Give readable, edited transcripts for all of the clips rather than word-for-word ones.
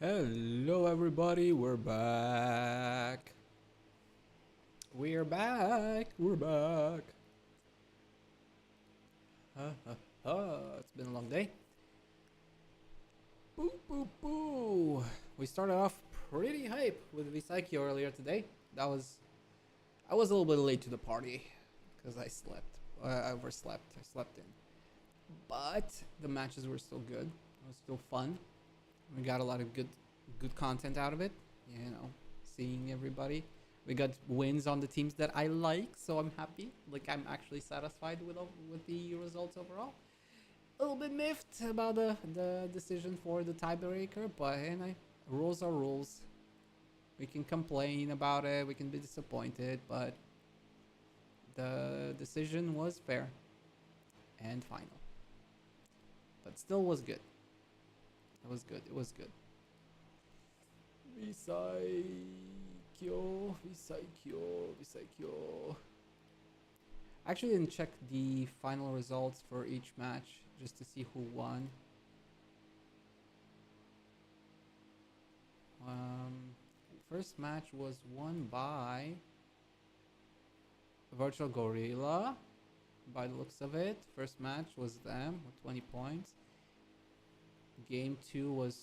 Hello everybody, we're back. We're back. We're back. It's been a long day. Boo boo boo. We started off pretty hype with Visakio earlier today. I was a little bit late to the party because I slept. I overslept. I slept in. But the matches were still good. It was still fun. We got a lot of good content out of it. You know, seeing everybody. We got wins on the teams that I like, so I'm happy. Like, I'm actually satisfied with the results overall. A little bit miffed about the decision for the tiebreaker, but you know, rules are rules. We can complain about it, we can be disappointed, but the decision was fair and final. But still was good. It was good. It was good. Visakio. I actually didn't check the final results for each match just to see who won. First match was won by Virtual Gorilla, by the looks of it. First match was them with 20 points. Game 2 was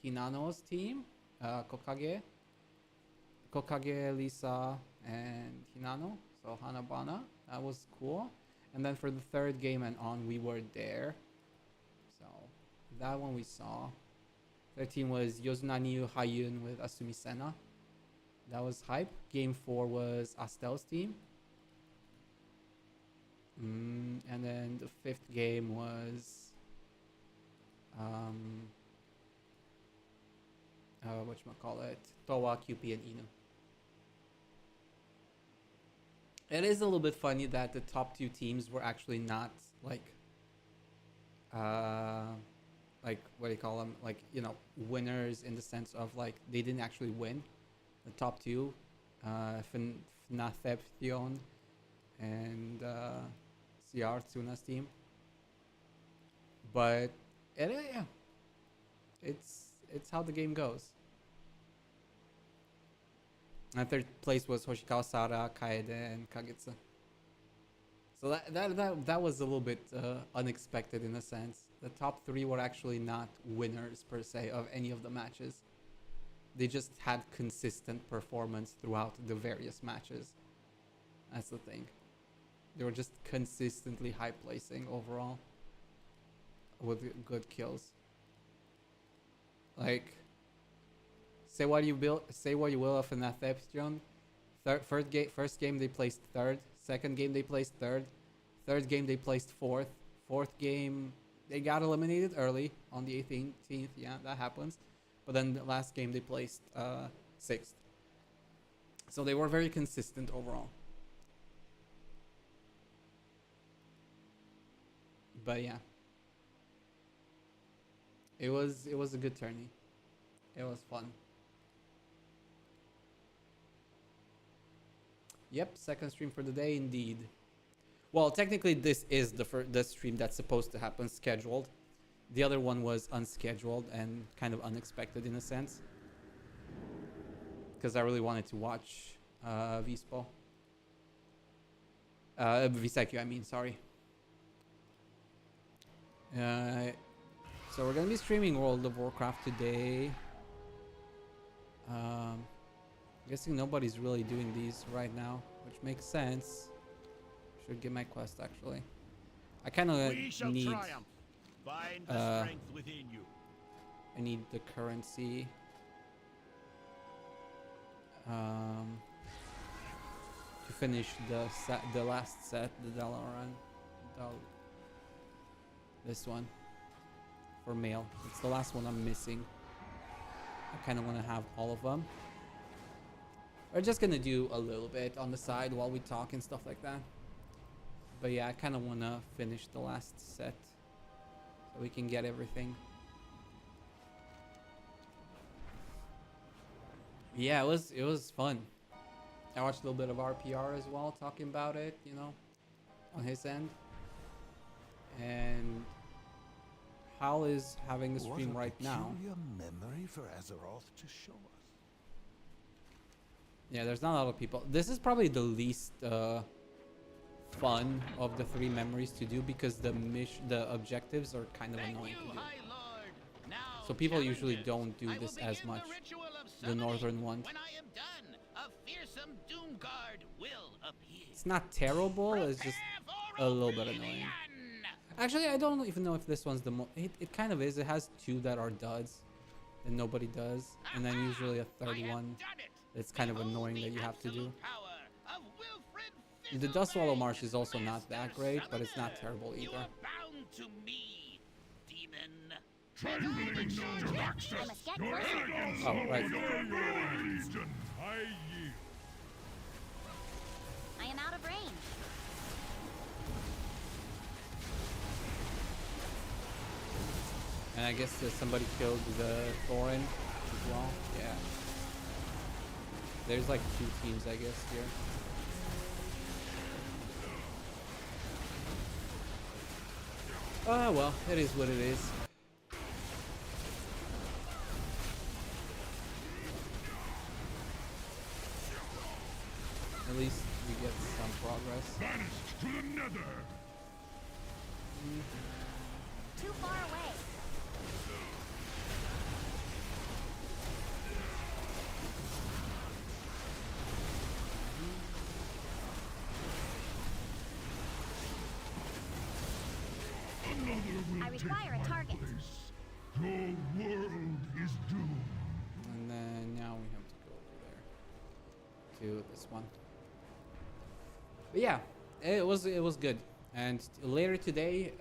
Hinano's team, Kokage, Lisa, and Hinano. So Hanabana, that was cool. And then for the third game and on, we were there. So that one we saw. Their team was Yozunaniu Hayun with Asumi Sena. That was hype. Game 4 was Astel's team. And then the fifth game was whatchamacallit, Towa, QP, and Inu. It is a little bit funny that the top two teams were actually not like what do you call them? Like, you know, winners in the sense of like they didn't actually win. The top two, Fnatheption and CR Tsuna's team. But yeah, it's how the game goes. And third place was Hoshikawa Sara, Kaede, and Kagitsu. So that was a little bit unexpected in a sense. The top three were actually not winners per se of any of the matches. They just had consistent performance throughout the various matches. That's the thing. They were just consistently high placing overall with good kills. Like, say what you will of an Atheption. First game they placed third. Second game they placed third. Third game they placed fourth. Fourth game they got eliminated early on the 18th. Yeah, that happens. But then the last game they placed sixth. So they were very consistent overall. But yeah, it was a good tourney. It was fun. Yep, second stream for the day indeed. Well, technically this is the stream that's supposed to happen scheduled. The other one was unscheduled and kind of unexpected in a sense. Because I really wanted to watch Vispo. Visakio, I mean, sorry. So we're gonna be streaming World of Warcraft today. Guessing nobody's really doing these right now, which makes sense. Should get my quest actually. I kind of need. Find the strength within you. I need the currency. To finish the last set, the Dalaran. This one for male. It's the last one I'm missing. I kind of want to have all of them. We're just gonna do a little bit on the side while we talk and stuff like that. But yeah, I kind of want to finish the last set so we can get everything. Yeah, it was fun. I watched a little bit of RPR as well, talking about it, you know, on his end. And Pal is having a What stream a right now. peculiar memory for Azeroth to show us. Yeah, there's not a lot of people. This is probably the least fun of the 3 memories to do because the objectives are kind of annoying to do. So people usually don't do this as much. The northern one. When I am done, a fearsome doom guard will appear. It's not terrible, it's just a little bit annoying. Actually, I don't even know if this one's the most... It kind of is. It has 2 that are duds and nobody does. And then usually a third one that's kind of annoying that you have to do. The Dustwallow Marsh is also not that great, but it's not terrible either. You are bound to me, demon. Oh, right. I am out of range. And I guess somebody killed the Thorin as well. Yeah. There's like 2 teams, I guess, here. Oh, well, it is what it is. At least we get some progress. Banished to the nether! Too far away. I require a target. Your world is doomed. And then now we have to go over there to this one. But yeah, it was good. And later today,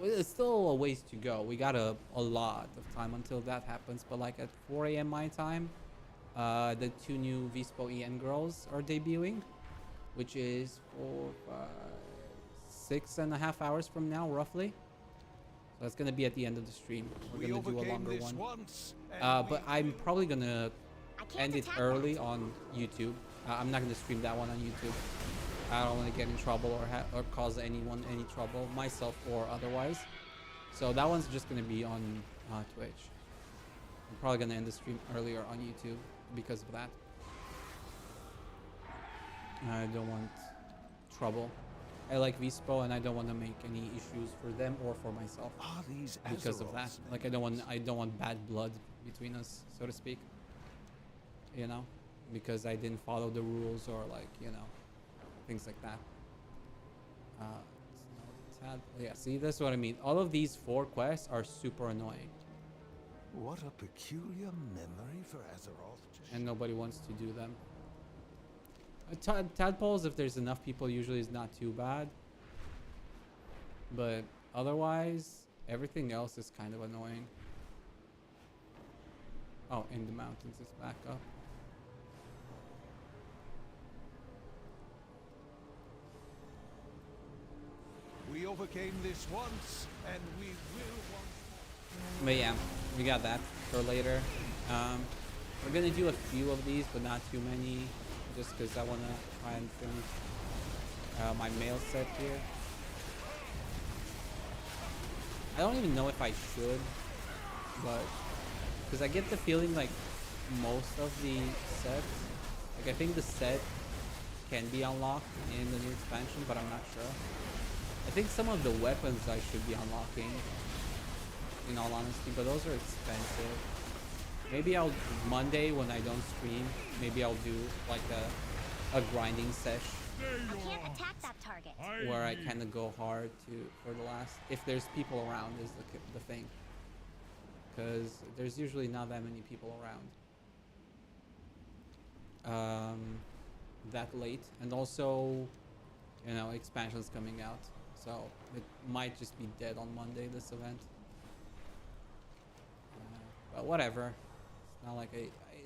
it's still a ways to go. We got a lot of time until that happens. But like at 4 a.m. my time, the 2 new Vispo EN girls are debuting, which is 6.5 hours from now, roughly. So that's gonna be at the end of the stream. We're gonna do a longer one. But I'm probably gonna end it early on YouTube. I'm not gonna stream that one on YouTube. I don't want to get in trouble or cause anyone any trouble, myself or otherwise. So that one's just gonna be on Twitch. I'm probably gonna end the stream earlier on YouTube because of that. I don't want trouble. I like Vispo and I don't want to make any issues for them or for myself because of that. Like I don't want bad blood between us, so to speak. You know, because I didn't follow the rules or like, you know, things like that. Yeah, see, that's what I mean. All of these 4 quests are super annoying. What a peculiar memory for Azeroth. And nobody wants to do them. Tadpoles, if there's enough people, usually is not too bad. But otherwise, everything else is kind of annoying. Oh, in the mountains is back up. We overcame this once, and we will once more. But yeah, we got that for later. We're gonna do a few of these, but not too many, just because I want to try and finish my mail set here. I don't even know if I should, but because I get the feeling like most of the sets, like I think the set can be unlocked in the new expansion, but I'm not sure. I think some of the weapons I should be unlocking, in all honesty, but those are expensive. Maybe I'll, Monday when I don't stream, maybe I'll do like a grinding sesh I can't attack that target. where I kind of go hard for the last, if there's people around is the thing. Because there's usually not that many people around that late. And also, you know, expansion's coming out. So it might just be dead on Monday, this event. But whatever. It's not like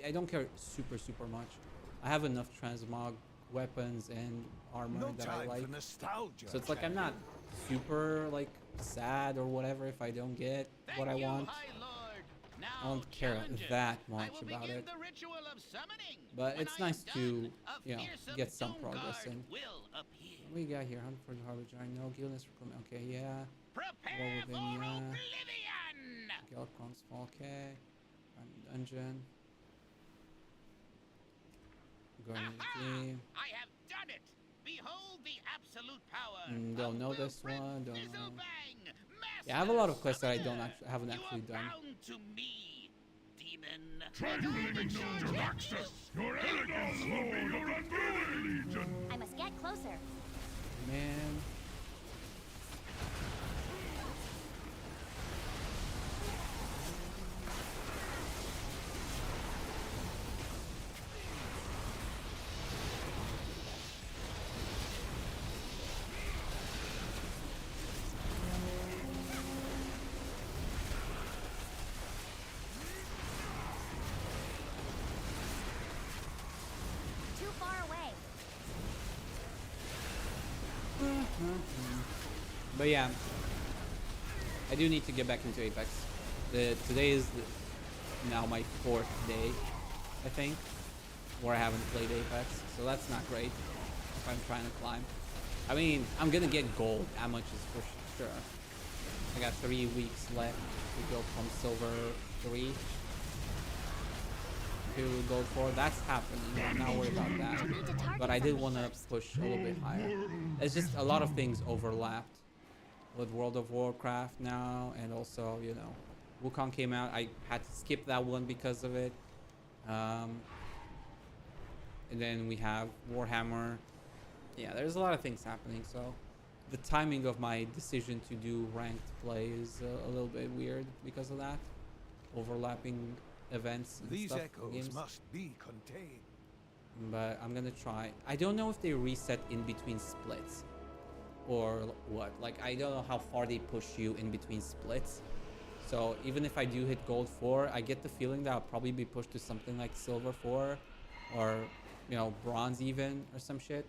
I don't care super much. I have enough transmog weapons and armor that I like. So it's like I'm not super like sad or whatever if I don't get what I want. I don't care that much about it. But it's nice to, you know, get some progress in. What we got here? Hunt for the Harbinger. No, Guildness. Okay, yeah. Prepare for yeah. oblivion! Galcron's fall, okay. Find the dungeon. Going to the Aha! game. I have done it. Behold the absolute power. Don't know of this Wilfred one. Don't know. Fizzlebang, Yeah, I have a lot of Master quests that I Summoner. haven't You actually are done. bound to me, demon. Trifling knowledge of access! Your elegance will be your unveiling legion! I must get closer. Man. Too far away. But yeah, I do need to get back into Apex. Today is now my 4th day, I think, where I haven't played Apex, so that's not great if I'm trying to climb. I mean, I'm gonna get gold, that much is for sure. I got 3 weeks left to go from silver 3 to gold 4. That's happening, I'm not worried about that. I need to target But I did something want to first. push a little bit higher. It's just a lot of things overlapped with World of Warcraft now, and also, you know, Wukong came out. I had to skip that one because of it. And then we have Warhammer. Yeah, there's a lot of things happening, so the timing of my decision to do ranked play is a little bit weird because of that. Overlapping events and These stuff. echoes Games. must be contained. But I'm gonna try. I don't know if they reset in between splits or what. Like, I don't know how far they push you in between splits. So even if I do hit gold 4, I get the feeling that I'll probably be pushed to something like silver 4 or, you know, bronze even or some shit.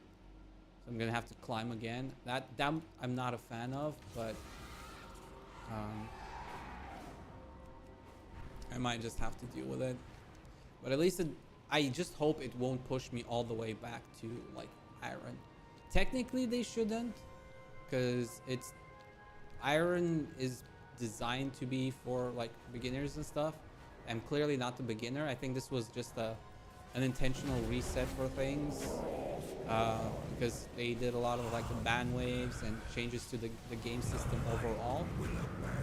So I'm gonna have to climb again. That I'm not a fan of, but I might just have to deal with it. But at least I just hope it won't push me all the way back to like iron. Technically they shouldn't, because it's iron is designed to be for like beginners and stuff. I'm clearly not the beginner. I think this was just an intentional reset for things, because they did a lot of like the ban waves and changes to the game system overall.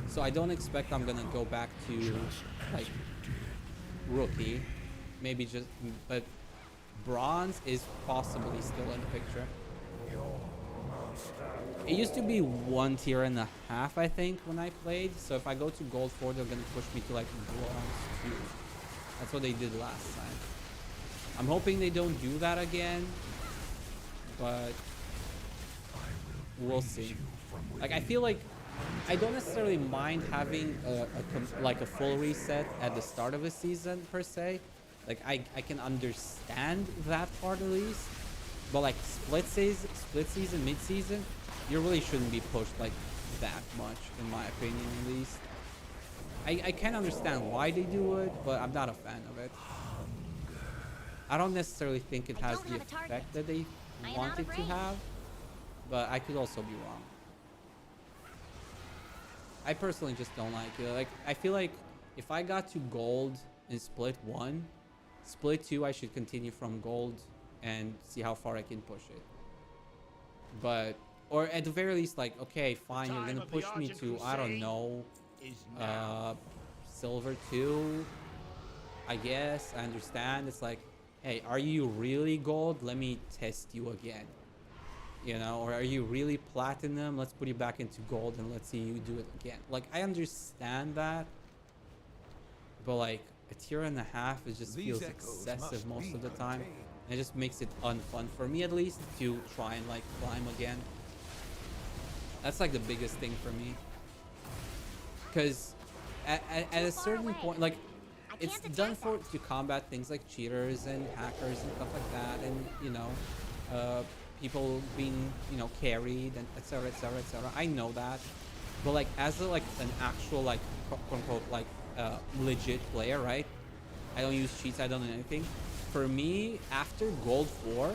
So I don't expect I'm gonna go back to like rookie, maybe just, but bronze is possibly still in the picture. It used to be 1.5 tiers, I think, when I played. So if I go to gold 4, they're gonna push me to like bronze 2. That's what they did last time. I'm hoping they don't do that again, but we'll see. Like, I feel like I don't necessarily mind having like a full reset at the start of a season per se. Like, I can understand that part at least. But like split season, mid season, you really shouldn't be pushed like that much, in my opinion at least. I can understand why they do it, but I'm not a fan of it. I don't necessarily think it has the effect that they want it to have, but I could also be wrong. I personally just don't like it. Like, I feel like if I got to gold in split 1, split 2 I should continue from gold and see how far I can push it. But, or at the very least, like, okay, fine, you're gonna push me to, I don't know, silver 2, I guess. I understand. It's like, hey, are you really gold? Let me test you again. You know, or are you really platinum? Let's put you back into gold and let's see you do it again. Like, I understand that, but like a 1.5 tiers, it just feels excessive most of the time. And it just makes it unfun for me, at least, to try and like climb again. That's like the biggest thing for me, because at a certain point, like, it's done to combat things like cheaters and hackers and stuff like that, and, you know, people being, you know, carried and etc, etc, etc. I know that, but like, as a, like an actual, like, quote unquote, like legit player, right? I don't use cheats, I don't do anything. For me, after gold 4,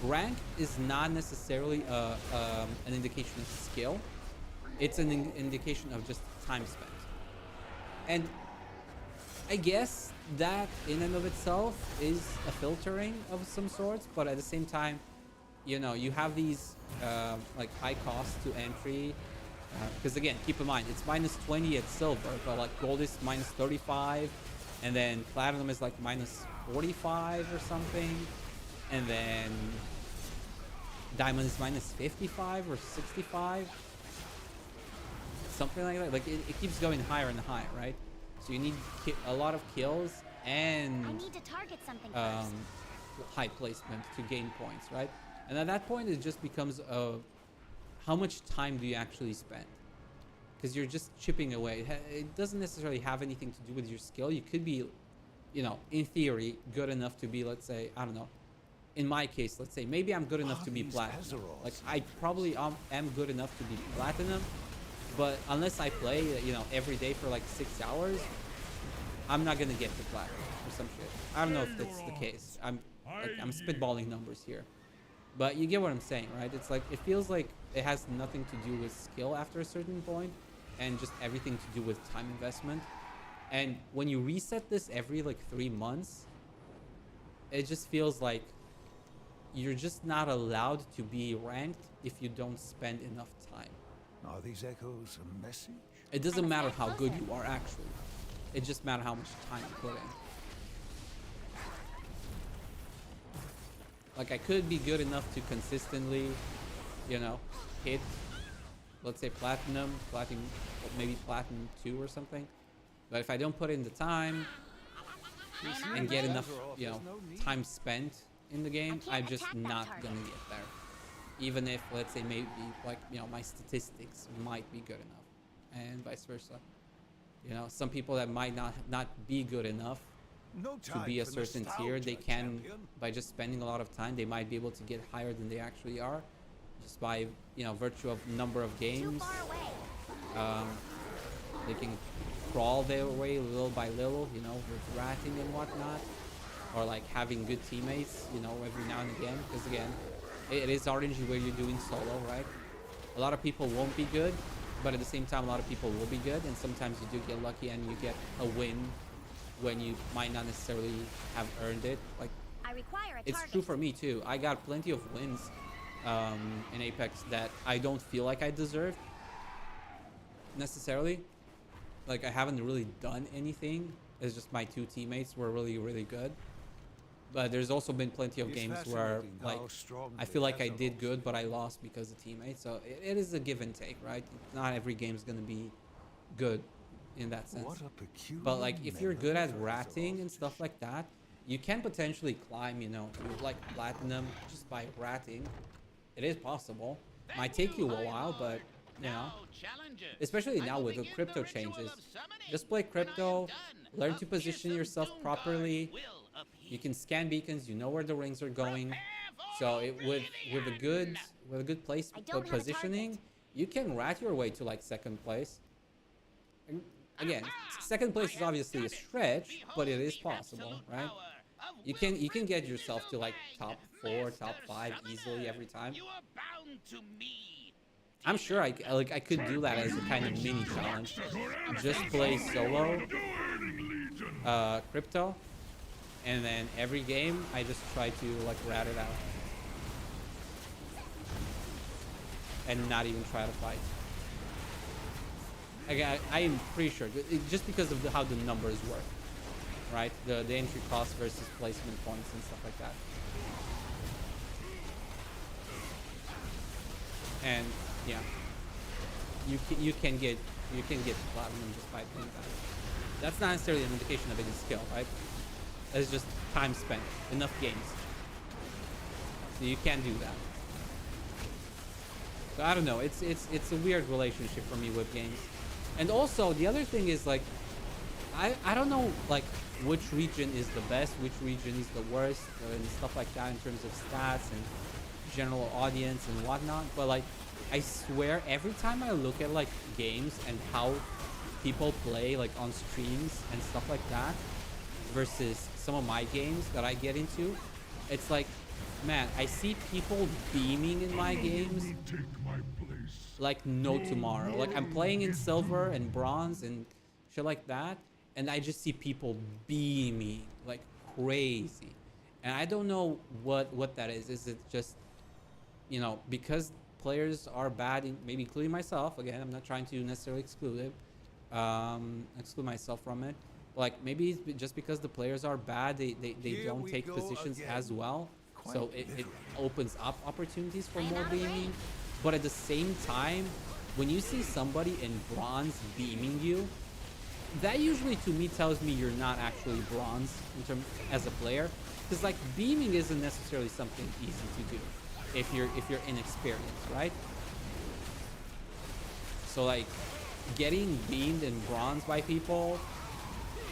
rank is not necessarily an indication of skill. It's an indication of just time spent. And I guess that in and of itself is a filtering of some sorts, but at the same time, you know, you have these like high costs to entry, because again, keep in mind, it's minus 20 at silver, but like gold is minus 35, and then platinum is like minus 45 or something, and then diamond is minus 55 or 65, something like that. Like it keeps going higher and higher, right? So you need a lot of kills and I need to target something first. high placement to gain points, right? And at that point, it just becomes how much time do you actually spend? Because you're just chipping away. It doesn't necessarily have anything to do with your skill. You could be, you know, in theory, good enough to be, let's say, I don't know. In my case, let's say maybe I'm good enough to be platinum. Like I probably am good enough to be platinum, but unless I play, you know, every day for like 6 hours, I'm not gonna get to platinum or some shit. I don't know if that's the case. I'm spitballing numbers here, but you get what I'm saying, right? It's like it feels like it has nothing to do with skill after a certain point, and just everything to do with time investment. And when you reset this every like 3 months, it just feels like you're just not allowed to be ranked if you don't spend enough time. Are these echoes a message? It doesn't matter how good you are, actually. It just matters how much time you put in. Like, I could be good enough to consistently, you know, hit, let's say, platinum, maybe platinum 2 or something. But if I don't put in the time and get enough, you know, time spent in the game, I'm just not gonna get there. Even if, let's say, maybe, like, you know, my statistics might be good enough, and vice versa. You know, some people that might not be good enough to be a certain tier, they can, by just spending a lot of time, they might be able to get higher than they actually are, just by, you know, virtue of number of games. They can crawl their way little by little, you know, with ratting and whatnot, or like having good teammates, you know, every now and again. Because again, it is RNG where you're doing solo, right? A lot of people won't be good, but at the same time, a lot of people will be good, and sometimes you do get lucky and you get a win when you might not necessarily have earned it. Like, it's true for me too. I got plenty of wins in Apex that I don't feel like I deserved necessarily. Like, I haven't really done anything. It's just my 2 teammates were really, really good. But there's also been plenty of games where, like, I feel like I did good, but I lost because of teammates. So it is a give and take, right? Not every game is going to be good in that sense. But, like, if you're good at ratting and stuff like that, you can potentially climb, you know, to, like, platinum just by ratting. It is possible. Might take you a while, but, you know, especially now with the crypto changes. Just play crypto, learn to position yourself properly. You can scan beacons, you know where the rings are going. So with a good place positioning, you can rat your way to like 2nd place. And again, 2nd place is obviously a stretch, but it is possible, right? You can get yourself to like top 4, top 5 easily every time. I'm sure I could do that as a kind of mini challenge. Just play solo crypto, and then every game I just try to like rat it out and not even try to fight. Again, I am pretty sure just because of how the numbers work, right? The entry cost versus placement points and stuff like that. And yeah, you can get platinum just by doing that. That's not necessarily an indication of any skill, right? It's just time spent, enough games. So you can do that. So I don't know. It's a weird relationship for me with games. And also the other thing is like, I don't know like which region is the best, which region is the worst, and stuff like that in terms of stats and general audience and whatnot. But like, I swear every time I look at like games and how people play like on streams and stuff like that versus some of my games that I get into, it's like, man, I see people beaming in my games like no tomorrow. Like I'm playing in silver and bronze and shit like that, and I just see people beaming like crazy, and I don't know what that is. Is it just, you know, because players are bad, maybe including myself. Again, I'm not trying to necessarily exclude myself from it. Like maybe it's just because the players are bad, they don't take positions as well, so it opens up opportunities for more beaming. But at the same time, when you see somebody in bronze beaming you, that usually to me tells me you're not actually bronze in terms as a player, because like beaming isn't necessarily something easy to do if you're inexperienced, right? So like getting beamed in bronze by people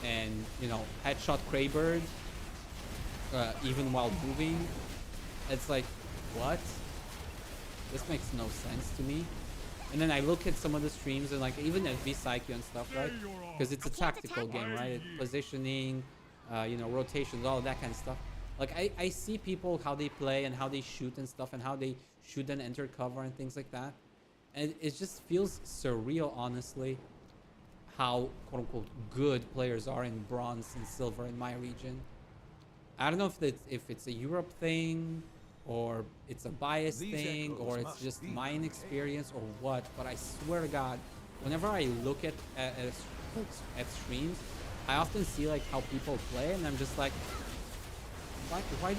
and, you know, headshot Kraybird even while moving, it's like, what? This makes no sense to me. And then I look at some of the streams and like even at VTXShiva and stuff, right? Because it's a tactical game, right? Positioning, you know, rotations, all of that kind of stuff. Like I see people, how they play and how they shoot and stuff, and how they shoot and enter cover and things like that. And it just feels surreal, honestly, how quote unquote good players are in bronze and silver in my region. I don't know if it's a Europe thing, or it's a bias thing, or it's just my inexperience, or what. But I swear to God, whenever I look at streams, I often see like how people play, and I'm just like, why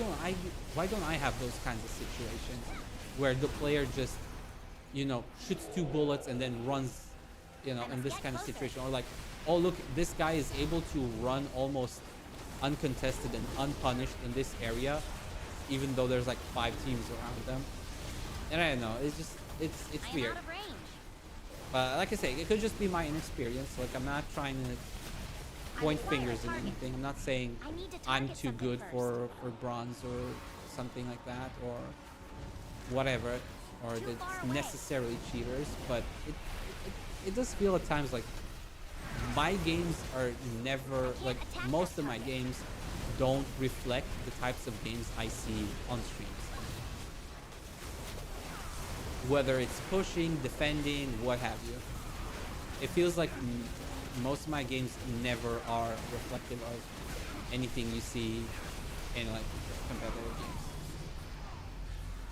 don't I have those kinds of situations where the player just, you know, shoots 2 bullets and then runs, you know, in this kind of situation, or like, oh look, this guy is able to run almost uncontested and unpunished in this area, even though there's like 5 teams around them. And I don't know, it's just it's weird. But like I say, it could just be my inexperience. Like I'm not trying to point fingers at anything. I'm not saying I'm too good for bronze or something like that, or whatever, or that it's necessarily cheaters. But it does feel at times like my games are never, like most of my games don't reflect the types of games I see on streams. Whether it's pushing, defending, what have you. It feels like most of my games never are reflective of anything you see in like competitive games.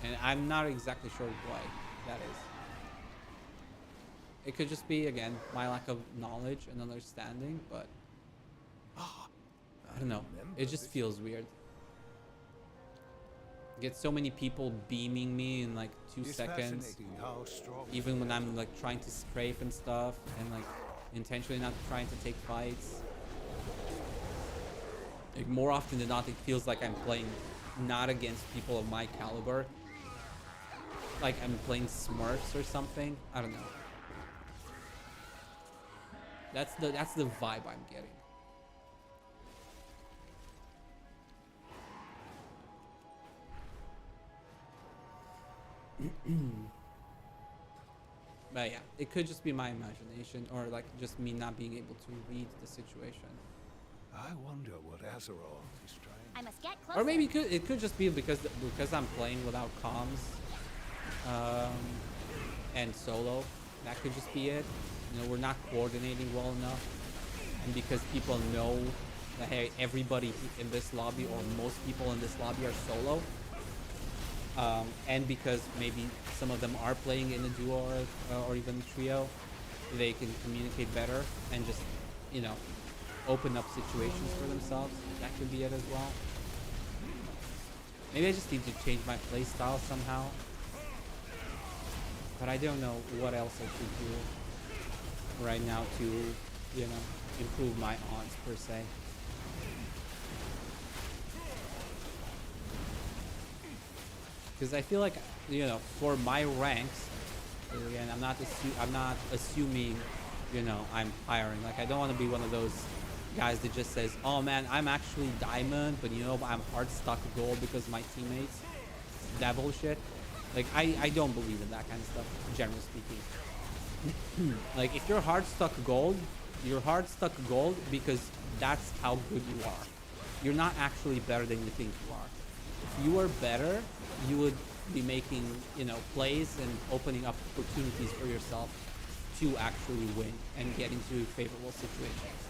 And I'm not exactly sure why that is. It could just be, again, my lack of knowledge and understanding, but I don't know. It just feels weird. Get so many people beaming me in like 2 seconds, even when I'm like trying to strafe and stuff, and like intentionally not trying to take fights. Like more often than not, it feels like I'm playing not against people of my caliber, like I'm playing Smurfs or something. I don't know. That's the vibe I'm getting. But yeah, it could just be my imagination, or like just me not being able to read the situation. I wonder what Azeroth is trying. I must get closer. Or maybe it could just be because I'm playing without comms, and solo. That could just be it. You know, we're not coordinating well enough, and because people know that hey, everybody in this lobby or most people in this lobby are solo, and because maybe some of them are playing in a duo or even a trio, they can communicate better and just, you know, open up situations for themselves. That could be it as well. Maybe I just need to change my play style somehow, but I don't know what else I should do right now to, you know, improve my odds per se. Because I feel like, you know, for my ranks, again, I'm not assuming, you know, I'm hiring. Like I don't want to be one of those guys that just says, oh man, I'm actually diamond, but you know, I'm hard stuck gold because my teammates. That bullshit. Like I don't believe in that kind of stuff, generally speaking. Like if you're hard stuck gold, you're hard stuck gold because that's how good you are. You're not actually better than you think you are. If you were better, you would be making, you know, plays and opening up opportunities for yourself to actually win and get into favorable situations.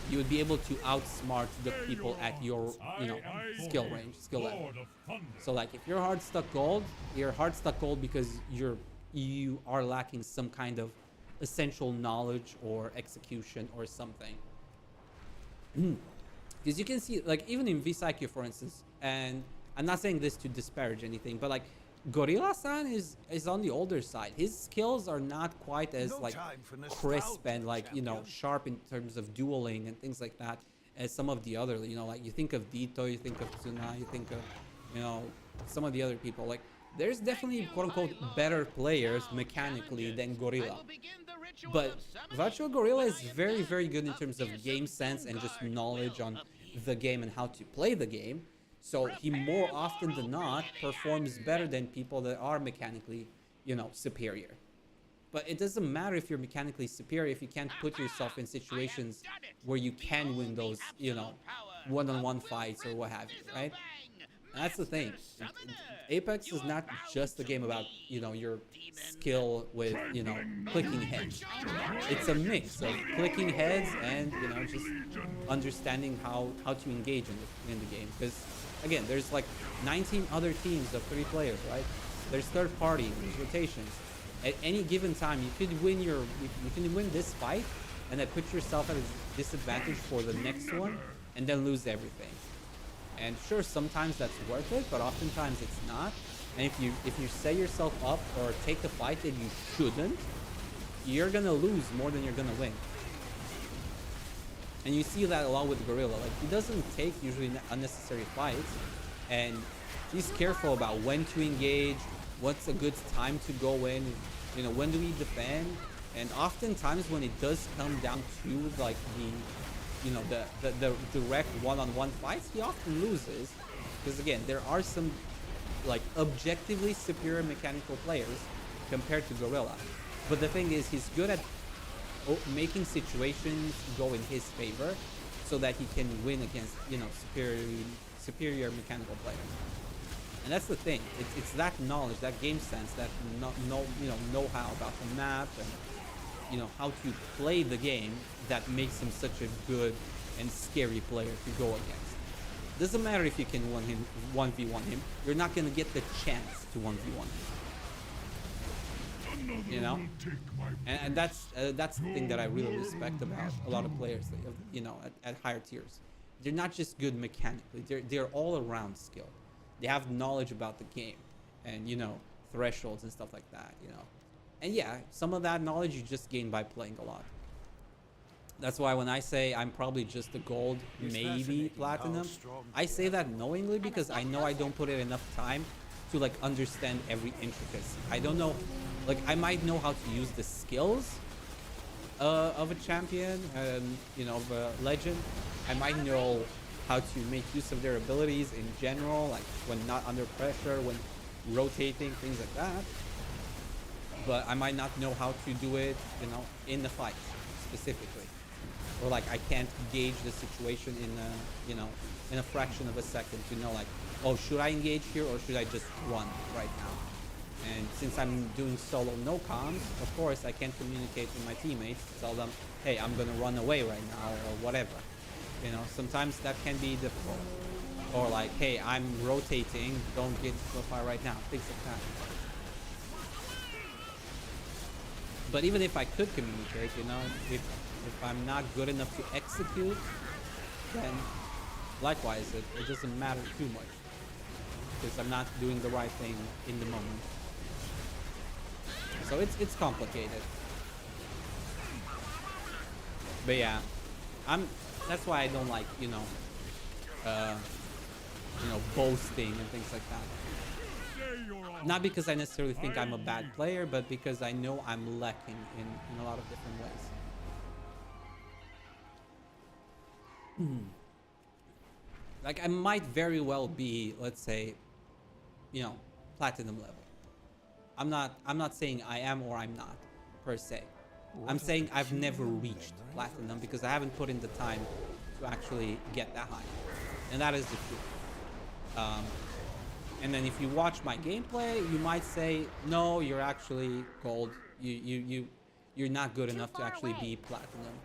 You would be able to outsmart the people at your, you know, skill range, skill level. So like if you're hard stuck gold, you're hard stuck gold because you are lacking some kind of essential knowledge or execution or something. Because you can see, like, even in VSIQ, for instance, and I'm not saying this to disparage anything, but like Gorilla-san is on the older side. His skills are not quite as like crisp and like, you know, sharp in terms of dueling and things like that as some of the other, you know, like you think of Dito, you think of Tsuna, you think of, you know, some of the other people. Like there's definitely quote unquote better players mechanically than Gorilla. But Virtual Gorilla is very, very good in terms of game sense and just knowledge on the game and how to play the game. So he more often than not performs better than people that are mechanically, you know, superior. But it doesn't matter if you're mechanically superior if you can't put yourself in situations where you can win those, you know, one-on-one fights or what have you, right? And that's the thing. Apex is not just a game about, you know, your skill with, you know, clicking heads. It's a mix of clicking heads and, you know, just understanding how to engage in the game. Because again, there's like 19 other teams of 3 players, right? There's third party, there's rotations. At any given time, you could win this fight and then put yourself at a disadvantage for the next one and then lose everything. And sure, sometimes that's worth it, but oftentimes it's not. And if you set yourself up or take a fight that you shouldn't, you're gonna lose more than you're gonna win. And you see that a lot with Gorilla. Like, he doesn't take usually unnecessary fights, and he's careful about when to engage, what's a good time to go in, you know, when do we defend. And oftentimes when it does come down to like the, you know, the direct one-on-one fights, he often loses. Because again, there are some like objectively superior mechanical players compared to Gorilla. But the thing is, he's good at making situations go in his favor so that he can win against, you know, superior mechanical players. And that's the thing. It's that knowledge, that game sense, that know-how about the map and, you know, how to play the game that makes him such a good and scary player to go against. Doesn't matter if you can 1v1 him. You're not going to get the chance to 1v1 him. You know? And that's the thing that I really respect about a lot of players, that, you know, at higher tiers. They're not just good mechanically. They're all around skill. They have knowledge about the game and, you know, thresholds and stuff like that, you know. And yeah, some of that knowledge you just gain by playing a lot. That's why when I say I'm probably just a gold, maybe platinum, I say that knowingly because I know I don't put in enough time to like understand every intricacy. I don't know, like I might know how to use the skills of a champion, you know, of a legend. I might know how to make use of their abilities in general, like when not under pressure, when rotating, things like that. But I might not know how to do it, you know, in the fight specifically. Or like I can't gauge the situation in a, you know, in a fraction of a second to know like, oh, should I engage here or should I just run right now? And since I'm doing solo no comms, of course I can't communicate with my teammates to tell them, hey, I'm gonna run away right now or whatever. You know, sometimes that can be difficult. Or like, hey, I'm rotating, don't get so far right now, things like that. But even if I could communicate, you know, if I'm not good enough to execute, then likewise, it doesn't matter too much because I'm not doing the right thing in the moment. So it's complicated. But yeah, that's why I don't like, you know, boasting and things like that. Not because I necessarily think I'm a bad player, but because I know I'm lacking in a lot of different ways. Like I might very well be, let's say, you know, platinum level. I'm not saying I am or I'm not, per se. I'm saying I've never reached platinum because I haven't put in the time to actually get that high. And that is the truth. And then if you watch my gameplay, you might say, no, you're actually gold. You you're not good enough to actually be platinum.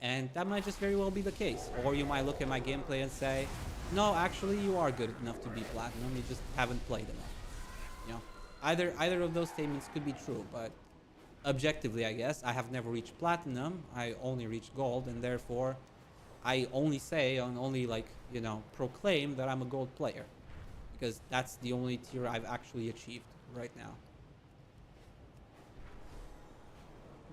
And that might just very well be the case. Or you might look at my gameplay and say, no, actually you are good enough to be platinum, you just haven't played enough. You know, either of those statements could be true, but objectively, I guess, I have never reached platinum. I only reached gold, and therefore I only say and only, like, you know, proclaim that I'm a gold player, because that's the only tier I've actually achieved right now.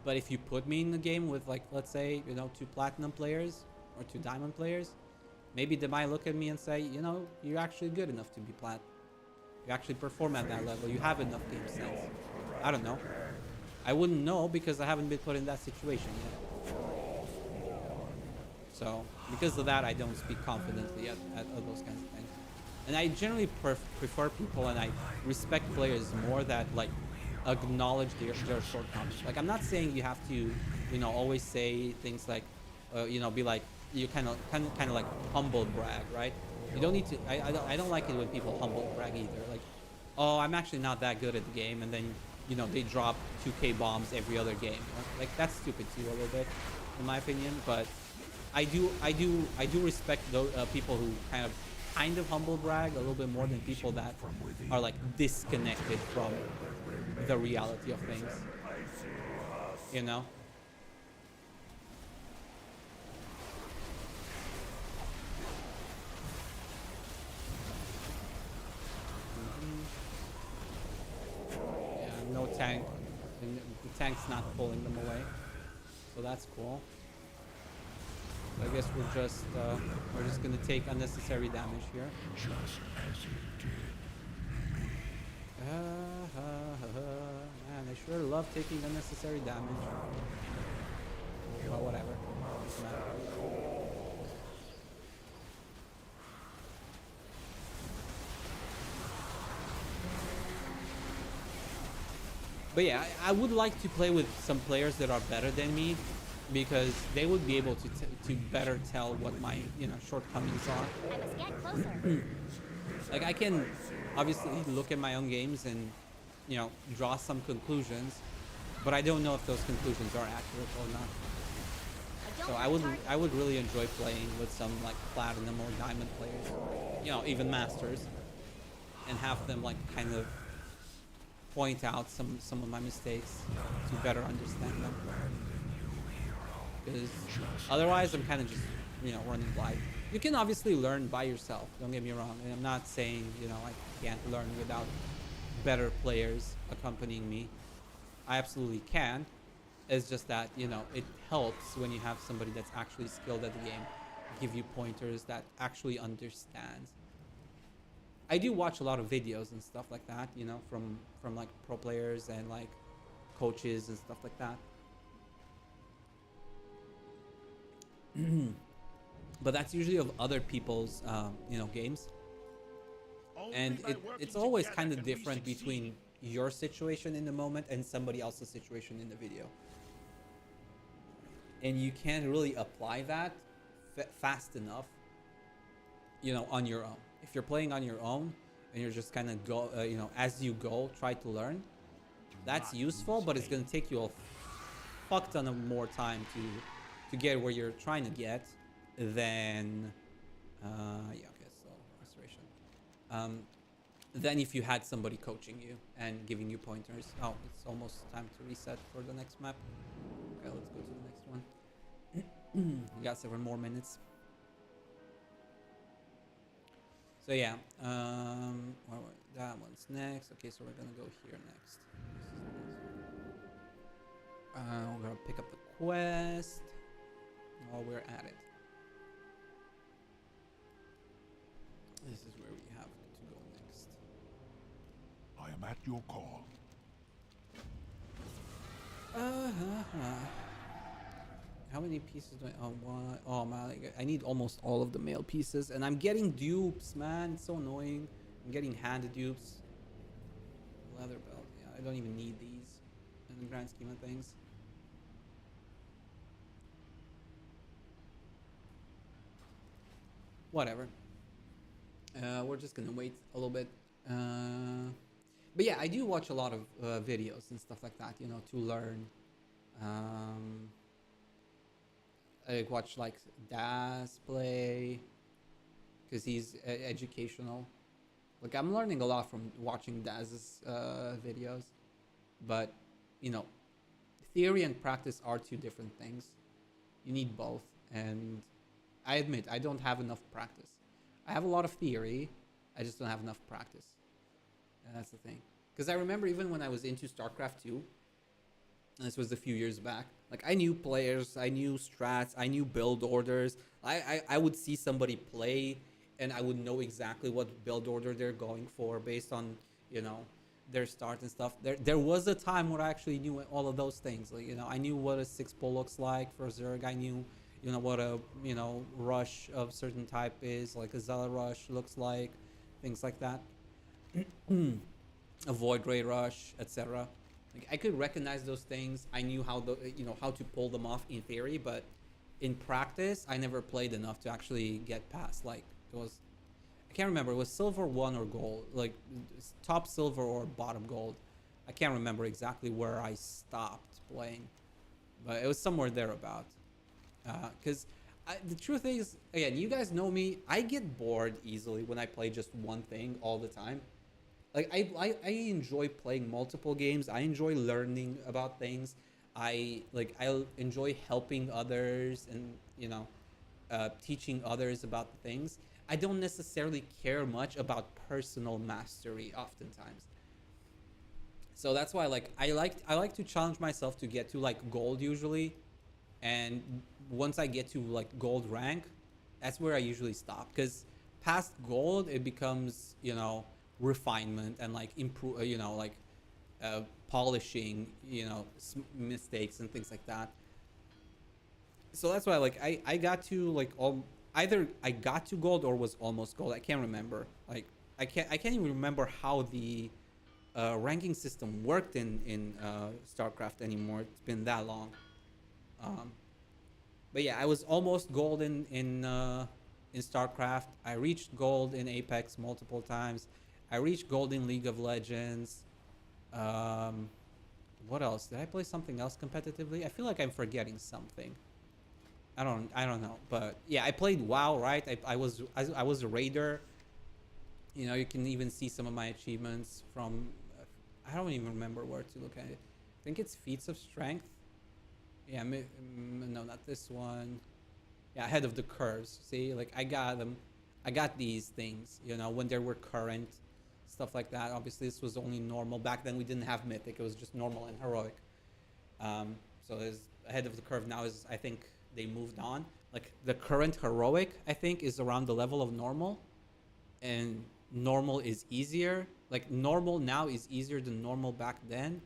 But if you put me in the game with, like, let's say, you know, 2 platinum players or 2 diamond players, maybe they might look at me and say, you know, you're actually good enough to be plat. You actually perform at that level. You have enough game sense. I don't know. I wouldn't know because I haven't been put in that situation yet. So because of that, I don't speak confidently at those kinds of things. And I generally prefer people, and I respect players more that, like, acknowledge their shortcomings. Like, I'm not saying you have to, you know, always say things like, you know, be like, you kind of like humble brag, right? You don't need to. I don't like it when people humble brag either. Like, oh, I'm actually not that good at the game, and then, you know, they drop 2K bombs every other game. Like, that's stupid too, a little bit, in my opinion. But I do respect those people who kind of humble brag a little bit more than people that are, like, disconnected from the reality of things, you know. Yeah, no tank, and the tank's not pulling them away, so that's cool. I guess we're just gonna take unnecessary damage here. Just as you did. Man, I sure love taking unnecessary damage. But whatever. Doesn't matter. But yeah, I would like to play with some players that are better than me, because they would be able to better tell what my, you know, shortcomings are. I must get closer. Like, I can obviously look at my own games and, you know, draw some conclusions, but I don't know if those conclusions are accurate or not. So I would really enjoy playing with some, like, platinum or diamond players, you know, even masters, and have them, like, kind of point out some of my mistakes to better understand them. Because otherwise I'm kind of just, you know, running blind. You can obviously learn by yourself, don't get me wrong, and I'm not saying, you know, I can't learn without better players accompanying me. I absolutely can. It's just that, you know, it helps when you have somebody that's actually skilled at the game, give you pointers, that actually understands. I do watch a lot of videos and stuff like that, you know, from like pro players and, like, coaches and stuff like that. But that's usually of other people's, you know, games. And it's always kind of different between your situation in the moment and somebody else's situation in the video. And you can't really apply that fast enough, you know, on your own. If you're playing on your own and you're just kind of go, you know, as you go, try to learn, that's useful, but it's going to take you a fuck ton of more time to get where you're trying to get than, yeah, okay, so restoration. Then if you had somebody coaching you and giving you pointers. Oh, it's almost time to reset for the next map. Okay, let's go to the next one. We got several more minutes. So yeah, that one's next. Okay, so we're gonna go here next. We're gonna pick up the quest while we're at it. This is where we have to go next. I am at your call. How many pieces do I? Oh, one. Oh man, I need almost all of the male pieces, and I'm getting dupes, man. It's so annoying. I'm getting handed dupes. Leather belt. Yeah, I don't even need these in the grand scheme of things. Whatever. We're just gonna wait a little bit. But yeah, I do watch a lot of videos and stuff like that, you know, to learn Um, I watch like Daz play because he's educational. Like I'm learning a lot from watching Daz's videos, but you know, theory and practice are two different things. You need both, and I admit I don't have enough practice. I have a lot of theory, I just don't have enough practice, and that's the thing. Because I remember even when I was into StarCraft 2, and this was a few years back, like I knew players, I knew strats, I knew build orders. I would see somebody play and I would know exactly what build order they're going for based on, you know, their start and stuff. There was a time where I actually knew all of those things. Like, you know, I knew what a 6-pull looks like for Zerg. I knew, you know, what a, you know, rush of certain type is, like a Zealot rush looks like, things like that. A Void Ray rush, etc. Like I could recognize those things. I knew how the, you know, how to pull them off in theory, but in practice, I never played enough to actually get past. Like it was, I can't remember. It was silver 1 or gold, like top silver or bottom gold. I can't remember exactly where I stopped playing, but it was somewhere thereabout. Because the truth is, again, you guys know me. I get bored easily when I play just one thing all the time. Like I enjoy playing multiple games. I enjoy learning about things. I enjoy helping others and, you know, teaching others about things. I don't necessarily care much about personal mastery oftentimes. So that's why like I like to challenge myself to get to like gold usually, and once I get to like gold rank, that's where I usually stop, because past gold it becomes, you know, refinement and like improve, you know, like polishing, you know, mistakes and things like that. So that's why like I got to like either I got to gold or was almost gold. I can't remember. Like I can't even remember how the ranking system worked in StarCraft anymore. It's been that long. But yeah, I was almost gold in StarCraft. I reached gold in Apex multiple times. I reached gold in League of Legends. What else? Did I play something else competitively? I feel like I'm forgetting something. I don't know. But yeah, I played WoW, right? I was a raider. You know, you can even see some of my achievements from. I don't even remember where to look at it. I think it's feats of strength. Yeah, no, not this one. Yeah, ahead of the curves. See, like I got them. I got these things, you know, when there were current, stuff like that. Obviously, this was only normal. Back then, we didn't have mythic. It was just normal and heroic. So is ahead of the curve now is, I think they moved on. Like the current heroic, I think, is around the level of normal, and normal is easier. Like normal now is easier than normal back then,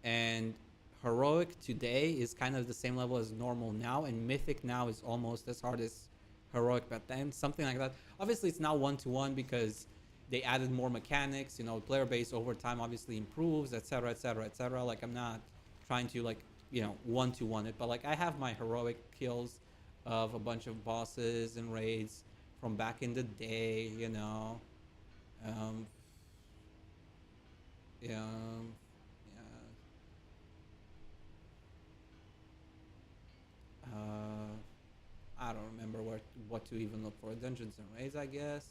and heroic today is kind of the same level as normal now, and mythic now is almost as hard as heroic back then, something like that. Obviously it's now 1-to-1 because they added more mechanics, you know, player base over time obviously improves, etc, etc, etc. Like I'm not trying to like, you know, 1-to-1 it, but like I have my heroic kills of a bunch of bosses and raids from back in the day, you know. Yeah, I don't remember what to even look for. Dungeons and Raids, I guess.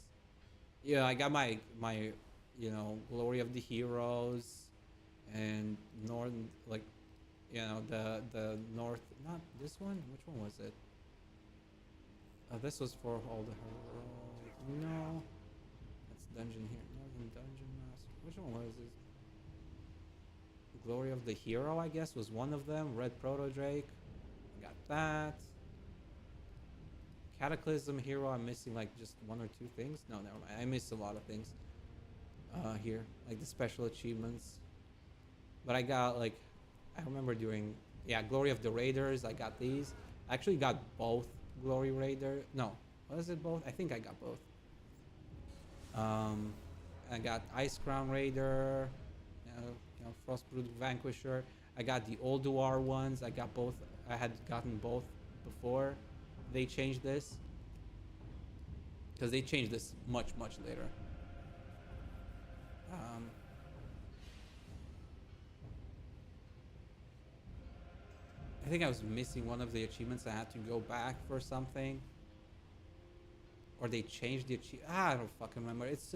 Yeah, I got my you know, Glory of the Heroes and North, like, you know, the North, not this one. Which one was it? This was for all the heroes. No, that's dungeon here. Northern Dungeon Master. Which one was this? Glory of the Hero, I guess, was one of them. Red Proto Drake. I got that. Cataclysm Hero, I'm missing like just 1 or 2 things. No, never mind. I missed a lot of things here, like the special achievements. But I got like, I remember doing, yeah, Glory of the Raiders. I got these. I actually got both Glory Raider. No, was it both? I think I got both. I got Ice Crown Raider, you know, Frostbrood Vanquisher. I got the Ulduar ones. I got both. I had gotten both before they changed this, because they changed this much later. I think I was missing one of the achievements. I had to go back for something, or they changed the achievement. I don't fucking remember. It's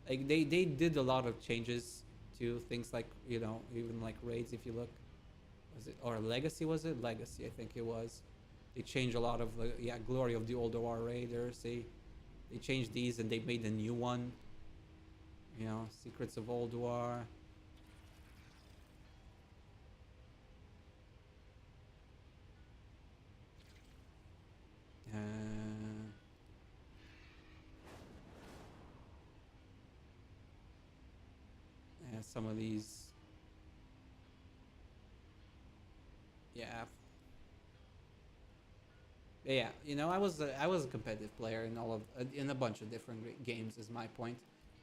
like they did a lot of changes to things like, you know, even like raids. If you look, was it, or legacy? Was it legacy? I think it was. They changed a lot of the, yeah, glory of the old war raiders. They changed these and they made a new one. You know, secrets of old war. Yeah, some of these. Yeah. Yeah, you know, I was a competitive player in all of in a bunch of different games. Is my point.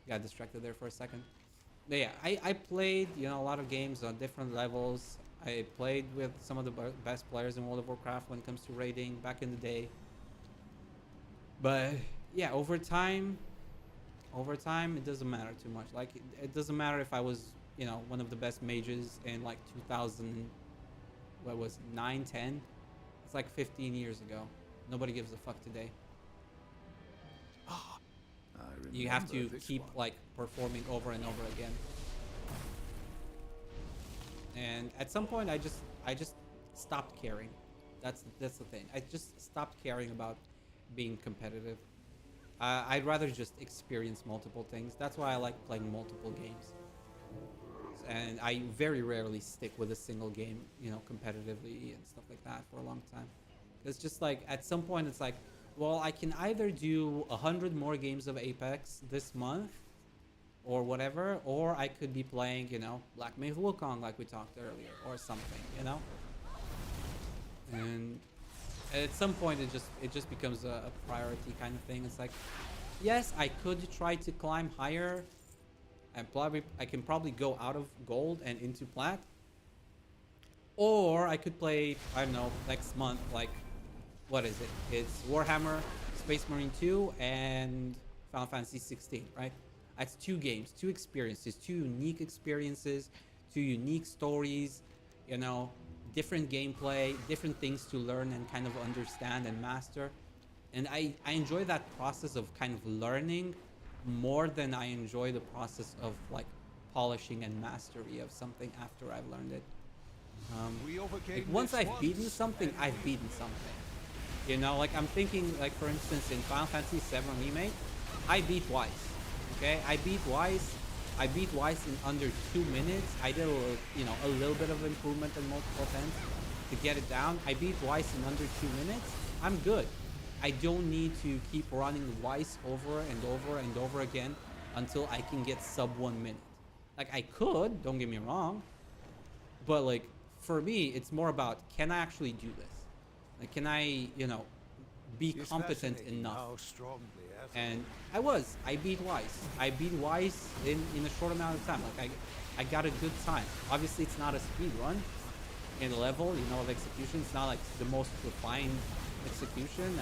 Got distracted there for a second. But yeah, I played, you know, a lot of games on different levels. I played with some of the best players in World of Warcraft when it comes to raiding back in the day. But yeah, over time, it doesn't matter too much. Like it doesn't matter if I was, you know, one of the best mages in like 2000, what was 9, 10. It's like 15 years ago. Nobody gives a fuck today. You have to keep like performing over and over again. And at some point, I just stopped caring. That's the thing. I just stopped caring about being competitive. I'd rather just experience multiple things. That's why I like playing multiple games. And I very rarely stick with a single game, you know, competitively and stuff like that for a long time. It's just like at some point it's like, well, I can either do 100 more games of Apex this month or whatever, or I could be playing, you know, Black Myth Wukong like we talked earlier or something, you know? And at some point it just becomes a priority kind of thing. It's like, yes, I could try to climb higher and I can probably go out of gold and into plat, or I could play, I don't know, next month, like, what is it? It's Warhammer, Space Marine 2, and Final Fantasy 16, right? That's 2 games, 2 experiences, 2 unique experiences, 2 unique stories, you know, different gameplay, different things to learn and kind of understand and master. And I enjoy that process of kind of learning more than I enjoy the process of like polishing and mastery of something after I've learned it. Like once I've beaten something, I've beaten something. You know, like I'm thinking, like for instance, in Final Fantasy 7 Remake, I beat Weiss. Okay, I beat Weiss in under 2 minutes. I did a little bit of improvement in multiple attempts to get it down. I beat Weiss in under 2 minutes. I'm good. I don't need to keep running Weiss over and over and over again until I can get sub 1 minute. Like I could, don't get me wrong, but like for me, it's more about, can I actually do this? Like, can I, you know, be competent enough? And I beat Weiss. I beat Weiss in a short amount of time. Like I got a good time. Obviously, it's not a speed run in the level, you know, of execution. It's not like the most refined execution.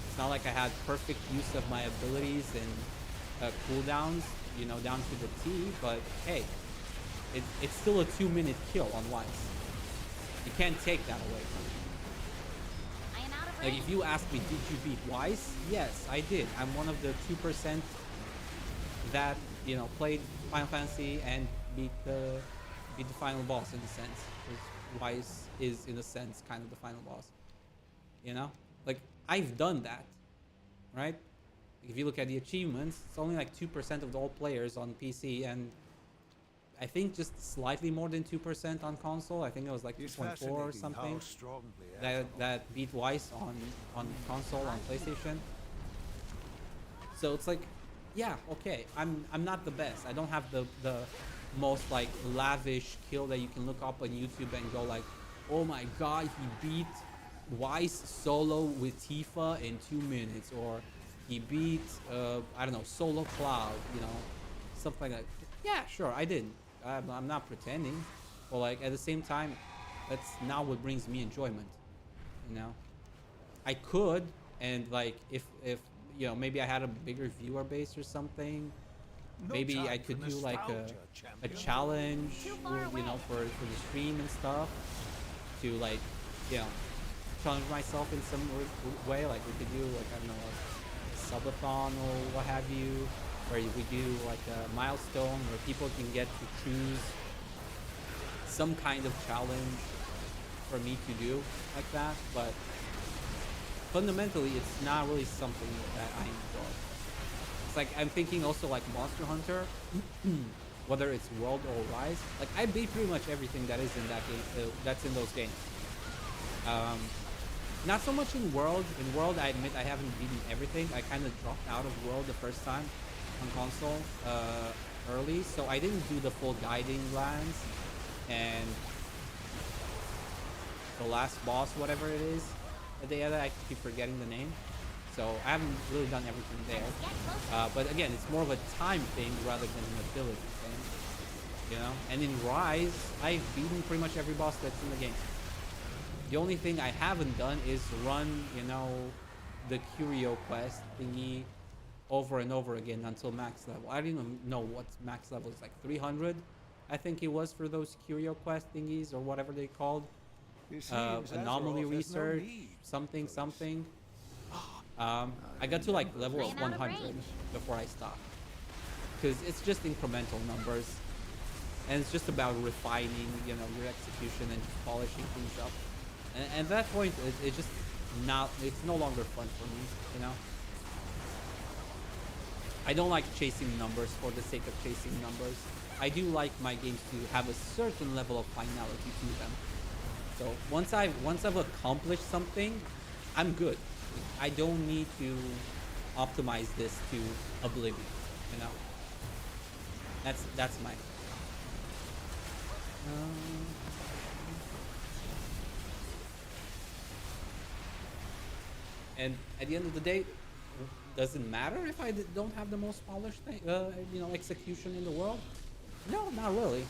It's not like I had perfect use of my abilities and cooldowns, you know, down to the T. But hey, it's still a 2-minute kill on Weiss. You can't take that away from me. Like if you ask me, did you beat Weiss? Yes, I did. I'm one of the 2% that, you know, played Final Fantasy and beat the final boss in a sense. Because Weiss is in a sense kind of the final boss. You know? Like I've done that. Right? If you look at the achievements, it's only like 2% of all players on PC, and I think just slightly more than 2% on console. I think it was like 2.4 or something that beat Weiss on console, on PlayStation. So it's like, yeah, okay, I'm not the best. I don't have the most like lavish kill that you can look up on YouTube and go like, oh my god, he beat Weiss solo with Tifa in 2 minutes, or he beat I don't know, Solo Cloud, you know, something like that. Yeah, sure, I did. I'm not pretending, but like at the same time, that's not what brings me enjoyment. You know, I could, and like if you know, maybe I had a bigger viewer base or something, Maybe I could do like a challenge, you know, for the stream and stuff, to like, you know, challenge myself in some way. Like we could do like, I don't know, a subathon or what have you, where we do like a milestone where people can get to choose some kind of challenge for me to do like that. But fundamentally, it's not really something that I enjoy. It's like I'm thinking also like Monster Hunter, whether it's World or Rise. Like I beat pretty much everything that is in that game, that's in those games. Not so much in World. In World, I admit I haven't beaten everything. I kind of dropped out of World the first time on console early, so I didn't do the full guiding lands and the last boss, whatever it is that they added. I keep forgetting the name, so I haven't really done everything there. But again, it's more of a time thing rather than an ability thing, you know. And in Rise, I've beaten pretty much every boss that's in the game. The only thing I haven't done is run, you know, the curio quest thingy over and over again until max level. I don't even know what max level is, like 300, I think it was, for those curio quest thingies or whatever they called. Anomaly research, something. I got to like level of 100 before I stopped, because it's just incremental numbers, and it's just about refining, you know, your execution and just polishing things up. And at that point, it's just not, it's no longer fun for me, you know. I don't like chasing numbers for the sake of chasing numbers. I do like my games to have a certain level of finality to them. So once I've accomplished something, I'm good. I don't need to optimize this to oblivion, you know. That's my. And at the end of the day, does it matter if I don't have the most polished thing, you know, execution in the world? No, not really.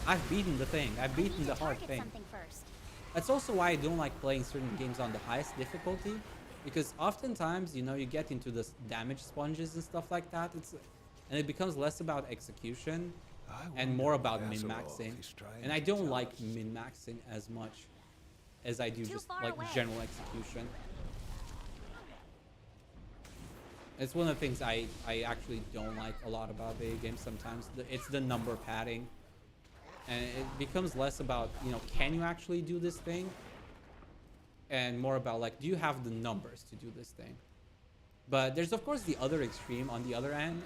I've beaten the thing. I've beaten the hard thing. That's also why I don't like playing certain games on the highest difficulty, because oftentimes, you know, you get into the damage sponges and stuff like that. And it becomes less about execution and more about min-maxing. And I don't like min-maxing as much as I do just like general execution. It's one of the things I actually don't like a lot about video games sometimes. It's the number padding. And it becomes less about, you know, can you actually do this thing? And more about, like, do you have the numbers to do this thing? But there's, of course, the other extreme. On the other end,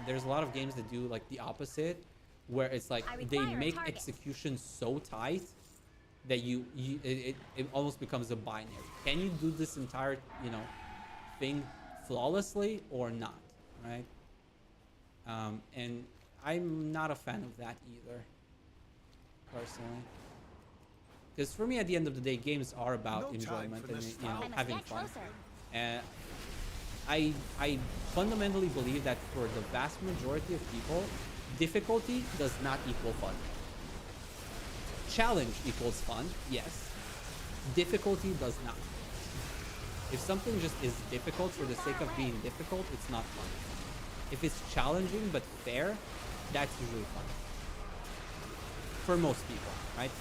there's a lot of games that do, like, the opposite, where it's like they make execution so tight that it almost becomes a binary. Can you do this entire, you know, thing flawlessly or not, right? And I'm not a fan of that either, personally, because for me, at the end of the day, games are about enjoyment and, you know, having fun. And I fundamentally believe that for the vast majority of people, difficulty does not equal fun. Challenge equals fun, yes. Difficulty does not. If something just is difficult for the sake of being difficult, it's not fun. If it's challenging but fair, that's usually fun. For most people, right?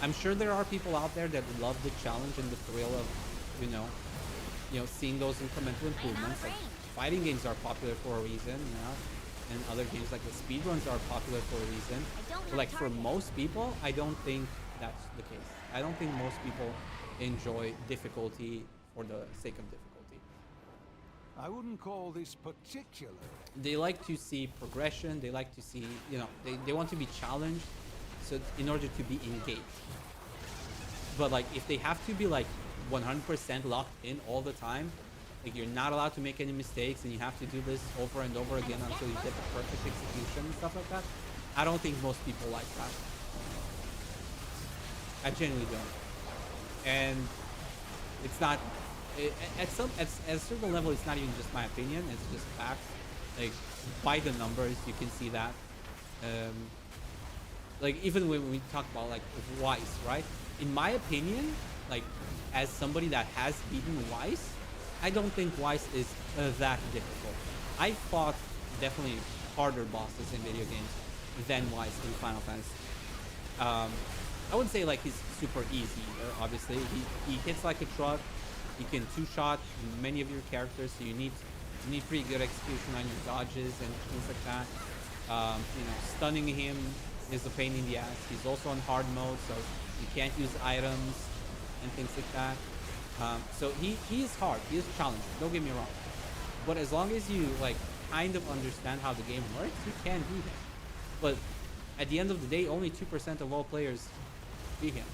I'm sure there are people out there that love the challenge and the thrill of, you know, seeing those incremental improvements. Like fighting games are popular for a reason, you know, and other games like the speedruns are popular for a reason. But like for most people, I don't think that's the case. I don't think most people enjoy difficulty for the sake of difficulty. I wouldn't call this particular. They like to see progression. They like to see, you know, they want to be challenged, so in order to be engaged. But like if they have to be like 100% locked in all the time, like you're not allowed to make any mistakes and you have to do this over and over again until you get the perfect execution and stuff like that, I don't think most people like that. I genuinely don't. And it's not, at a certain level, it's not even just my opinion, it's just fact. Like by the numbers, you can see that. Like even when we talk about like Weiss, right? In my opinion, like as somebody that has beaten Weiss, I don't think Weiss is that difficult. I fought definitely harder bosses in video games than Weiss in Final Fantasy. I wouldn't say like he's super easy either, obviously. He hits like a truck. He can two-shot many of your characters, so you need pretty good execution on your dodges and things like that. You know, stunning him is a pain in the ass. He's also on hard mode, so you can't use items and things like that. So he is hard. He is challenging. Don't get me wrong. But as long as you like kind of understand how the game works, you can beat him. But at the end of the day, only 2% of all players beat him.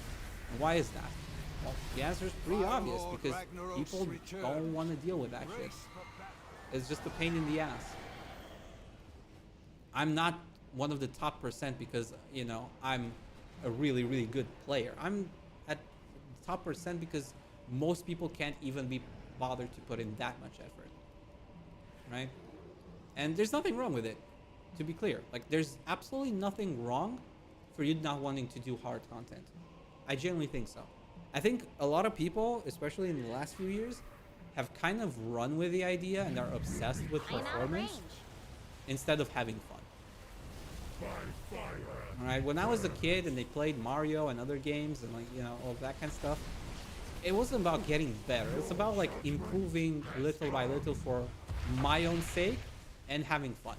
And why is that? Well, the answer is pretty obvious, because people don't want to deal with that shit. It's just a pain in the ass. I'm not one of the top percent because, you know, I'm a really, really good player. I'm at the top percent because most people can't even be bothered to put in that much effort, right? And there's nothing wrong with it, to be clear. Like, there's absolutely nothing wrong for you not wanting to do hard content. I genuinely think so. I think a lot of people, especially in the last few years, have kind of run with the idea and are obsessed with performance instead of having fun. All right, when I was a kid and they played Mario and other games and, like, you know, all that kind of stuff, it wasn't about getting better. It's about like improving little by little for my own sake and having fun.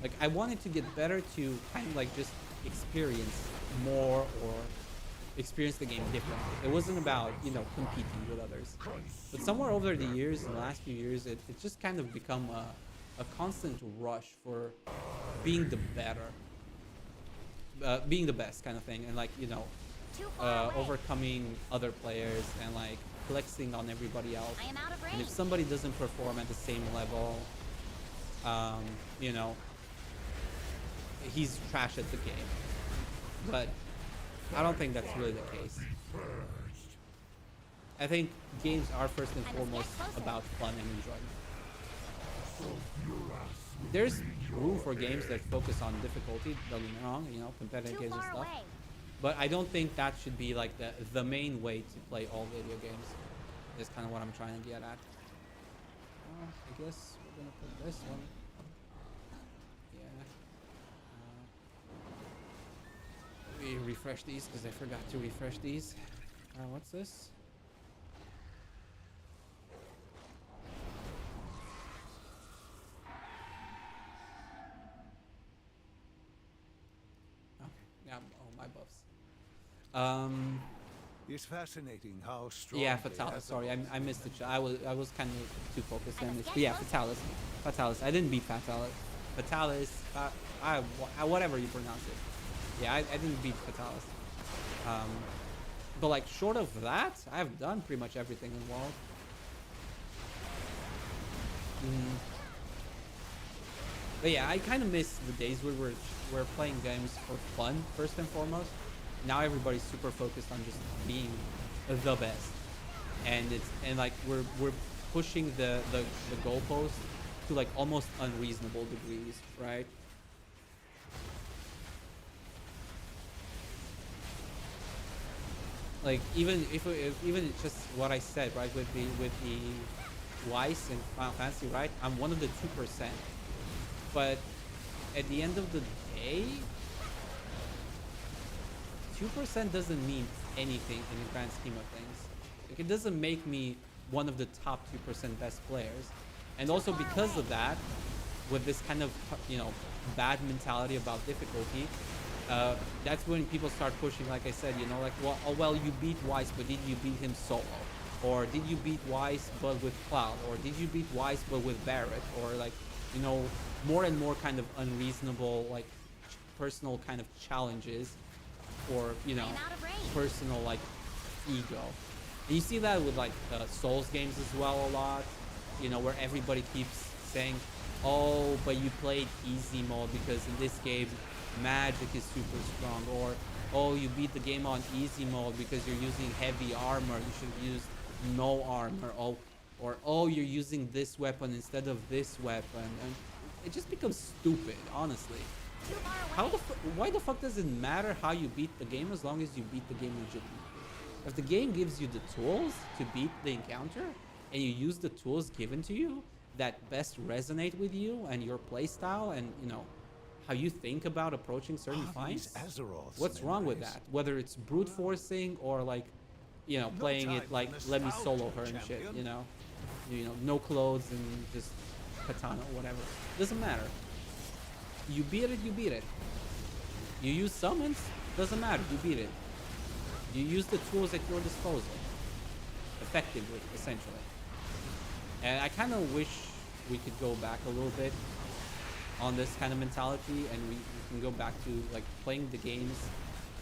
Like, I wanted to get better to kind of like just experience more or experience the game differently. It wasn't about, you know, competing with others. But somewhere over the years, in the last few years, it's just kind of become a constant rush for being the better, being the best kind of thing, and like, you know, overcoming other players and like flexing on everybody else. And if somebody doesn't perform at the same level, you know, he's trash at the game. But I don't think that's really the case. I think games are first and foremost about fun and enjoyment. There's room for games that focus on difficulty, don't get me wrong, you know, competitive games and stuff. But I don't think that should be like the main way to play all video games. Is kind of what I'm trying to get at. I guess we're gonna put this one. Yeah. Let me refresh these because I forgot to refresh these. What's this? Yeah, oh, my buffs. It's fascinating how strong. Yeah, Fatalis. Sorry, I missed it. I was kind of too focused on this. But yeah, Fatalis. I didn't beat Fatalis. Whatever you pronounce it. Yeah, I didn't beat Fatalis. But like, short of that, I've done pretty much everything in the world. But yeah, I kind of miss the days where we're playing games for fun first and foremost. Now everybody's super focused on just being the best, and like we're pushing the goalpost to like almost unreasonable degrees, right? Like, even if it's just what I said, right, with the Weiss and Final Fantasy, right? I'm one of the 2%, but at the end of the day, 2% doesn't mean anything in the grand scheme of things. Like, it doesn't make me one of the top 2% best players. And also because of that, with this kind of, you know, bad mentality about difficulty, that's when people start pushing, like I said, you know, like, well, you beat Weiss, but did you beat him solo? Or did you beat Weiss but with Cloud? Or did you beat Weiss but with Barrett? Or like, you know, more and more kind of unreasonable, like, personal kind of challenges. Or, you know, personal like ego. And you see that with like Souls games as well a lot, you know, where everybody keeps saying, oh, but you played easy mode because in this game magic is super strong, or oh, you beat the game on easy mode because you're using heavy armor, you should have used no armor, or oh, you're using this weapon instead of this weapon, and it just becomes stupid, honestly. Why the fuck does it matter how you beat the game as long as you beat the game legitimately? If the game gives you the tools to beat the encounter and you use the tools given to you, that best resonate with you and your play style and, you know, how you think about approaching certain fights, what's wrong with that? Whether it's brute forcing or like, you know, playing it like let me solo her and shit, you know, no clothes and just katana or whatever. Doesn't matter. You beat it, you beat it. You use summons, doesn't matter, you beat it. You use the tools at your disposal effectively, essentially. And I kind of wish we could go back a little bit on this kind of mentality, and we can go back to like playing the games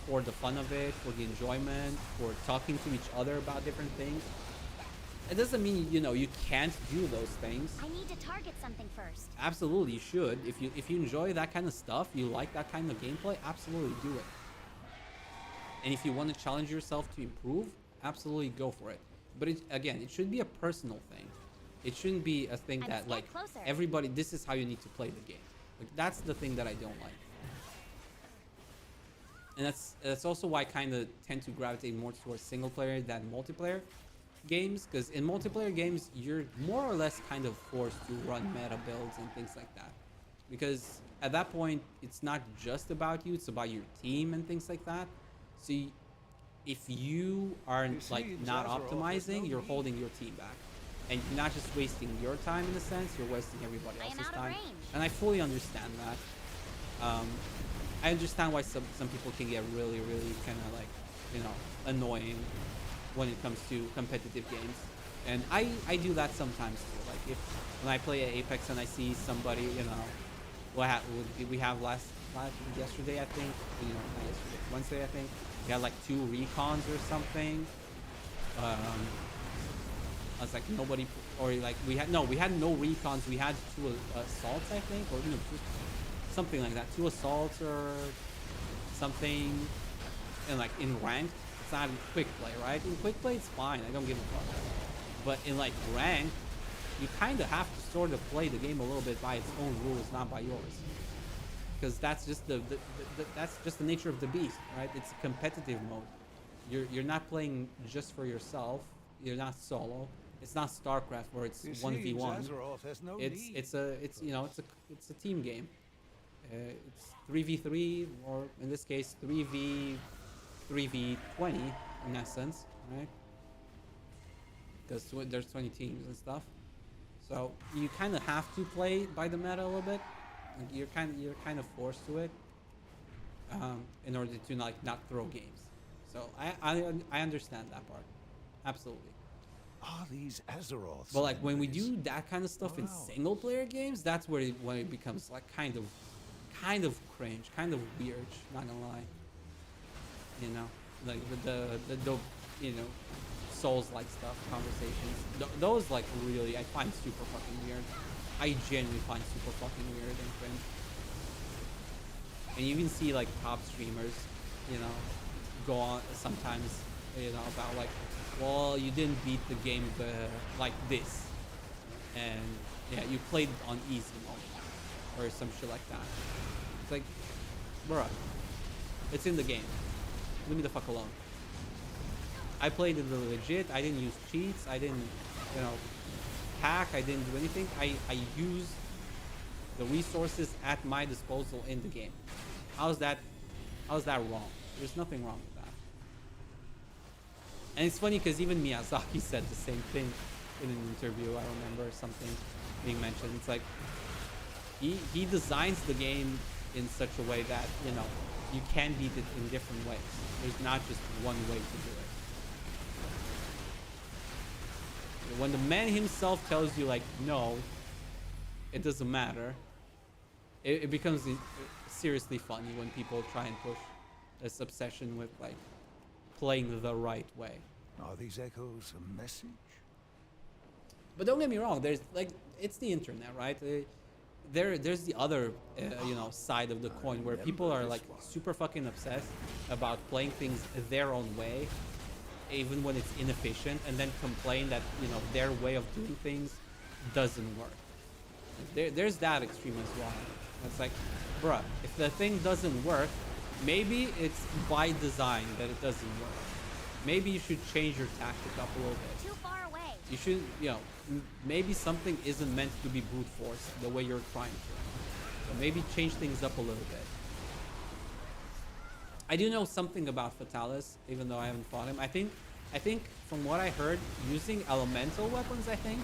for the fun of it, for the enjoyment, for talking to each other about different things. It doesn't mean, you know, you can't do those things. I need to target something first. Absolutely, you should. If you enjoy that kind of stuff, you like that kind of gameplay, absolutely do it. And if you want to challenge yourself to improve, absolutely go for it. But again, it should be a personal thing. It shouldn't be a thing that like closer. Everybody, this is how you need to play the game. Like that's the thing that I don't like. And that's also why I kind of tend to gravitate more towards single player than multiplayer games, because in multiplayer games you're more or less kind of forced to run meta builds and things like that, because at that point it's not just about you, it's about your team and things like that. So if you aren't like not optimizing, you're holding your team back, and you're not just wasting your time in a sense, you're wasting everybody else's time. And I fully understand that. I understand why some people can get really kind of like, you know, annoying when it comes to competitive games, and I do that sometimes too. Like when I play at Apex and I see somebody, you know, what we have yesterday, I think, you know, not yesterday, Wednesday, I think, we had like 2 recons or something. I was like, nobody, or like we had no recons, we had 2 assaults, I think, or you know, something like that, 2 assaults or something, and like in ranked. It's not in quick play, right? In quick play, it's fine. I don't give a fuck. But in like rank, you kind of have to sort of play the game a little bit by its own rules, not by yours, because that's just that's just the nature of the beast, right? It's a competitive mode. You're not playing just for yourself. You're not solo. It's not StarCraft where it's 1v1. It's a team game. It's 3v3, or in this case 3v20 in essence, right? Because there's 20 teams and stuff, so you kind of have to play by the meta a little bit. Like you're kind of forced to it, in order to not throw games. So I understand that part, absolutely. Are these Azeroths? But like when we do that kind of stuff in single player games, that's where when it becomes like kind of cringe, kind of weird. Not gonna lie. You know, like the you know, Souls-like stuff, conversations. Those like really I find super fucking weird. I genuinely find super fucking weird and cringe. And you even see like top streamers, you know, go on sometimes, you know, about like, well, you didn't beat the game like this, and yeah, you played it on easy mode or some shit like that. It's like, bruh, it's in the game. Leave me the fuck alone. I played it legit. I didn't use cheats. I didn't, you know, hack. I didn't do anything. I used the resources at my disposal in the game. How's that wrong? There's nothing wrong with that. And it's funny because even Miyazaki said the same thing in an interview. I remember something being mentioned. It's like he designs the game in such a way that, you know, you can beat it in different ways. There's not just one way to do it. When the man himself tells you like, no, it doesn't matter, it becomes seriously funny when people try and push this obsession with like playing the right way. Are these echoes a message? But don't get me wrong, there's like, it's the internet, right? There's the other you know, side of the coin where people are like super fucking obsessed about playing things their own way, even when it's inefficient, and then complain that, you know, their way of doing things doesn't work. There's that extreme as well. It's like, bruh, if the thing doesn't work, maybe it's by design that it doesn't work. Maybe you should change your tactic up a little bit. Too far away. You should, you know, maybe something isn't meant to be brute force the way you're trying to. So maybe change things up a little bit. I do know something about Fatalis, even though I haven't fought him. I think from what I heard, using elemental weapons, I think,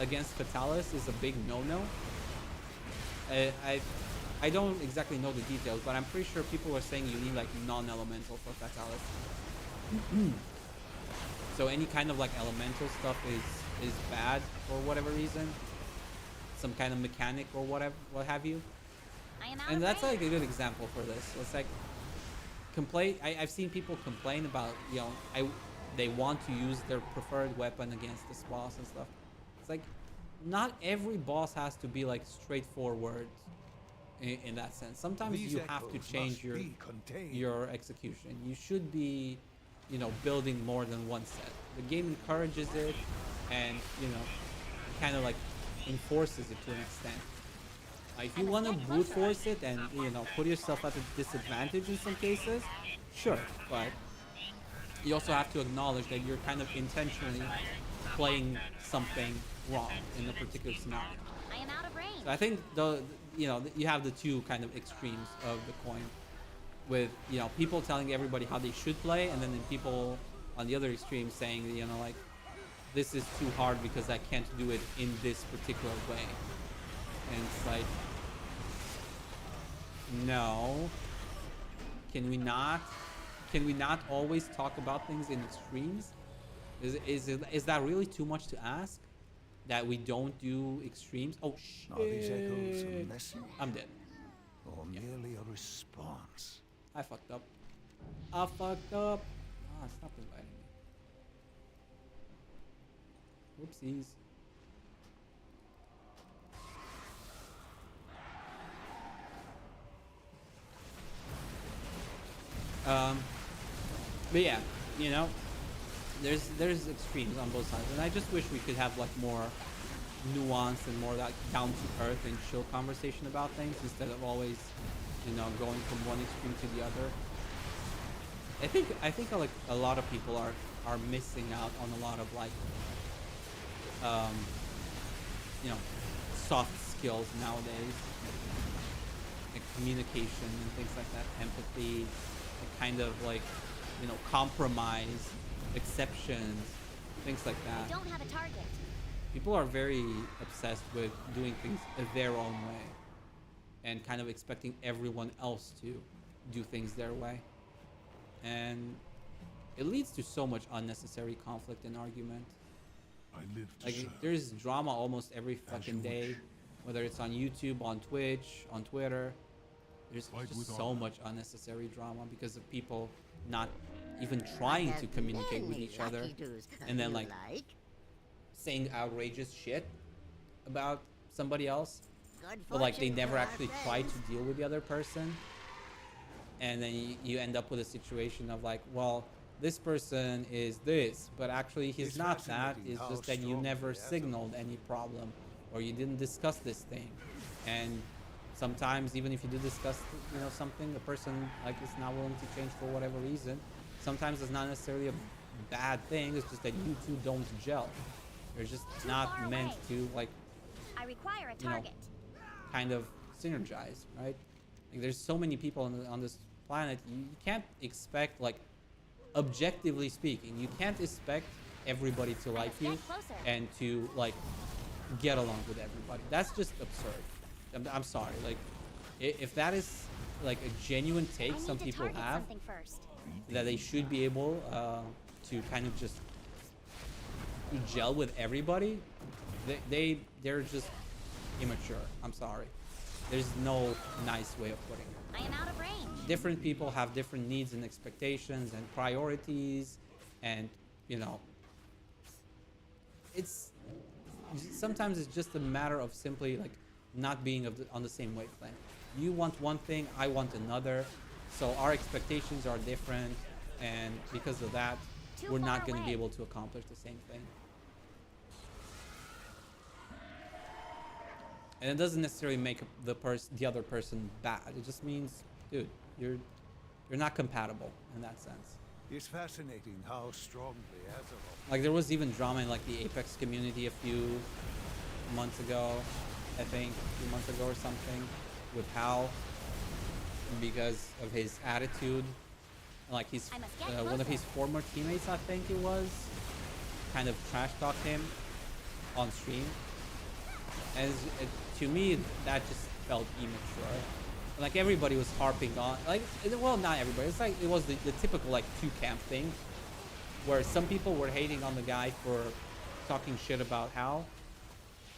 against Fatalis is a big no-no. I don't exactly know the details, but I'm pretty sure people are saying you need like non-elemental for Fatalis. So any kind of like elemental stuff is bad for whatever reason. Some kind of mechanic or whatever, what have you. And that's like a good example for this. It's like I've seen people complain about, you know, they want to use their preferred weapon against this boss and stuff. It's like not every boss has to be like straightforward in that sense. Sometimes you have to change your execution. You should be, you know, building more than one set. The game encourages it, and you know, kind of like enforces it to an extent. If you want to brute force it and, you know, put yourself at a disadvantage in some cases, sure, but you also have to acknowledge that you're kind of intentionally playing something wrong in a particular scenario. I am out of range. So I think you have the two kind of extremes of the coin, with, you know, people telling everybody how they should play, and then the people on the other extreme saying, you know, like, this is too hard because I can't do it in this particular way. And it's like, no, can we not always talk about things in extremes? Is that really too much to ask, that we don't do extremes? Oh shit, Are these echoes a message? I'm dead. Or merely a response? I fucked up. Ah, stop inviting me. Whoopsies. But yeah, you know, there's extremes on both sides, and I just wish we could have like more nuance and more like down to earth and chill conversation about things, instead of always, you know, going from one extreme to the other. I think like a lot of people are missing out on a lot of like you know, soft skills nowadays, like communication and things like that, empathy, kind of like, you know, compromise, exceptions, things like that. I don't have a target. People are very obsessed with doing things their own way and kind of expecting everyone else to do things their way. And it leads to so much unnecessary conflict and argument. I live to Like, serve. there's drama almost every fucking day, whether it's on YouTube, on Twitch, on Twitter. There's Fight just with so honor. much unnecessary drama because of people not even trying to communicate with each other, and then like saying outrageous shit about somebody else, but like they never actually try to deal with the other person. And then you end up with a situation of like, well, this person is this, but actually he's It's not that. fascinating It's how just that you strong never the atom- signaled any problem, or you didn't discuss this thing. And sometimes even if you do discuss, you know, something, the person like is not willing to change for whatever reason. Sometimes it's not necessarily a bad thing. It's just that you two don't gel. You're just Too not far meant away. to like, I require a you know, target. kind of synergize, right? Like, there's so many people on this planet. You can't expect, like, objectively speaking, you can't expect everybody to like you Get closer. and to like get along with everybody. That's just absurd. I'm sorry. Like, if that is like a genuine I take need some to people target have, something first. that they should be able to kind of just gel with everybody, they're just immature. I'm sorry. There's no nice way of putting it. I am out of range. Different people have different needs and expectations and priorities, and you know, it's sometimes it's just a matter of simply like not being on the same wavelength. You want one thing, I want another, so our expectations are different, and because of that, Too we're far not going to be away. able to accomplish the same thing. And it doesn't necessarily make the other person bad. It just means, dude, you're not compatible in that sense. It's fascinating how strongly Azeroth Like there was even drama in like the Apex community a few months ago, I think, a few months ago or something, with Hal because of his attitude. Like his I must get one of closer. his former teammates, I think it was, kind of trash talked him on stream. And to me, that just felt immature. Like everybody was harping on, like, well, not everybody. It's like it was the typical like two camp thing, where some people were hating on the guy for talking shit about Hal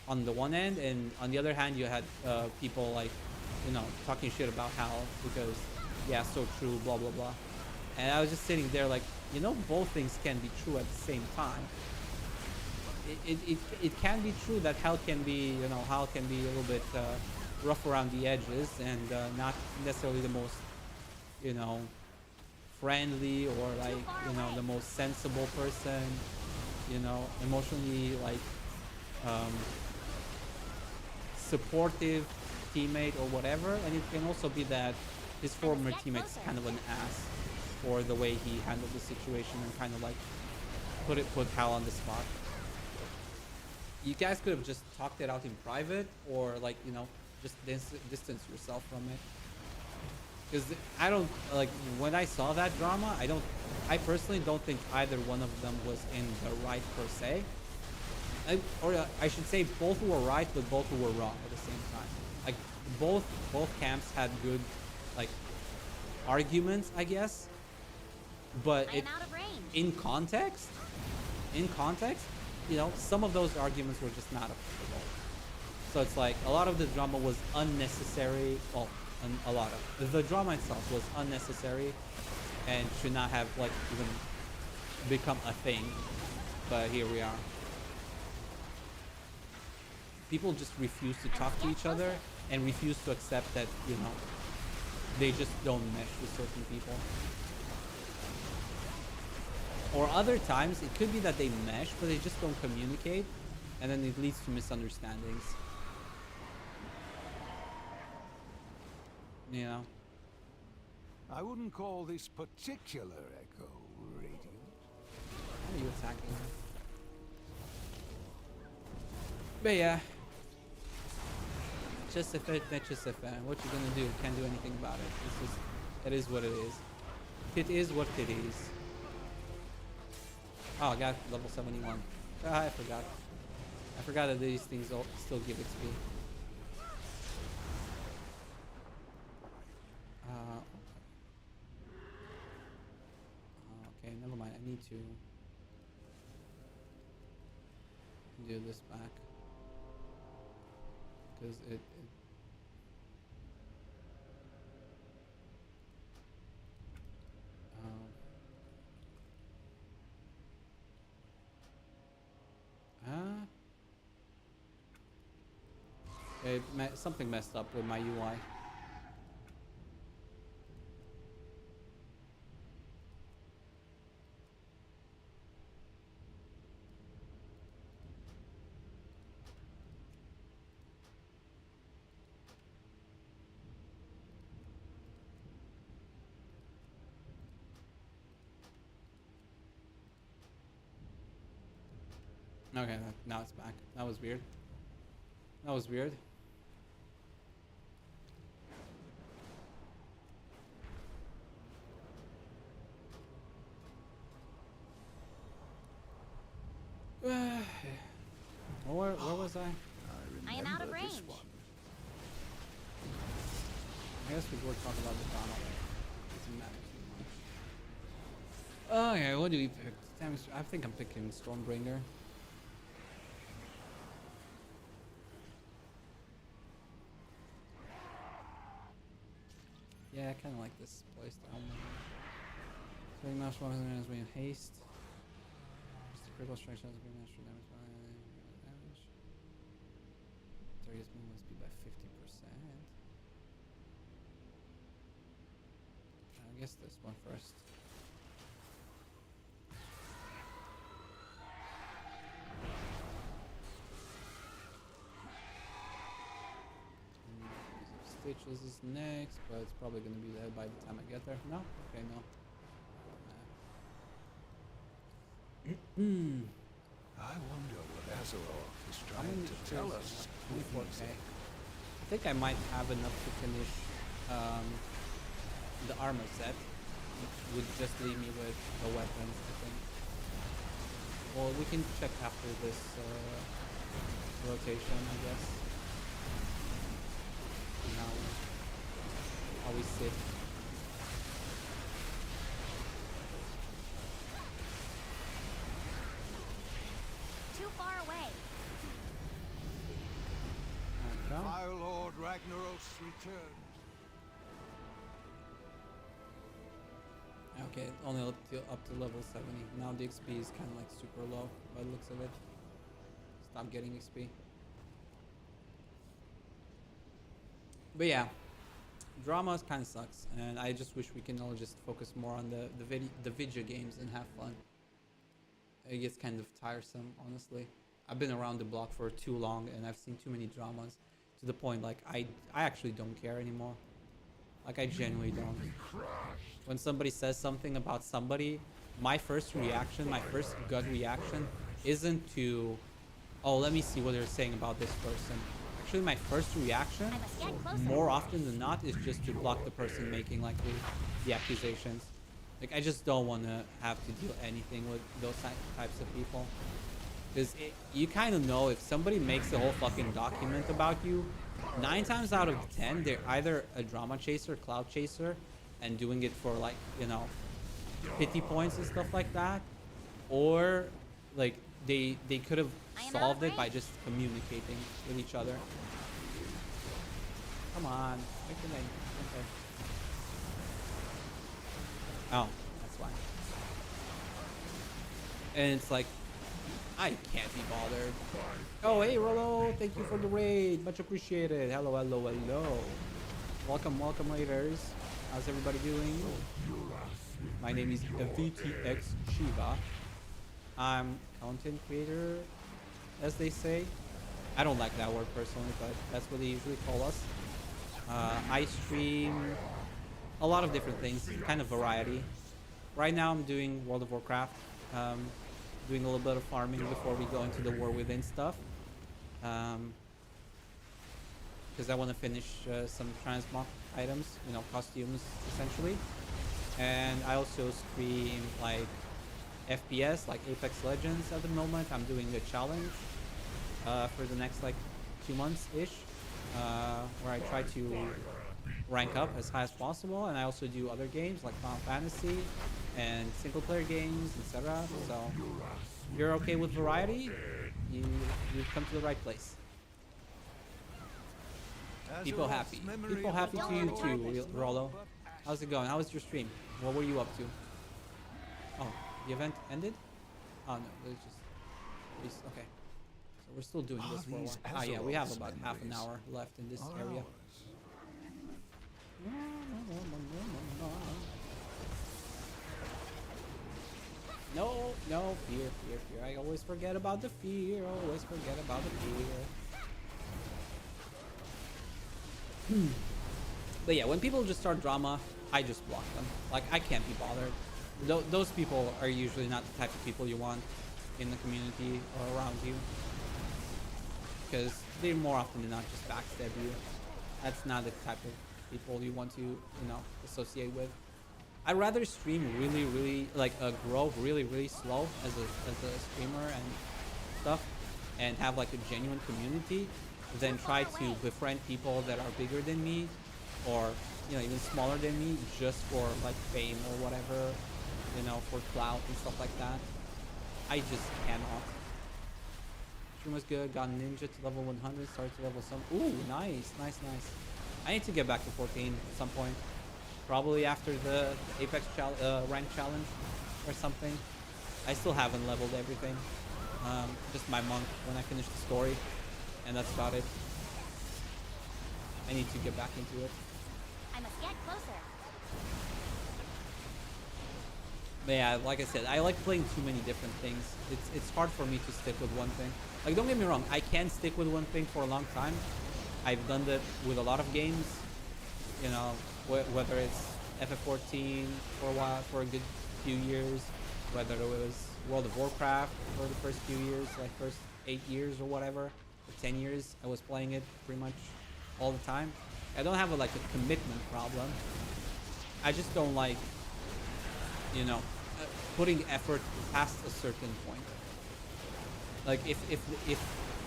on the one end, and on the other hand, you had people like, you know, talking shit about Hal because, yeah, so true, blah blah blah. And I was just sitting there like, you know, both things can be true at the same time. It can be true that Hal can be, you know, Hal can be a little bit rough around the edges and not necessarily the most, you know, friendly or like, you know, the most sensible person, you know, emotionally like supportive teammate or whatever. And it can also be that his former teammate's kind of an ass for the way he handled the situation and kind of like put Hal on the spot. You guys could have just talked it out in private, or like, you know, just distance yourself from it. Because I don't, like, when I saw that drama, I personally don't think either one of them was in the right per se. Or I should say both were right, but both were wrong at the same time. Like both camps had good like arguments, I guess. But I am out of range. in context, you know, some of those arguments were just not applicable. So it's like a lot of the drama was unnecessary. Well, a lot of the drama itself was unnecessary and should not have like even become a thing. But here we are. People just refuse to talk to each other and refuse to accept that, you know, they just don't mesh with certain people. Or other times, it could be that they mesh, but they just don't communicate, and then it leads to misunderstandings. You know? I wouldn't call this particular echo radiant. How are you attacking her? But yeah. Just if it, that's just if what you gonna do? Can't do anything about it. It is what it is. It is what it is. Oh, I got level 71. Ah, I forgot. I forgot that these things all still give XP. Okay, never mind. I need to do this back. Because it something messed up with my UI. Okay, now it's back. That was weird. That was weird. Where was I? I am out of range. This one. I guess we were talking about the drama. Doesn't matter too much. Okay, what do we pick? Damn, I think I'm picking Stormbringer. Yeah, I kind of like this place down there. Swing master has been haste. Just a critical strike has been master damage by damage. Target's movement speed by 50%. I guess this one first. Stitches is next, but it's probably going to be there by the time I get there. No? Okay, no. I wonder what Azeroth is How trying many to tiers tell do I us. have? 24k. I think I might have enough to finish the armor set. Which would just leave me with the weapons, I think. Well, we can check after this rotation, I guess. Now, how we sit. Too far away. Okay. Fire Lord Ragnaros returned. Okay, only up to level 70. Now the XP is kind of like super low by the looks of it. Stop getting XP. But yeah, drama kind of sucks, and I just wish we can all just focus more on the video games and have fun. It gets kind of tiresome, honestly. I've been around the block for too long, and I've seen too many dramas to the point like I actually don't care anymore. Like I genuinely don't. When somebody says something about somebody, my first reaction, my first gut reaction isn't to, oh, let me see what they're saying about this person. Actually, my first reaction, I must get closer. more often than not, is just to block the person making like the accusations. Like I just don't want to have to deal anything with those types of people. Because you kind of know if somebody makes a whole fucking document about you, 9 times out of 10, they're either a drama chaser, cloud chaser, and doing it for like, you know, pity points and stuff like that, or like they could have solved it by just communicating with each other. Come on, okay. Oh, that's why. And it's like, I can't be bothered. Oh, hey, Rolo, thank you for the raid. Much appreciated. Hello, hello, hello. Welcome, welcome, raiders. How's everybody doing? My name is VTXShiva. I'm content creator, as they say. I don't like that word personally, but that's what they usually call us. I stream a lot of different things, kind of variety. Right now I'm doing World of Warcraft. Doing a little bit of farming before we go into the War Within stuff. Because I want to finish some transmog items, you know, costumes essentially. And I also stream like FPS, like Apex Legends at the moment. I'm doing a challenge for the next like 2 months-ish, where I try to rank up as high as possible. And I also do other games like Final Fantasy and single player games, etc. So if you're okay with variety, you've come to the right place. People happy. People happy to you too, Rollo. How's it going? How was your stream? What were you up to? Oh, the event ended? Oh no, it's just okay. So we're still doing this for a while. Ah yeah, we have about half an hour left in this area. No, no, fear. I always forget about the fear. Always forget about the fear. But yeah, when people just start drama, I just block them. Like, I can't be bothered. Those people are usually not the type of people you want in the community or around you. Because they more often than not just backstab you. That's not the type of people you want to, you know, associate with. I'd rather stream really, like, grow really slow as a streamer and stuff, and have like a genuine community, than try to befriend people that are bigger than me, or, you know, even smaller than me, just for like fame or whatever, you know, for clout and stuff like that. I just cannot. Stream was good. Got ninja to level 100. Started to level some. Ooh, nice. I need to get back to 14 at some point. Probably after the Apex rank challenge or something. I still haven't leveled everything. Just my monk when I finish the story, and that's about it. I need to get back into it. I must get closer. But yeah, like I said, I like playing too many different things. It's hard for me to stick with one thing. Like, don't get me wrong, I can stick with one thing for a long time. I've done that with a lot of games. You know, whether it's FF14 for a while, for a good few years, whether it was World of Warcraft for the first few years, like first 8 years or whatever, or 10 years. I was playing it pretty much all the time. I don't have like a commitment problem. I just don't like, you know, putting effort past a certain point. Like if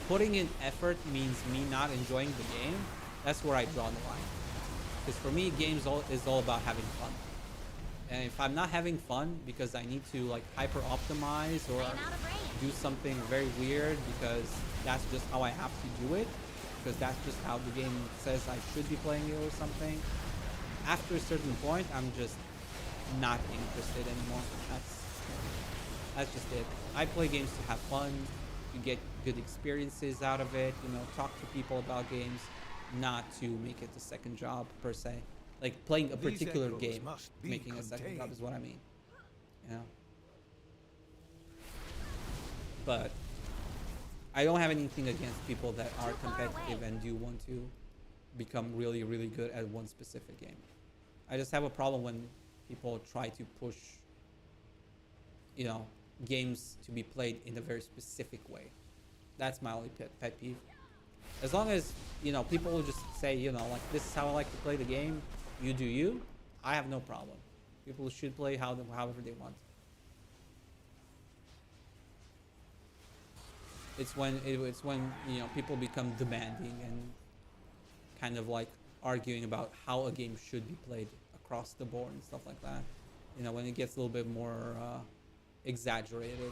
putting in effort means me not enjoying the game, that's where I draw the line. Because for me, games is all about having fun. And if I'm not having fun because I need to like hyper optimize or do something very weird because that's just how I have to do it, because that's just how the game says I should be playing it or something, after a certain point, I'm just not interested anymore. That's just it. I play games to have fun, to get good experiences out of it, you know, talk to people about games, not to make it a second job per se. Like playing a particular game, making a second job is what I mean. Yeah. But I don't have anything against people that are competitive and do want to become really, really good at one specific game. I just have a problem when people try to push, you know, games to be played in a very specific way. That's my only pet peeve. As long as, you know, people will just say, you know, like, this is how I like to play the game, you do you, I have no problem. People should play however they want. It's when you know, people become demanding and kind of like arguing about how a game should be played across the board and stuff like that. You know, when it gets a little bit more exaggerated,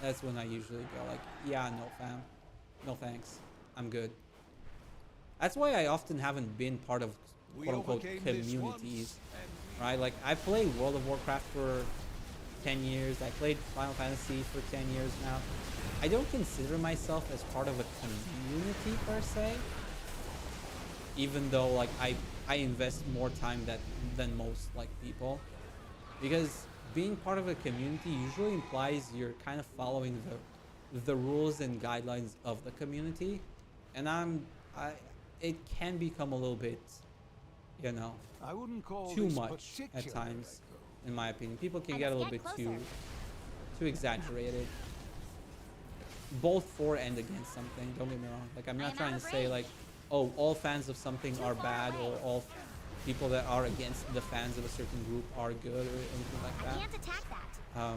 that's when I usually go like, yeah, no fam, no thanks, I'm good. That's why I often haven't been part of quote-unquote communities, right? Like, I played World of Warcraft for 10 years. I played Final Fantasy for 10 years now. I don't consider myself as part of a community per se, even though like I invest more time than most like people, because being part of a community usually implies you're kind of following the rules and guidelines of the community, and it can become a little bit, you know, I wouldn't call too this much at particularly times, in my opinion. People can And get a let's little bit get too exaggerated, both for and against something. Don't get me wrong. Like, I'm not trying to say like, oh, all fans of something are bad, or all people that are against the fans of a certain group are good, or anything like I that. can't attack that.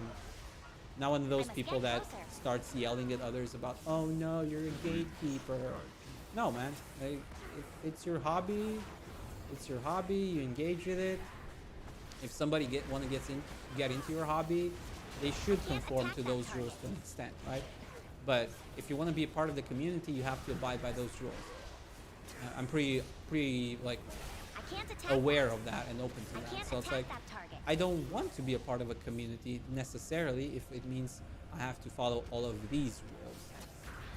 Not one of those must people get that closer. starts yelling at others about, oh no, you're a gatekeeper. No, man. Like, if it's your hobby, it's your hobby. You engage with it. If somebody want to get into your hobby, they should conform to those rules to an extent, right? But if you want to be a part of the community, you have to abide by those rules. I'm pretty like I can't attack aware that. of that and open to I that. can't So it's attack like, that target. I don't want to be a part of a community necessarily if it means I have to follow all of these rules.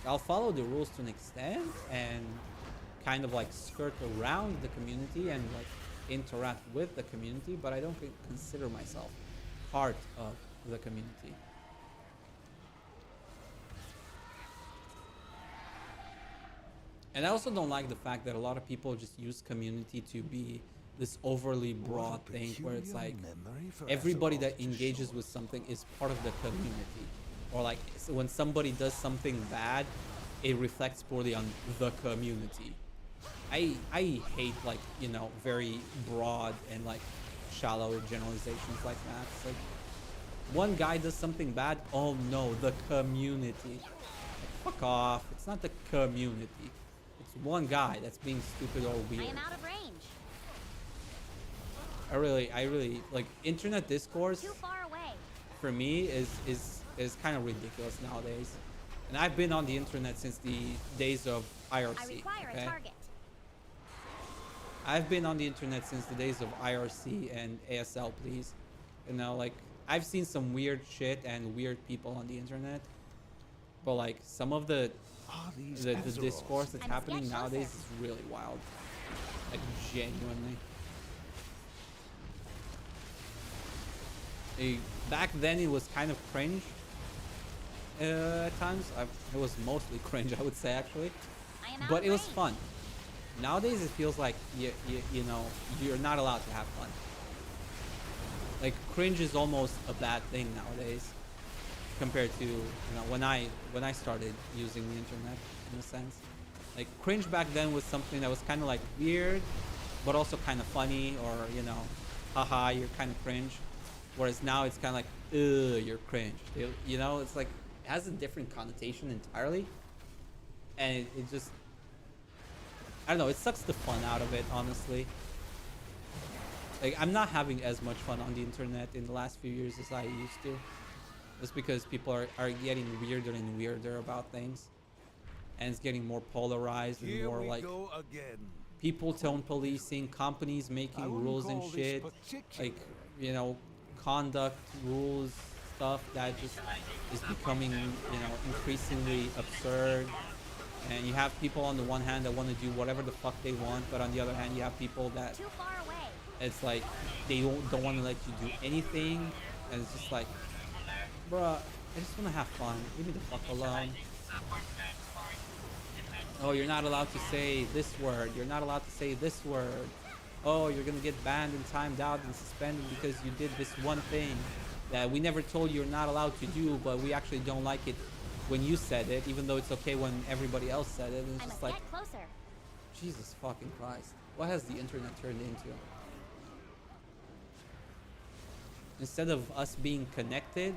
I'll follow the rules to an extent and kind of like skirt around the community and like interact with the community, but I don't consider myself part of the community. And I also don't like the fact that a lot of people just use community to be this overly broad thing where it's like everybody that engages with something is part of the community. Or like, so when somebody does something bad, it reflects poorly on the community. I hate like, you know, very broad and like shallow generalizations like that. It's like, one guy does something bad, oh no, the community. Like, fuck off, it's not the community. It's one guy that's being stupid or I weird. am out of range. I really like internet discourse. Too far away. For me is kind of ridiculous nowadays. And I've been on the internet since the days of IRC. I require okay? a target. I've been on the internet since the days of IRC and ASL, please. You know, like, I've seen some weird shit and weird people on the internet, but like some of the discourse that's I must happening get nowadays closer. is really wild. Like, genuinely. Back then it was kind of cringe at times. It was mostly cringe, I would say, actually. I am out But of it was range. fun. Nowadays it feels like you know, you're not allowed to have fun. Like, cringe is almost a bad thing nowadays. compared to, you know, when I started using the internet, in a sense. Like, cringe back then was something that was kind of like weird, but also kind of funny, or, you know, haha, you're kind of cringe. Whereas now it's kind of like, ugh, you're cringe. You know, it's like, it has a different connotation entirely. And it just, I don't know, it sucks the fun out of it, honestly. Like, I'm not having as much fun on the internet in the last few years as I used to. Just because people are getting weirder and weirder about things. And it's getting more polarized and Here more we like go again. people tone policing, companies making rules and shit. Like, you know, conduct rules, stuff that just is becoming, you know, increasingly absurd. And you have people on the one hand that want to do whatever the fuck they want, but on the other hand you have people that Too far away. it's like they don't want to let you do anything, and it's just like, bruh, I just want to have fun. Leave me the fuck alone. Oh, you're not allowed to say this word. You're not allowed to say this word. Oh, you're gonna get banned and timed out and suspended because you did this one thing that we never told you you're not allowed to do, but we actually don't like it when you said it, even though it's okay when everybody else said it. And it's I just must like, get closer. Jesus fucking Christ. What has the internet turned into? Instead of us being connected,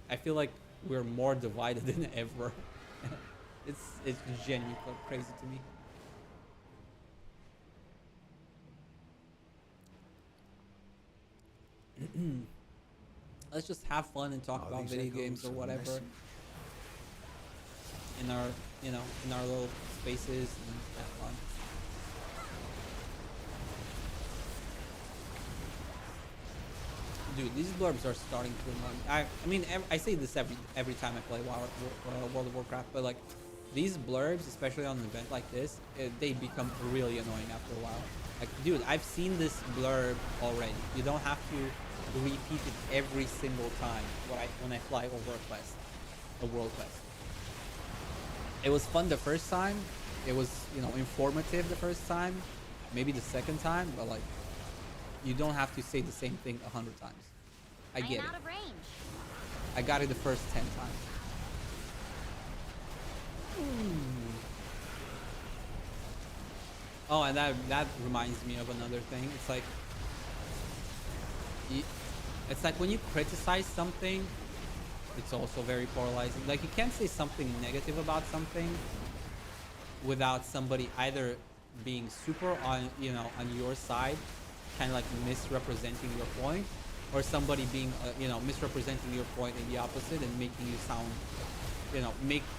I feel like we're more divided than ever. It's genuinely crazy to me. Let's just have fun and talk about video games or whatever in our, you know, in our little spaces and have fun. Dude, these blurbs are starting to annoy me. I mean, I say this every time I play World of Warcraft, but like these blurbs, especially on an event like this, they become really annoying after a while. Like, dude, I've seen this blurb already. You don't have to repeat it every single time when I fly over a world quest. It was fun the first time. It was, you know, informative the first time, maybe the second time, but like, you don't have to say the same thing 100 times. I get it. Out of range. I got it the first 10 times. Oh, and that reminds me of another thing. It's like, when you criticize something, it's also very polarizing. Like, you can't say something negative about something without somebody either being super on, you know, on your side, kind of like misrepresenting your point, or somebody being, you know, misrepresenting your point in the opposite and making you sound, you know,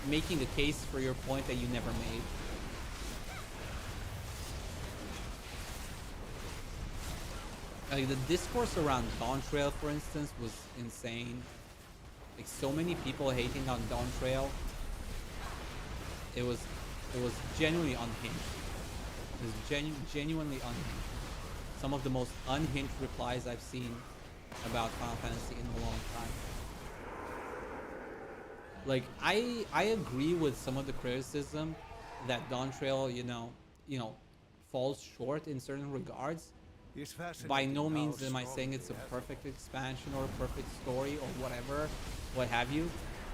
making the case for your point that you never made. Like, the discourse around Dawn Trail, for instance, was insane. Like, so many people hating on Dawn Trail. It was genuinely unhinged. It was genuinely unhinged. Some of the most unhinged replies I've seen about Final Fantasy in a long time. Like, I agree with some of the criticism that Dawn Trail, you know, falls short in certain regards. By no means am I saying it's a perfect expansion or a perfect story or whatever, what have you.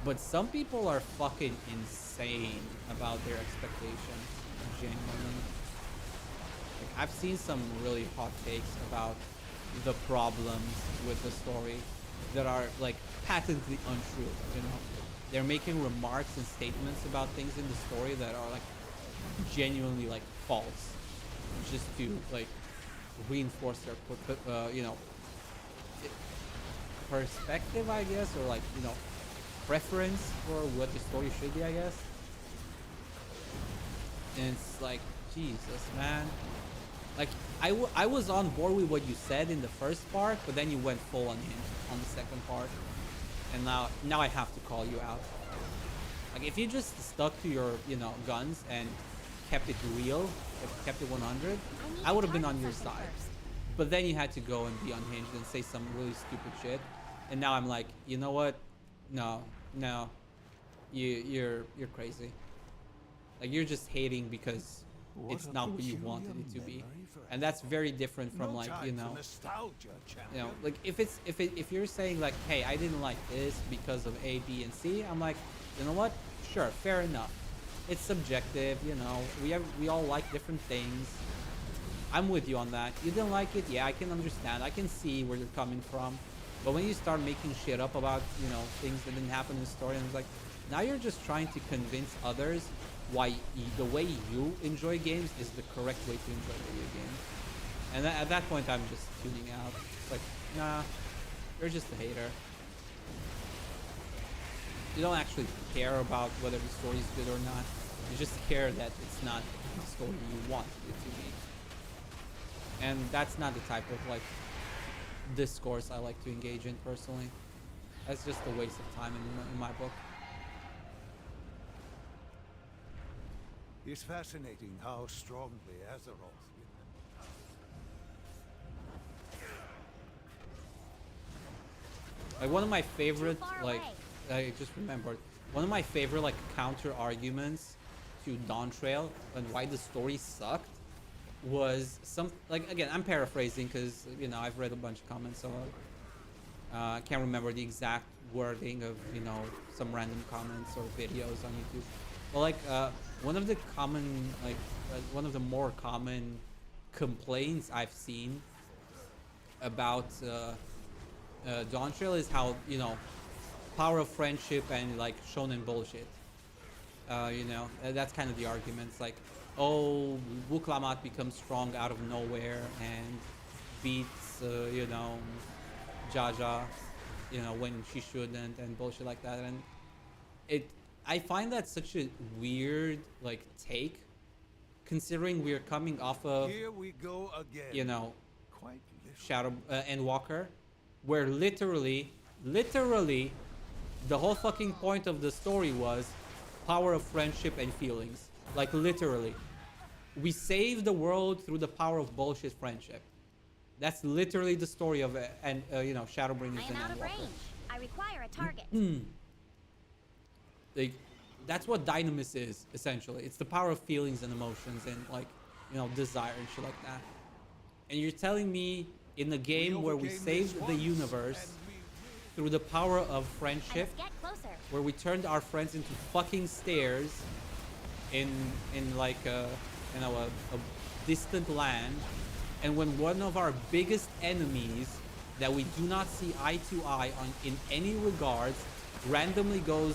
But some people are fucking insane about their expectations, genuinely. Like, I've seen some really hot takes about the problems with the story that are like patently untrue, you know. They're making remarks and statements about things in the story that are like genuinely like false, just to like reinforce their you know, perspective, I guess, or like, you know, preference for what the story should be, I guess. And it's like, Jesus, man. Like, I was on board with what you said in the first part, but then you went full unhinged on the second part, and now I have to call you out. Like, if you just stuck to your, you know, guns and kept it real, kept it 100, I would have been on your side. But then you had to go and be unhinged and say some really stupid shit, and now I'm like, you know what? No, you're crazy. Like, you're just hating because it's not what you wanted it to be. And that's very different from like, you know, like if you're saying like, hey, I didn't like this because of A, B, and C, I'm like, you know what? Sure, fair enough. It's subjective, you know. We all like different things. I'm with you on that. You didn't like it, yeah, I can understand. I can see where you're coming from. But when you start making shit up about, you know, things that didn't happen in the story, and it's like, now you're just trying to convince others why the way you enjoy games is the correct way to enjoy video games. And at that point, I'm just tuning out. It's like, nah, you're just a hater. You don't actually care about whether the story is good or not. You just care that it's not the story you want it to be. And that's not the type of like discourse I like to engage in personally. That's just a waste of time in my book. It's fascinating how strongly Azeroth. Like one of my favorite, like, I just remembered, one of my favorite like counter arguments to Dawn Trail and why the story sucked was some, like, again, I'm paraphrasing because, you know, I've read a bunch of comments, so I can't remember the exact wording of, you know, some random comments or videos on YouTube. But like one of the common, like one of the more common complaints I've seen about Dawn Trail is how, you know, power of friendship and like shonen bullshit. You know, that's kind of the argument. It's like, oh, Wuklamat becomes strong out of nowhere and beats, you know, Jaja, you know, when she shouldn't, and bullshit like that. And I find that such a weird like take, considering we're coming off of, Here we go again. You know, Quite Shadow and Walker, where literally the whole fucking point of the story was power of friendship and feelings. Like literally, we save the world through the power of bullshit friendship. That's literally the story of it. And you know, Shadowbringers I am and out of Walker. range. I require a target. Like, that's what Dynamis is essentially. It's the power of feelings and emotions and like, you know, desire and shit like that. And you're telling me in a game where we saved the universe through the power of friendship, Get closer. where we turned our friends into fucking stairs in like you know, a distant land, and when one of our biggest enemies that we do not see eye to eye on in any regards randomly goes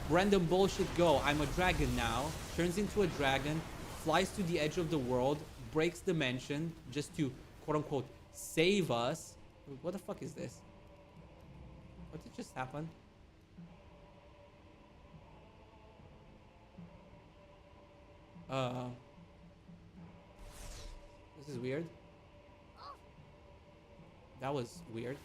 random bullshit go, I'm a dragon now, turns into a dragon, flies to the edge of the world, breaks dimension just to quote unquote save us. What the fuck is this? What did just happen? This is weird. That was weird.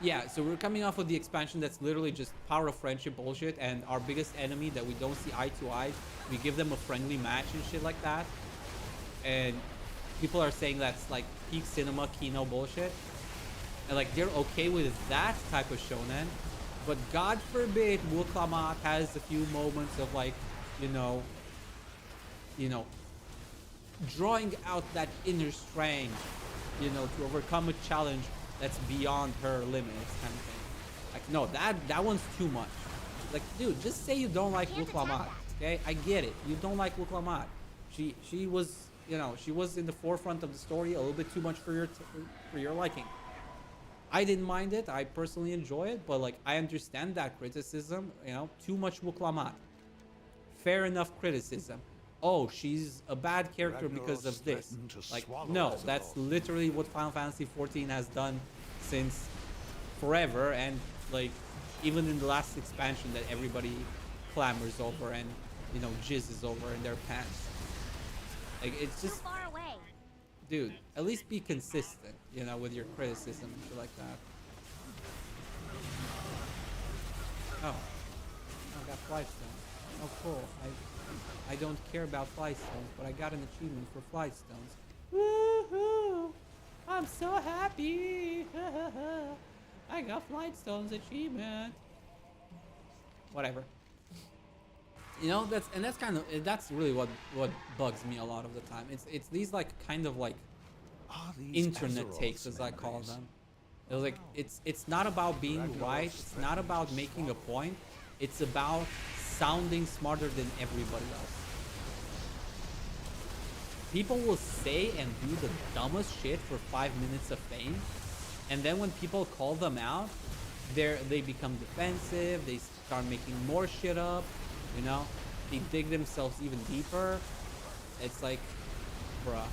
Yeah, so we're coming off of the expansion that's literally just power of friendship bullshit, and our biggest enemy that we don't see eye to eye, we give them a friendly match and shit like that. And people are saying that's like peak cinema Kino bullshit. And like they're okay with that type of shonen, but God forbid Wuklamat has a few moments of like, you know, drawing out that inner strength, you know, to overcome a challenge that's beyond her limits kind of thing. Like, no, that one's too much. Like, dude, just say you don't like Wuklamat, okay? I get it. You don't like Wuklamat. She was, you know, she was in the forefront of the story a little bit too much for your liking. I didn't mind it. I personally enjoy it, but like I understand that criticism, you know, too much Wuklamat. Fair enough criticism. Oh, she's a bad character because of this. Like, no, that's literally what Final Fantasy XIV has done since forever, and like even in the last expansion that everybody clamors over and, you know, jizzes over in their pants. Like, it's just, Far away. dude, at least be consistent, you know, with your criticism and shit like that. Oh, I got Flightstone. Oh, cool. I don't care for Flightstones, but I got an achievement for Flightstones. Woohoo! I'm so happy! I got Flightstones achievement. Whatever. You know, that's kind of that's really what bugs me a lot of the time. It's these like kind of like Are these internet Azeroth's takes, as I call memories? them. It was like it's not about being right. It's not about making a point. It's about sounding smarter than everybody else. People will say and do the dumbest shit for 5 minutes of fame, and then when people call them out, they become defensive. They start making more shit up. You know, they dig themselves even deeper. It's like, bruh,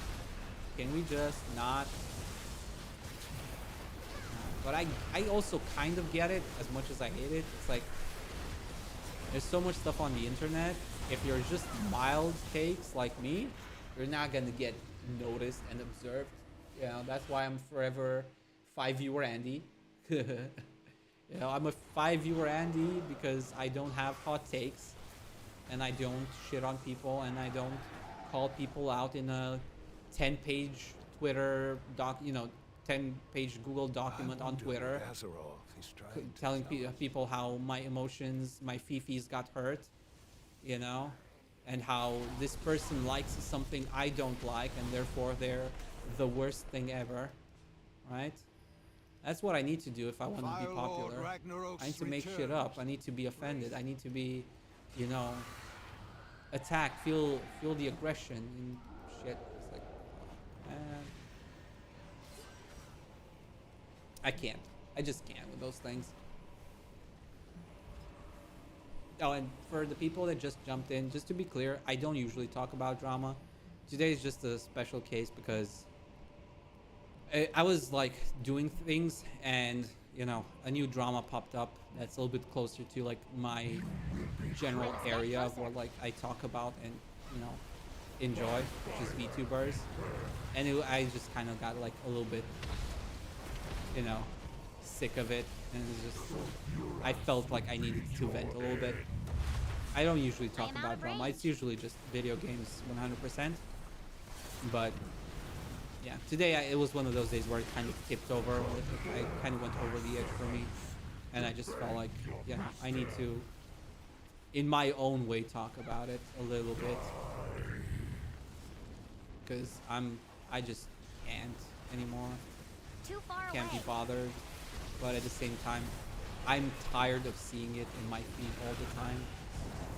can we just not? But I also kind of get it as much as I hate it. It's like, there's so much stuff on the internet. If you're just mild takes like me, you're not gonna get noticed and observed. You know, that's why I'm forever 5-viewer Andy. You know, I'm a 5-viewer Andy because I don't have hot takes, and I don't shit on people, and I don't call people out in a 10-page Twitter doc, you know, 10-page Google document on Twitter, telling people how my emotions, my fifis got hurt, you know, and how this person likes something I don't like, and therefore they're the worst thing ever, right? That's what I need to do if I want to be popular. I need to make shit up. I need to be offended. I need to be, you know, attacked. Feel the aggression and shit. It's like, man, I can't. I just can't with those things. Oh, and for the people that just jumped in, just to be clear, I don't usually talk about drama. Today is just a special case because I was like doing things, and you know, a new drama popped up that's a little bit closer to like my general area of what like I talk about and, you know, enjoy, which is VTubers. And I just kind of got like a little bit, you know, sick of it, and it's just, I felt like I needed to vent a little bit. I don't usually talk about drama. It's usually just video games 100%. But yeah, today it was one of those days where it kind of tipped over. I kind of went over the edge for me, and I just felt like, you know, I need to, in my own way, talk about it a little bit, because I just can't anymore. Too far Can't be away. bothered, but at the same time, I'm tired of seeing it in my feed all the time.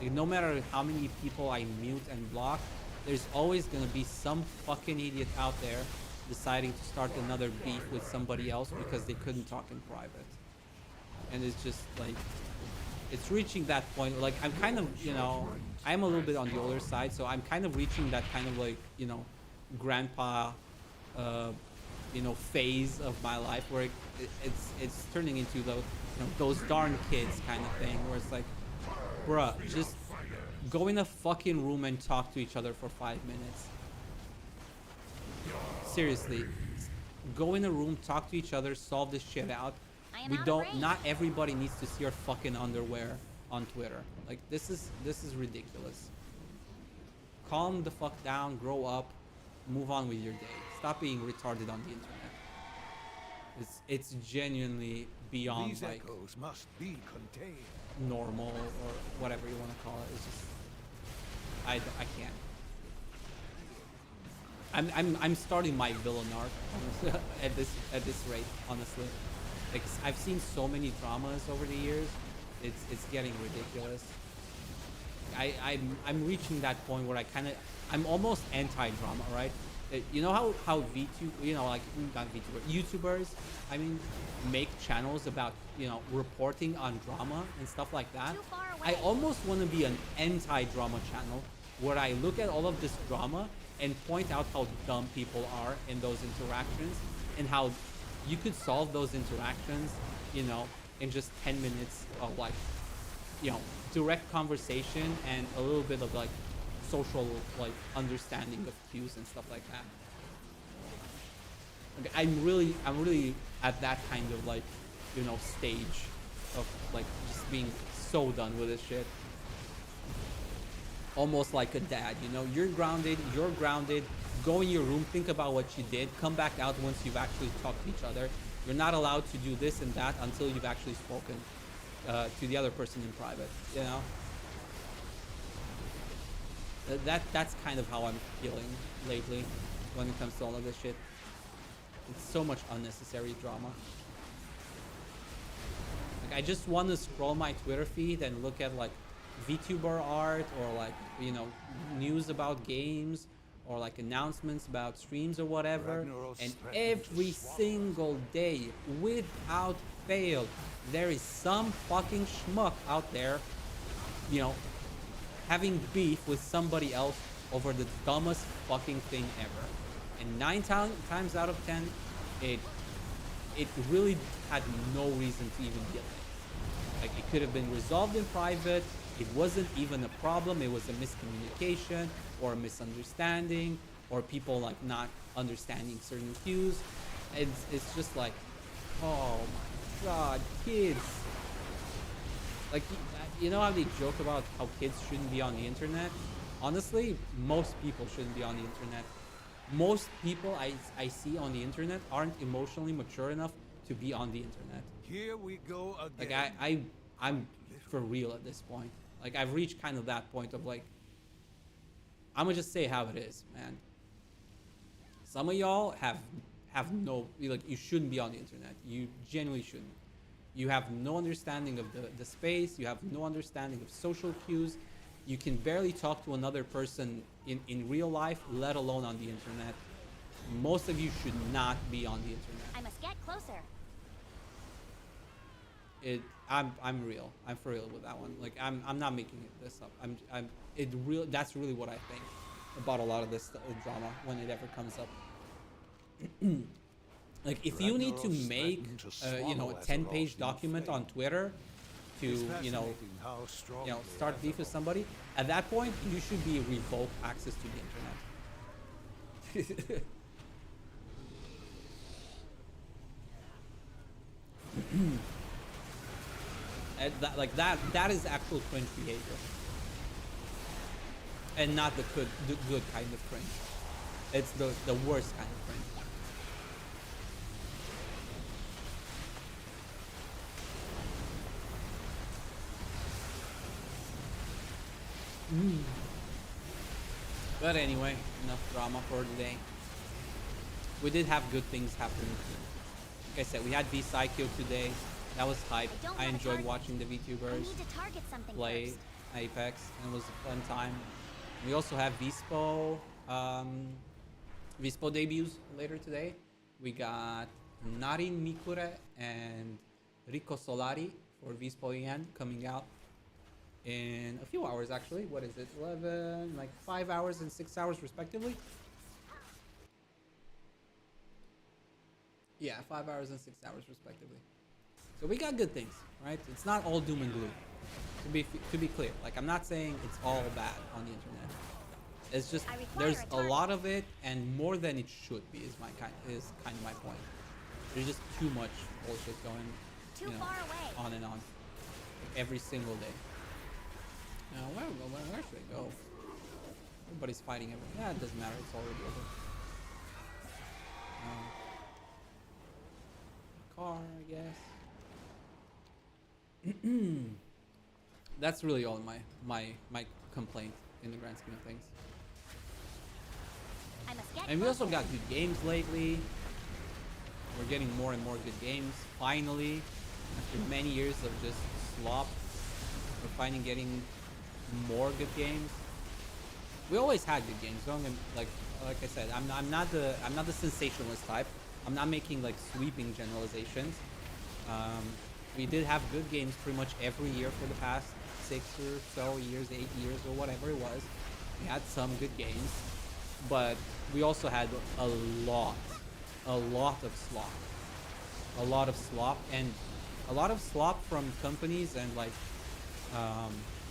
Like, no matter how many people I mute and block, there's always gonna be some fucking idiot out there deciding to start another beef with somebody else because they couldn't talk in private. And it's just like, it's reaching that point. Like, I'm kind of, you know, I'm a little bit on the older side, so I'm kind of reaching that kind of like, you know, grandpa, you know, phase of my life where it's turning into those, you know, those darn kids kind of thing, where it's like, bruh, just go in a fucking room and talk to each other for 5 minutes. Seriously, go in a room, talk to each other, solve this shit out. We don't, not everybody needs to see your fucking underwear on Twitter. Like, this is ridiculous. Calm the fuck down, grow up, move on with your day. Stop being retarded on the internet. It's genuinely beyond These like echoes must be contained. normal or whatever you want to call it. It's just, I can't. I'm starting my villain arc at this rate, honestly. Like, I've seen so many dramas over the years. It's getting ridiculous. I'm reaching that point where I'm almost anti-drama, right? You know how VTube, you know, like, not VTuber, YouTubers, I mean, make channels about, you know, reporting on drama and stuff like that. Too far I away. almost want to be an anti-drama channel where I look at all of this drama and point out how dumb people are in those interactions and how you could solve those interactions, you know, in just 10 minutes of like, you know, direct conversation and a little bit of like social like understanding of cues and stuff like that. Okay, I'm really at that kind of like, you know, stage of like just being so done with this shit. Almost like a dad, you know, you're grounded, go in your room, think about what you did, come back out once you've actually talked to each other. You're not allowed to do this and that until you've actually spoken to the other person in private, you know? That's kind of how I'm feeling lately when it comes to all of this shit. It's so much unnecessary drama. Like, I just want to scroll my Twitter feed and look at like VTuber art, or like, you know, news about games, or like announcements about streams or whatever. And every single day, without fail, there is some fucking schmuck out there, you know, having beef with somebody else over the dumbest fucking thing ever. And 9 times out of 10, it really had no reason to even get there. Like, it could have been resolved in private. It wasn't even a problem. It was a miscommunication or a misunderstanding, or people like not understanding certain cues. It's just like, oh my god, kids. Like, you know how they joke about how kids shouldn't be on the internet? Honestly, most people shouldn't be on the internet. Most people I see on the internet aren't emotionally mature enough to be on the internet. Here we go again. Like, I'm for real at this point. Like, I've reached kind of that point of like, I'm gonna just say how it is, man. Some of y'all have no, like, you shouldn't be on the internet. You genuinely shouldn't. You have no understanding of the space. You have no understanding of social cues. You can barely talk to another person in real life, let alone on the internet. Most of you should not be on the internet. I must get closer. I'm real. I'm for real with that one. Like, I'm not making this up. That's really what I think about a lot of this drama when it ever comes up. Like, if you need to make you know, a 10-page document on Twitter to, you know, start beef with somebody, at that point you should be revoked access to the internet. That is actual cringe behavior, and not the good kind of cringe. It's the worst kind of cringe. But anyway, enough drama for today. We did have good things happening. Like I said, we had VTXShiva today. That was hype. I enjoyed watching the VTubers play Apex, and it was a fun time. We also have Vispo debuts later today. We got Narin Mikure and Rico Solari for Vispo EN coming out in a few hours, actually. What is it? 11, like 5 hours and 6 hours respectively. Yeah, 5 hours and 6 hours respectively. So we got good things, right? It's not all doom and gloom. To be clear, like, I'm not saying it's all bad on the internet. It's just there's a lot of it, and more than it should be is kind of my point. There's just too much bullshit going, you know, on and on, like, every single day. Now, where should I go? Everybody's fighting everything. Yeah, it doesn't matter. It's already over. Car, I guess. That's really all my complaint in the grand scheme of things. And we also got good games lately. We're getting more and more good games. Finally, after many years of just slop, we're finally getting more good games. We always had good games. Don't get, like I said, I'm not the sensationalist type. I'm not making like sweeping generalizations. We did have good games pretty much every year for the past 6 or so years, 8 years, or whatever it was. We had some good games, but we also had a lot of slop. A lot of slop, and a lot of slop from companies and like,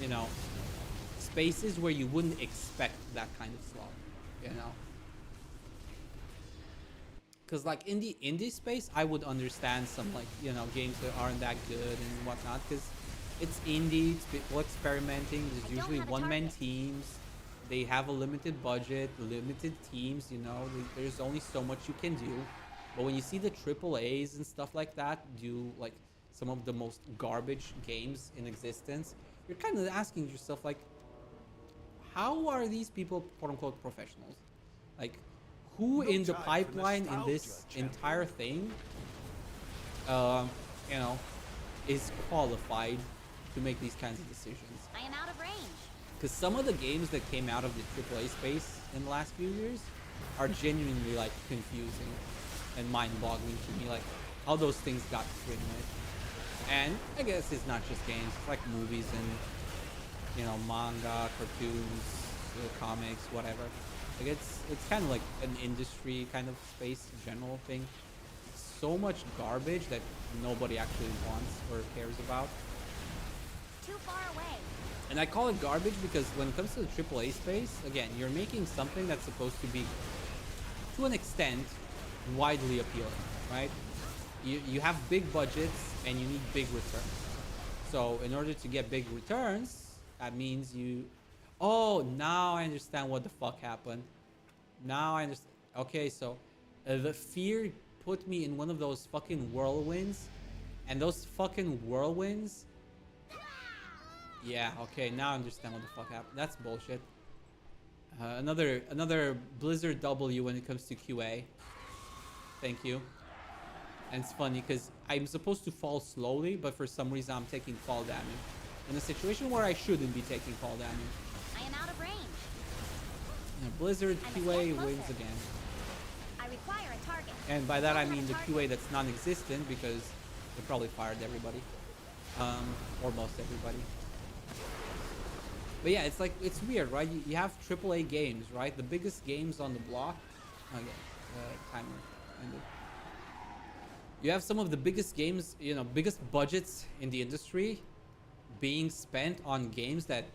you know, spaces where you wouldn't expect that kind of slop, you know. Because like in the indie space, I would understand some, like, you know, games that aren't that good and whatnot, because it's indie, it's people experimenting. There's usually one-man teams. They have a limited budget, limited teams, you know. There's only so much you can do. But when you see the AAAs and stuff like that do like some of the most garbage games in existence, you're kind of asking yourself, like, how are these people quote unquote professionals? Like, who No in the time for pipeline in this nostalgia, champion. entire thing, you know, is qualified to make these kinds of decisions? I am out of range. Because some of the games that came out of the AAA space in the last few years are genuinely like confusing and mind-boggling to me, like how those things got greenlit. And I guess it's not just games; it's like movies and, you know, manga, cartoons, comics, whatever. Like it's kind of like an industry kind of space, general thing. It's so much garbage that nobody actually wants or cares about. Too far away. And I call it garbage because when it comes to the AAA space, again, you're making something that's supposed to be, to an extent, widely appealing, right? You have big budgets and you need big returns. So in order to get big returns, that means you... Oh, now I understand what the fuck happened. Now I understand. Okay, so the fear put me in one of those fucking whirlwinds. And those fucking whirlwinds... Yeah, okay, now I understand what the fuck happened. That's bullshit. Another Blizzard W when it comes to QA. Thank you. And it's funny because I'm supposed to fall slowly, but for some reason I'm taking fall damage. In a situation where I shouldn't be taking fall damage. I am out of range. And Blizzard I'm a QA step closer. wins again. I require a target. And by that I mean the QA that's non-existent because they probably fired everybody. Or most everybody. But yeah, it's like, it's weird, right? You have AAA games, right? The biggest games on the block. Okay, timer ended. You have some of the biggest games, you know, biggest budgets in the industry being spent on games that,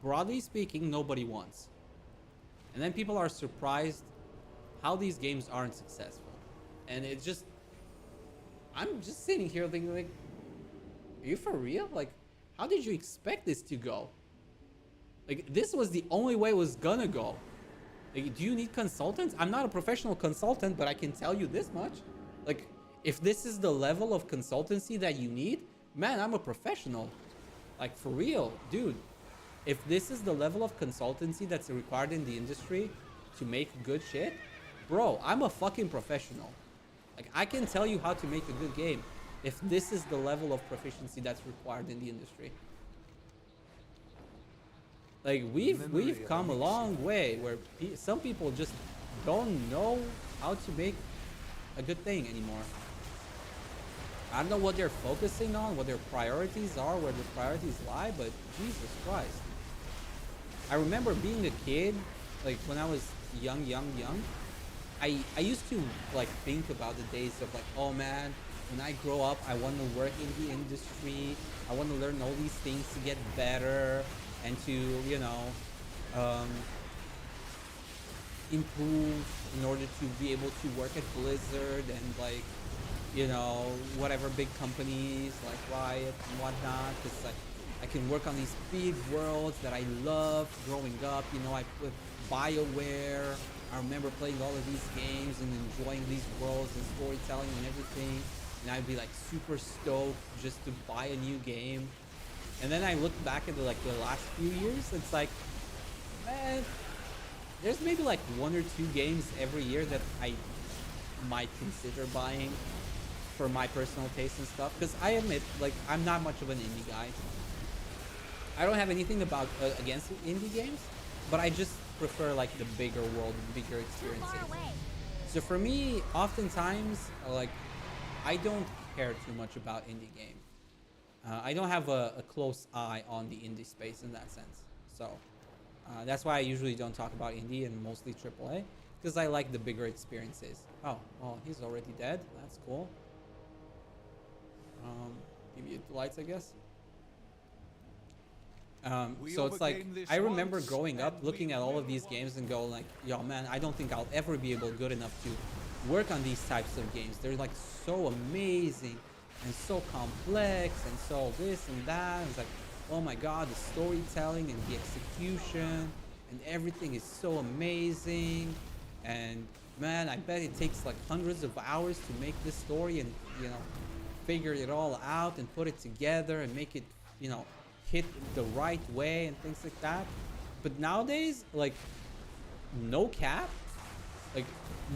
broadly speaking, nobody wants. And then people are surprised how these games aren't successful. And it's just, I'm just sitting here thinking like, are you for real? Like, how did you expect this to go? Like, this was the only way it was gonna go. Like, do you need consultants? I'm not a professional consultant, but I can tell you this much. Like, if this is the level of consultancy that you need, man, I'm a professional. Like, for real, dude. If this is the level of consultancy that's required in the industry to make good shit, bro, I'm a fucking professional. Like, I can tell you how to make a good game if this is the level of proficiency that's required in the industry. Like, we've come a long way where some people just don't know how to make a good thing anymore. I don't know what they're focusing on, what their priorities are, where their priorities lie, but Jesus Christ. I remember being a kid, like when I was young, I used to like think about the days of like, oh man, when I grow up, I want to work in the industry. I want to learn all these things to get better and to, you know, improve in order to be able to work at Blizzard and like, you know, whatever big companies like Riot and whatnot, because like I can work on these big worlds that I loved growing up. You know, I with BioWare, I remember playing all of these games and enjoying these worlds and storytelling and everything, and I'd be like super stoked just to buy a new game. And then I look back at the last few years, it's like, man, there's maybe like 1 or 2 games every year that I might consider buying for my personal taste and stuff, because I admit, like, I'm not much of an indie guy. I don't have anything about against indie games, but I just prefer like the bigger world, bigger experiences. Too far away. So for me, oftentimes, like, I don't care too much about indie games. I don't have a close eye on the indie space in that sense. So that's why I usually don't talk about indie and mostly AAA, because I like the bigger experiences. Oh, well, he's already dead. That's cool. Give you the lights, I guess. So it's like, I remember growing up looking at all of these games and go like, yo man, I don't think I'll ever be able good enough to work on these types of games. They're like so amazing and so complex and so this and that. And it's like, oh my god, the storytelling and the execution and everything is so amazing. And man, I bet it takes like hundreds of hours to make this story and, you know, figure it all out and put it together and make it, you know, hit the right way and things like that. But nowadays, like, no cap, like,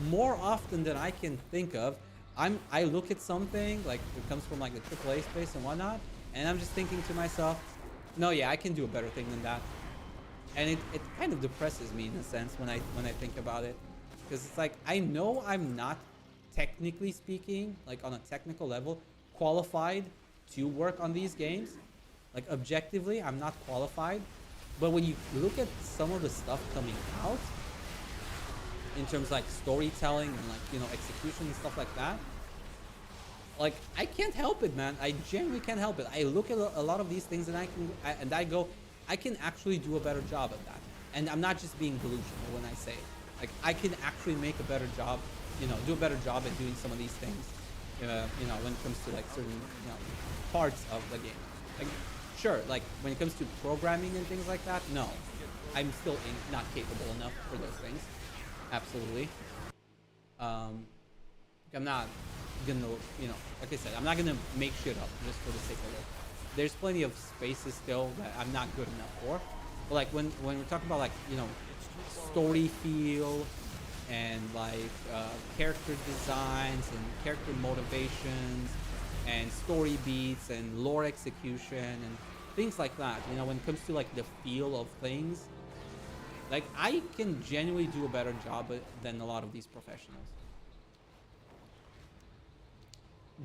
more often than I can think of, I look at something like it comes from like the AAA space and whatnot, and I'm just thinking to myself, no, yeah, I can do a better thing than that. And it kind of depresses me in a sense when I think about it, because it's like I know I'm not, technically speaking, like on a technical level, qualified to work on these games. Like objectively, I'm not qualified. But when you look at some of the stuff coming out, in terms of like storytelling and like, you know, execution and stuff like that, like I can't help it, man. I genuinely can't help it. I look at a lot of these things and I go, I can actually do a better job at that. And I'm not just being delusional when I say it. Like I can actually make a better job, you know, do a better job at doing some of these things, you know, when it comes to like certain, you know, parts of the game. Like, sure, like when it comes to programming and things like that, no, I'm still not capable enough for those things. Absolutely. I'm not gonna, you know, like I said, I'm not gonna make shit up just for the sake of it. There's plenty of spaces still that I'm not good enough for. But like when we're talking about like, you know, story feel and like character designs and character motivations and story beats and lore execution and things like that, you know, when it comes to like the feel of things, like I can genuinely do a better job than a lot of these professionals.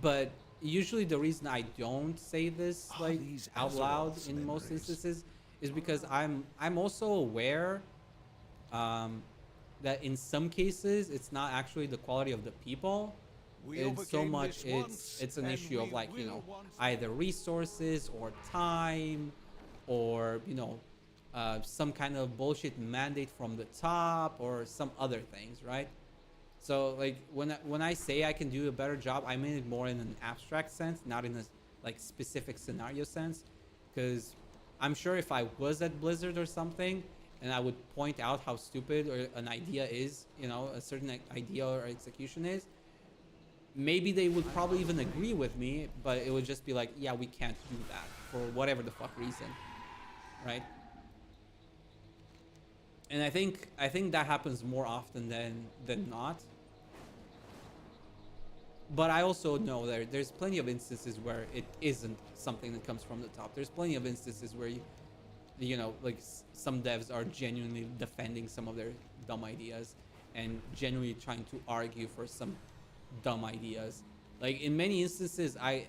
But usually the reason I don't say this like out loud in most instances is because I'm also aware that in some cases it's not actually the quality of the people. It's so much it's an issue of like, you know, either resources or time or, you know, some kind of bullshit mandate from the top or some other things, right? So like when I say I can do a better job, I mean it more in an abstract sense, not in a like specific scenario sense, because I'm sure if I was at Blizzard or something and I would point out how stupid or an idea is, you know, a certain idea or execution is, maybe they would probably even agree with me, but it would just be like, yeah, we can't do that for whatever the fuck reason, right? And I think that happens more often than not. But I also know there's plenty of instances where it isn't something that comes from the top. There's plenty of instances where you know, like some devs are genuinely defending some of their dumb ideas and genuinely trying to argue for some dumb ideas. Like in many instances, I'm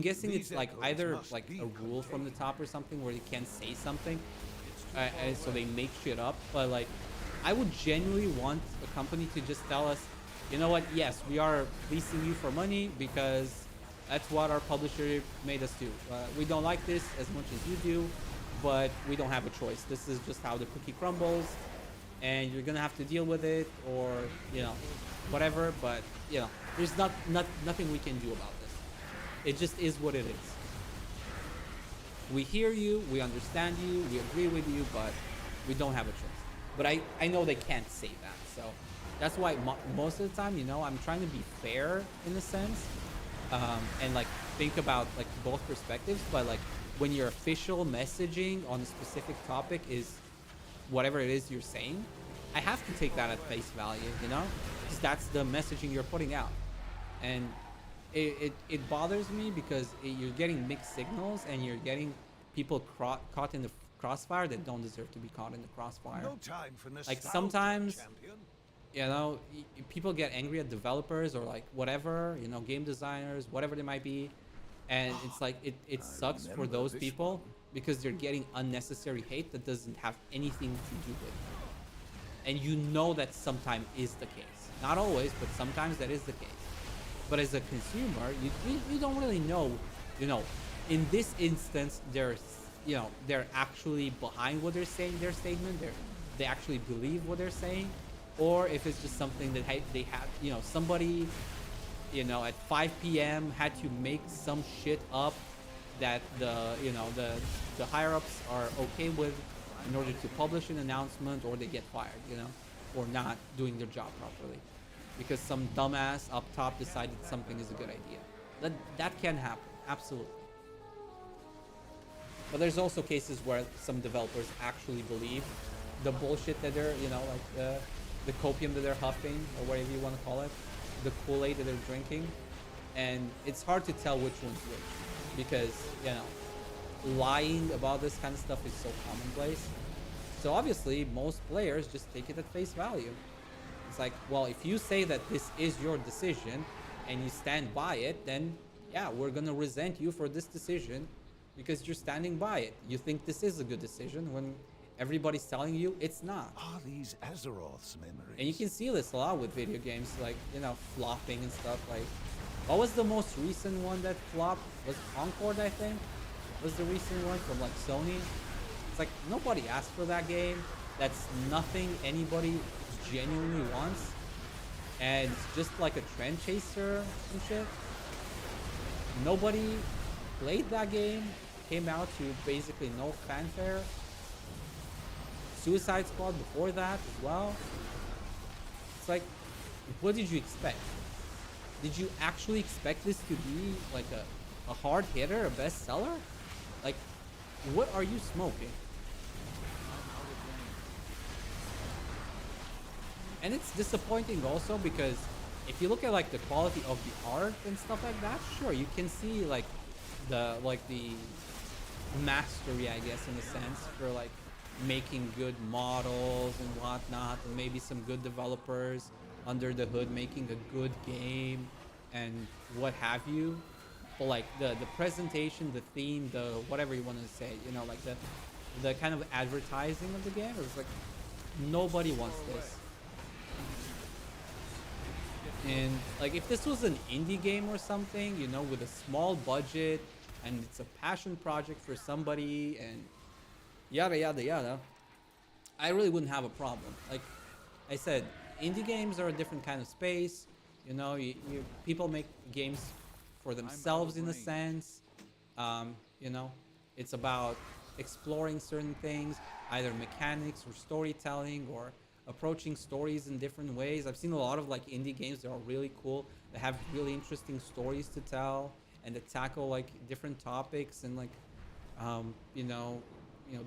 guessing it's like either like a rule from the top or something where they can't say something, and so they make shit up. But like, I would genuinely want a company to just tell us, you know what? Yes, we are fleecing you for money because that's what our publisher made us do. We don't like this as much as you do, but we don't have a choice. This is just how the cookie crumbles, and you're gonna have to deal with it, or you know, whatever. But you know, there's nothing we can do about this. It just is what it is. We hear you, we understand you, we agree with you, but we don't have a choice. But I know they can't say that, so that's why most of the time, you know, I'm trying to be fair in a sense, and like think about like both perspectives. But like when your official messaging on a specific topic is whatever it is you're saying, I have to take that at face value, you know, because that's the messaging you're putting out. And it bothers me because you're getting mixed signals and you're getting people caught in the crossfire that don't deserve to be caught in the crossfire. No time for like sometimes, you know, people get angry at developers or like whatever, you know, game designers, whatever they might be, and it's like it sucks for those people because they're getting unnecessary hate that doesn't have anything to do with it. And you know that sometimes is the case, not always, but sometimes that is the case. But as a consumer, you don't really know, you know, in this instance, they're actually behind what they're saying, their statement, they actually believe what they're saying, or if it's just something that they had, you know, somebody, you know, at 5 p.m. had to make some shit up that the higher ups are okay with in order to publish an announcement, or they get fired, you know, or not doing their job properly because some dumbass up top decided something is a good idea. That can happen, absolutely. But there's also cases where some developers actually believe the bullshit that they're, you know, like the copium that they're huffing, or whatever you want to call it, the Kool-Aid that they're drinking. And it's hard to tell which one's which, because, you know, lying about this kind of stuff is so commonplace. So obviously most players just take it at face value. It's like, well, if you say that this is your decision and you stand by it, then yeah, we're gonna resent you for this decision because you're standing by it. You think this is a good decision when everybody's telling you it's not. Are these Azeroth's memories? And you can see this a lot with video games, like, you know, flopping and stuff. Like, what was the most recent one that flopped? Was Concord, I think? Was the recent one from like Sony? It's like, nobody asked for that game. That's nothing anybody genuinely wants. And it's just like a trend chaser and shit. Nobody played that game. Came out to basically no fanfare. Suicide Squad before that as well. It's like, what did you expect? Did you actually expect this to be like a hard hitter, a bestseller? Like, what are you smoking? And it's disappointing also because if you look at like the quality of the art and stuff like that, sure, you can see like the mastery, I guess, in a sense, for like making good models and whatnot, and maybe some good developers under the hood making a good game and what have you. But like the presentation, the theme, the whatever you want to say, you know, like the kind of advertising of the game, it was like, nobody wants this. And like, if this was an indie game or something, you know, with a small budget and it's a passion project for somebody and yada yada yada, I really wouldn't have a problem. Like I said, indie games are a different kind of space. You know, people make games for themselves in a sense. You know, it's about exploring certain things, either mechanics or storytelling, or approaching stories in different ways. I've seen a lot of like indie games that are really cool, that have really interesting stories to tell and that tackle like different topics and like you know,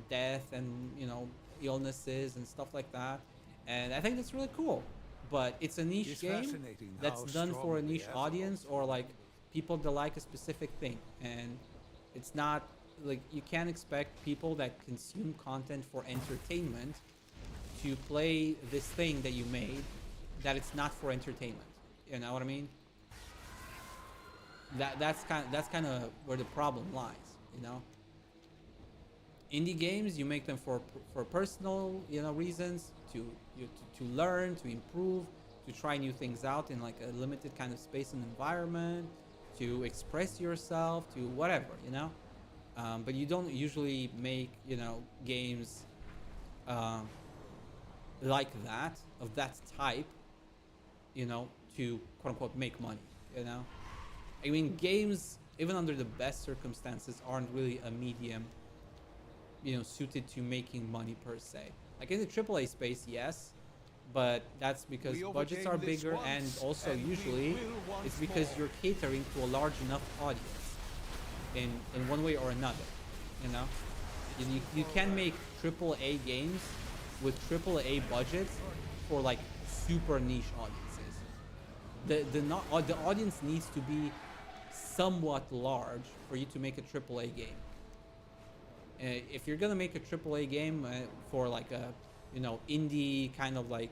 death and, you know, illnesses and stuff like that. And I think that's really cool. But it's a niche game that's done for a niche audience, or like people that like a specific thing. And it's not like, you can't expect people that consume content for entertainment to play this thing that you made that it's not for entertainment. You know what I mean? That's kind of where the problem lies, you know? Indie games, you make them for personal, you know, reasons, to learn, to improve, to try new things out in like a limited kind of space and environment, to express yourself, to whatever, you know? But you don't usually make, you know, games like that, of that type, you know, to quote unquote make money, you know? I mean, games, even under the best circumstances, aren't really a medium, you know, suited to making money per se. Like in the AAA space, yes, but that's because budgets are bigger, and also usually it's because you're catering to a large enough audience in one way or another, you know? You can make AAA games with AAA budgets for like super niche audiences. The audience needs to be somewhat large for you to make a AAA game. If you're gonna make a AAA game for like a, you know, indie kind of like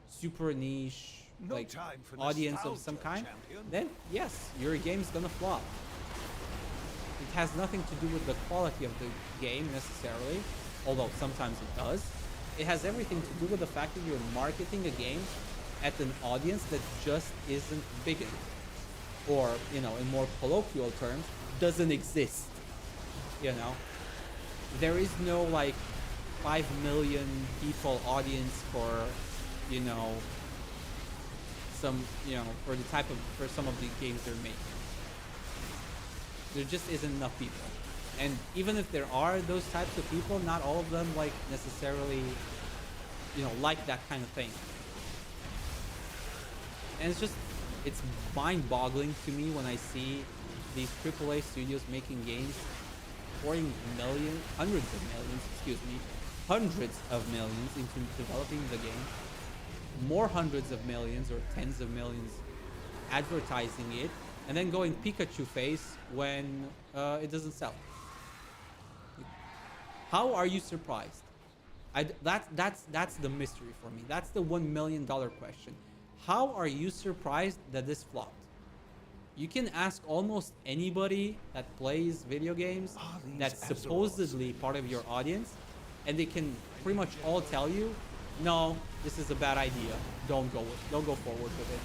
super niche like audience of some kind, then yes, your game's gonna flop. It has nothing to do with the quality of the game necessarily, although sometimes it does. It has everything to do with the fact that you're marketing a game at an audience that just isn't big enough, or, you know, in more colloquial terms, doesn't exist. You know, there is no like 5 million people audience for, you know, some, you know, for the type of, for some of the games they're making. There just isn't enough people. And even if there are those types of people, not all of them like necessarily, you know, like that kind of thing. And it's just, it's mind-boggling to me when I see these AAA studios making games pouring hundreds of millions, excuse me, hundreds of millions into developing the game, more hundreds of millions or tens of millions advertising it, and then going Pikachu face when it doesn't sell. How are you surprised? That's the mystery for me. That's the $1 million question. How are you surprised that this flopped? You can ask almost anybody that plays video games that's supposedly part of your audience, and they can pretty much all tell you, no, this is a bad idea. Don't go forward with it.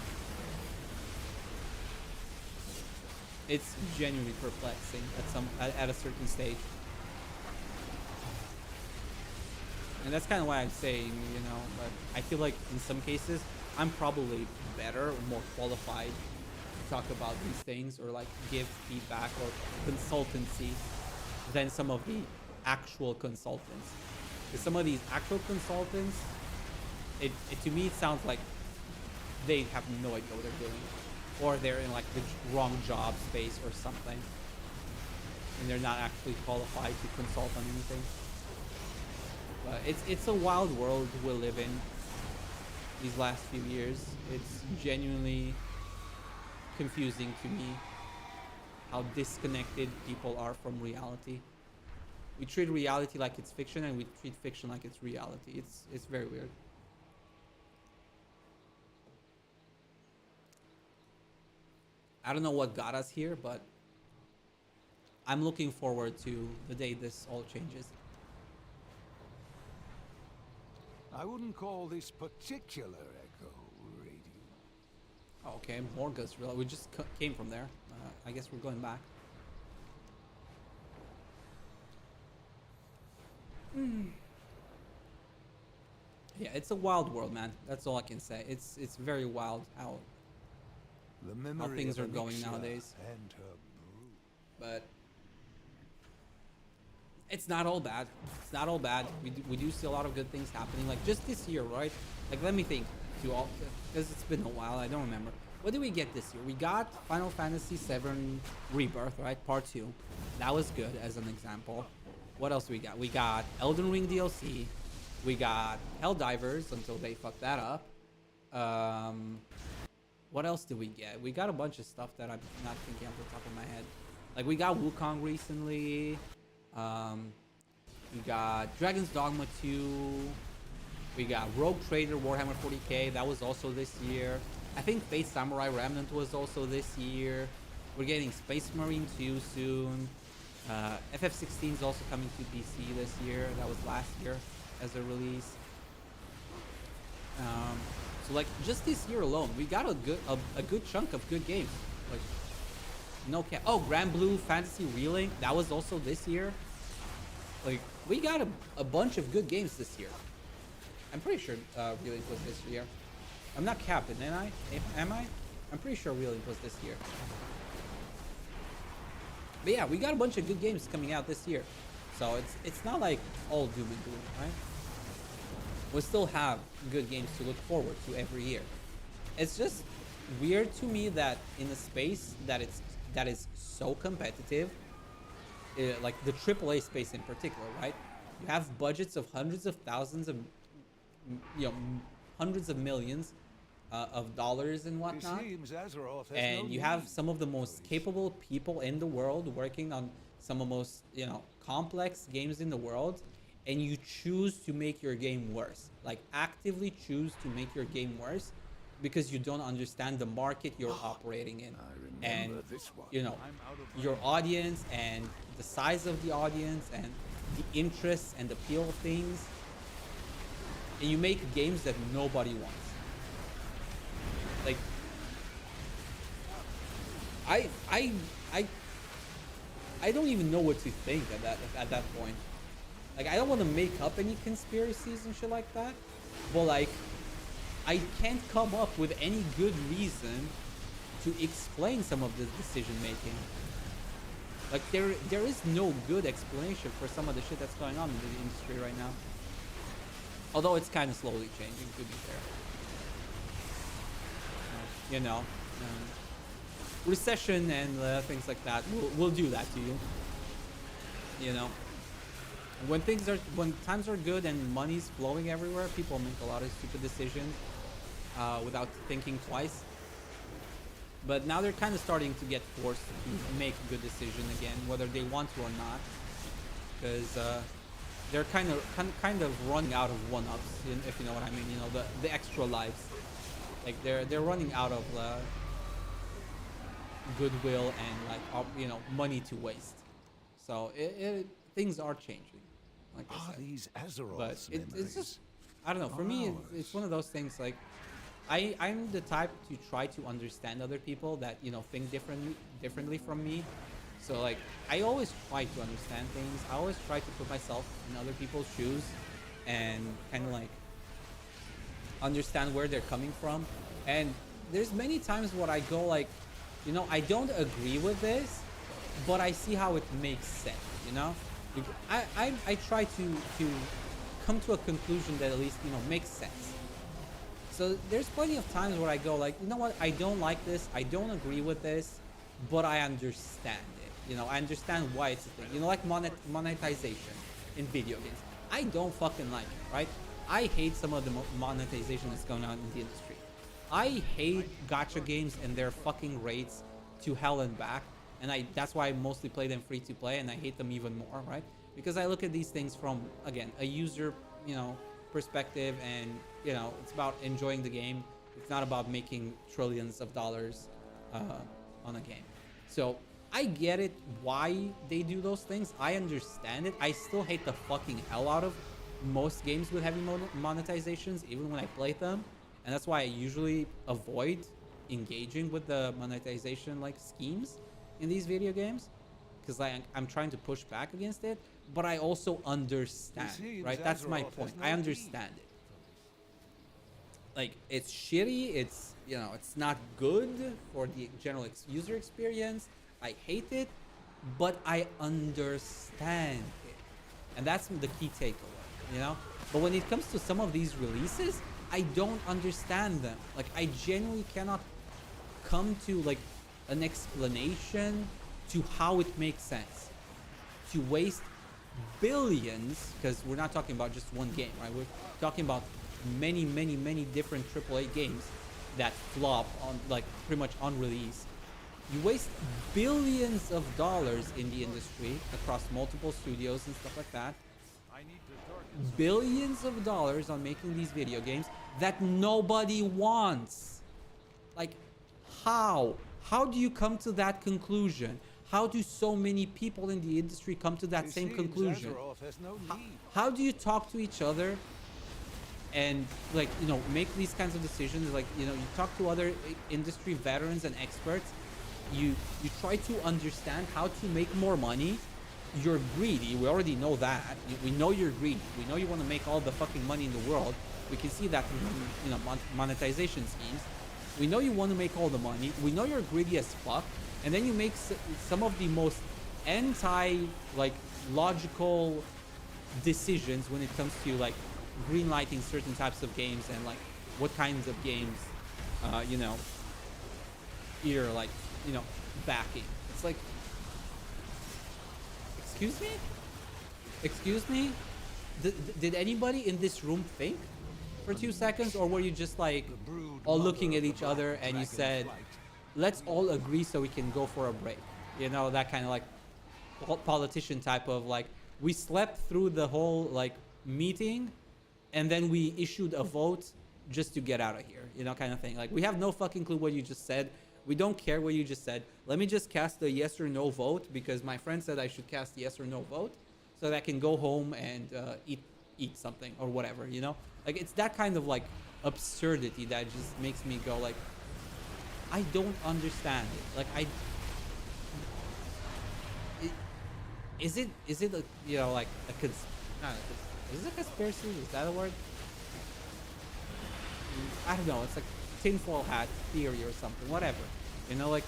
It's genuinely perplexing at a certain stage. And that's kind of why I'm saying, you know, but I feel like in some cases I'm probably better or more qualified to talk about these things or like give feedback or consultancy than some of the actual consultants. Because some of these actual consultants, it to me it sounds like they have no idea what they're doing, or they're in like the wrong job space or something, and they're not actually qualified to consult on anything. But it's a wild world we live in these last few years. It's genuinely confusing to me how disconnected people are from reality. We treat reality like it's fiction, and we treat fiction like it's reality. It's very weird. I don't know what got us here, but I'm looking forward to the day this all changes. I wouldn't call this particular echo radio. Okay, more Ghost Real. We just came from there. I guess we're going back. Yeah, it's a wild world, man. That's all I can say. It's very wild how things are going nowadays. And her brew. But it's not all bad. It's not all bad. We do see a lot of good things happening. Like just this year, right? Like let me think. Because it's been a while. I don't remember. What did we get this year? We got Final Fantasy VII Rebirth, right? Part 2. That was good as an example. What else we got? We got Elden Ring DLC. We got Helldivers until they fucked that up. What else did we get? We got a bunch of stuff that I'm not thinking off the top of my head. Like we got Wukong recently. We got Dragon's Dogma 2. We got Rogue Trader Warhammer 40k. That was also this year. I think Fate Samurai Remnant was also this year. We're getting Space Marine 2 soon. FF16 is also coming to PC this year. That was last year as a release. So like just this year alone, we got a good chunk of good games. Like no cap. Oh, Grand Blue Fantasy Relink. That was also this year. Like we got a bunch of good games this year. I'm pretty sure Relink was this year. I'm not capping, am I? Am I? I'm pretty sure Relink was this year. But yeah, we got a bunch of good games coming out this year. So it's not like all doom and gloom, right? We still have good games to look forward to every year. It's just weird to me that in a space that is so competitive, like the AAA space in particular, right? You have budgets of hundreds of thousands of, hundreds of millions of dollars and whatnot, and you have some of the most capable people in the world working on some of the most complex games in the world, and you choose to make your game worse, like actively choose to make your game worse because you don't understand the market you're operating in, and your audience and the size of the audience and the interests and the appeal of things, and you make games that nobody wants. Like I don't even know what to think at that point. Like I don't want to make up any conspiracies and shit like that, but like I can't come up with any good reason to explain some of this decision making. Like there is no good explanation for some of the shit that's going on in the industry right now. Although it's kind of slowly changing, to be fair. Recession and things like that will do that to you. You know, when times are good and money's flowing everywhere, people make a lot of stupid decisions without thinking twice. But now they're kind of starting to get forced to make a good decision again, whether they want to or not, because they're kind of running out of one-ups, if you know what I mean. You know, the extra lives, like they're running out of goodwill and like you know, money to waste. So things are changing, like I said. These But Azeroth's it's memories? just, I don't know. For me, it's one of those things. Like, I'm the type to try to understand other people that, you know, think differently from me. So like, I always try to understand things. I always try to put myself in other people's shoes and kind of like understand where they're coming from. And there's many times where I go like, you know, I don't agree with this, but I see how it makes sense. You know, I try to come to a conclusion that at least, you know, makes sense. So there's plenty of times where I go like, you know what, I don't like this, I don't agree with this, but I understand it. You know, I understand why it's a thing. You know, like monetization in video games. I don't fucking like it, right? I hate some of the monetization that's going on in the industry. I hate gacha games and their fucking rates to hell and back. And that's why I mostly play them free to play, and I hate them even more, right? Because I look at these things from, again, a user, you know, perspective, and, you know, it's about enjoying the game. It's not about making trillions of dollars on a game. So I get it why they do those things. I understand it. I still hate the fucking hell out of most games with heavy monetizations, even when I play them. And that's why I usually avoid engaging with the monetization like schemes in these video games, because I'm trying to push back against it, but I also understand, right? That's my point. I understand it. Like, it's shitty, it's, you know, it's not good for the general user experience. I hate it, but I understand it. And that's the key takeaway, you know? But when it comes to some of these releases, I don't understand them. Like, I genuinely cannot come to like an explanation to how it makes sense to waste billions, because we're not talking about just one game, right? We're talking about many different AAA games that flop on, like, pretty much on release. You waste billions of dollars in the industry across multiple studios and stuff like that. Billions of dollars on making these video games that nobody wants. Like, how do you come to that conclusion? How do so many people in the industry come to that same conclusion? How do you talk to each other and, like, you know, make these kinds of decisions? Like, you know, you talk to other industry veterans and experts. You try to understand how to make more money. You're greedy. We already know that. We know you're greedy. We know you want to make all the fucking money in the world. We can see that through, you know, monetization schemes. We know you want to make all the money. We know you're greedy as fuck. And then you make some of the most like, logical decisions when it comes to, like, greenlighting certain types of games and, like, what kinds of games, you know, you're, like, you know, backing. It's like, excuse me? Excuse me? Did anybody in this room think for 2 seconds, or were you just like all looking at each other and you said, let's all agree so we can go for a break? You know, that kind of like politician type of, like, we slept through the whole, like, meeting and then we issued a vote just to get out of here, you know, kind of thing. Like, we have no fucking clue what you just said. We don't care what you just said. Let me just cast a yes or no vote because my friend said I should cast yes or no vote so that I can go home and eat something or whatever, you know? Like, it's that kind of, like, absurdity that just makes me go, like, I don't understand it. Like, is it a, you know, like a is it a conspiracy? Is that a word? I don't know. It's like tinfoil hat theory or something, whatever. You know, like,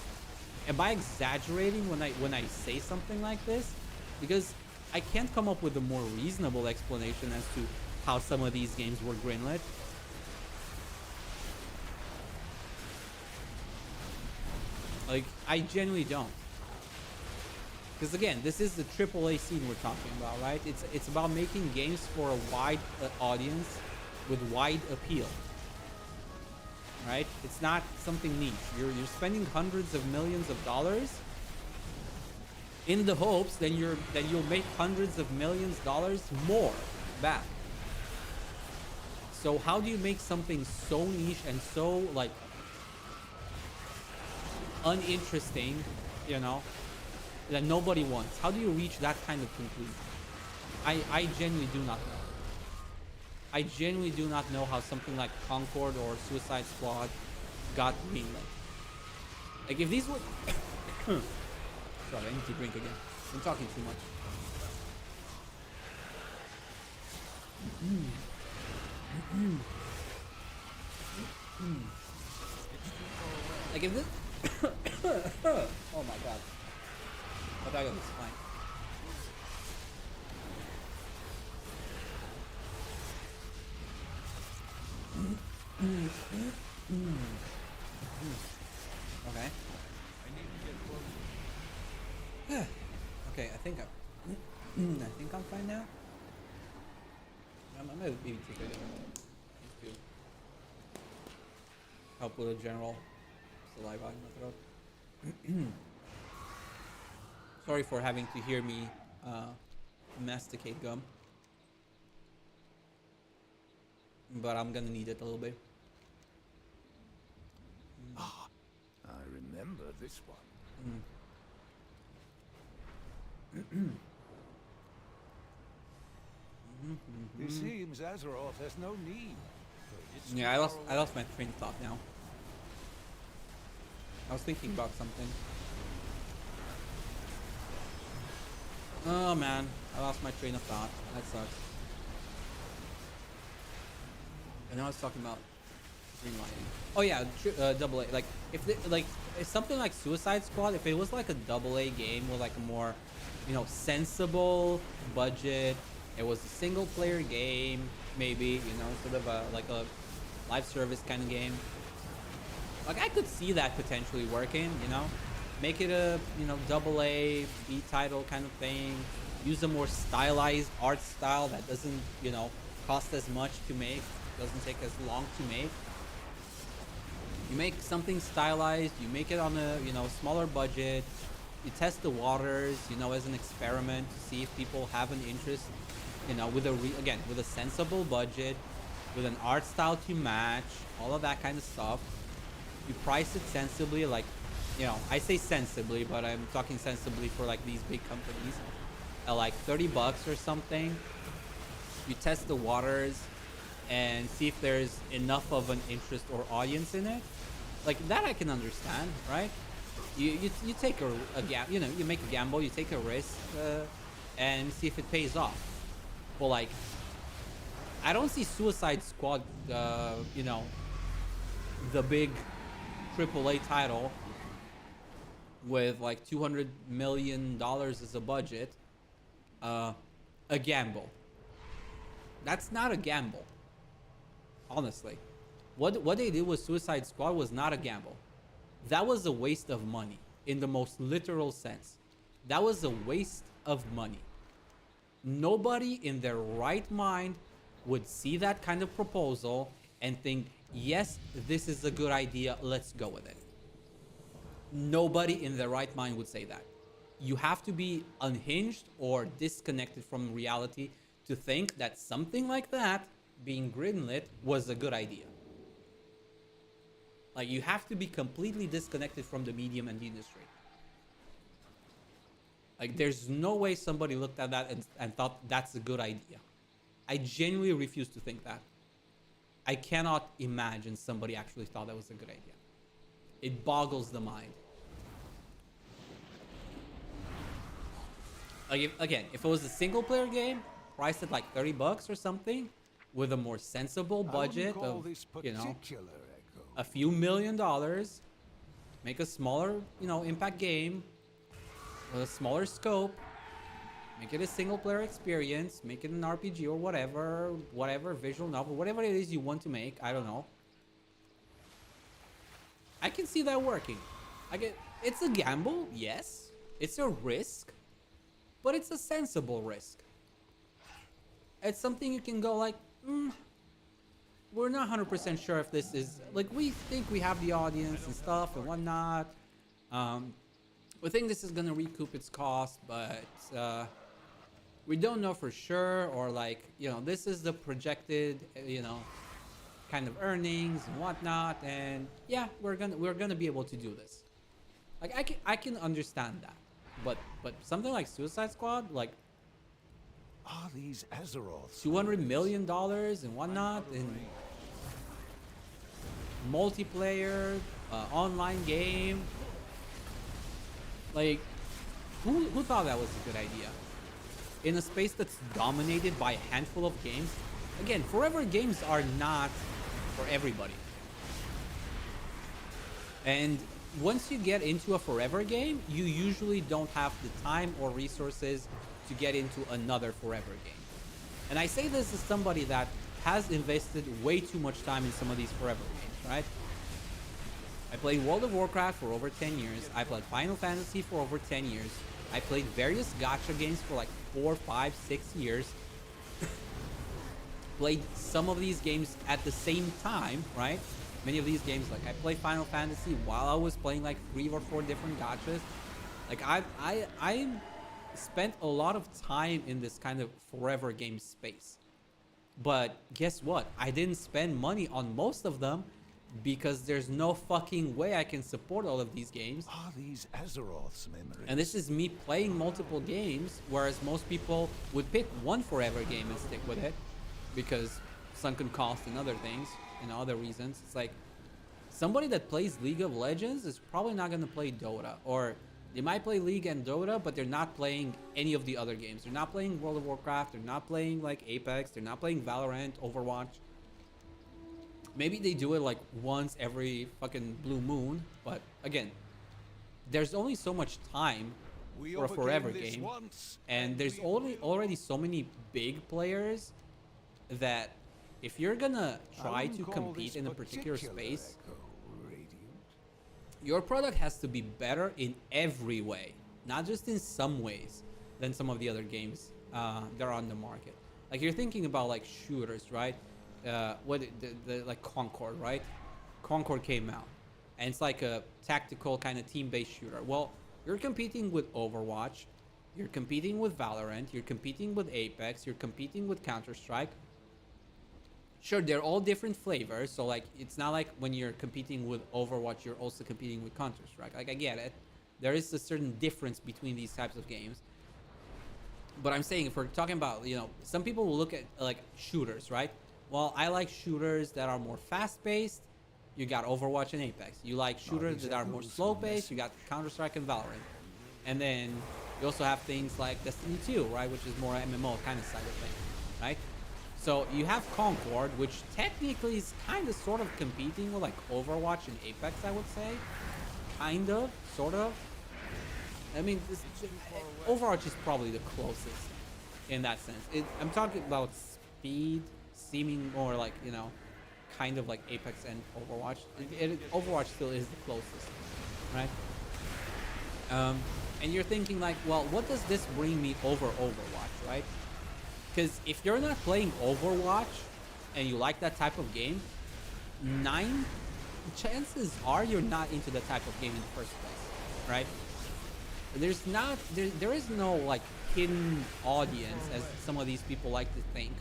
am I exaggerating when I say something like this? Because I can't come up with a more reasonable explanation as to how some of these games were greenlit. Like, I genuinely don't. Because again, this is the AAA scene we're talking about, right? It's about making games for a wide audience with wide appeal, right? It's not something niche. You're spending hundreds of millions of dollars in the hopes that you'll make hundreds of millions of dollars more back. So how do you make something so niche and so like uninteresting, you know, that nobody wants? How do you reach that kind of conclusion? I genuinely do not know. I genuinely do not know how something like Concord or Suicide Squad got greenlit. Like if these were sorry, I need to drink again. I'm talking too much. Like if this oh my god. I thought it was fine. Okay. Okay, I think I'm fine now. I might maybe take it to help with a general saliva in my throat. Sorry for having to hear me masticate gum, but I'm gonna need it a little bit. Ah, I remember this one. It seems Azeroth has no need. Yeah, I lost my train of thought now. I was thinking about something. Oh man, I lost my train of thought. That sucks. And I was talking about greenlighting. Oh yeah, double A. Like if something like Suicide Squad, if it was like a double A game with like a more, you know, sensible budget. It was a single player game, maybe, you know, sort of like a live service kind of game. Like I could see that potentially working, you know, make it a, you know, double A B title kind of thing. Use a more stylized art style that doesn't, you know, cost as much to make, doesn't take as long to make. You make something stylized, you make it on a, you know, smaller budget. You test the waters, you know, as an experiment to see if people have an interest. You know, with a sensible budget, with an art style to match, all of that kind of stuff. You price it sensibly, like, you know, I say sensibly, but I'm talking sensibly for like these big companies, at like $30 or something. You test the waters and see if there's enough of an interest or audience in it. Like that I can understand, right? You take you know, you make a gamble, you take a risk, and see if it pays off. But like, I don't see Suicide Squad, you know, the big AAA title with like $200 million as a budget, a gamble. That's not a gamble, honestly. What they did with Suicide Squad was not a gamble. That was a waste of money in the most literal sense. That was a waste of money. Nobody in their right mind would see that kind of proposal and think, yes, this is a good idea, let's go with it. Nobody in their right mind would say that. You have to be unhinged or disconnected from reality to think that something like that being greenlit was a good idea. Like, you have to be completely disconnected from the medium and the industry. Like, there's no way somebody looked at that and thought that's a good idea. I genuinely refuse to think that. I cannot imagine somebody actually thought that was a good idea. It boggles the mind. Like, if it was a single player game, priced at like $30 or something, with a more sensible budget of, you know, a few $1 million, make a smaller, you know, impact game with a smaller scope, make it a single player experience, make it an RPG or whatever, visual novel, whatever it is you want to make, I don't know. I can see that working. It's a gamble, yes. It's a risk, but it's a sensible risk. It's something you can go like, we're not 100% sure if this is, like, we think we have the audience and stuff and whatnot. We think this is gonna recoup its cost, but we don't know for sure, or like, you know, this is the projected, you know, kind of earnings and whatnot, and yeah, we're gonna be able to do this. Like, I can understand that, but something like Suicide Squad, like, Are these Azeroths? $200 million and whatnot, and multiplayer, online game. Like, who thought that was a good idea? In a space that's dominated by a handful of games. Again, forever games are not for everybody. And once you get into a forever game, you usually don't have the time or resources to get into another forever game. And I say this as somebody that has invested way too much time in some of these forever games, right? I played World of Warcraft for over 10 years. I played Final Fantasy for over 10 years. I played various gacha games for like 4, 5, 6 years. Played some of these games at the same time, right? Many of these games, like I played Final Fantasy while I was playing like 3 or 4 different gachas. Like I spent a lot of time in this kind of forever game space. But guess what? I didn't spend money on most of them because there's no fucking way I can support all of these games. Are these Azeroth's memories? And this is me playing multiple games, whereas most people would pick one forever game and stick with it because sunken cost and other things and other reasons. It's like somebody that plays League of Legends is probably not going to play Dota, or they might play League and Dota, but they're not playing any of the other games. They're not playing World of Warcraft. They're not playing like Apex. They're not playing Valorant, Overwatch. Maybe they do it like once every fucking blue moon, but again, there's only so much time for a forever game, and there's already so many big players that if you're gonna try to compete in a particular space, your product has to be better in every way, not just in some ways, than some of the other games that are on the market. Like you're thinking about like shooters, right? Like Concord, right? Concord came out, and it's like a tactical kind of team-based shooter. Well, you're competing with Overwatch, you're competing with Valorant, you're competing with Apex, you're competing with Counter-Strike. Sure, they're all different flavors, so like it's not like when you're competing with Overwatch, you're also competing with Counter-Strike. Like I get it, there is a certain difference between these types of games. But I'm saying if we're talking about, you know, some people will look at like shooters, right? Well, I like shooters that are more fast-paced. You got Overwatch and Apex. You like shooters that are more slow-paced. You got Counter-Strike and Valorant. And then you also have things like Destiny 2, right? Which is more MMO kind of side of thing, right? So you have Concord, which technically is kind of sort of competing with like Overwatch and Apex, I would say. Kind of, sort of. I mean, Overwatch is probably the closest in that sense. I'm talking about speed, seeming more like, you know, kind of like Apex and Overwatch. Overwatch still is the closest, right? And you're thinking like, well, what does this bring me over Overwatch, right? Because if you're not playing Overwatch and you like that type of game, 9 chances are you're not into that type of game in the first place, right? There is no like hidden audience, as some of these people like to think,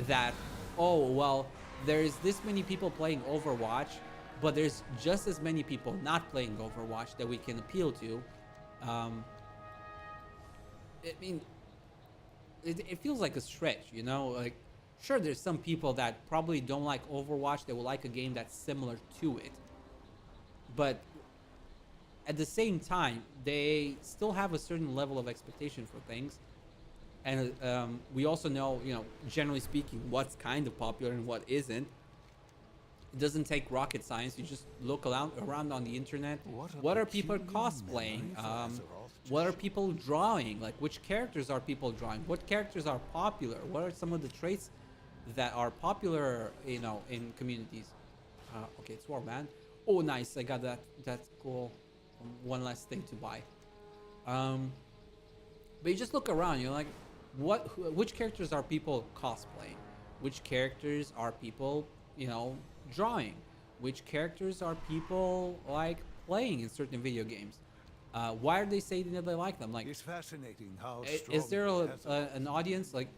that, oh, well, there's this many people playing Overwatch, but there's just as many people not playing Overwatch that we can appeal to. I mean, it feels like a stretch, you know? Like, sure, there's some people that probably don't like Overwatch, they will like a game that's similar to it. But at the same time, they still have a certain level of expectation for things. And we also know, you know, generally speaking, what's kind of popular and what isn't. It doesn't take rocket science. You just look around on the internet. What are people cosplaying? What are people drawing? Like, which characters are people drawing? What characters are popular? What are some of the traits that are popular, you know, in communities? Okay, it's Warband. Oh, nice. I got that. That's cool. One less thing to buy. But you just look around, you're like, which characters are people cosplaying? Which characters are people, you know, drawing? Which characters are people like playing in certain video games? Why are they saying that they like them? Like, It's fascinating how is there strong it has an audience, like,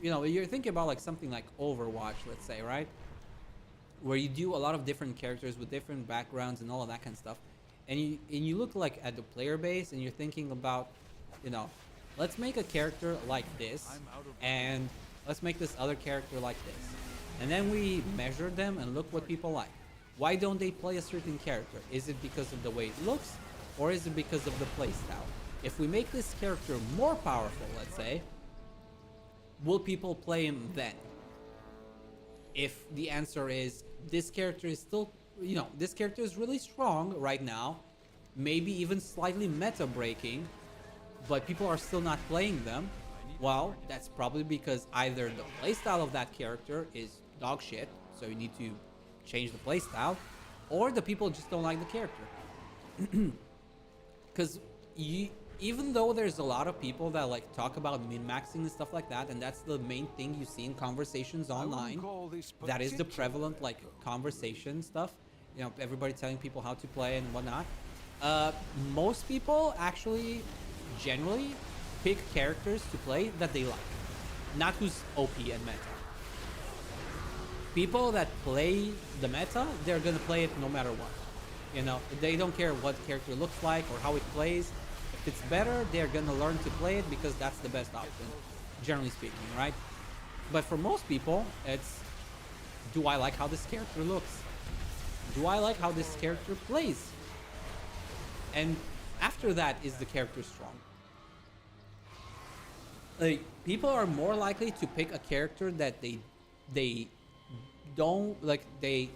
you know, you're thinking about like something like Overwatch, let's say, right? Where you do a lot of different characters with different backgrounds and all of that kind of stuff, and you look like at the player base and you're thinking about, you know, let's make a character like this, and let's make this other character like this, and then we measure them and look what people like. Why don't they play a certain character? Is it because of the way it looks, or is it because of the playstyle? If we make this character more powerful, let's say, will people play him then? If the answer is this character is still, you know, this character is really strong right now, maybe even slightly meta breaking, but people are still not playing them, well, that's probably because either the playstyle of that character is dog shit, so you need to change the playstyle, or the people just don't like the character. Because even though there's a lot of people that like talk about min-maxing and stuff like that, and that's the main thing you see in conversations online, that is the prevalent like conversation stuff, you know, everybody telling people how to play and whatnot. Most people actually generally pick characters to play that they like, not who's OP and meta. People that play the meta, they're gonna play it no matter what. You know, they don't care what character looks like or how it plays. If it's better, they're gonna learn to play it because that's the best option, generally speaking, right? But for most people, it's, do I like how this character looks? Do I like how this character plays? And after that, is the character strong? Like, people are more likely to pick a character that they don't like, they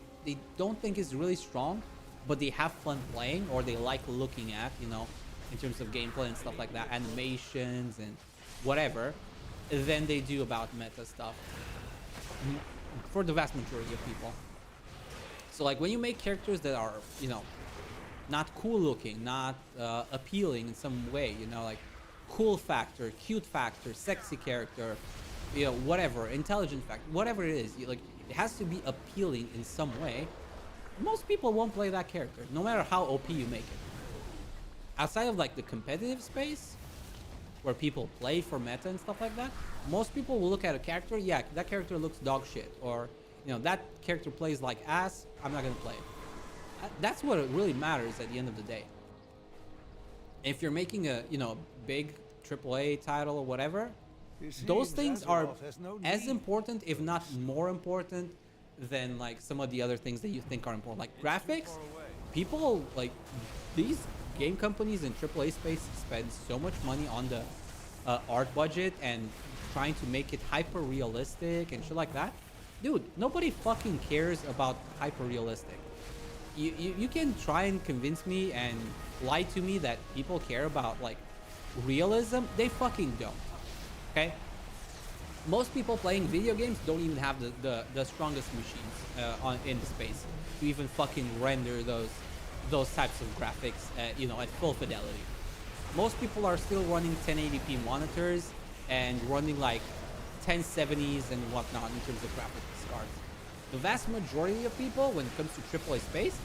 don't think is really strong, but they have fun playing, or they like looking at, you know, in terms of gameplay and stuff like that, animations and whatever, than they do about meta stuff, for the vast majority of people. So like when you make characters that are, you know, not cool looking, not appealing in some way, you know, like cool factor, cute factor, sexy character, you know, whatever, intelligent factor, whatever it is, like it has to be appealing in some way. Most people won't play that character, no matter how OP you make it. Outside of like the competitive space, where people play for meta and stuff like that, most people will look at a character, yeah, that character looks dog shit, or, you know, that character plays like ass, I'm not gonna play it. That's what it really matters at the end of the day. If you're making a, you know, big AAA title or whatever, those things are as important, if not more important, than like some of the other things that you think are important. Like graphics, people like these game companies in AAA space spend so much money on the art budget and trying to make it hyper realistic and shit like that. Dude, nobody fucking cares about hyper realistic. You can try and convince me and lie to me that people care about like realism. They fucking don't. Okay? Most people playing video games don't even have the strongest machines in the space to even fucking render those types of graphics you know, at full fidelity. Most people are still running 1080p monitors and running like 1070s and whatnot in terms of graphics cards. The vast majority of people, when it comes to AAA space,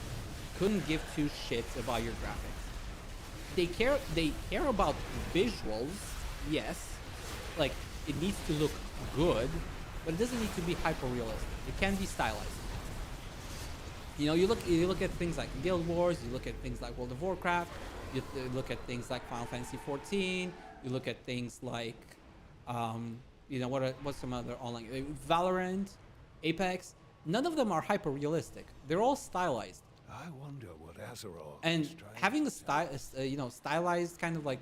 couldn't give two shits about your graphics. They care about visuals, yes. Like, it needs to look good, but it doesn't need to be hyper realistic. It can be stylized. You know, you look at things like Guild Wars, you look at things like World of Warcraft, you look at things like Final Fantasy 14, you look at things like you know, what's some other online, Valorant, Apex. None of them are hyper realistic. They're all stylized. I wonder what Azeroth And is trying having to a you know, stylized kind of like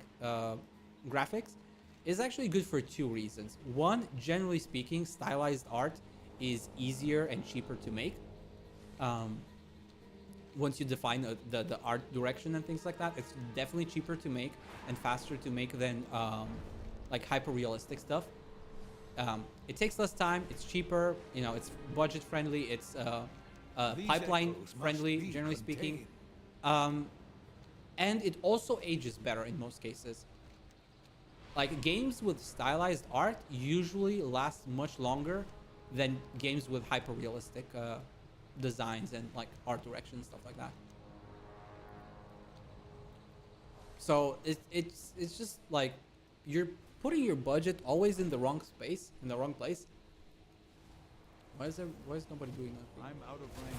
graphics is actually good for two reasons. One, generally speaking, stylized art is easier and cheaper to make. Once you define the art direction and things like that, it's definitely cheaper to make and faster to make than like hyper realistic stuff. It takes less time, it's cheaper, you know, it's budget friendly, it's pipeline friendly, generally speaking, and it also ages better in most cases. like games with stylized art usually last much longer than games with hyper realistic designs and like art direction and stuff like that. So it's just like you're putting your budget always in the wrong space, in the wrong place. Why is nobody doing nothing? I'm out of range.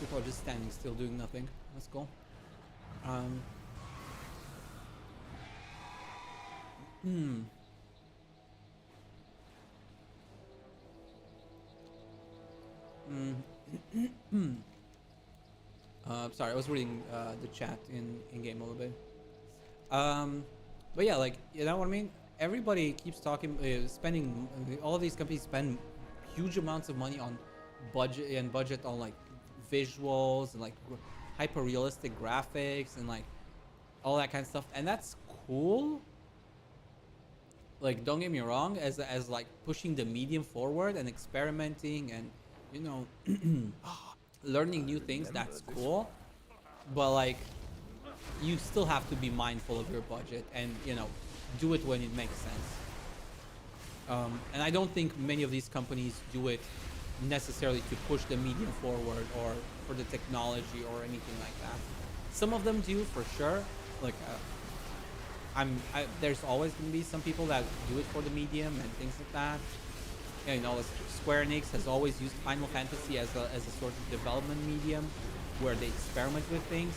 People are just standing still doing nothing. That's cool. Sorry, I was reading the chat in game a little bit. But yeah, like, you know what I mean? Everybody keeps talking, spending. All of these companies spend huge amounts of money on budget on like visuals and like hyper realistic graphics and like all that kind of stuff, and that's cool. Like, don't get me wrong, as like pushing the medium forward and experimenting and, you know, learning new things, that's cool. But like, you still have to be mindful of your budget and, you know, do it when it makes sense. And I don't think many of these companies do it necessarily to push the medium forward or for the technology or anything like that. Some of them do for sure. Like, there's always going to be some people that do it for the medium and things like that. You know, Square Enix has always used Final Fantasy as a sort of development medium where they experiment with things.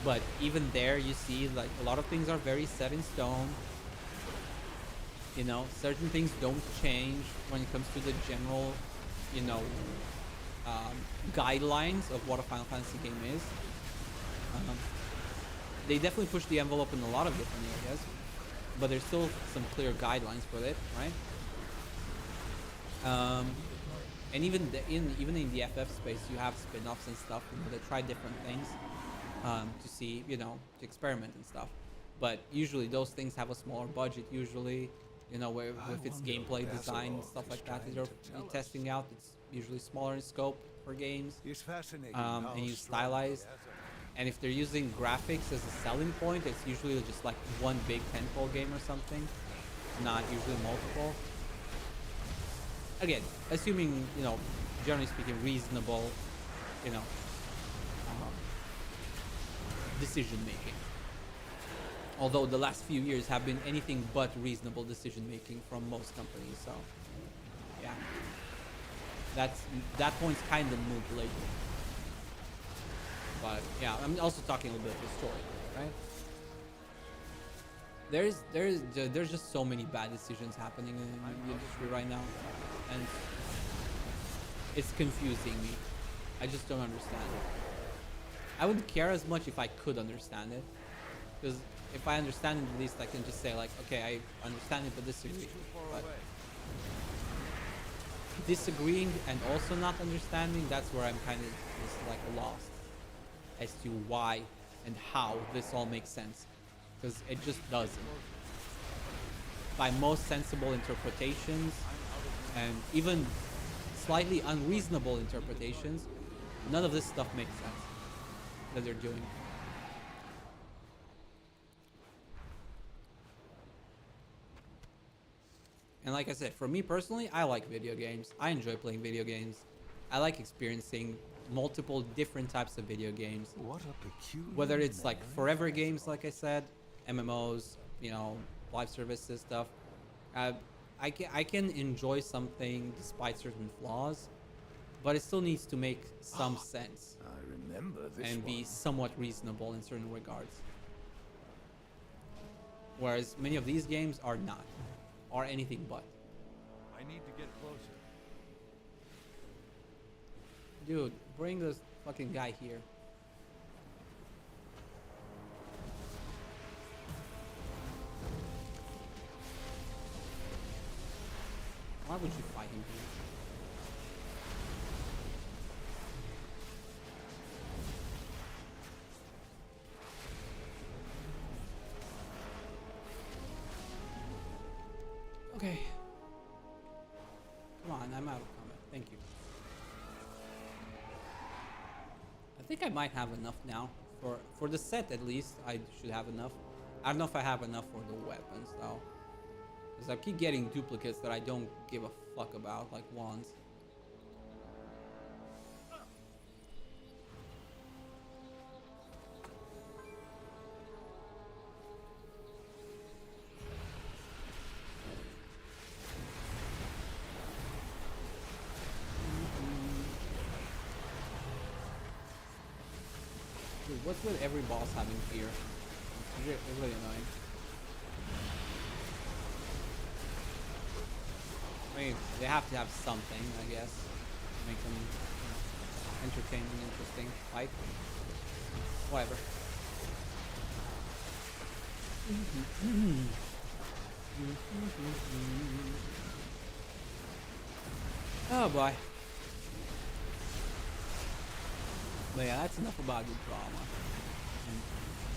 But even there, you see, like, a lot of things are very set in stone. You know, certain things don't change when it comes to the general, you know, guidelines of what a Final Fantasy game is. They definitely push the envelope in a lot of different areas, but there's still some clear guidelines for it, right? And even in the FF space, you have spin-offs and stuff, you know, that try different things to see, you know, to experiment and stuff. But usually those things have a smaller budget. Usually, you know, where if it's gameplay design and stuff like that that you're testing out, it's usually smaller in scope for games. It's fascinating. And you stylize. And if they're using graphics as a selling point, it's usually just like one big tentpole game or something, not usually multiple. Again, assuming, you know, generally speaking, reasonable, you know, decision making. Although the last few years have been anything but reasonable decision making from most companies, so yeah, that point's kind of moved lately. But yeah, I'm also talking a little bit of the story, right? There's just so many bad decisions happening in the industry right now, and it's confusing me. I just don't understand it. I wouldn't care as much if I could understand it, because if I understand it, at least I can just say like, okay, I understand it, but disagree. But disagreeing and also not understanding, that's where I'm kind of just like lost as to why and how this all makes sense, because it just doesn't. By most sensible interpretations and even slightly unreasonable interpretations, none of this stuff makes sense that they're doing. And like I said, for me personally, I like video games. I enjoy playing video games. I like experiencing multiple different types of video games. What a peculiar Whether it's like forever games, like I said, MMOs, you know, live services stuff. I can enjoy something despite certain flaws, but it still needs to make some sense I remember this and be somewhat reasonable in certain regards. Whereas many of these games are not, or anything but. I need to get closer. Dude, bring this fucking guy here. Why would you fight him here? Okay. Come on, I'm out of combat. Thank you. I think I might have enough now. For the set at least, I should have enough. I don't know if I have enough for the weapons though, because I keep getting duplicates that I don't give a fuck about, like wands. Dude, what's with every boss having fear? It's really annoying. I mean, they have to have something, I guess, to make them, you know, entertaining, interesting. Like, whatever. Oh boy. But yeah, that's enough about the drama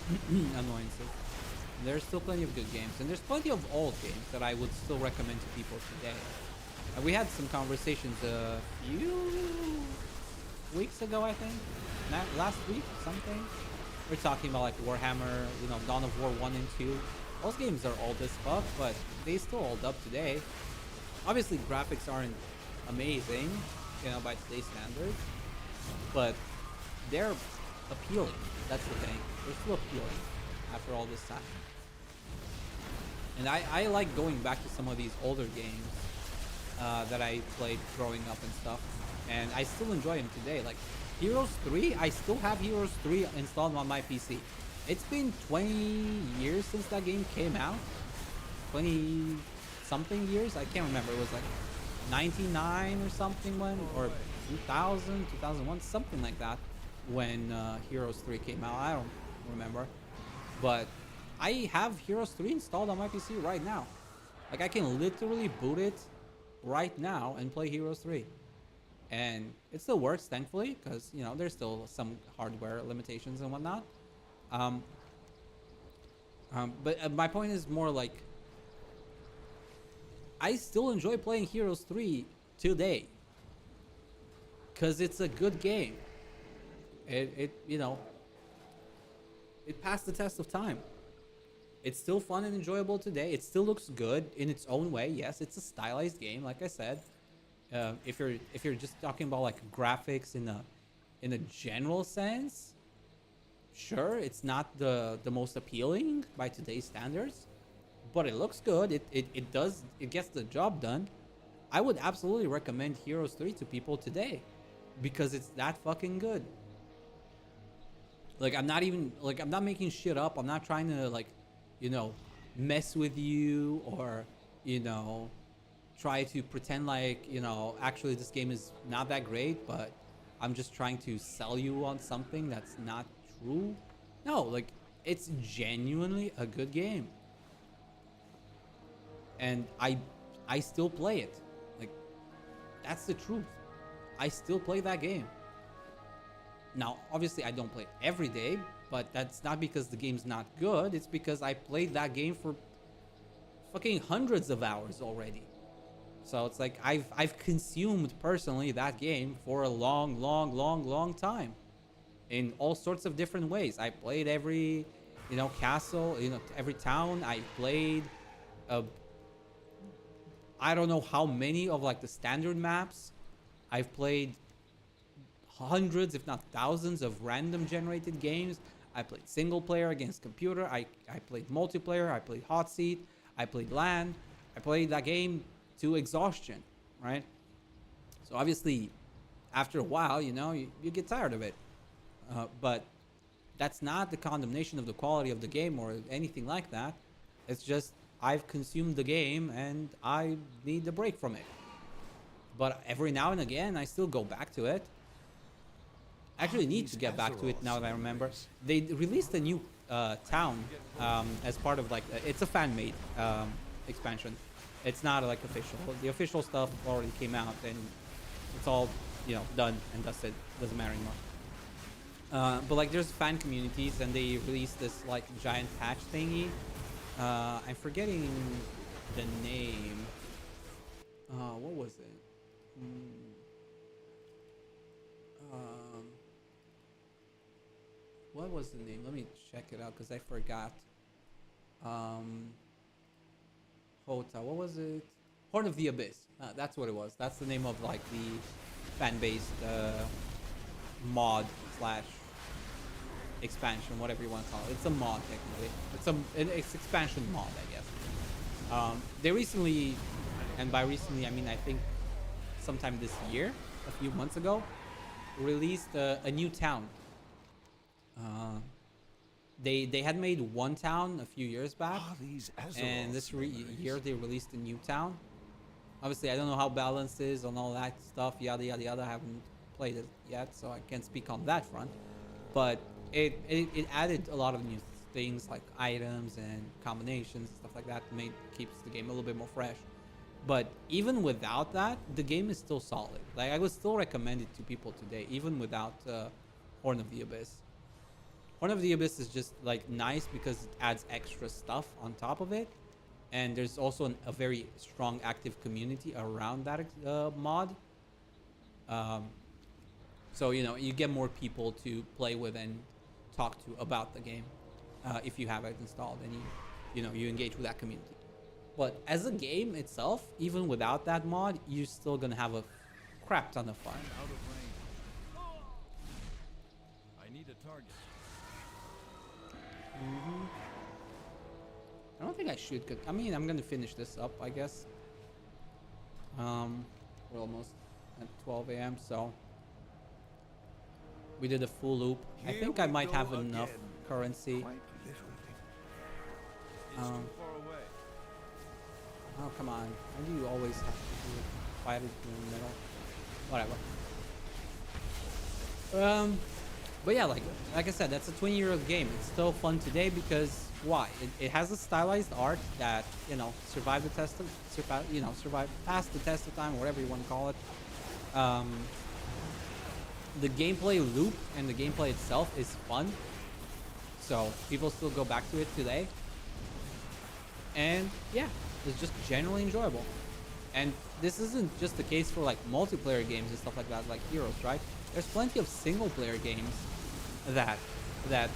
and annoyances. There's still plenty of good games, and there's plenty of old games that I would still recommend to people today. We had some conversations a few weeks ago, I think. Last week, something. We're talking about like Warhammer, you know, Dawn of War 1 and 2. Those games are old as fuck, but they still hold up today. Obviously, graphics aren't amazing, you know, by today's standards, but they're appealing. That's the thing. They're still appealing after all this time. And I like going back to some of these older games that I played growing up and stuff, and I still enjoy them today. Like Heroes 3, I still have Heroes 3 installed on my PC. It's been 20 years since that game came out. 20 something years, I can't remember. It was like 99 or something when, or 2000, 2001, something like that, when Heroes 3 came out. I don't remember, but I have Heroes 3 installed on my PC right now. Like I can literally boot it right now and play Heroes 3, and it still works, thankfully, because you know there's still some hardware limitations and whatnot. But my point is more like I still enjoy playing Heroes 3 today because it's a good game. It you know, it passed the test of time. It's still fun and enjoyable today. It still looks good in its own way. Yes, it's a stylized game, like I said. If you're just talking about like graphics in a general sense, sure, it's not the most appealing by today's standards, but it looks good. It gets the job done. I would absolutely recommend Heroes 3 to people today because it's that fucking good. Like I'm not making shit up. I'm not trying to like, you know, mess with you or, you know, try to pretend like, you know, actually this game is not that great, but I'm just trying to sell you on something that's not true. No, like it's genuinely a good game. And I still play it. Like that's the truth. I still play that game. Now, obviously I don't play it every day, but that's not because the game's not good. It's because I played that game for fucking hundreds of hours already. So it's like I've consumed personally that game for a long time in all sorts of different ways. I played every, you know, castle, you know, every town. I played I don't know how many of like the standard maps. I've played hundreds, if not thousands, of random generated games. I played single player against computer. I played multiplayer. I played hot seat. I played LAN. I played that game to exhaustion, right? So obviously, after a while, you know, you get tired of it. But that's not the condemnation of the quality of the game or anything like that. It's just I've consumed the game and I need a break from it. But every now and again, I still go back to it. I actually need to get back to it now that I remember. They released a new town as part of like, it's a fan-made expansion. It's not like official. The official stuff already came out and it's all, you know, done and dusted. Doesn't matter anymore. But like there's fan communities and they released this like giant patch thingy. I'm forgetting the name. What was it? What was the name? Let me check it out because I forgot. Hota, what was it? Horn of the Abyss. That's what it was. That's the name of like the fan-based mod slash expansion, whatever you want to call it. It's a mod technically. It's expansion mod, I guess. They recently, and by recently I mean I think sometime this year, a few months ago, released a new town. They had made one town a few years back, and this year they released a new town. Obviously, I don't know how balanced it is on all that stuff, yada yada yada. I haven't played it yet, so I can't speak on that front. But it added a lot of new things like items and combinations, stuff like that. Keeps the game a little bit more fresh. But even without that, the game is still solid. Like I would still recommend it to people today, even without Horn of the Abyss. Horn of the Abyss is just like nice because it adds extra stuff on top of it, and there's also a very strong active community around that mod. So you know you get more people to play with and talk to about the game if you have it installed, and you engage with that community. But as a game itself, even without that mod, you're still gonna have a crap ton of fun. Out of range. I need a target. I don't think I should. I mean, I'm gonna finish this up, I guess. We're almost at 12 a.m. So we did a full loop. I think I might have enough currency. Quite literally. It's too far away. Oh come on! Why do you always have to fight it in the middle? Whatever. But yeah, like I said, that's a 20-year-old game. It's still fun today because why? It has a stylized art that survived the test of past the test of time, or whatever you want to call it. The gameplay loop and the gameplay itself is fun, so people still go back to it today. And yeah, it's just generally enjoyable. And this isn't just the case for like multiplayer games and stuff like that, like Heroes, right? There's plenty of single-player games that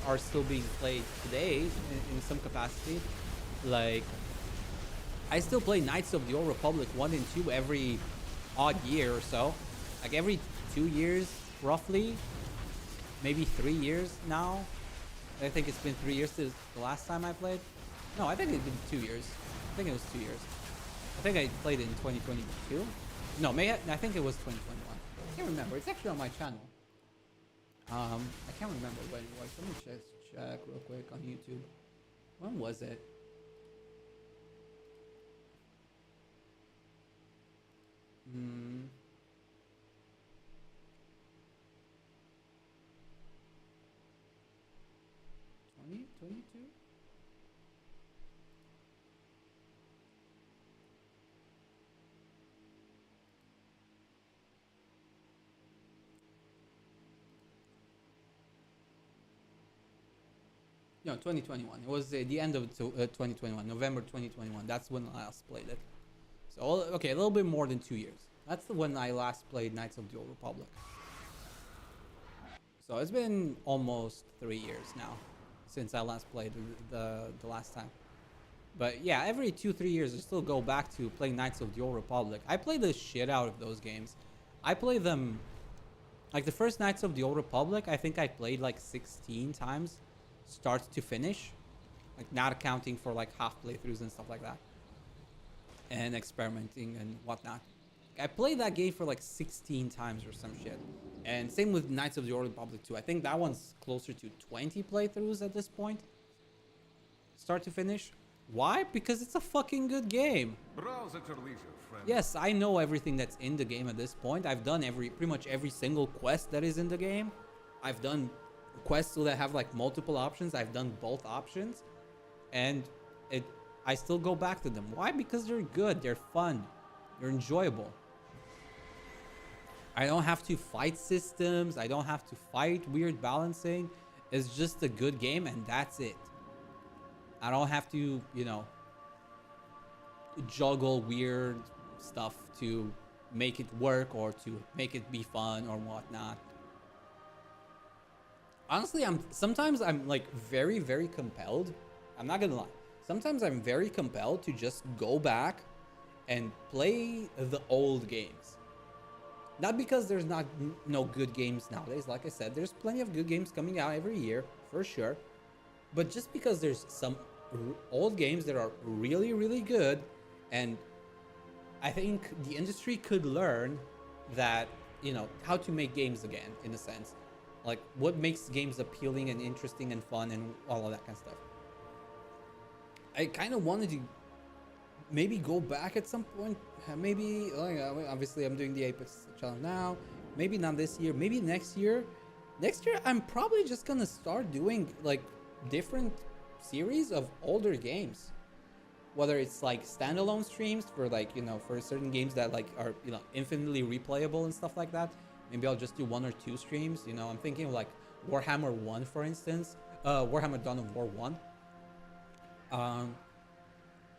are still being played today in some capacity. Like, I still play Knights of the Old Republic 1 and 2 every odd year or so. Like every 2 years, roughly. Maybe 3 years now. I think it's been 3 years since the last time I played. No, I think it's been 2 years. I think it was 2 years. I think I played it in 2022. No, I think it was 2021. I can't remember. It's actually on my channel. I can't remember when it was. Let me check real quick on YouTube. When was it? Hmm. 2022? No, 2021. It was the end of 2021, November 2021. That's when I last played it. So, okay, a little bit more than 2 years. That's when I last played Knights of the Old Republic. So it's been almost 3 years now since I last played the last time. But yeah, every 2-3 years I still go back to playing Knights of the Old Republic. I play the shit out of those games. I play them, like the first Knights of the Old Republic, I think I played like 16 times. Start to finish, like not accounting for like half playthroughs and stuff like that, and experimenting and whatnot. I played that game for like 16 times or some shit. And same with Knights of the Old Republic 2. I think that one's closer to 20 playthroughs at this point, start to finish. Why? Because it's a fucking good game. Browse at your leisure, friend. Yes, I know everything that's in the game at this point. I've done pretty much every single quest that is in the game. I've done quests that have like multiple options. I've done both options, and I still go back to them. Why? Because they're good, they're fun, they're enjoyable. I don't have to fight systems, I don't have to fight weird balancing. It's just a good game, and that's it. I don't have to, juggle weird stuff to make it work or to make it be fun or whatnot. Honestly, sometimes I'm like very, very compelled. I'm not gonna lie. sometimes I'm very compelled to just go back and play the old games. Not because there's not no good games nowadays. Like I said, there's plenty of good games coming out every year, for sure. But just because there's some old games that are really, really good, and I think the industry could learn that, you know, how to make games again, in a sense. Like, what makes games appealing and interesting and fun and all of that kind of stuff. I kind of wanted to maybe go back at some point. Maybe, like, obviously I'm doing the Apex challenge now. Maybe not this year. Maybe next year. Next year, I'm probably just gonna start doing, like, different series of older games. Whether it's, like, standalone streams for, like, you know, for certain games that, like, are, you know, infinitely replayable and stuff like that. Maybe I'll just do 1 or 2 streams. You know, I'm thinking of, like, Warhammer 1, for instance. Warhammer Dawn of War 1.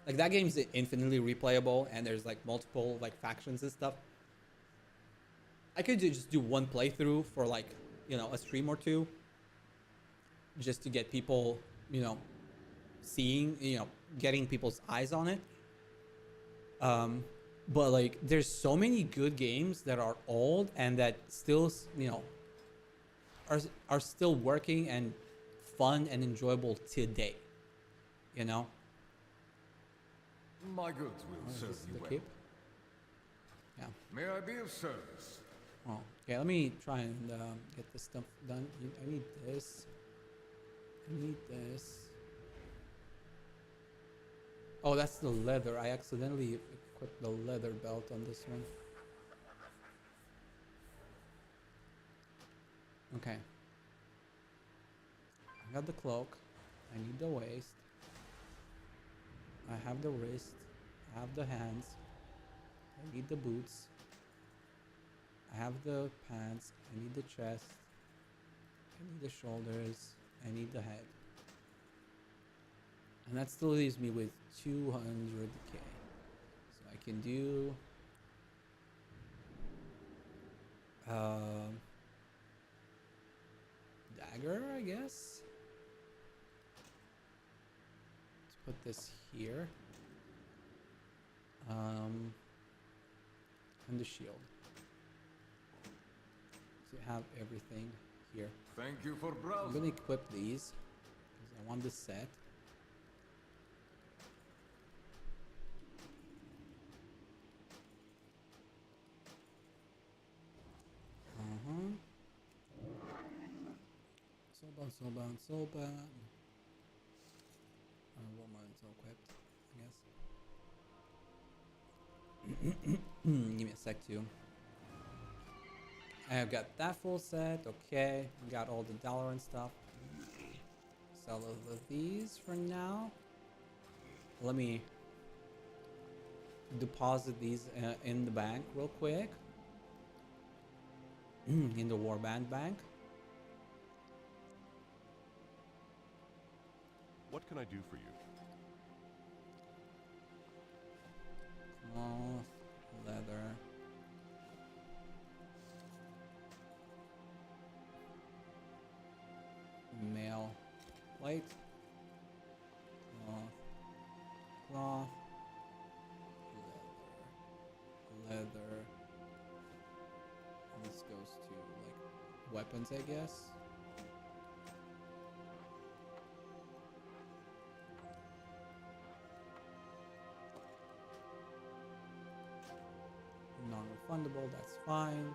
Like, that game's infinitely replayable, and there's, like, multiple, like, factions and stuff. I could just do 1 playthrough for, like, you know, a stream or 2. Just to get people, you know, seeing, you know, getting people's eyes on it. But, like, there's so many good games that are old and that still, you know, are still working and fun and enjoyable today. You know? My goods will serve you well. Cape? Yeah. May I be of service? Oh, okay, let me try and get this stuff done. I need this. I need this. Oh, that's the leather. I accidentally equipped the leather belt on this one. Okay. I got the cloak. I need the waist. I have the wrist. I have the hands. I need the boots. I have the pants. I need the chest. I need the shoulders. I need the head. And that still leaves me with 200k. So I can do dagger, I guess. Let's put this here. And the shield. So you have everything here. Thank you for I'm browsing. gonna equip these because I want this set. So bad. Woman's equipped, I guess. Give me a sec too. I've got that full set. Okay, we got all the dollar and stuff. Sell all of these for now. Let me deposit these in the bank real quick. In the warband bank. What can I do for you? Cloth, leather. Mail, plate. Cloth. Leather. And this goes to, like, weapons, I guess. Non-refundable, that's fine.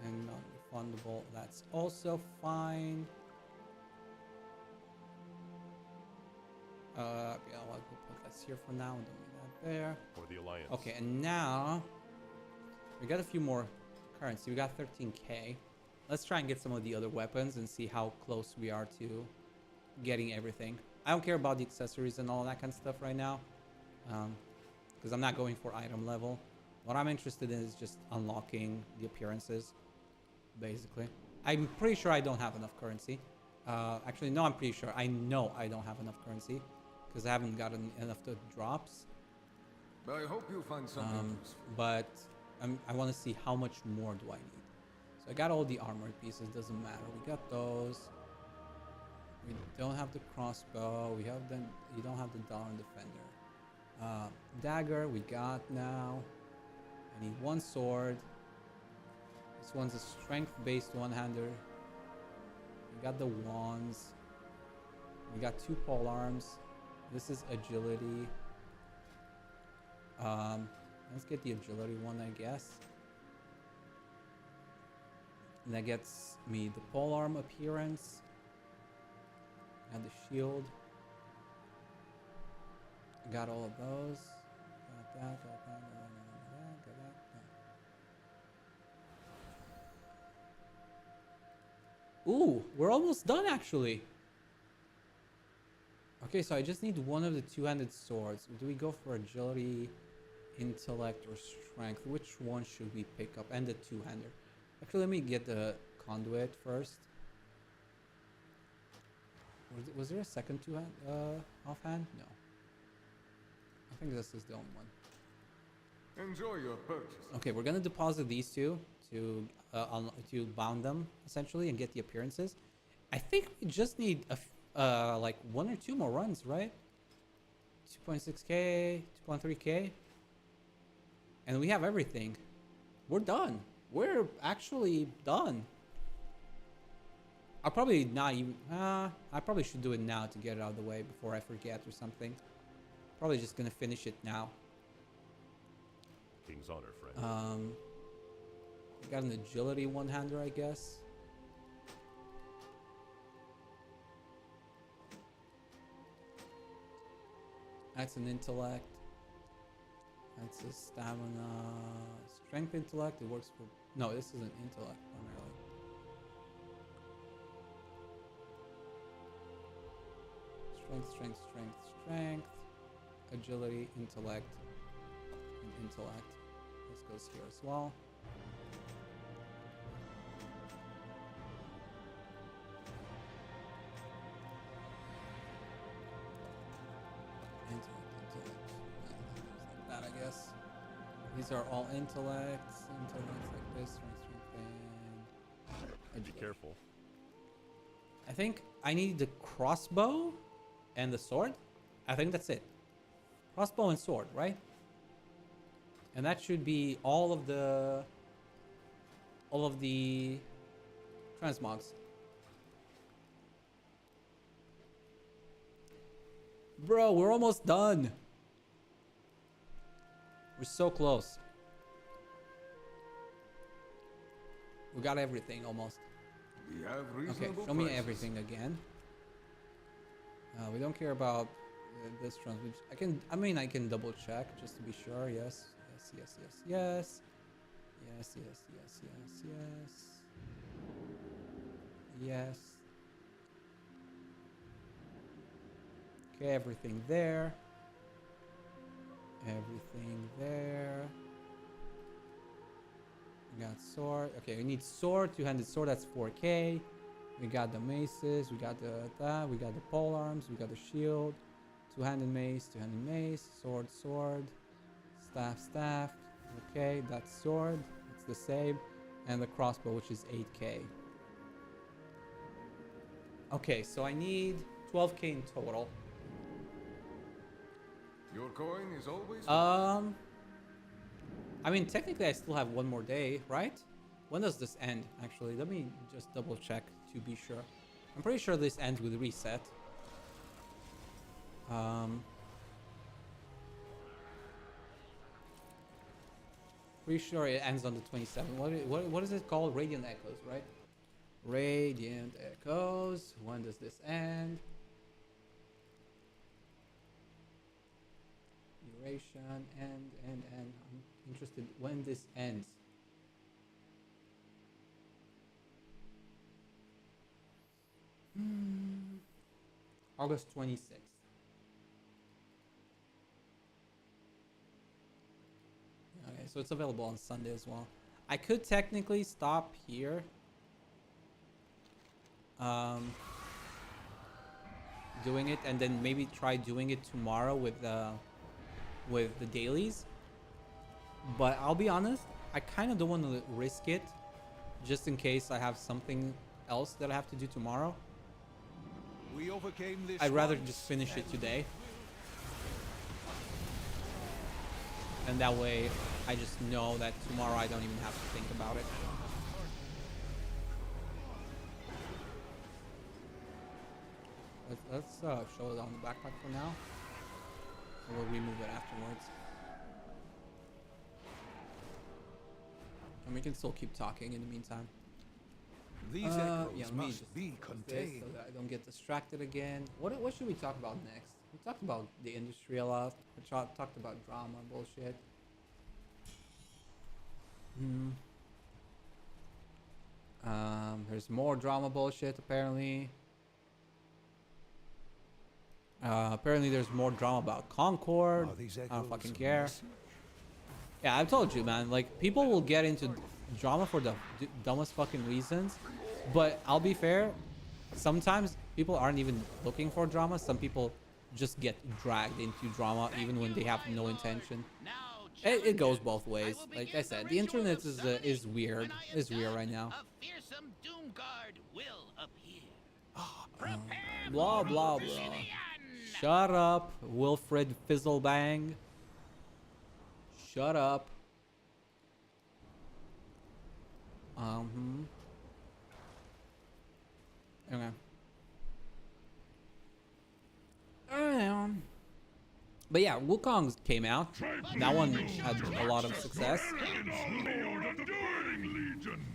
And non-refundable, that's also fine. Yeah, I'll put this here for now. Don't need that there. For the Alliance. Okay, and now we got a few more currency. We got 13k. Let's try and get some of the other weapons and see how close we are to getting everything. I don't care about the accessories and all that kind of stuff right now, because I'm not going for item level. What I'm interested in is just unlocking the appearances, basically. I'm pretty sure I don't have enough currency. Actually, no, I'm pretty sure. I know I don't have enough currency because I haven't gotten enough to drops. I hope you find something useful. But I want to see how much more do I need. So I got all the armored pieces. Doesn't matter. We got those. We don't have the crossbow. We have the. You don't have the Darn Defender. Dagger we got now. I need one sword. This one's a strength-based one-hander. We got the wands. We got 2 pole arms. This is agility. Let's get the agility one, I guess. And that gets me the pole arm appearance. And the shield. Got all of those. Got that, got that, got that. Ooh, we're almost done actually. Okay, so I just need one of the 2-handed swords. Do we go for agility, intellect, or strength? Which one should we pick up? And the 2-hander. Actually, let me get the conduit first. Was there a second 2-hand offhand? No. I think this is the only one. Enjoy your purchase. Okay, we're gonna deposit these two to bound them essentially and get the appearances. I think we just need like 1 or 2 more runs, right? 2.6k, 2.3k, and we have everything. We're done. We're actually done. I'll probably not even. I probably should do it now to get it out of the way before I forget or something. Probably just gonna finish it now. King's honor, friend. Got an agility one-hander, I guess. That's an intellect. That's a stamina. Strength intellect. It works for. No, this is an intellect primarily. Strength. Agility, intellect, and intellect. This goes here as well. Intellect. Like that, I guess. These are all intellects. Intellects like this. Strength, and Be careful. I think I need the crossbow and the sword. I think that's it. Crossbow and sword, right? And that should be all of the transmogs. Bro, we're almost done. We're so close. We got everything almost. We have Okay, reasonable show me prices. everything again. We don't care about this trans. Which I mean, I can double check just to be sure. Yes. Okay, everything there. We got sword. Okay, we need sword, 2-handed sword. That's 4k. We got the maces. We got the we got the pole arms. We got the shield. 2-handed mace. Sword. Staff. Okay, that's sword. It's the same. And the crossbow, which is 8k. Okay, so I need 12k in total. Your coin is always. I mean, technically, I still have one more day, right? When does this end? Actually, let me just double check to be sure. I'm pretty sure this ends with reset. Pretty sure it ends on the 27th. What is it called? Radiant Echoes, right? Radiant Echoes. When does this end? Duration, end. I'm interested when this ends. August 26th. Okay, so it's available on Sunday as well. I could technically stop here. Doing it and then maybe try doing it tomorrow with the dailies. But I'll be honest, I kind of don't want to risk it just in case I have something else that I have to do tomorrow. We overcame this I'd rather once, just finish it and today. And that way, I just know that tomorrow I don't even have to think about it. Let's show it on the backpack for now. And we'll remove it afterwards. And we can still keep talking in the meantime. These Yeah, echoes let me must just be close this contained. so that I don't get distracted again. What should we talk about next? We talked about the industry a lot. We talked about drama and bullshit. There's more drama bullshit apparently. Apparently there's more drama about Concord. Are these I don't echoes fucking a care. message? Yeah, I've told you, man. Like, people will get into drama for the dumbest fucking reasons. But I'll be fair. Sometimes people aren't even looking for drama. Some people just get dragged into drama even when they have no intention. It goes both ways. Like I said, the internet is weird. Is weird right now. A fearsome doom guard will appear. Blah blah blah. Shut up, Wilfred Fizzlebang. Shut up. Okay. But yeah, Wukong came out. That one had a lot of success. Lord of the Burning Legion.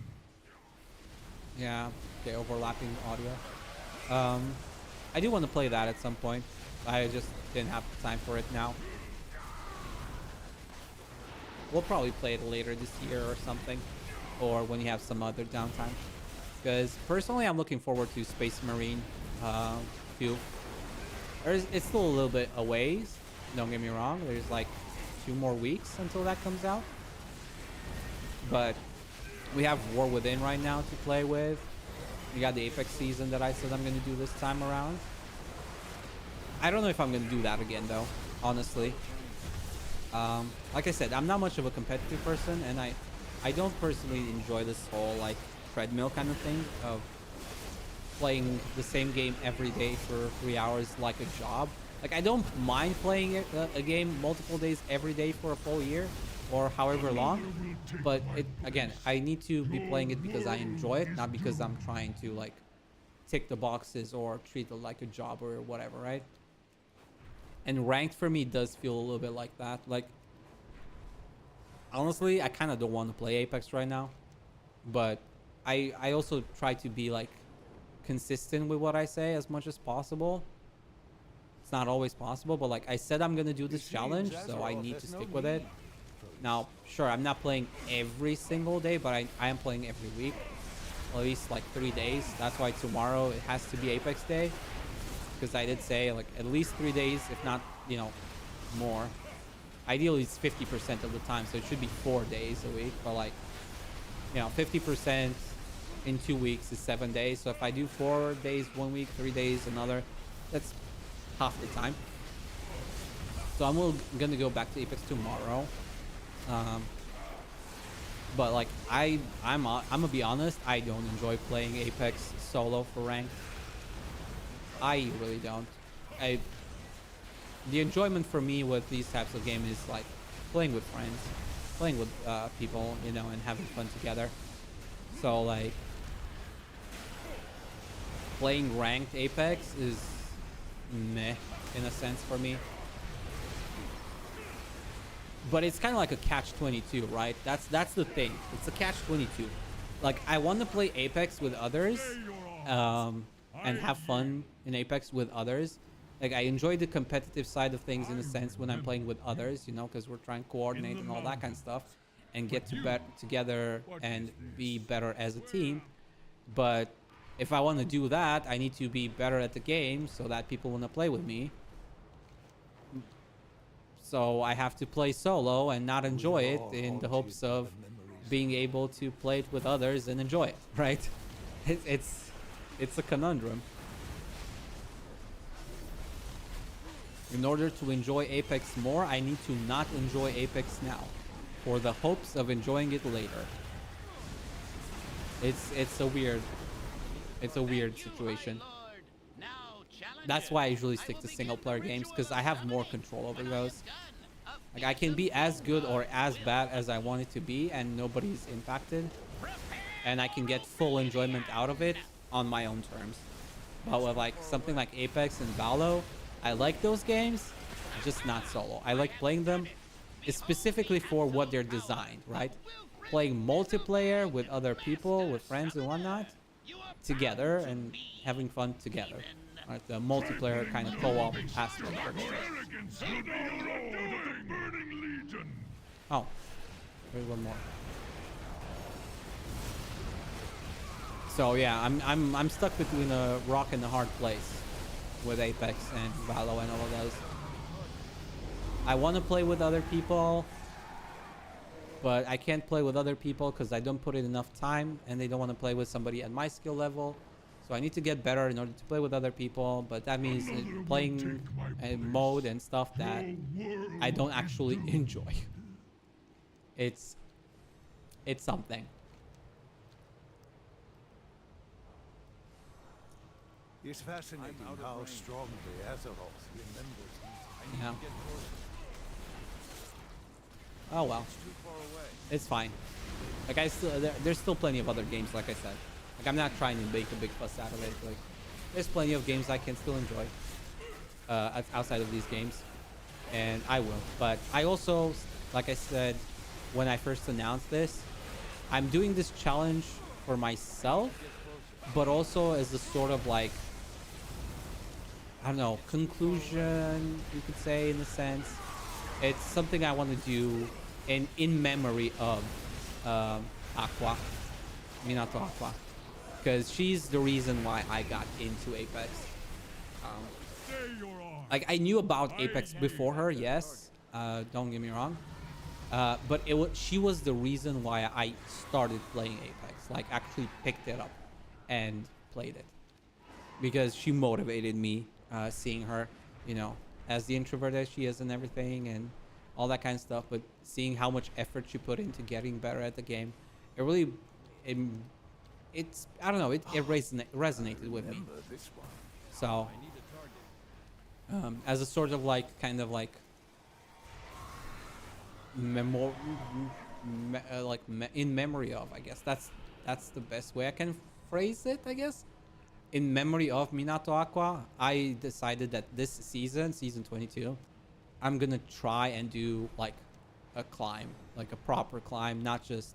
Yeah, okay, overlapping audio. I do want to play that at some point. I just didn't have time for it now. We'll probably play it later this year or something, or when you have some other downtime. Because personally, I'm looking forward to Space Marine 2. It's still a little bit a ways. Don't get me wrong. There's like 2 more weeks until that comes out. But we have War Within right now to play with. We got the Apex season that I said I'm going to do this time around. I don't know if I'm going to do that again though, honestly. Like I said, I'm not much of a competitive person, and I don't personally enjoy this whole like treadmill kind of thing of playing the same game every day for 3 hours like a job. Like, I don't mind playing a game multiple days every day for a full year or however long, but again, I need to be playing it because I enjoy it, not because I'm trying to like tick the boxes or treat it like a job or whatever, right? And ranked for me does feel a little bit like that. Like, honestly, I kind of don't want to play Apex right now, but I also try to be like consistent with what I say as much as possible. It's not always possible, but like I said, I'm gonna do this challenge, so I need to stick with it. Now, sure, I'm not playing every single day, but I am playing every week, at least like 3 days. That's why tomorrow it has to be Apex Day, because I did say like at least 3 days, if not, you know, more. Ideally, it's 50% of the time, so it should be 4 days a week. But like, you know, 50% in 2 weeks is 7 days. So if I do 4 days 1 week, 3 days another, that's half the time. So I'm gonna go back to Apex tomorrow. But like I'm gonna be honest, I don't enjoy playing Apex solo for ranked. I really don't. The enjoyment for me with these types of games is like playing with friends, playing with people, you know, and having fun together. So like playing ranked Apex is meh in a sense for me. But it's kind of like a catch-22, right? That's the thing. It's a catch-22. Like, I want to play Apex with others, and have fun in Apex with others. Like, I enjoy the competitive side of things in a sense when I'm playing with others, you know, because we're trying to coordinate and all that kind of stuff, and get together and be better as a team. But if I want to do that, I need to be better at the game so that people want to play with me. So I have to play solo and not enjoy it in the hopes of being able to play it with others and enjoy it, right? It's a conundrum. In order to enjoy Apex more, I need to not enjoy Apex now, for the hopes of enjoying it later. It's a weird situation. Now challenge That's why I usually stick to single player games, because I have more control over those. Like I can be as good or as bad as I want it to be and nobody's impacted, and I can get full enjoyment out of it on my own terms. But with like something like Apex and Valo, I like those games, just not solo. I like playing them specifically for what they're designed, right? Playing multiplayer with other people, with friends and whatnot, together and having fun together. Right? The multiplayer kind of co-op aspect of it. Arrogance will be your lord of the Burning Legion. Oh, there's one more. So yeah, I'm stuck between a rock and a hard place with Apex and Valo and all of those. I want to play with other people, but I can't play with other people because I don't put in enough time, and they don't want to play with somebody at my skill level. So I need to get better in order to play with other people, but that means playing a mode and stuff that I don't actually enjoy. It's something. It's fascinating how strongly Azeroth remembers these. Yeah. Oh well, it's fine. Like there's still plenty of other games, like I said. Like I'm not trying to make a big fuss out of it. Like there's plenty of games I can still enjoy outside of these games, and I will. But I also, like I said when I first announced this, I'm doing this challenge for myself, but also as a sort of like, I don't know, conclusion, you could say, in a sense. It's something I want to do in memory of Aqua, Minato Aqua, because she's the reason why I got into Apex. Like I knew about Apex before her, yes. Don't get me wrong, but she was the reason why I started playing Apex. Like actually picked it up and played it, because she motivated me. Seeing her, you know, as the introvert that she is and everything and all that kind of stuff, but seeing how much effort she put into getting better at the game, it really, it's, I don't know, it resonated with me. So, as a sort of like, kind of like, in memory of, I guess, that's the best way I can phrase it, I guess. In memory of Minato Aqua, I decided that this season 22, I'm gonna try and do like a climb, like a proper climb, not just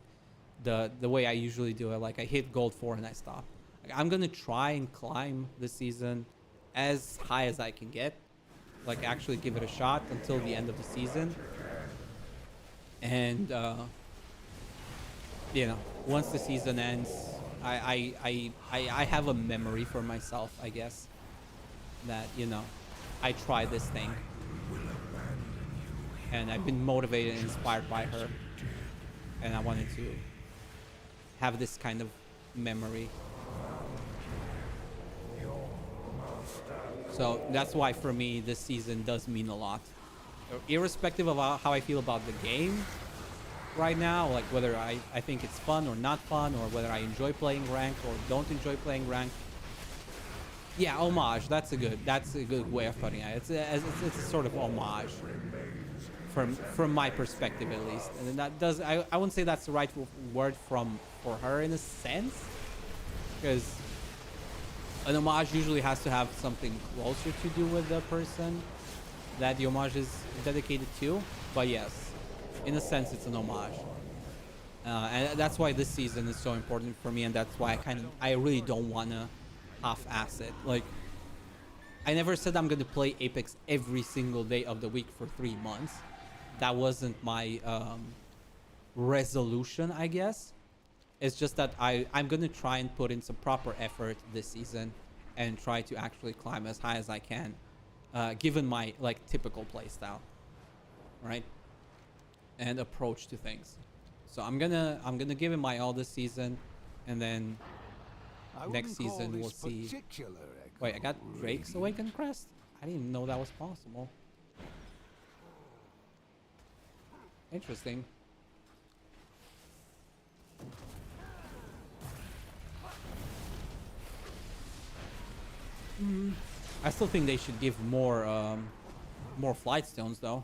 the way I usually do it. Like I hit gold 4 and I stop. Like, I'm gonna try and climb this season as high as I can get, like actually give it a shot until the end of the season. And you know, once the season ends, I have a memory for myself, I guess, that, you know, I tried this thing and I've been motivated and inspired by her, and I wanted to have this kind of memory. So that's why for me this season does mean a lot, irrespective of how I feel about the game right now, like whether I think it's fun or not fun, or whether I enjoy playing ranked or don't enjoy playing ranked. Yeah, homage. That's a good way of putting it. It's a sort of homage from my perspective, at least. And that does, I wouldn't say that's the right word for her in a sense, because an homage usually has to have something closer to do with the person that the homage is dedicated to. But yes, in a sense, it's an homage, and that's why this season is so important for me, and that's why I really don't want to half-ass it. Like, I never said I'm going to play Apex every single day of the week for 3 months. That wasn't my resolution, I guess. It's just that I'm going to try and put in some proper effort this season and try to actually climb as high as I can, given my like typical playstyle, right? And approach to things. So I'm gonna give it my all this season, and then next season we'll see. Wait, I got Drake's Awakened Crest? I didn't even know that was possible. Interesting. I still think they should give more flight stones though,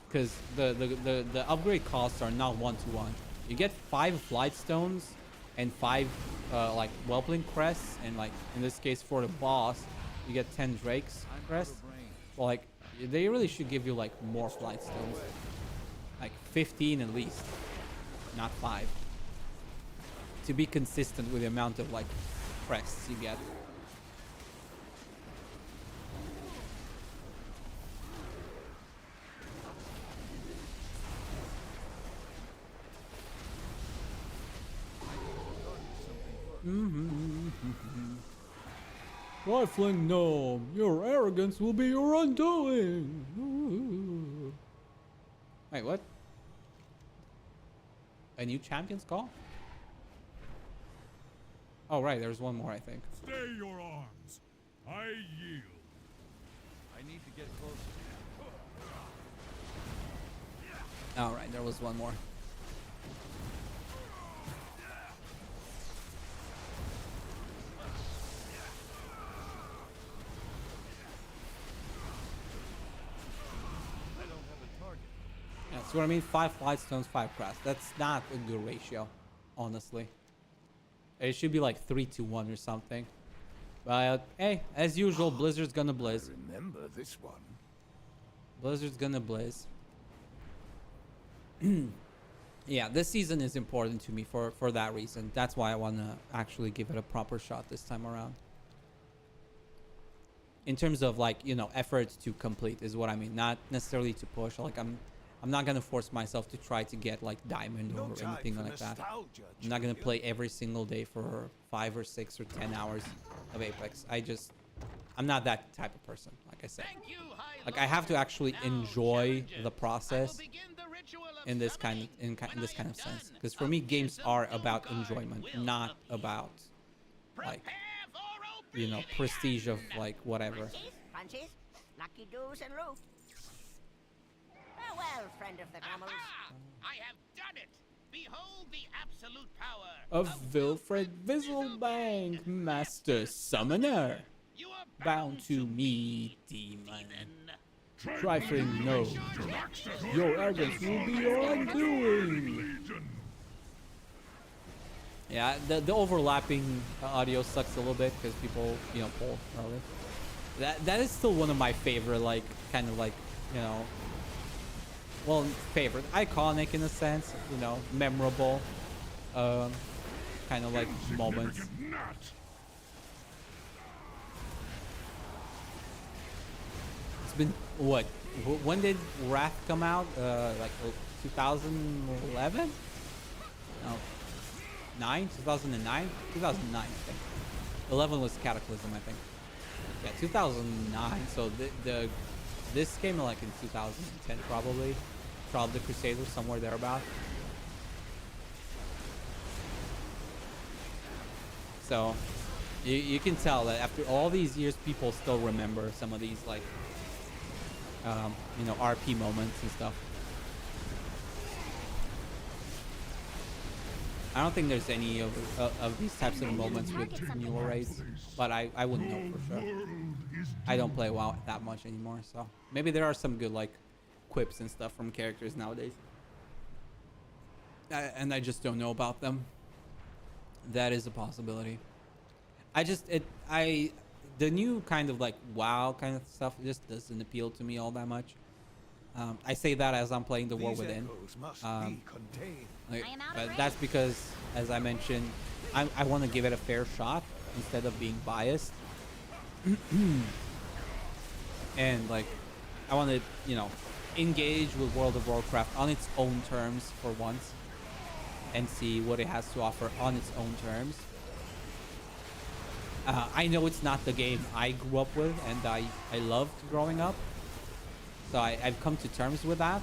because the upgrade costs are not 1-to-1. You get 5 flight stones and 5 like whelpling crests, and like in this case for the boss you get 10 drakes crests. Well, like they really should give you like more flight stones, like 15 at least, not 5, to be consistent with the amount of like crests you get. Rifling gnome, your arrogance will be your undoing. Ooh. Wait, what? A new champion's call? Oh, right, there's one more, I think. Stay your arms. I yield. I need to get closer. All right, there was one more. That's what I mean. 5 flight stones, 5 crafts. That's not a good ratio, honestly. It should be like 3-to-1 or something. But hey, as usual, Blizzard's gonna blizz. Remember this one. Blizzard's gonna blizz. Yeah, this season is important to me for that reason. That's why I want to actually give it a proper shot this time around. In terms of like, you know, effort to complete is what I mean, not necessarily to push. Like I'm not gonna force myself to try to get like diamond or anything like that. I'm not gonna play every single day for 5 or 6 or 10 hours of Apex. I'm not that type of person, like I said. Like I have to actually enjoy the process in this kind of sense, because for me games are about enjoyment, not about like, you know, prestige of like whatever. Punches, lucky doos and roof. Farewell, friend of the camels. I have done it. Behold the absolute power Of Wilfred Visselbank, Master Summoner. You are Bound to me, demon. Trifling no. Your arrogance will be your undoing. Yeah, the overlapping audio sucks a little bit because people, you know, pull early. That is still one of my favorite, like, kind of like, you know, well, favorite, iconic in a sense, you know, memorable, kind of like moments. It's been what? When did Wrath come out? Like 2011? No, 2009, I think. 11 was Cataclysm, I think. Yeah, 2009. So this came like in 2010 probably. Trial of the Crusaders, somewhere thereabout. So you can tell that after all these years, people still remember some of these like, you know, RP moments and stuff. I don't think there's any of these types of moments with newer raids, but I wouldn't know for sure. I don't play WoW that much anymore, so maybe there are some good like quips and stuff from characters nowadays, and I just don't know about them. That is a possibility. The new kind of like WoW kind of stuff just doesn't appeal to me all that much. I say that as I'm playing the War Within. But that's because, as I mentioned, I want to give it a fair shot instead of being biased. And like, I want to, you know, engage with World of Warcraft on its own terms for once, and see what it has to offer on its own terms. I know it's not the game I grew up with and I loved growing up, so I've come to terms with that.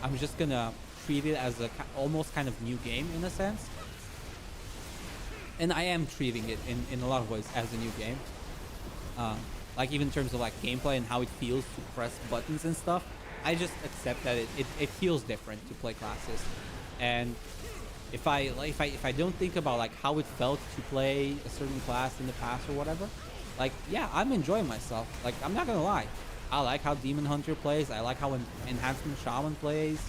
I'm just gonna treat it as a almost kind of new game in a sense, and I am treating it in a lot of ways as a new game. Like even in terms of like gameplay and how it feels to press buttons and stuff, I just accept that it feels different to play classes. And if I don't think about like how it felt to play a certain class in the past or whatever, like, yeah, I'm enjoying myself. Like, I'm not gonna lie. I like how Demon Hunter plays. I like how Enhancement Shaman plays.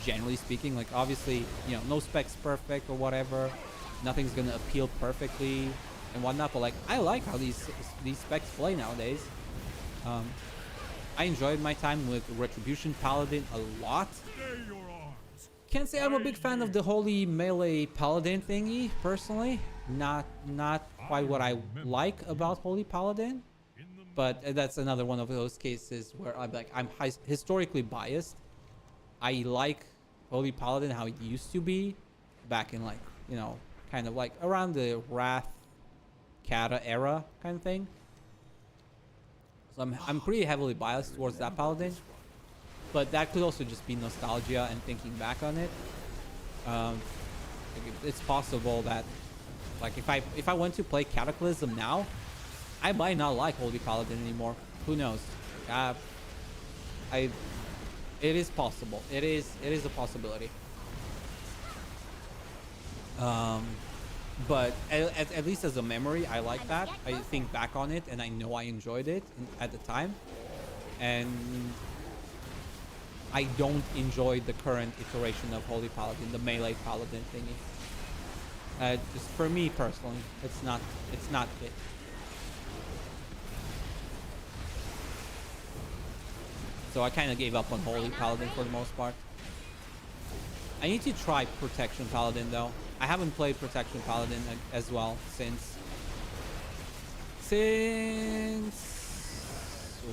Generally speaking, like, obviously, you know, no specs perfect or whatever. Nothing's gonna appeal perfectly and whatnot. But like, I like how these specs play nowadays. I enjoyed my time with Retribution Paladin a lot. Stay your arms. Can't say I'm a big fan of the holy melee paladin thingy personally. Not quite what I like about holy paladin, but that's another one of those cases where I'm like, I'm historically biased. I like holy paladin how it used to be back in, like, you know, kind of like around the Wrath Kata era kind of thing. So I'm pretty heavily biased towards that paladin, but that could also just be nostalgia and thinking back on it. It's possible that, like, if I went to play Cataclysm now, I might not like Holy Paladin anymore. Who knows? It is possible. It is a possibility. But at least as a memory, I like that. I think back on it, and I know I enjoyed it at the time. And I don't enjoy the current iteration of Holy Paladin, the melee paladin thingy. Just for me personally, it's not it. So I kind of gave up on Holy Paladin for the most part. I need to try Protection Paladin though. I haven't played Protection Paladin as well since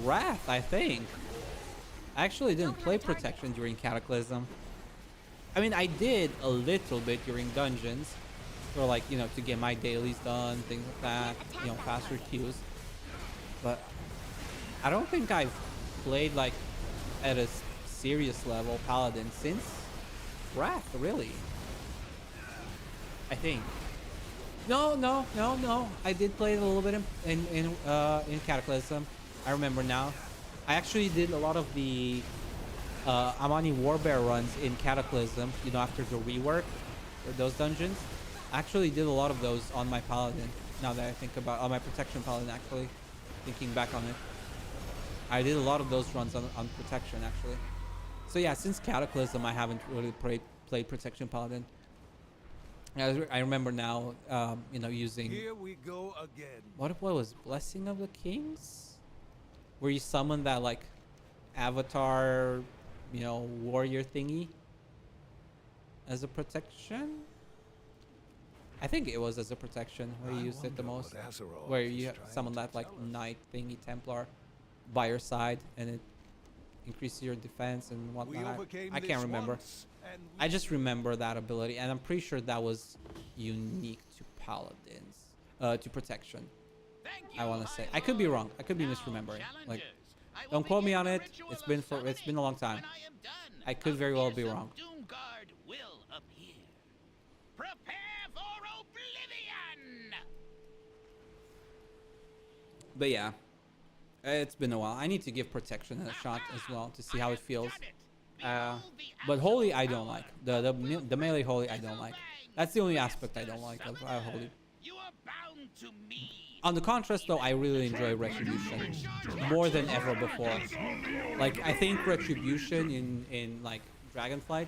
Wrath, I think. I actually didn't play Protection during Cataclysm. I mean, I did a little bit during dungeons, or like, you know, to get my dailies done, things like that, you know, faster queues. But I don't think I've played like at a serious level Paladin since Wrath, really. I think. No. I did play it a little bit in Cataclysm. I remember now. I actually did a lot of the Amani Warbear runs in Cataclysm, you know, after the rework for those dungeons. I actually did a lot of those on my Paladin, now that I think about on my Protection Paladin, actually, thinking back on it. I did a lot of those runs on Protection, actually. So yeah, since Cataclysm, I haven't really played Protection Paladin. I remember now, you know, using... Here we go again. What was Blessing of the Kings? Where you summon that, like, avatar, you know, warrior thingy as a protection? I think it was as a protection where you used it the most. Where you summon that, like, knight thingy Templar by your side and it increases your defense and whatnot. I can't remember. I just remember that ability, and I'm pretty sure that was unique to Paladins, to Protection. I want to say. I could be wrong. I could be misremembering. Like, don't quote me on it. It's been a long time. I could very well be wrong. But yeah, it's been a while. I need to give Protection a shot as well to see how it feels. But Holy I don't like. The melee Holy I don't like. That's the only aspect I don't like of Holy. On the contrast though, I really enjoy Retribution more than ever before. Like, I think Retribution in like Dragonflight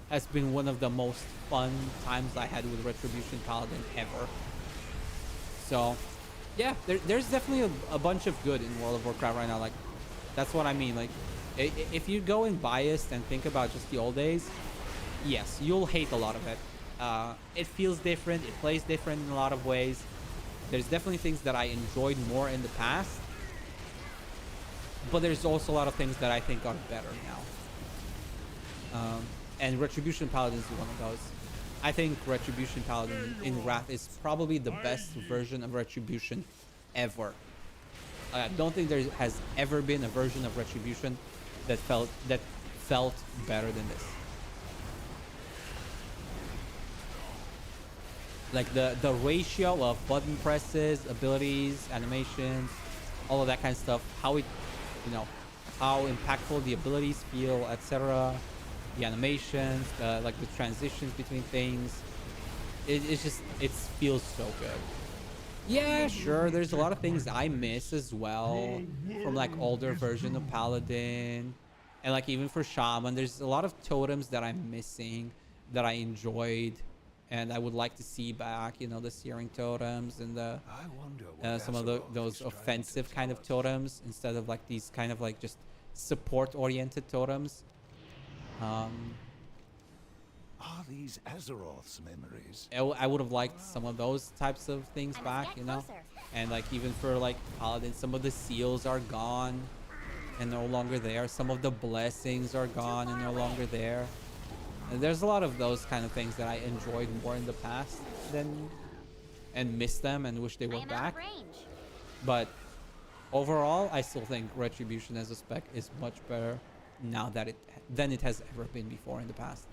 has been one of the most fun times I had with Retribution Paladin ever. So yeah, there's definitely a bunch of good in World of Warcraft right now. Like, that's what I mean. Like, if you go in biased and think about just the old days, yes, you'll hate a lot of it. It feels different. It plays different in a lot of ways. There's definitely things that I enjoyed more in the past. But there's also a lot of things that I think are better now. And Retribution Paladin is one of those. I think Retribution Paladin in Wrath is probably the best version of Retribution ever. I don't think there has ever been a version of Retribution that felt better than this. Like the ratio of button presses, abilities, animations, all of that kind of stuff, how it, you know, how impactful the abilities feel, etc. The animations, like the transitions between things, it feels so good. Yeah, sure. There's a lot of things I miss as well from like older version of Paladin, and like even for Shaman. There's a lot of totems that I'm missing that I enjoyed, and I would like to see back. You know, the searing totems and the I wonder what some of Azeroth those is trying to offensive kind tell of us. totems instead of like these kind of like just support-oriented totems. Are these Azeroth's memories? I would have liked some of those types of things I must back, get you know. closer. And like even for like Paladin, some of the seals are gone and no longer there. Some of the blessings are gone and no longer there. And there's a lot of those kind of things that I enjoyed more in the past than and miss them and wish they I were am out back. of range. But overall, I still think Retribution as a spec is much better now than it has ever been before in the past.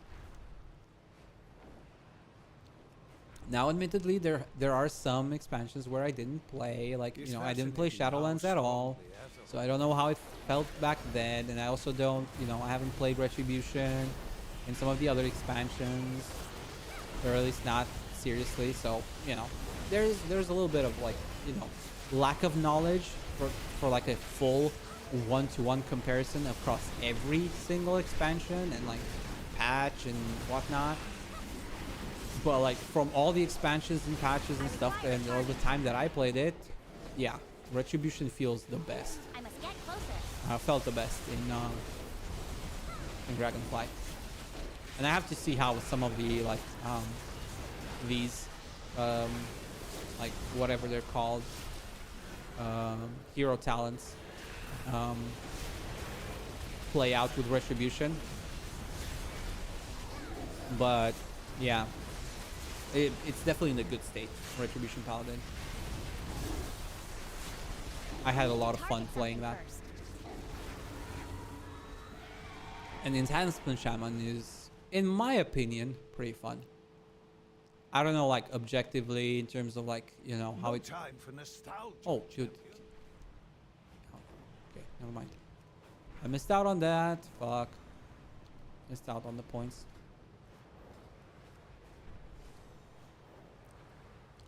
Now, admittedly, there are some expansions where I didn't play, like, you know, I didn't play Shadowlands at all, so I don't know how it felt back then, and I also don't, you know, I haven't played Retribution in some of the other expansions, or at least not seriously, so, you know, there's a little bit of, like, you know, lack of knowledge for like a full one-to-one comparison across every single expansion and, like, patch and whatnot. But like from all the expansions and patches and stuff and all the time that I played it, yeah, Retribution feels the best. I must get closer. Felt the best in Dragonflight. And I have to see how some of the like these like whatever they're called hero talents play out with Retribution. But yeah. It's definitely in a good state, Retribution Paladin. I had a lot of fun Target playing something that. first. And Enhancement Shaman is, in my opinion, pretty fun. I don't know, like, objectively, in terms of, like, you know, how No it... time for nostalgia. Oh, shoot. Oh, okay, never mind. I missed out on that. Fuck. Missed out on the points.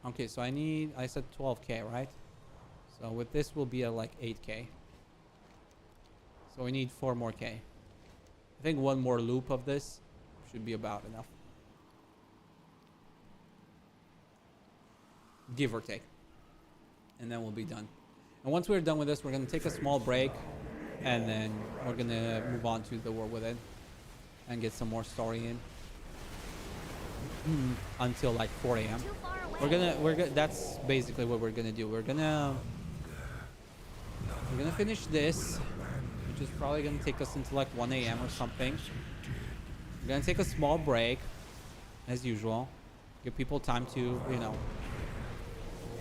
Okay, so I said 12k, right? So with this we'll be at like 8k. So we need 4 more k. I think one more loop of this should be about enough. Give or take. And then we'll be done. And once we're done with this, we're going to take a small break. And then we're going to move on to the War Within. And get some more story in. Until like 4 a.m. Too far away. That's basically what we're gonna do. We're gonna finish this, which is probably gonna take us into like 1 a.m. or something. We're gonna take a small break, as usual. Give people time to, you know,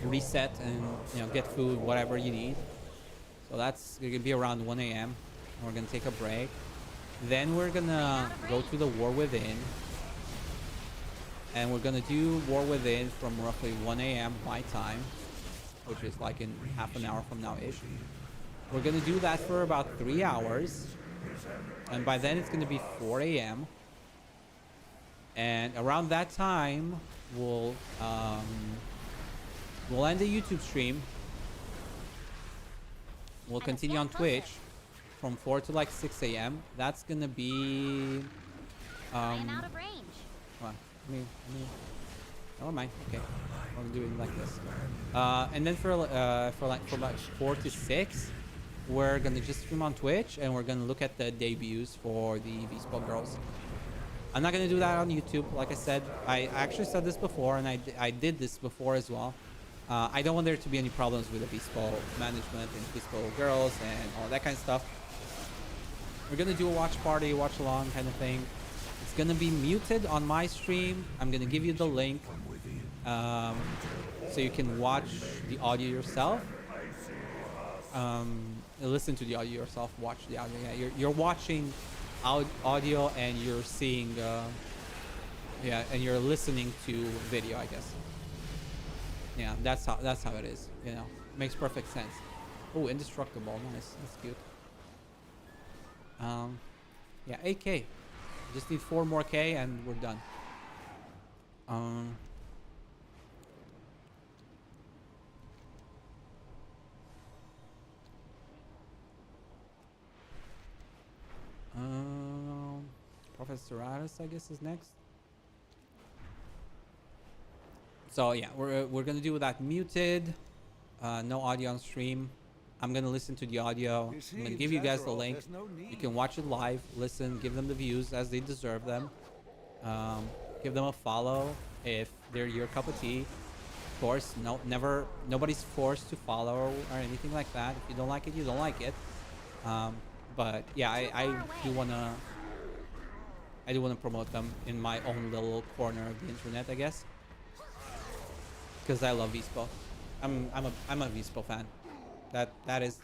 reset and, you know, get food, whatever you need. So that's gonna be around 1 a.m. We're gonna take a break. Then we're gonna go to the War Within. And we're gonna do War Within from roughly 1 a.m. my time, which is like in half an hour from now-ish. We're gonna do that for about 3 hours. And by then it's gonna be 4 a.m. And around that time, we'll end the YouTube stream. We'll continue on Twitch from 4 to like 6 a.m. That's gonna be... I am out of range. Well, never mind. Okay, we're gonna do it like this. And then for like 4 to 6, we're gonna just stream on Twitch and we're gonna look at the debuts for the Vespa girls. I'm not gonna do that on YouTube, like I said. I actually said this before, and I did this before as well. I don't want there to be any problems with the Vespa management and Vespa girls and all that kind of stuff. We're gonna do a watch party, watch along kind of thing. It's gonna be muted on my stream. I'm gonna give you the link so you can watch the audio yourself. Listen to the audio yourself. Watch the audio. Yeah, you're watching audio and you're seeing. Yeah, and you're listening to video, I guess. Yeah, that's how it is. You know, makes perfect sense. Oh, indestructible. Nice. That's cute. Yeah, 8k. Just need 4 more k and we're done. Professor Aris, I guess, is next. So yeah, we're gonna do that muted, no audio on stream. I'm gonna listen to the audio. I'm gonna give you guys the link. You can watch it live, listen, give them the views as they deserve them. Give them a follow if they're your cup of tea. Of course, nobody's forced to follow or anything like that. If you don't like it, you don't like it. But yeah, I do wanna promote them in my own little corner of the internet, I guess, because I love Vispo. I'm a Vispo fan. That is,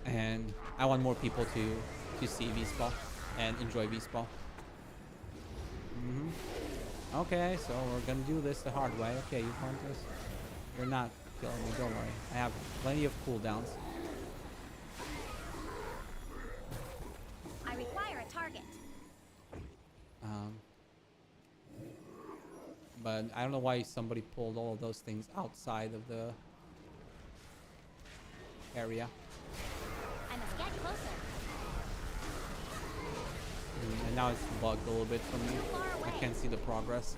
and I want more people to see Vispo and enjoy Vispo. Okay, so we're gonna do this the hard way. Okay, you want this? You're not killing me, don't worry. I have plenty of cooldowns. I require a target. But I don't know why somebody pulled all of those things outside of the area. I must get closer. And now it's bugged a little bit for me. Too far I away. can't see the progress.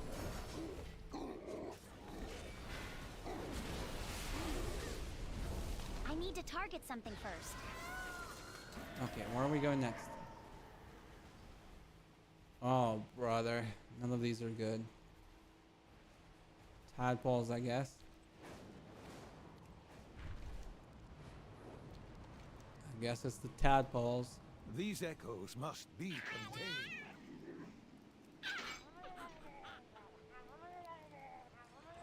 I need to target something first. Okay, where are we going next? Oh, brother. None of these are good. Tadpoles, I guess. I guess it's the tadpoles. These echoes must be contained.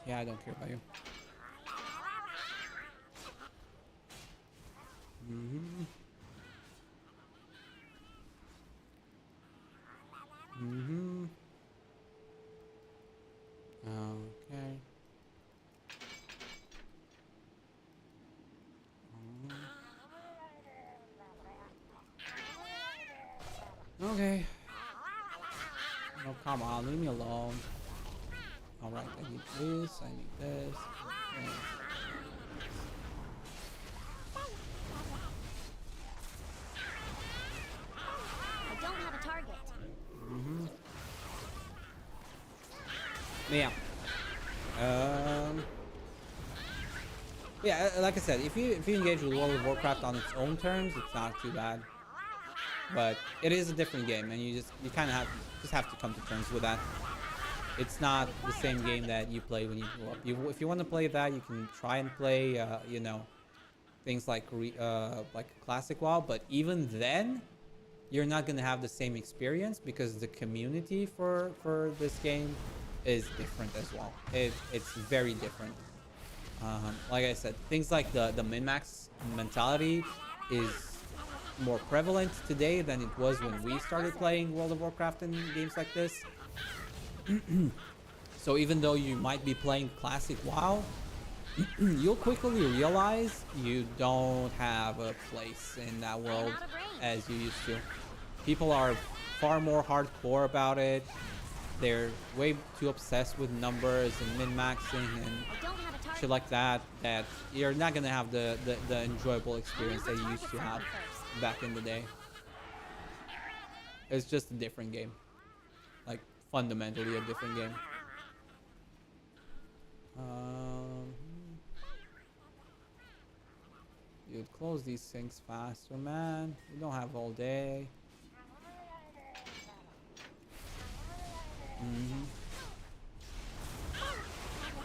Yeah, I don't care about you. Okay. Okay. No, come on, leave me alone. Alright, I need this, I need this. Okay. I don't have a target. Yeah. Yeah, like I said, if you engage with World of Warcraft on its own terms, it's not too bad. But it is a different game, and you kind of have to come to terms with that. It's not the same game that you play when you grow up. If you want to play that, you can try and play, you know, things like classic WoW. But even then, you're not gonna have the same experience because the community for this game is different as well. It's very different. Like I said, things like the min-max mentality is more prevalent today than it was when we started playing World of Warcraft and games like this. So even though you might be playing classic WoW, you'll quickly realize you don't have a place in that world as you used to. People are far more hardcore about it. They're way too obsessed with numbers and min-maxing and I don't have a target. shit like that, that you're not gonna have the enjoyable experience that you used to have back in the day. It's just a different game. Like, fundamentally a different game. You'd close these things faster, man. You don't have all day.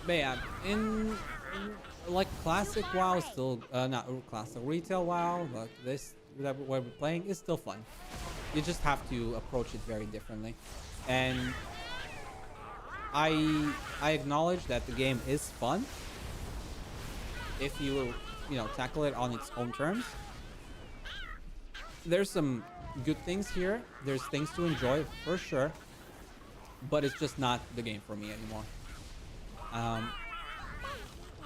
But yeah, in like classic WoW, still not classic retail WoW, like this that we're playing is still fun. You just have to approach it very differently, and I acknowledge that the game is fun if you tackle it on its own terms. There's some good things here. There's things to enjoy for sure, but it's just not the game for me anymore.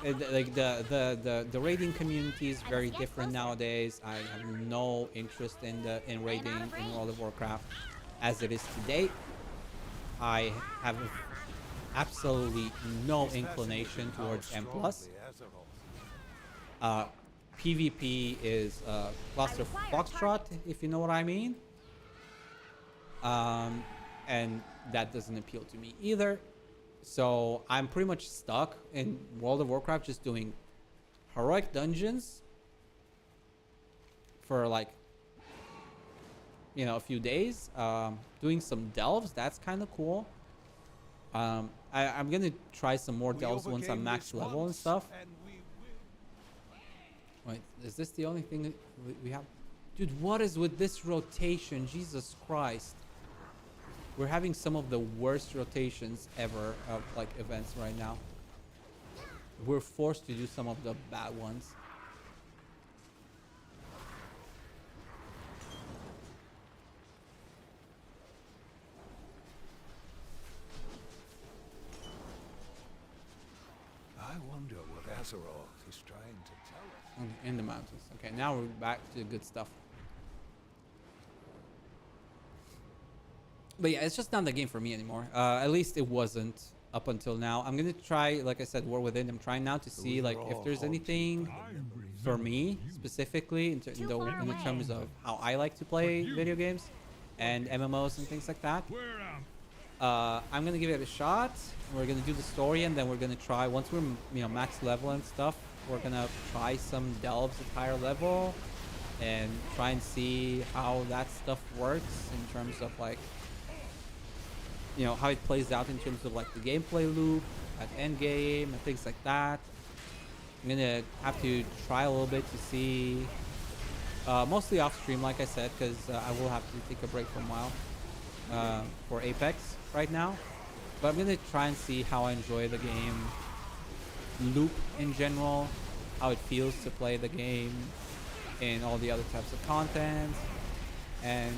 Like the raiding community is very different nowadays. I have no interest in raiding in World of Warcraft as it is today. I have absolutely no inclination towards M+. PvP is cluster foxtrot, if you know what I mean. And that doesn't appeal to me either. So I'm pretty much stuck in World of Warcraft just doing heroic dungeons for like, you know, a few days. Doing some delves, that's kind of cool. I'm gonna try some more delves once I'm max level and stuff. Wait, is this the only thing that we have? Dude, what is with this rotation? Jesus Christ. We're having some of the worst rotations ever of like events right now. We're forced to do some of the bad ones. I wonder what Azeroth is trying to tell us. In the mountains. Okay, now we're back to the good stuff. But yeah, it's just not the game for me anymore. At least it wasn't up until now. I'm gonna try, like I said, War Within. I'm trying now to see like if there's anything for me specifically in terms of how I like to play video games and MMOs and things like that. I'm gonna give it a shot. We're gonna do the story, and then we're gonna try, once we're, you know, max level and stuff, we're gonna try some delves at higher level and try and see how that stuff works in terms of like, you know, how it plays out in terms of like the gameplay loop at end game and things like that. I'm gonna have to try a little bit to see, mostly off stream, like I said, because I will have to take a break for a while for Apex right now. But I'm gonna try and see how I enjoy the game loop in general, how it feels to play the game and all the other types of content, and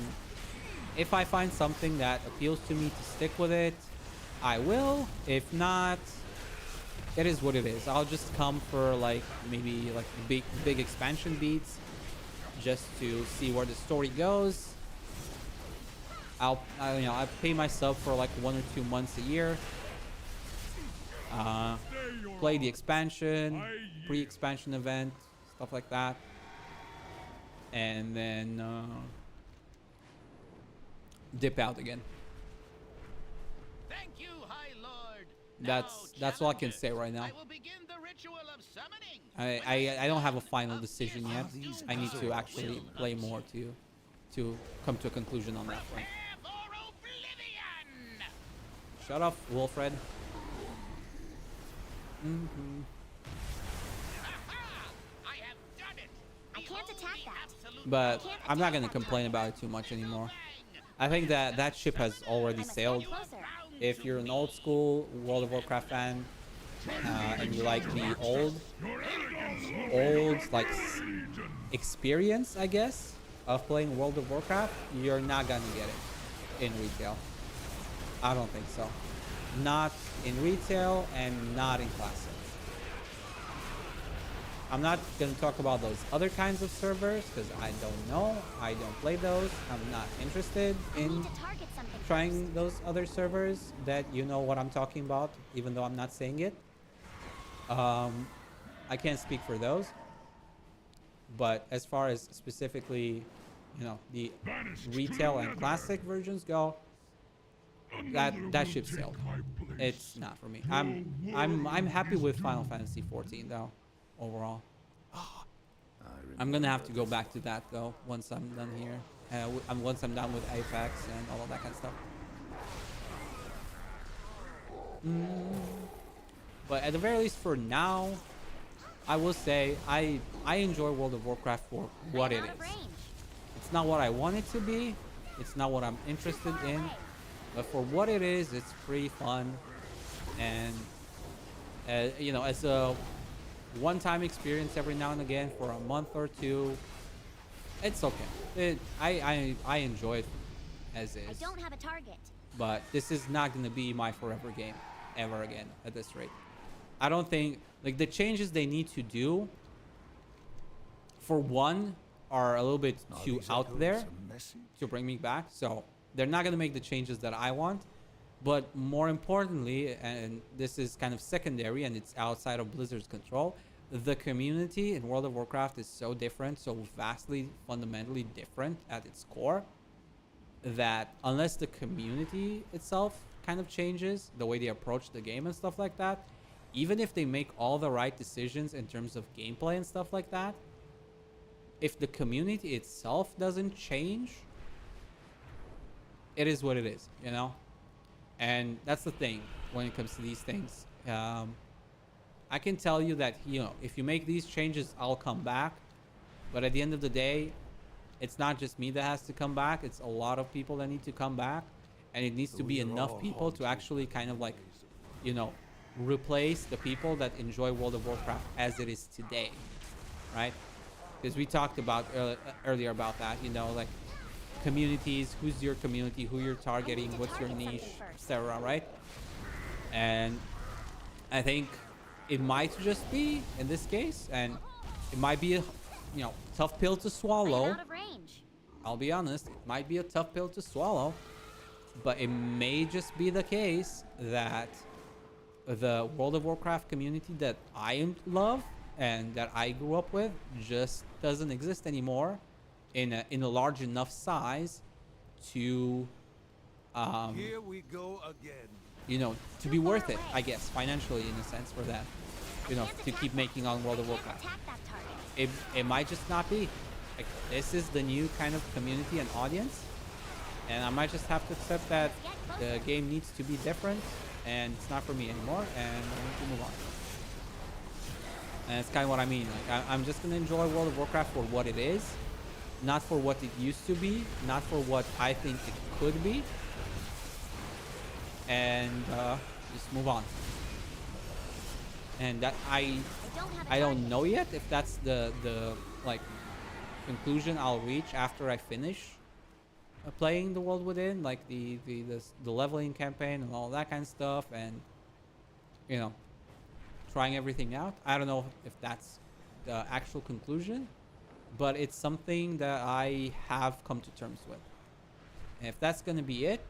if I find something that appeals to me to stick with it, I will. If not, it is what it is. I'll just come for like maybe like big expansion beats just to see where the story goes. I'll pay myself for like 1 or 2 months a year. Play the expansion, pre-expansion event, stuff like that, and then dip out again. Thank you, High Lord. That's all I can say right now. I will begin the ritual of summoning. I don't have a final decision yet. I need to actually play more to come to a conclusion on that one. Shut up, Wilfred. I can't attack that. But I'm not gonna complain about it too much anymore. I think that ship has already sailed. If you're an old school World of Warcraft fan and you like the old like experience, I guess, of playing World of Warcraft, you're not gonna get it in retail. I don't think so. Not in retail and not in classic. I'm not going to talk about those other kinds of servers because I don't know. I don't play those. I'm not interested in trying those other servers that you know what I'm talking about, even though I'm not saying it. I can't speak for those. But as far as specifically, you know, the retail and classic versions go, that ship sailed. It's not for me. I'm happy with Final Fantasy 14 though. Overall, I'm gonna have to go back to that though once I'm done here. Once I'm done with Apex and all of that kind of stuff. But at the very least, for now, I will say I enjoy World of Warcraft for what it is. It's not what I want it to be. It's not what I'm interested in. But for what it is, it's pretty fun. And you know, as a one-time experience every now and again for a month or two, it's okay. I enjoy it as is. I don't have a target. But this is not going to be my forever game ever again at this rate. I don't think, like, the changes they need to do, for one, are a little bit too out there to bring me back. So they're not going to make the changes that I want. But more importantly, and this is kind of secondary and it's outside of Blizzard's control, the community in World of Warcraft is so different, so vastly fundamentally different at its core, that unless the community itself kind of changes the way they approach the game and stuff like that, even if they make all the right decisions in terms of gameplay and stuff like that, if the community itself doesn't change, it is what it is, you know? And that's the thing when it comes to these things. I can tell you that, you know, if you make these changes, I'll come back. But at the end of the day, it's not just me that has to come back. It's a lot of people that need to come back. And it needs to be enough people to actually kind of like, you know, replace the people that enjoy World of Warcraft as it is today, right? Because we talked about earlier about that, you know, like communities, who's your community, who you're targeting, what's your niche, etc., right? And I think it might just be in this case, and it might be a, you know, tough pill to swallow. Out of range. I'll be honest, it might be a tough pill to swallow, but it may just be the case that the World of Warcraft community that I love and that I grew up with just doesn't exist anymore in a large enough size to Here we go again. you know, to be worth it, I guess, financially in a sense for that, you know, to keep making on World of Warcraft. Attack that target. It might just not be. Like, this is the new kind of community and audience, and I might just have to accept that the game needs to be different, and it's not for me anymore, and I need to move on. And it's kind of what I mean. Like, I'm just gonna enjoy World of Warcraft for what it is, not for what it used to be, not for what I think it could be, and just move on. And that I don't know yet if that's the like conclusion I'll reach after I finish playing the World Within, like the leveling campaign and all that kind of stuff, and you know, trying everything out. I don't know if that's the actual conclusion, but it's something that I have come to terms with. And if that's gonna be it,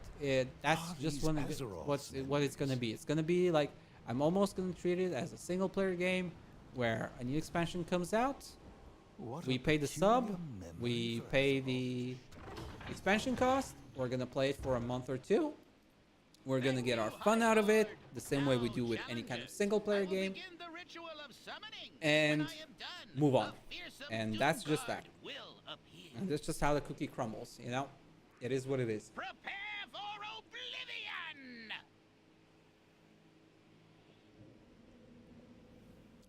that's just what it's gonna be. It's gonna be like, I'm almost gonna treat it as a single player game where a new expansion comes out. We pay the sub, we pay the expansion cost, we're gonna play it for a month or two. We're gonna get our fun out of it, the same way we do with any kind of single player game, and move on. And that's just that. And that's just how the cookie crumbles, you know? It is what it is. Prepare for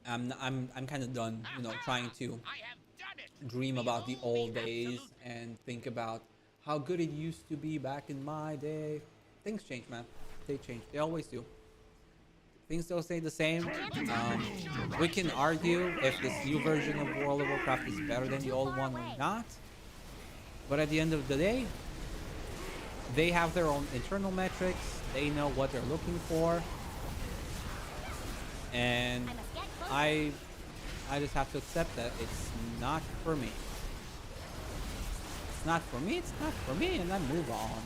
oblivion! I'm kind of done, you know, trying to dream about the old days and think about how good it used to be back in my day. Things change, man. They change. They always do. Things don't stay the same. We can argue if this new version of World of Warcraft is better than the old one or not. But at the end of the day, they have their own internal metrics. They know what they're looking for. And I just have to accept that it's not for me. It's not for me, it's not for me, and I move on.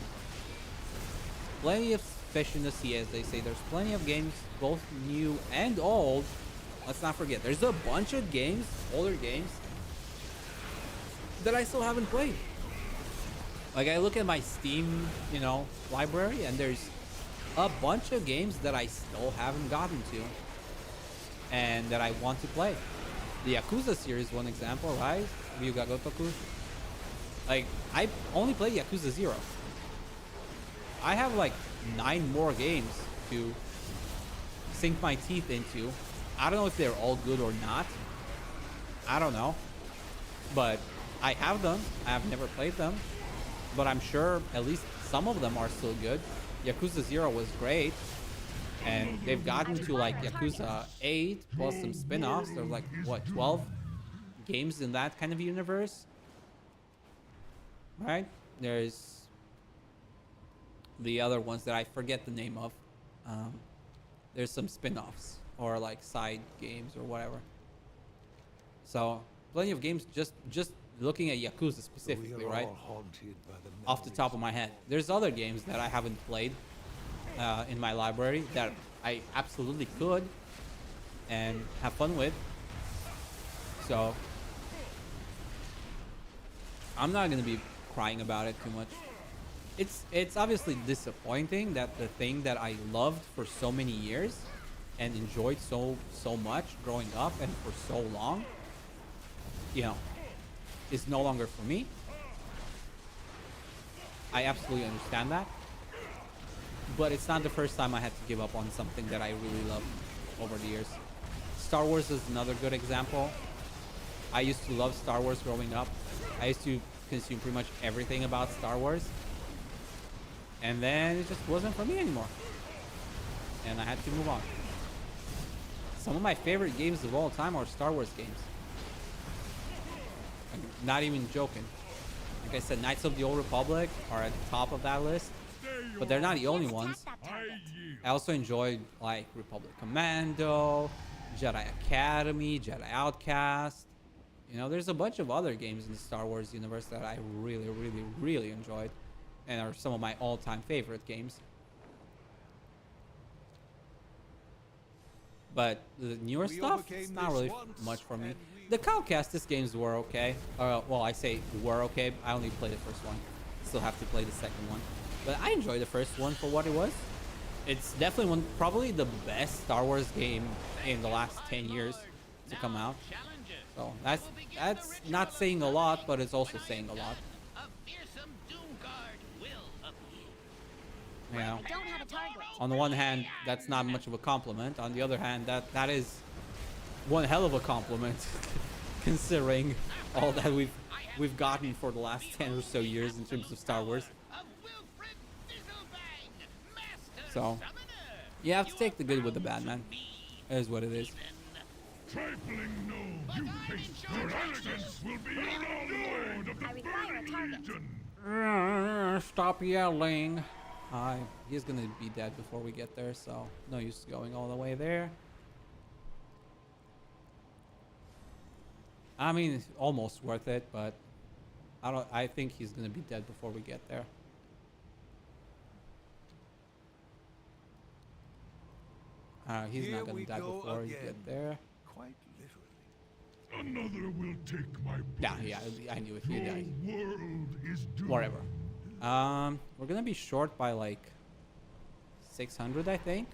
Plenty of fish in the sea, as they say. There's plenty of games, both new and old. Let's not forget, there's a bunch of games, older games, that I still haven't played. Like, I look at my Steam, you know, library, and there's a bunch of games that I still haven't gotten to and that I want to play. The Yakuza series, one example, right? Ryuga Gotoku. Like, I only played Yakuza 0. I have like 9 more games to sink my teeth into. I don't know if they're all good or not. I don't know. But I have them. I have never played them. But I'm sure at least some of them are still good. Yakuza 0 was great. And they've gotten to like Yakuza 8 plus some spin-offs. There's like, what, 12 games in that kind of universe? Right? There's the other ones that I forget the name of. There's some spin-offs or like side games or whatever. So plenty of games, just looking at Yakuza specifically, right? Off the top of my head. There's other games that I haven't played in my library that I absolutely could and have fun with. So I'm not gonna be crying about it too much. It's obviously disappointing that the thing that I loved for so many years and enjoyed so much growing up and for so long, you know, is no longer for me. I absolutely understand that. But it's not the first time I had to give up on something that I really loved over the years. Star Wars is another good example. I used to love Star Wars growing up. I used to consume pretty much everything about Star Wars. And then it just wasn't for me anymore. And I had to move on. Some of my favorite games of all time are Star Wars games. I'm not even joking. Like I said, Knights of the Old Republic are at the top of that list. But they're not the only ones. I also enjoyed like Republic Commando, Jedi Academy, Jedi Outcast. You know, there's a bunch of other games in the Star Wars universe that I really, really, really enjoyed and are some of my all-time favorite games. But the newer stuff, it's not really much for me. The Calcastis games were okay. Well, I say were okay. I only played the first one. Still have to play the second one. But I enjoyed the first one for what it was. It's definitely probably the best Star Wars game in the last 10 years to come out. So that's not saying a lot, but it's also saying a lot. You know, on the one hand, that's not much of a compliment. On the other hand, that is one hell of a compliment, considering all that we've gotten for the last 10 or so years in terms of Star Wars. So you have to take the good with the bad, man. It is what it is. Trifling no, you face your elegance will be your lord of the I require a target. region. Stop yelling. He's gonna be dead before we get there, so no use going all the way there. I mean, it's almost worth it, but I think he's gonna be dead before we get there. He's not gonna die before we get there. Quite literally. Another will take my place. Yeah, I knew it. He Your died. world is doomed. Whatever. We're gonna be short by like 600, I think.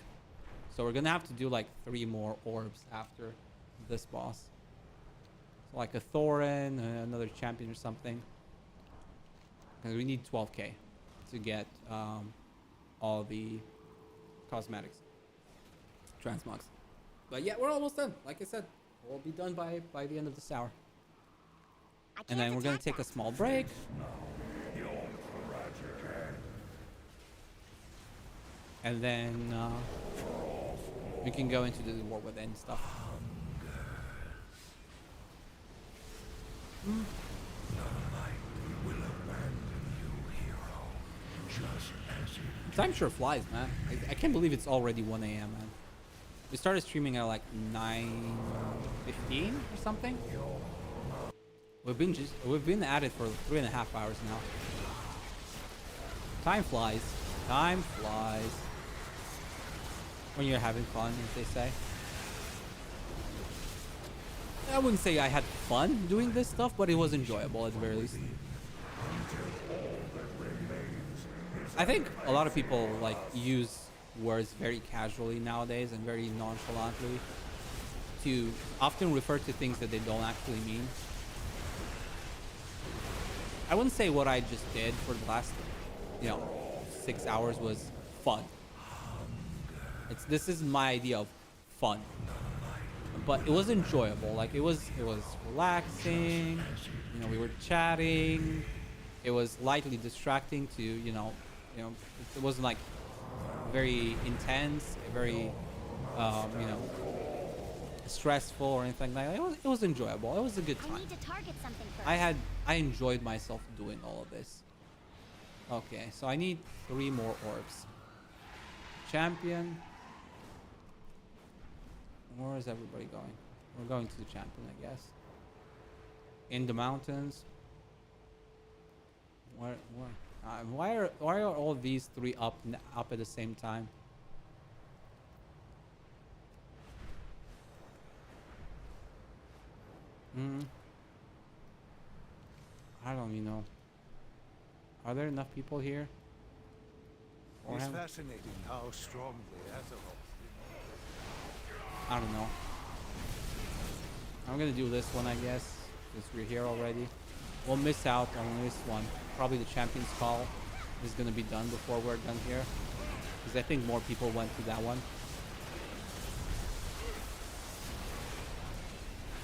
So we're gonna have to do like 3 more orbs after this boss. So like a Thorin, another champion or something. Because we need 12k to get all the cosmetics, transmogs. But yeah, we're almost done. Like I said, we'll be done by the end of this hour. And then we're gonna take a small break. And then we can go into the War Within stuff. Time sure flies, man. I can't believe it's already 1 a.m., man. We started streaming at like 9:15 or something. We've been at it for 3.5 hours now. Time flies. Time flies. When you're having fun, as they say. I wouldn't say I had fun doing this stuff, but it was enjoyable at the very least. I think a lot of people like use words very casually nowadays and very nonchalantly to often refer to things that they don't actually mean. I wouldn't say what I just did for the last, 6 hours was fun. This is my idea of fun. But it was enjoyable. Like it was relaxing. We were chatting. It was lightly distracting to, it wasn't like very intense, very, stressful or anything like that. It was enjoyable. It was a good time. I need to target something first. I enjoyed myself doing all of this. Okay, so I need 3 more orbs. Champion. Where is everybody going? We're going to the champion, I guess. In the mountains. Where? Why are all these three up at the same time? I don't even know. Are there enough people here? Or It's have- fascinating how strongly Azeroth. I don't know. I'm gonna do this one, I guess, since we're here already. We'll miss out on this one. Probably the Champion's Call is gonna be done before we're done here, because I think more people went to that one.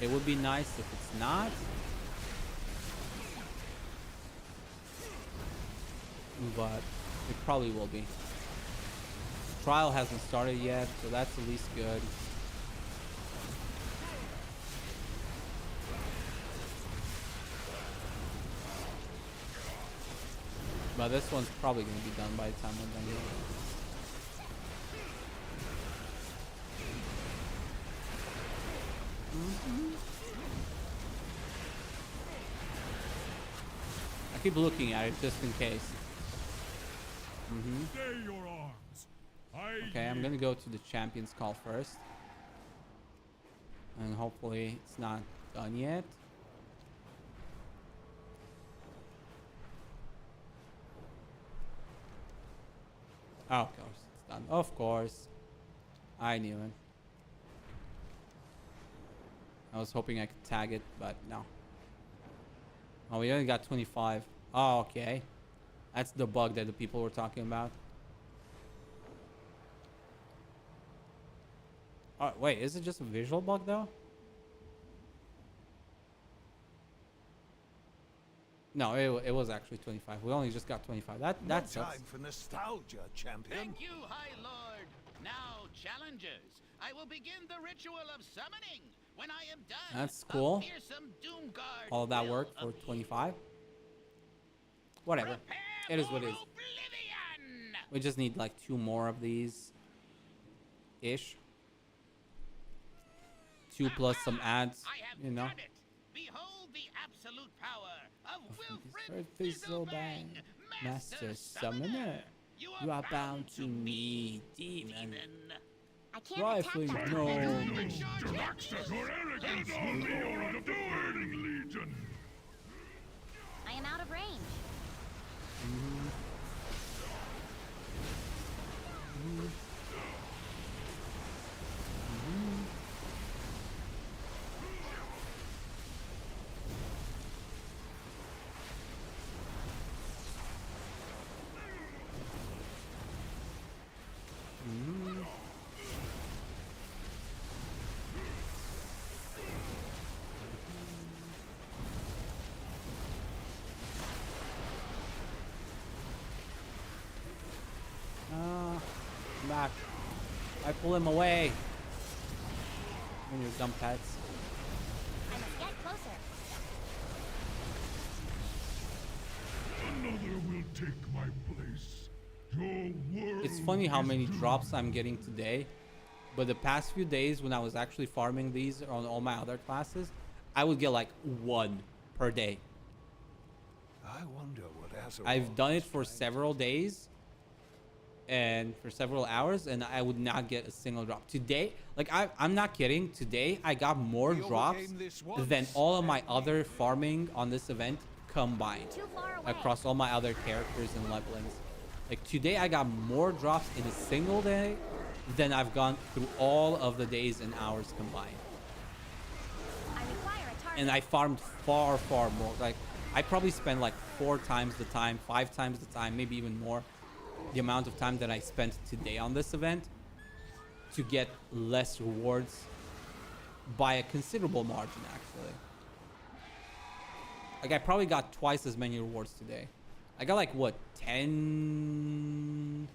It would be nice if it's not. But it probably will be. Trial hasn't started yet, so that's at least good. But this one's probably going to be done by the time we're done here. I keep looking at it just in case. Stay your arms. Okay, I'm gonna go to the Champion's Call first. And hopefully it's not done yet. Oh, of course it's done. Of course. I knew it. I was hoping I could tag it, but no. Oh, we only got 25. Oh, okay. That's the bug that the people were talking about. Oh, wait, is it just a visual bug though? No, it was actually 25. We only just got 25. That No sucks. time for nostalgia, champion. Thank you, High Lord. Now, challengers, I will begin the ritual of summoning. When I am done, That's a cool. fearsome doom guard All of that will work for appear. 25. Whatever. Prepare It is what it is. for oblivion! We just need like 2 more of these ish. 2 plus some ads, I have you know. done it. Behold the absolute power of Wilfred Fizzlebang, Master Summoner. You are bound to me, demon. I can't Rifling attack that. gnome. Your arrogance will be your undoing, Legion. I am out of range. Back. I pull him away. When your dumb pets. I must get closer. Another will take my place. Your world It's funny how is many doomed. drops I'm getting today, but the past few days when I was actually farming these on all my other classes, I would get like 1 per day. I wonder what Azeroth. I've done it for several days and for several hours, and I would not get a single drop. Today, like I'm not kidding, today I got more We drops overcame this once, than all of my other farming on this event combined. Too far away. Across all my other characters and levelings. Like today I got more drops in a single day than I've gone through all of the days and hours combined. I require a target. And I farmed far more. Like I probably spent like 4 times the time, 5 times the time, maybe even more, the amount of time that I spent today on this event to get less rewards by a considerable margin, actually. Like I probably got twice as many rewards today. I got like what, 10,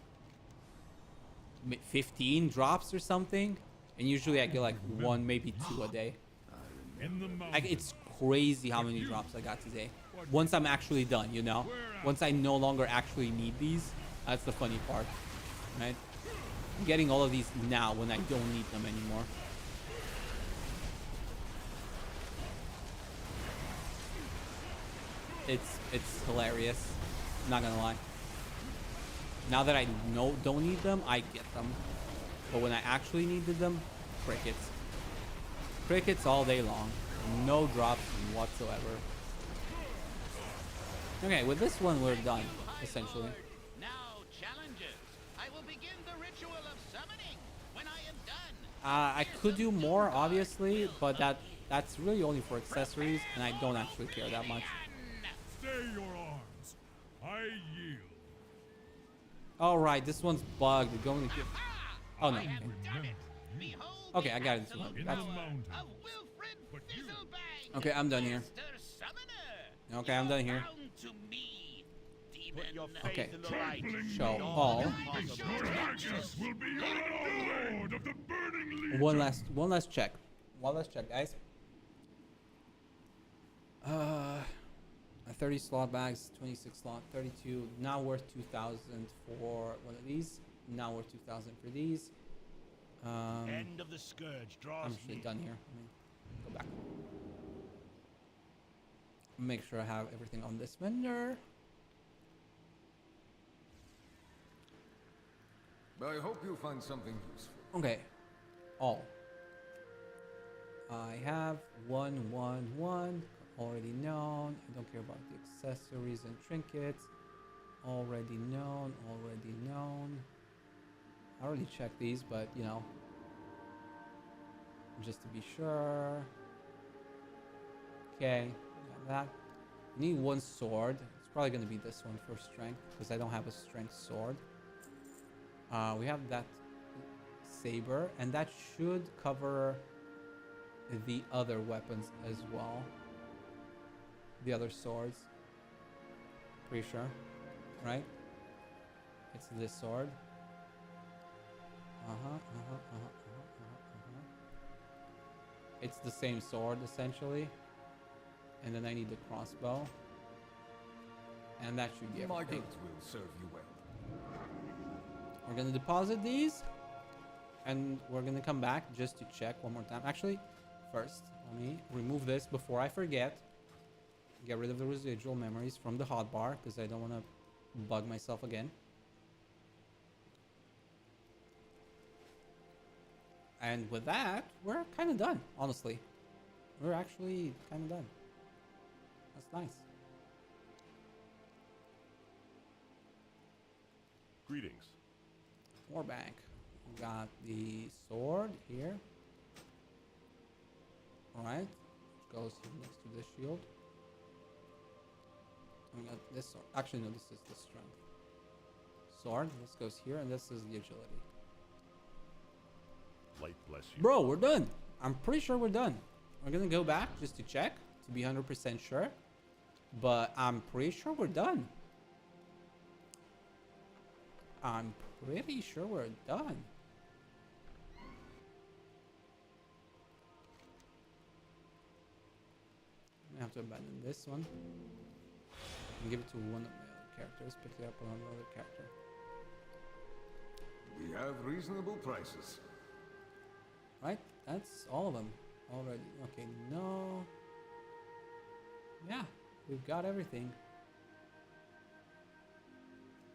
15 drops or something, and usually I get like 1, maybe 2 a day. In the Like mountains. it's crazy how many drops I got today. Once I'm actually done, you know? Once I no longer actually need these, that's the funny part, right? I'm getting all of these now when I don't need them anymore. It's hilarious. Not gonna lie. Now that I don't need them, I get them. But when I actually needed them, crickets. Crickets all day long. No drops whatsoever. Okay, with this one we're done, essentially. Now, challengers, I will begin the ritual of summoning. When I am done, I could do more, obviously, but that's really only for accessories, and I don't actually care that much. Stay your arms. I yield. All right, this one's bugged. Going to give. Oh no. I Okay. have done it. Behold Okay, the I got it. absolute In the power mountains. of Wilfred But you- Fizzlebang, Okay, I'm done here. Master Summoner. Okay, I'm done here. You're bound to me, demon. Okay. Trampling Show no all. Arrakis will be your lord of the burning legion. One last check. One last check, guys. 30 slot bags, 26 slot, 32. Now worth 2,000 for one of these. Now worth 2,000 for these. End of the scourge draws I'm actually near. done here. Let me go back. Make sure I have everything on this vendor. I hope you find something useful. Okay. All. I have 111 already known. I don't care about the accessories and trinkets. Already known. Already known. I already checked these, but you know, just to be sure. Okay, got that. Need one sword. It's probably gonna be this one for strength because I don't have a strength sword. We have that saber, and that should cover the other weapons as well. The other swords. Pretty sure, right? It's this sword. It's the same sword essentially. And then I need the crossbow. And that should be My everything. goods will serve you well. We're gonna deposit these. And we're gonna come back just to check one more time. Actually, first, let me remove this before I forget. Get rid of the residual memories from the hotbar because I don't want to bug myself again. And with that, we're kind of done, honestly. We're actually kind of done. That's nice. Greetings. War bank. We got the sword here. Alright. Which goes here next to the shield. We got this sword. Actually, no, this is the strength. Sword. This goes here, and this is the agility. Light bless you. Bro, we're done. I'm pretty sure we're done. We're gonna go back just to check to be 100% sure, but I'm pretty sure we're done. I'm pretty sure we're done. I have to abandon this one and give it to one of my other characters. Pick it up on another character. We have reasonable prices. Right? That's all of them already. Okay, no. Yeah, we've got everything.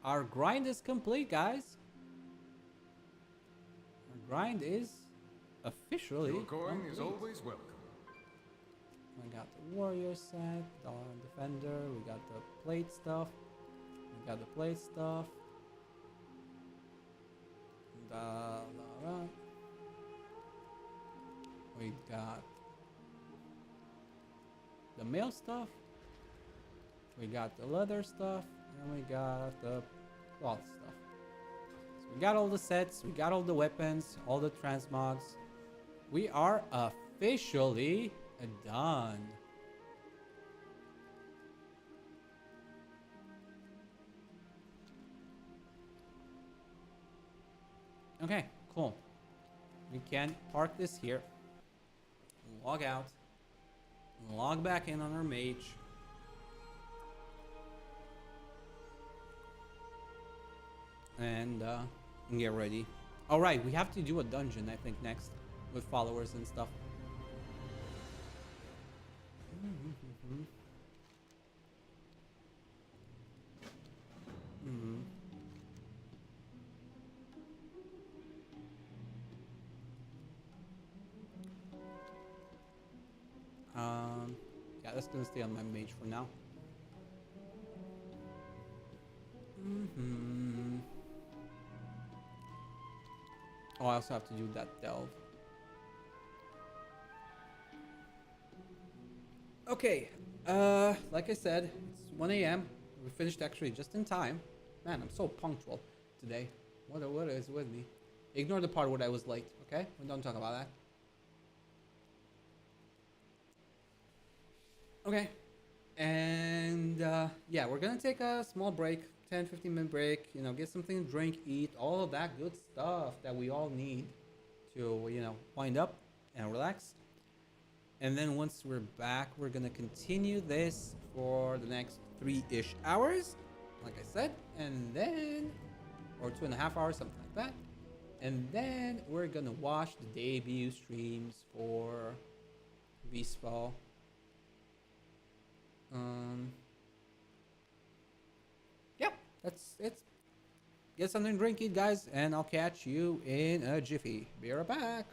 Our grind is complete, guys. Our grind is officially Your coin is complete. always welcome. We got the warrior set, Dawn Defender, we got the plate stuff. We got the plate stuff. We got the mail stuff. We got the leather stuff. And we got the cloth stuff. So we got all the sets. We got all the weapons. All the transmogs. We are officially done. Okay, cool. We can park this here. Log out. Log back in on our mage. And get ready. Alright, we have to do a dungeon, I think, next. With followers and stuff. Yeah, that's gonna stay on my mage for now. Oh, I also have to do that delve. Okay, like I said, it's 1 a.m. We finished actually just in time. Man, I'm so punctual today. What is with me? Ignore the part where I was late, okay? We don't talk about that. Okay. And yeah, we're gonna take a small break, 10-15 minute break, you know, get something to drink, eat, all of that good stuff that we all need to, you know, wind up and relax. And then once we're back, we're gonna continue this for the next 3-ish hours, like I said, and then, or 2.5 hours, something like that. And then we're gonna watch the debut streams for V-Spell. Yep, that's it. Get something to drink, eat, guys, and I'll catch you in a jiffy. Be right back.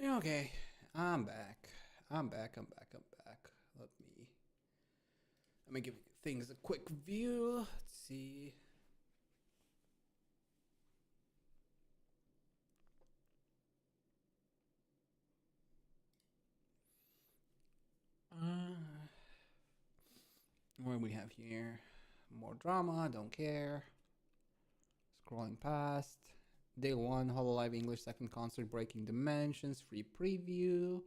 Okay, I'm back. I'm back. Let me give things a quick view. Let's see. What do we have here? More drama, don't care. Scrolling past. Day 1, Hololive English second concert, Breaking Dimensions, free preview.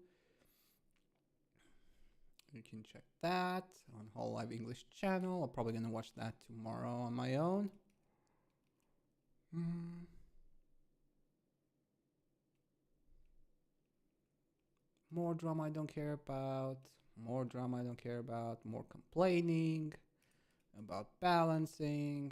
You can check that on Hololive English channel. I'm probably gonna watch that tomorrow on my own. More drama I don't care about. More drama I don't care about. More complaining about balancing.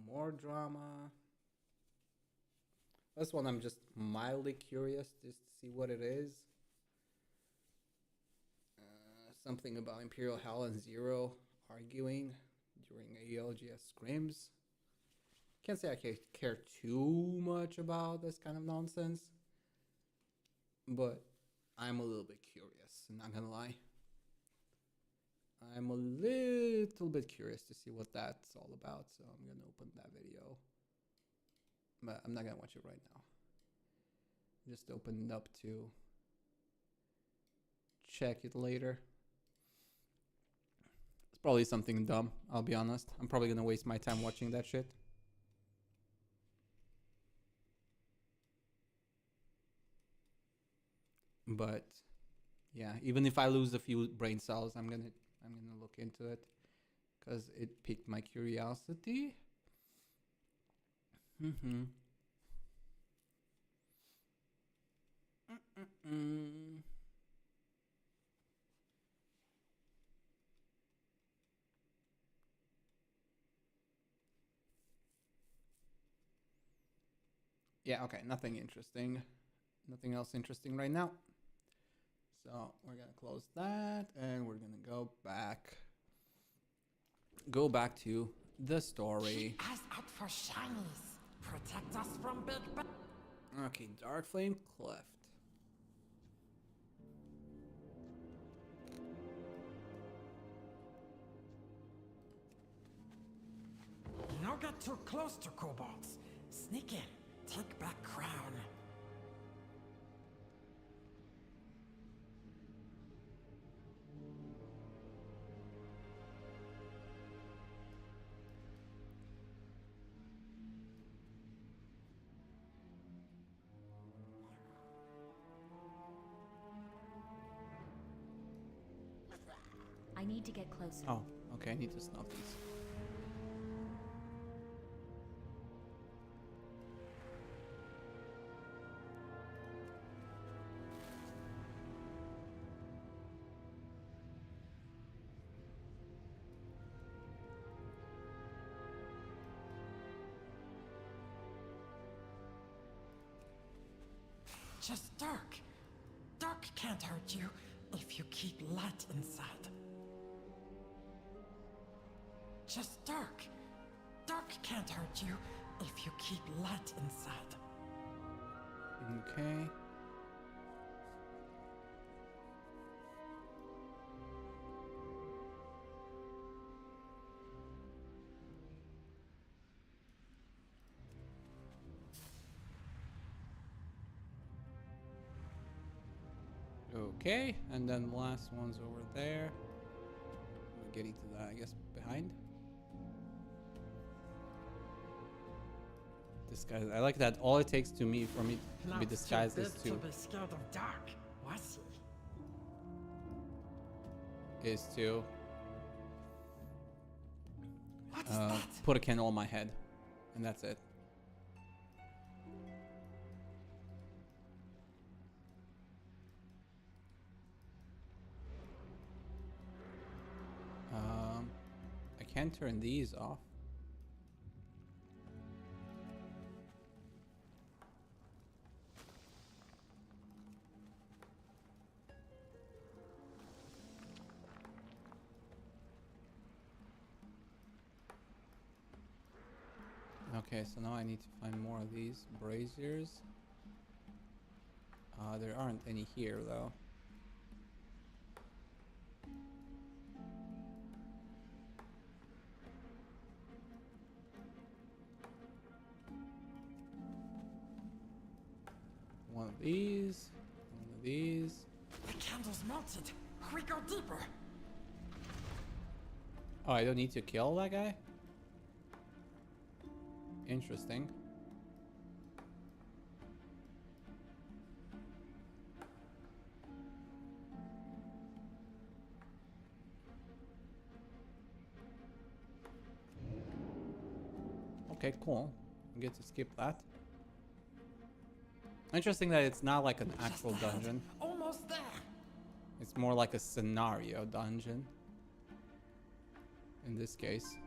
More drama. This one I'm just mildly curious just to see what it is. Something about Imperial Hell and Zero arguing during ALGS scrims. Can't say I care too much about this kind of nonsense, but I'm a little bit curious, not gonna lie. I'm a little bit curious to see what that's all about, so I'm gonna open that video. But I'm not gonna watch it right now. Just open it up to check it later. It's probably something dumb, I'll be honest. I'm probably gonna waste my time watching that shit. But yeah, even if I lose a few brain cells, I'm gonna look into it because it piqued my curiosity. Yeah, okay, nothing interesting. Nothing else interesting right now. So we're gonna close that and we're gonna go back to the story. Eyes out for shinies. Protect us from big bad. Okay, Dark Flame Cleft. Don't get too close to kobolds. Sneak in. Take back crown. I need to get closer. Oh, okay, I need to snuff these. Just dark. Dark can't hurt you if you keep light inside. Just dark. Dark can't hurt you if you keep light inside. Okay. Okay, and then the last one's over there. We're getting to that, I guess, behind. Disguise. I like that all it takes for me to be disguised is to be scared of dark, was he? Is to What is that? put a candle on my head, and that's it. I can't turn these off. Okay, so now I need to find more of these braziers. There aren't any here though. One of these. One of these. The candle's melted. We go deeper. Oh, I don't need to kill that guy? Interesting. Okay, cool. I get to skip that. Interesting that it's not like an actual dungeon. Almost there. It's more like a scenario dungeon. In this case.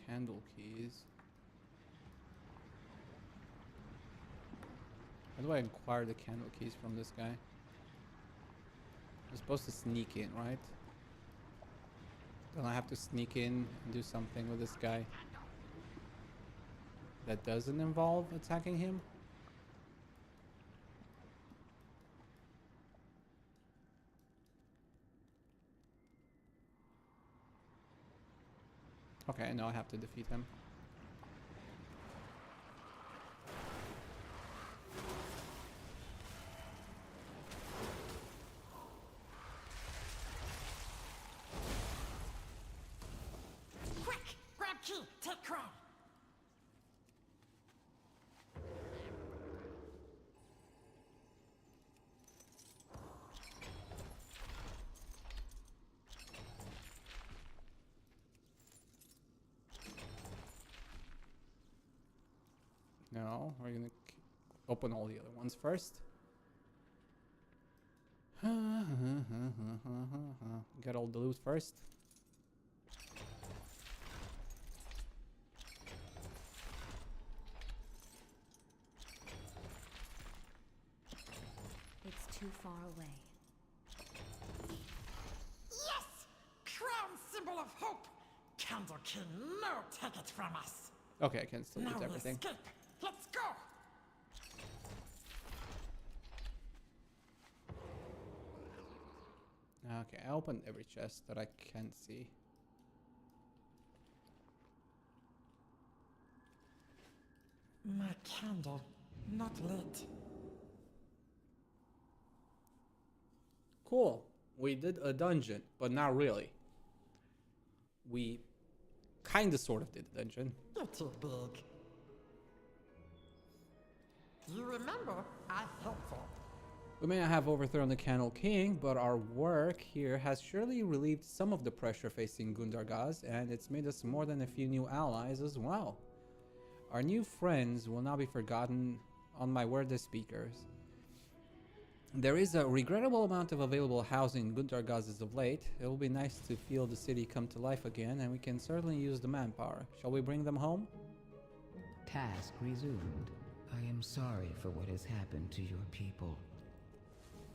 Candle keys. How do I acquire the candle keys from this guy? I'm supposed to sneak in, right? Don't I have to sneak in and do something with this guy that doesn't involve attacking him? Okay, I know I have to defeat him. Quick! Grab key! Take crown! No, we're gonna open all the other ones first. Get all the loot first. It's too far away. Yes! Crown symbol of hope! Candle King, no take it from us! Okay, I can still Now get we everything. escape! Let's go! Okay, I opened every chest that I can see. My candle, not lit. Cool. We did a dungeon, but not really. We kinda sort of did a dungeon. You're too big. You remember, I helpful. We may not have overthrown the Candle King, but our work here has surely relieved some of the pressure facing Gundargaz, and it's made us more than a few new allies as well. Our new friends will not be forgotten on my word as speakers. There is a regrettable amount of available housing in Gundargaz as of late. It will be nice to feel the city come to life again, and we can certainly use the manpower. Shall we bring them home? Task resumed. I am sorry for what has happened to your people.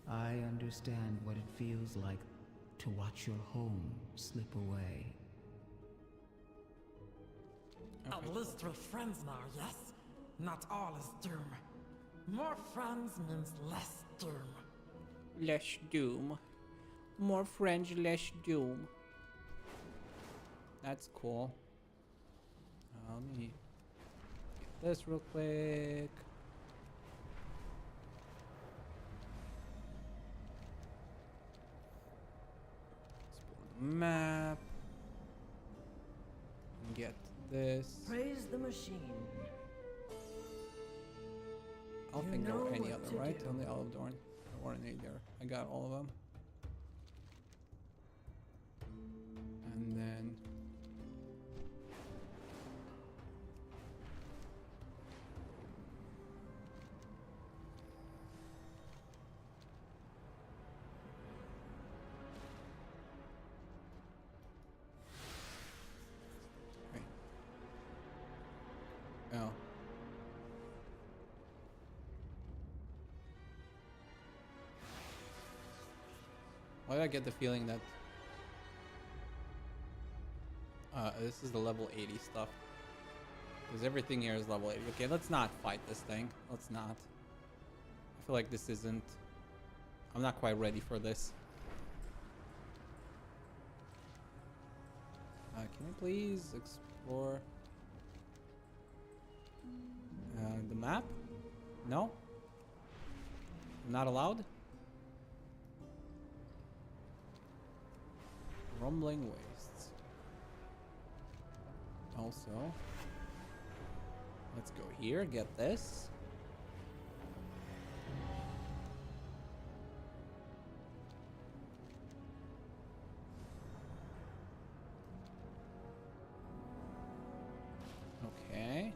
I understand what it feels like to watch your home slip away. At least we're friends now, yes? Not all is doom. More friends means less doom. Less doom. More friends, less doom. That's cool. Let me get this real quick. Explore the map. And get this. Praise the machine. I don't You think there were know any what other, to right? do. On the Olive Dorn. There weren't any there. I got all of them. And then... Wait. Oh. Why do I get the feeling that this is the level 80 stuff? Because everything here is level 80. Okay, let's not fight this thing. Let's not. I feel like this isn't... I'm not quite ready for this. Can we please explore the map? No? Not allowed? Rumbling wastes. Also, let's go here, get this. Okay.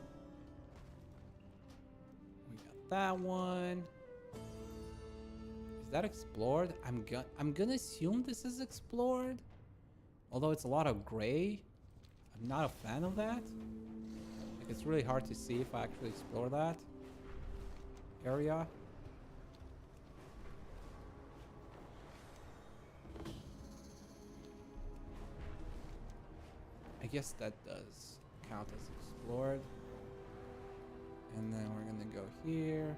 We got that one. Is that explored? I'm gonna assume this is explored. Although it's a lot of gray. I'm not a fan of that. Like, it's really hard to see if I actually explore that area. I guess that does count as explored. And then we're gonna go here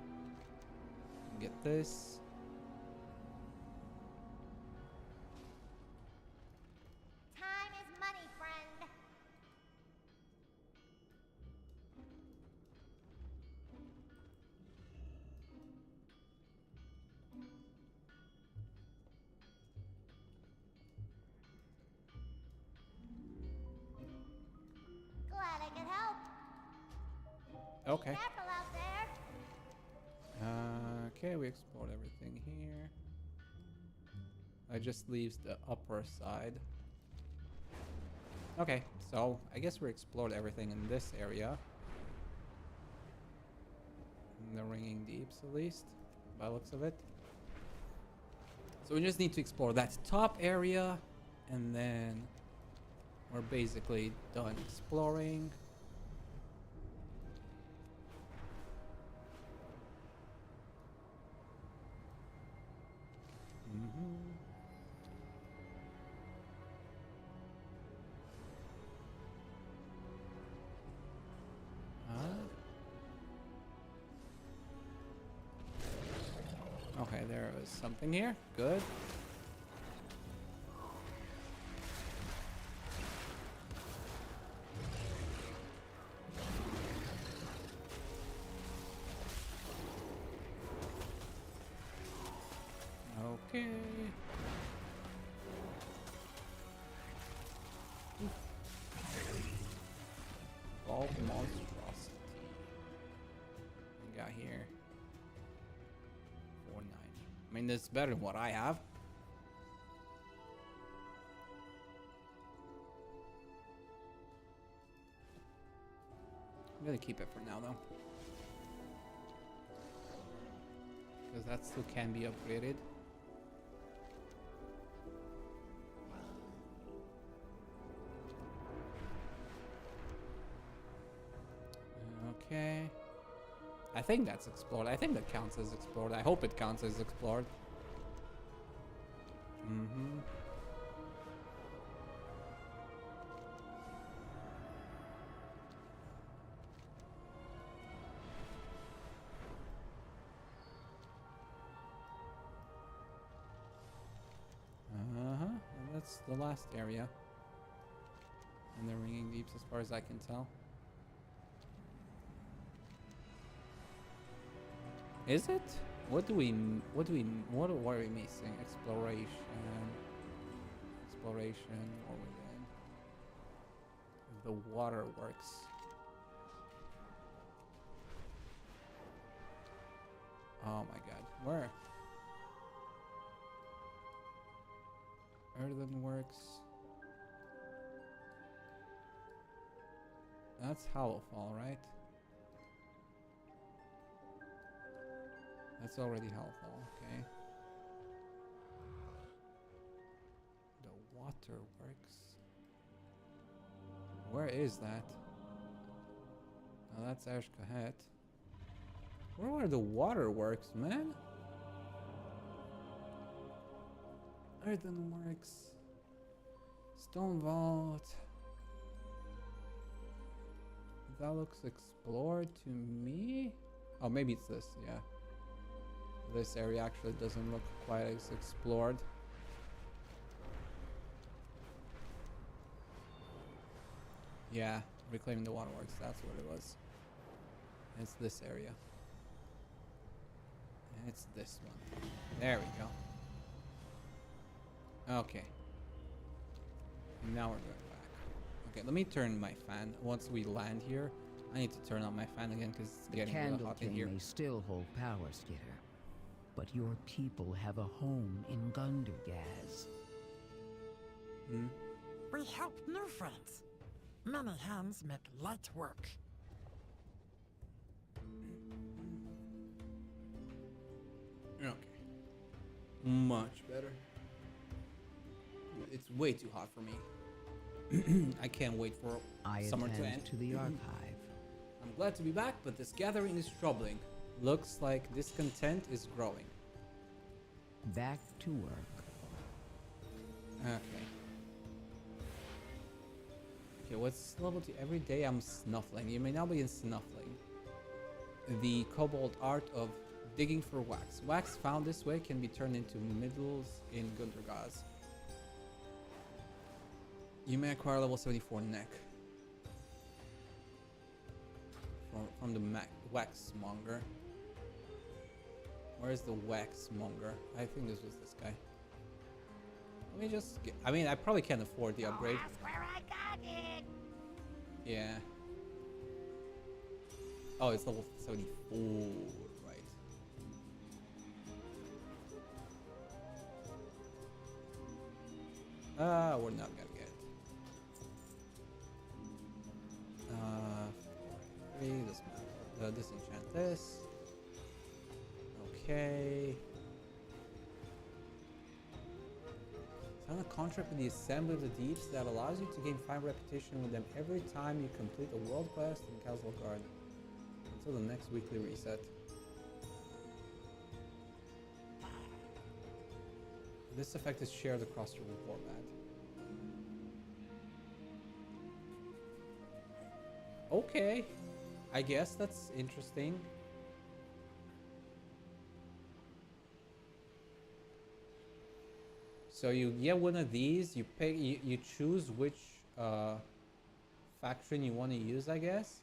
and get this. Time is money, friend. Glad I could help. Okay. Be careful out there. Okay, we explored everything here. That just leaves the upper side. Okay, so I guess we explored everything in this area. In the ringing deeps, at least, by the looks of it. So we just need to explore that top area, and then we're basically done exploring. Okay, there was something here. Good. Okay. Evolve monstrosity. We got here 490. I mean, that's better than what I have. I'm gonna keep it for now, though, because that still can be upgraded. Okay. I think that's explored. I think that counts as explored. I hope it counts as explored. Mm-hmm. Uh-huh. And that's the last area. And the ringing deeps, as far as I can tell. Is it? What are we missing? Exploration, or within the waterworks. Oh my god, where? Earthenworks. That's Hallowfall, right? That's already Hellfall, okay. The waterworks. Where is that? Oh, that's Ashkahet. Where are the waterworks, man? Earthenworks. Stone vault. That looks explored to me. Oh, maybe it's this, yeah. This area actually doesn't look quite as explored. Yeah, reclaiming the waterworks, that's what it was. It's this area. And it's this one. There we go. Okay. And now we're going back. Okay, let me turn my fan. Once we land here, I need to turn on my fan again because it's getting really hot in here. May still hold power, Skitter, but your people have a home in Gundergaz. Hmm? We help new friends. Many hands make light work. Okay. Much better. It's way too hot for me. I can't wait for summer to end. To the archive. I'm glad to be back, but this gathering is troubling. Looks like discontent is growing. Back to work. Okay. Okay, what's level 2? Every day I'm snuffling. You may now begin snuffling. The kobold art of digging for wax. Wax found this way can be turned into middles in Gundergaz. You may acquire level 74 neck. From the wax monger. Where is the wax monger? I think this was this guy. Let me just get, I mean, I probably can't afford the upgrade. That's where I got it. Yeah. Oh, it's level 74, right. We're not gonna get it. 3, this matter. Disenchant this. Okay. Sign a contract with the Assembly of the Deeps that allows you to gain 5 reputation with them every time you complete a world quest in Castle Guard until the next weekly reset. This effect is shared across your format. Okay, I guess that's interesting. So you get one of these, you pay, you choose which faction you want to use, I guess.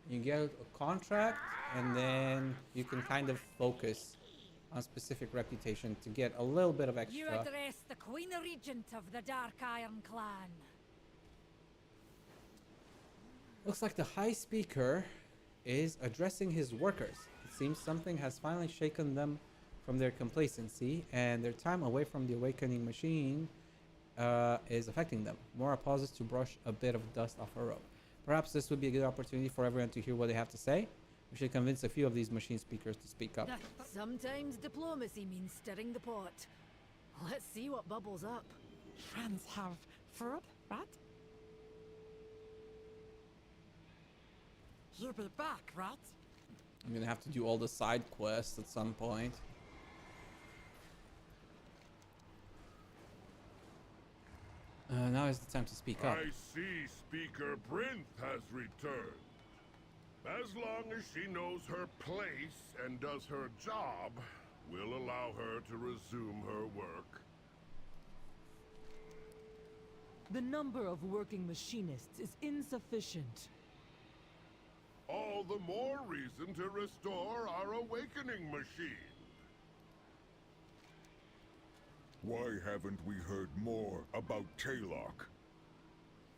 You get a contract, and then you can kind of focus on specific reputation to get a little bit of extra. You address the Queen Regent of the Dark Iron Clan. Looks like the High Speaker is addressing his workers. It seems something has finally shaken them from their complacency, and their time away from the awakening machine is affecting them. Mora pauses to brush a bit of dust off her robe. Perhaps this would be a good opportunity for everyone to hear what they have to say. We should convince a few of these machine speakers to speak up. Sometimes diplomacy means stirring the pot. Let's see what bubbles up. Friends have food, right? You'll be back, right? I'm gonna have to do all the side quests at some point. Now is the time to speak up. I see Speaker Brinth has returned. As long as she knows her place and does her job, we'll allow her to resume her work. The number of working machinists is insufficient. All the more reason to restore our awakening machine. Why haven't we heard more about Taylock?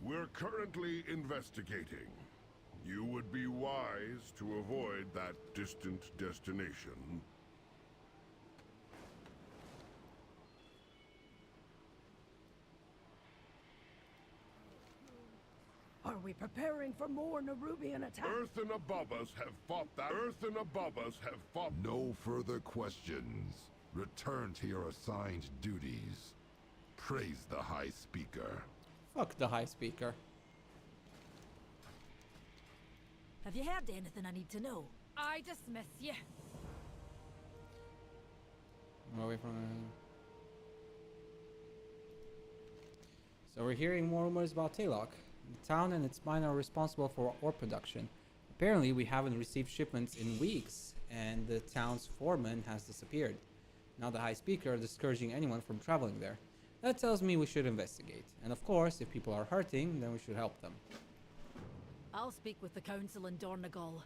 We're currently investigating. You would be wise to avoid that distant destination. Are we preparing for more Nerubian attacks? Earth and above us have fought that. Earth and above us have fought. No further questions. Return to your assigned duties. Praise the High Speaker. Fuck the High Speaker. Have you heard anything I need to know? I dismiss you. Away from. So we're hearing more rumors about Taylok. The town and its mine are responsible for ore production. Apparently we haven't received shipments in weeks, and the town's foreman has disappeared. Now the High Speaker is discouraging anyone from traveling there. That tells me we should investigate. And of course, if people are hurting, then we should help them. I'll speak with the council in Dornegal.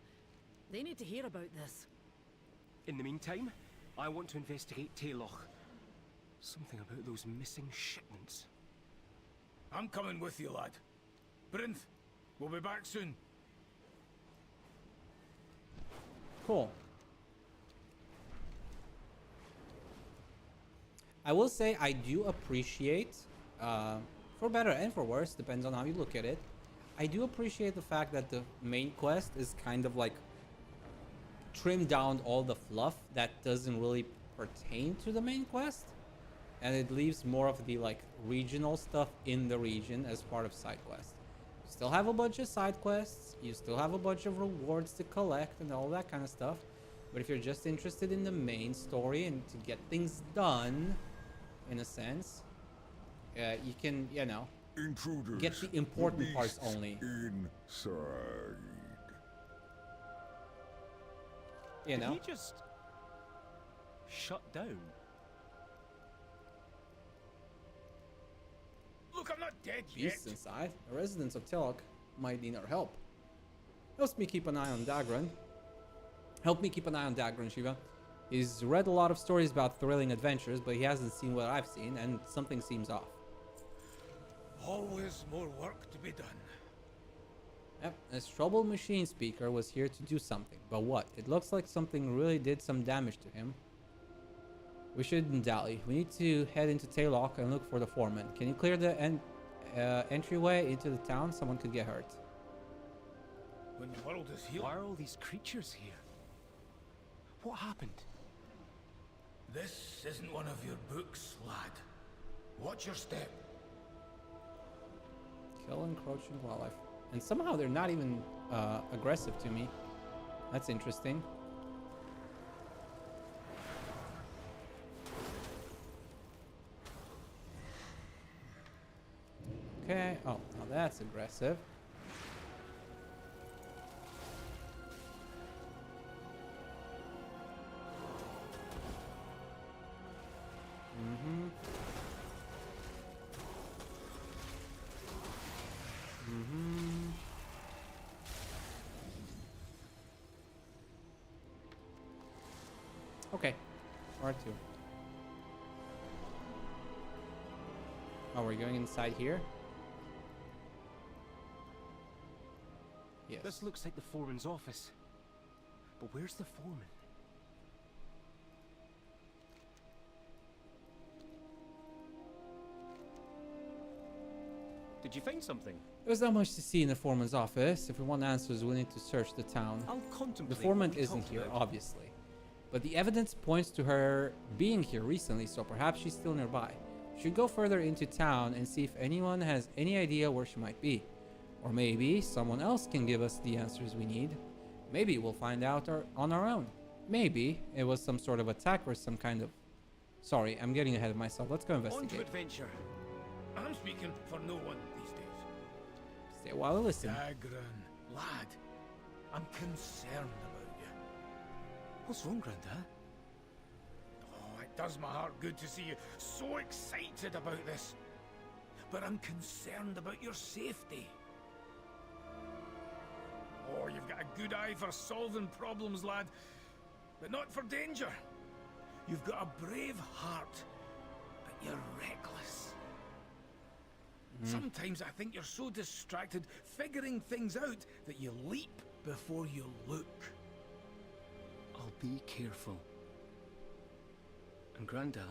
They need to hear about this. In the meantime, I want to investigate Taylok. Something about those missing shipments. I'm coming with you, lad. Brinth, we'll be back soon. Cool. I will say I do appreciate, for better and for worse, depends on how you look at it, I do appreciate the fact that the main quest is kind of like trimmed down all the fluff that doesn't really pertain to the main quest, and it leaves more of the like regional stuff in the region as part of side quests. You still have a bunch of side quests, you still have a bunch of rewards to collect and all that kind of stuff, but if you're just interested in the main story and to get things done, in a sense, you can, you know, Intruders, get the important parts beasts only. Inside. You know? Did he just shut down? Look, I'm not dead yet. Beasts inside. The residents of Taylok might need our help. Help me keep an eye on Dagran. Shiva. He's read a lot of stories about thrilling adventures, but he hasn't seen what I've seen, and something seems off. Always more work to be done. Yep, this troubled machine speaker was here to do something, but what? It looks like something really did some damage to him. We shouldn't dally. We need to head into Taylok and look for the foreman. Can you clear the entryway into the town? Someone could get hurt. When the world is healed. Why are all these creatures here? What happened? This isn't one of your books, lad. Watch your step. Kill encroaching wildlife. And somehow they're not even aggressive to me. That's interesting. Okay. Oh, now that's aggressive. Okay, R2. Oh, we're going inside here? Yes. This looks like the foreman's office. But where's the foreman? Did you find something? There's not much to see in the foreman's office. If we want answers, we need to search the town. I'll contemplate. The foreman what we isn't talked here, about. obviously. But the evidence points to her being here recently, so perhaps she's still nearby. We should go further into town and see if anyone has any idea where she might be. Or maybe someone else can give us the answers we need. Maybe we'll find out on our own. Maybe it was some sort of attack or some kind of... Sorry, I'm getting ahead of myself. Let's go On to investigate. adventure. I'm speaking for no one these days. Stay a while and listen. Dagran, lad, I'm concerned about you. What's wrong, Grandad? Oh, it does my heart good to see you so excited about this. But I'm concerned about your safety. Oh, you've got a good eye for solving problems, lad, but not for danger. You've got a brave heart, but you're reckless. Sometimes I think you're so distracted figuring things out that you leap before you look. I'll be careful. And Grandad,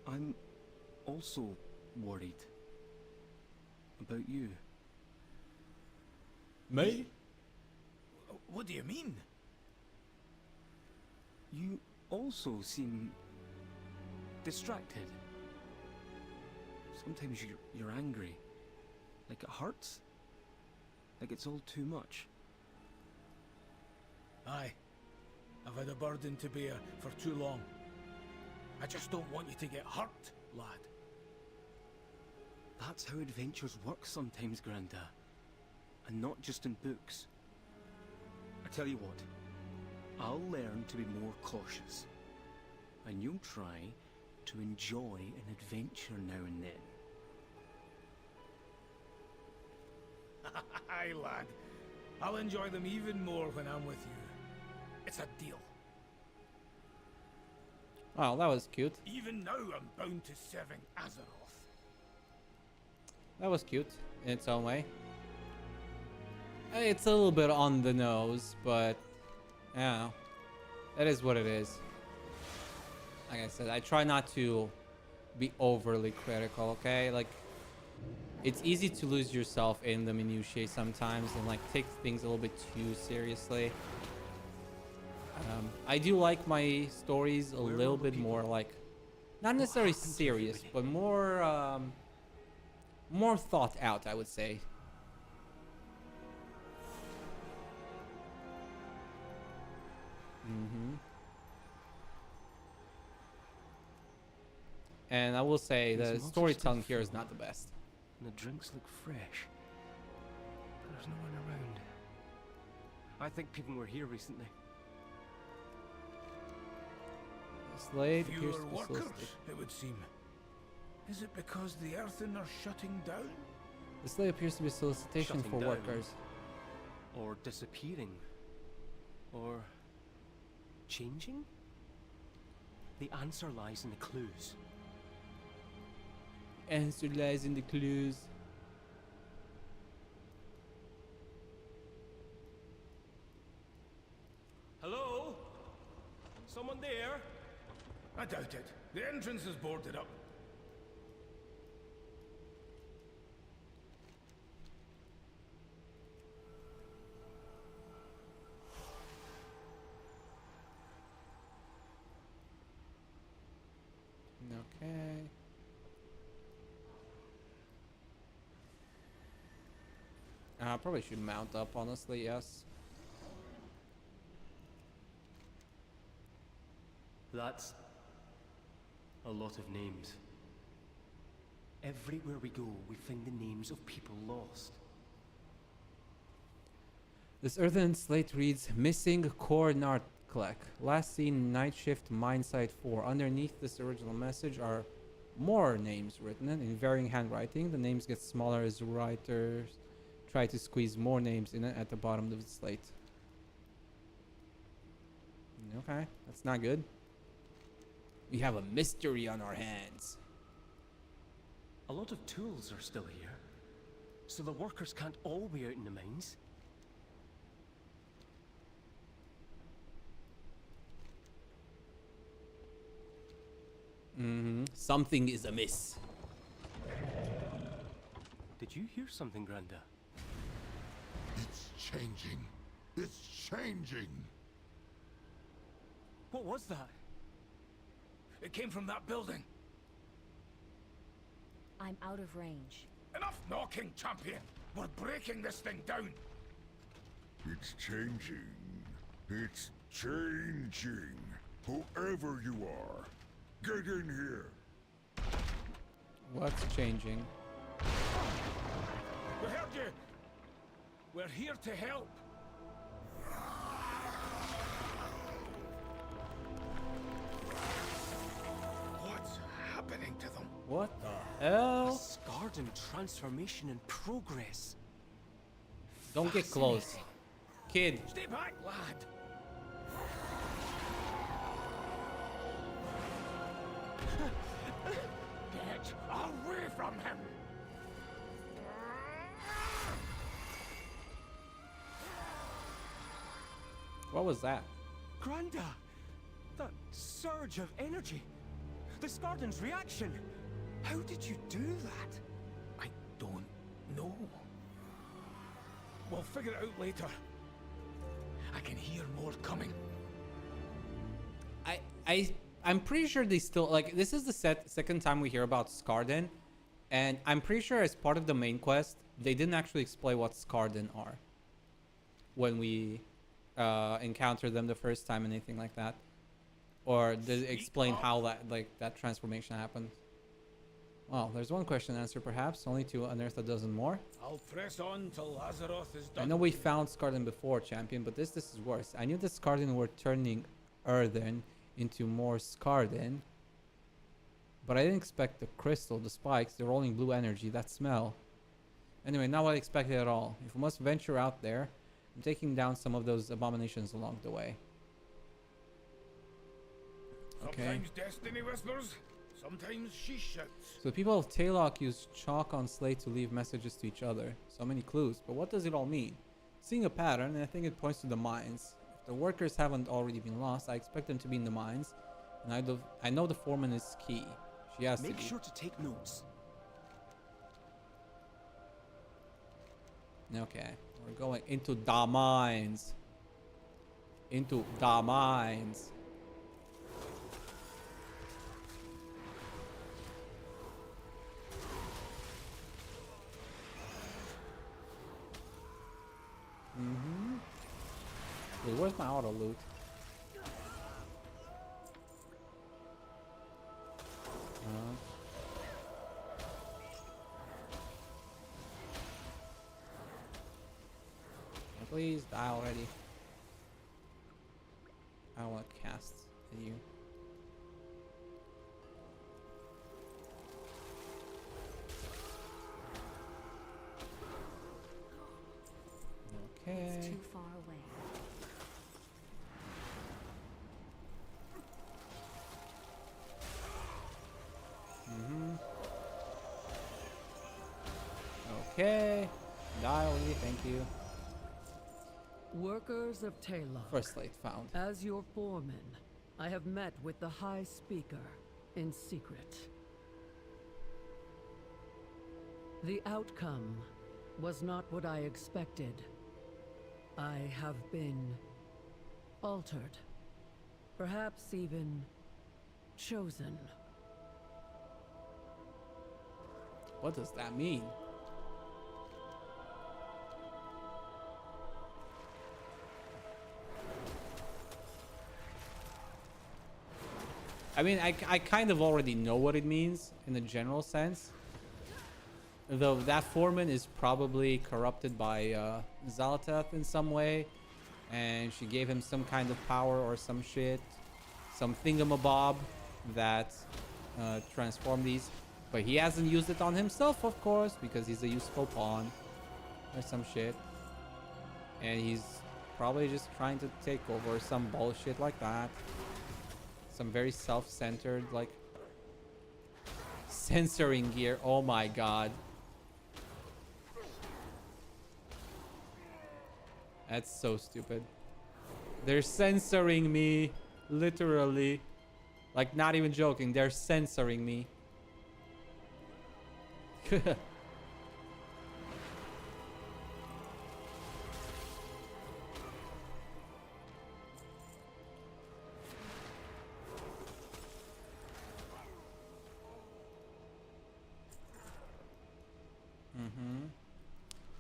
I'm also worried about you. Me? What do you mean? You also seem distracted. Sometimes you're angry. Like it hurts. Like it's all too much. Aye. I've had a burden to bear for too long. I just don't want you to get hurt, lad. That's how adventures work sometimes, Granda. And not just in books. I tell you what, I'll learn to be more cautious. And you'll try to enjoy an adventure now and then. Aye, lad. I'll enjoy them even more when I'm with you. It's a deal. Oh, that was cute. Even now, I'm bound to serving Azeroth. That was cute in its own way. It's a little bit on the nose, but yeah, that is what it is. Like I said, I try not to be overly critical, okay? Like, it's easy to lose yourself in the minutiae sometimes and like take things a little bit too seriously. I do like my stories a little bit more like, not necessarily serious, but more more thought out, I would say. And I will say the storytelling here is not the best. And the drinks look fresh. But there's no one around. I think people were here recently. Slade appears Fewer to be workers, solicited. it would seem. Is it because the Earthen are shutting down? The slate appears to be a solicitation Shutting for down. workers. Or disappearing. Or changing? The answer lies in the clues. Answer lies in the clues. Hello? Someone there? I doubt it. The entrance is boarded up. Okay. I probably should mount up, honestly, yes. That's a lot of names. Everywhere we go, we find the names of people lost. This earthen slate reads, Missing Core Nartlek. Last seen Night Shift Mine Site 4. Underneath this original message are more names written in varying handwriting. The names get smaller as writers try to squeeze more names in it at the bottom of the slate. Okay, that's not good. We have a mystery on our hands. A lot of tools are still here, so the workers can't all be out in the mines. Something is amiss. Did you hear something, Granda? It's changing. It's changing. What was that? It came from that building. I'm out of range. Enough knocking, champion. We're breaking this thing down. It's changing. It's changing. Whoever you are, get in here. What's changing? We heard you. We're here to help. What's happening to them? What the hell? Scarden transformation in progress. Don't get close. Kid. Stay back, lad. Get away from him. What was that? Granda! That surge of energy! The Scarden's reaction! How did you do that? I don't know. We'll figure it out later. I can hear more coming. I'm pretty sure they still, like, this is the second time we hear about Scarden, and I'm pretty sure as part of the main quest they didn't actually explain what Scarden are when we encountered them the first time, anything like that, or did it explain how that, like, that transformation happened? Well, there's one question answer perhaps, only to unearth a dozen more. I'll press on till Lazaroth is done. I know we found Skarden before, champion, but this is worse. I knew the Skarden were turning earthen into more Skarden, but I didn't expect the crystal, the spikes, the rolling blue energy, that smell. Anyway, not what I expected at all. If we must venture out there, I'm taking down some of those abominations along the way. Okay. Sometimes destiny whispers, sometimes she shouts. So the people of Taylok use chalk on slate to leave messages to each other. So many clues, but what does it all mean? Seeing a pattern, and I think it points to the mines. If the workers haven't already been lost, I expect them to be in the mines. And I know the foreman is key. She has to be. Make sure to take notes. Okay, we're going into the mines. Into the mines. Wait, where's my auto loot? Please die already. I don't want to cast at you. Okay. It's too far away. Okay. Die already, thank you. Workers of Taylor. First slate found. As your foreman, I have met with the High Speaker in secret. The outcome was not what I expected. I have been altered. Perhaps even chosen. What does that mean? I mean, I kind of already know what it means in a general sense. Though that foreman is probably corrupted by xal'atath in some way. And she gave him some kind of power or some shit. Some thingamabob that transformed these. But he hasn't used it on himself, of course, because he's a useful pawn. Or some shit. And he's probably just trying to take over some bullshit like that. Some very self-centered, like, censoring gear. Oh my god. That's so stupid. They're censoring me. Literally. Like, not even joking. They're censoring me.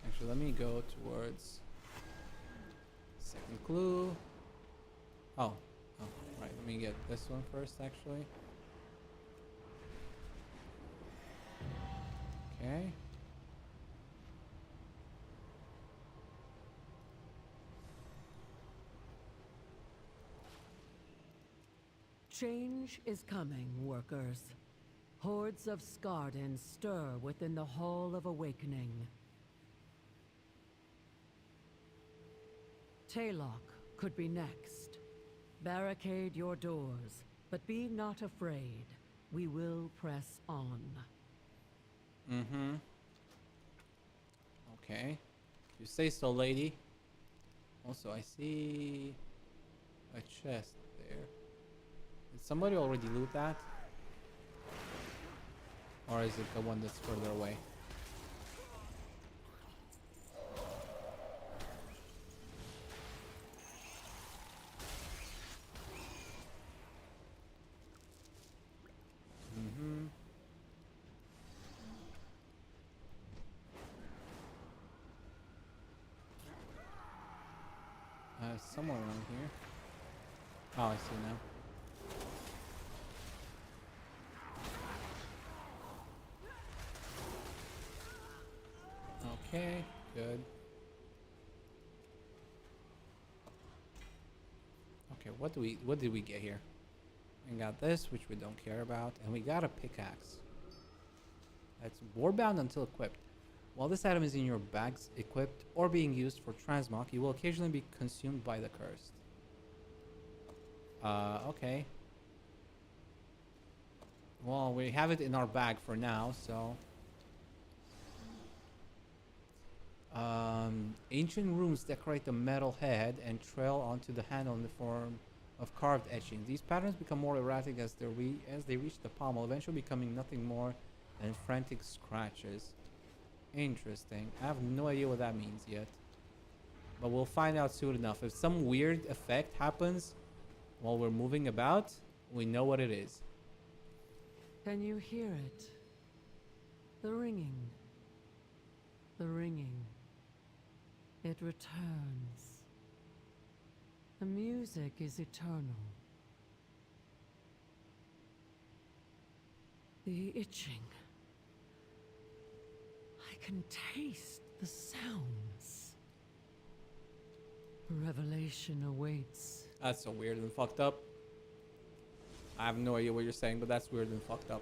Actually, let me go towards second clue. Oh, right. Let me get this one first, actually. Okay. Change is coming, workers. Hordes of Skarden stir within the Hall of Awakening. Taylok could be next. Barricade your doors, but be not afraid. We will press on. Okay. You say so, lady. Also, I see a chest there. Did somebody already loot that? Or is it the one that's further away? Somewhere around here. Oh, I see now. Okay, good. Okay, what did we get here? We got this, which we don't care about, and we got a pickaxe. That's warbound until equipped. While this item is in your bags, equipped, or being used for transmog, it will occasionally be consumed by the cursed. Okay. Well, we have it in our bag for now, so... ancient runes decorate the metal head and trail onto the handle in the form of carved etchings. These patterns become more erratic as they reach the pommel, eventually becoming nothing more than frantic scratches. Interesting. I have no idea what that means yet, but we'll find out soon enough. If some weird effect happens while we're moving about, we know what it is. Can you hear it? The ringing. The ringing. It returns. The music is eternal. The itching. I can taste the sounds. Revelation awaits. That's so weird and fucked up. I have no idea what you're saying, but that's weird and fucked up.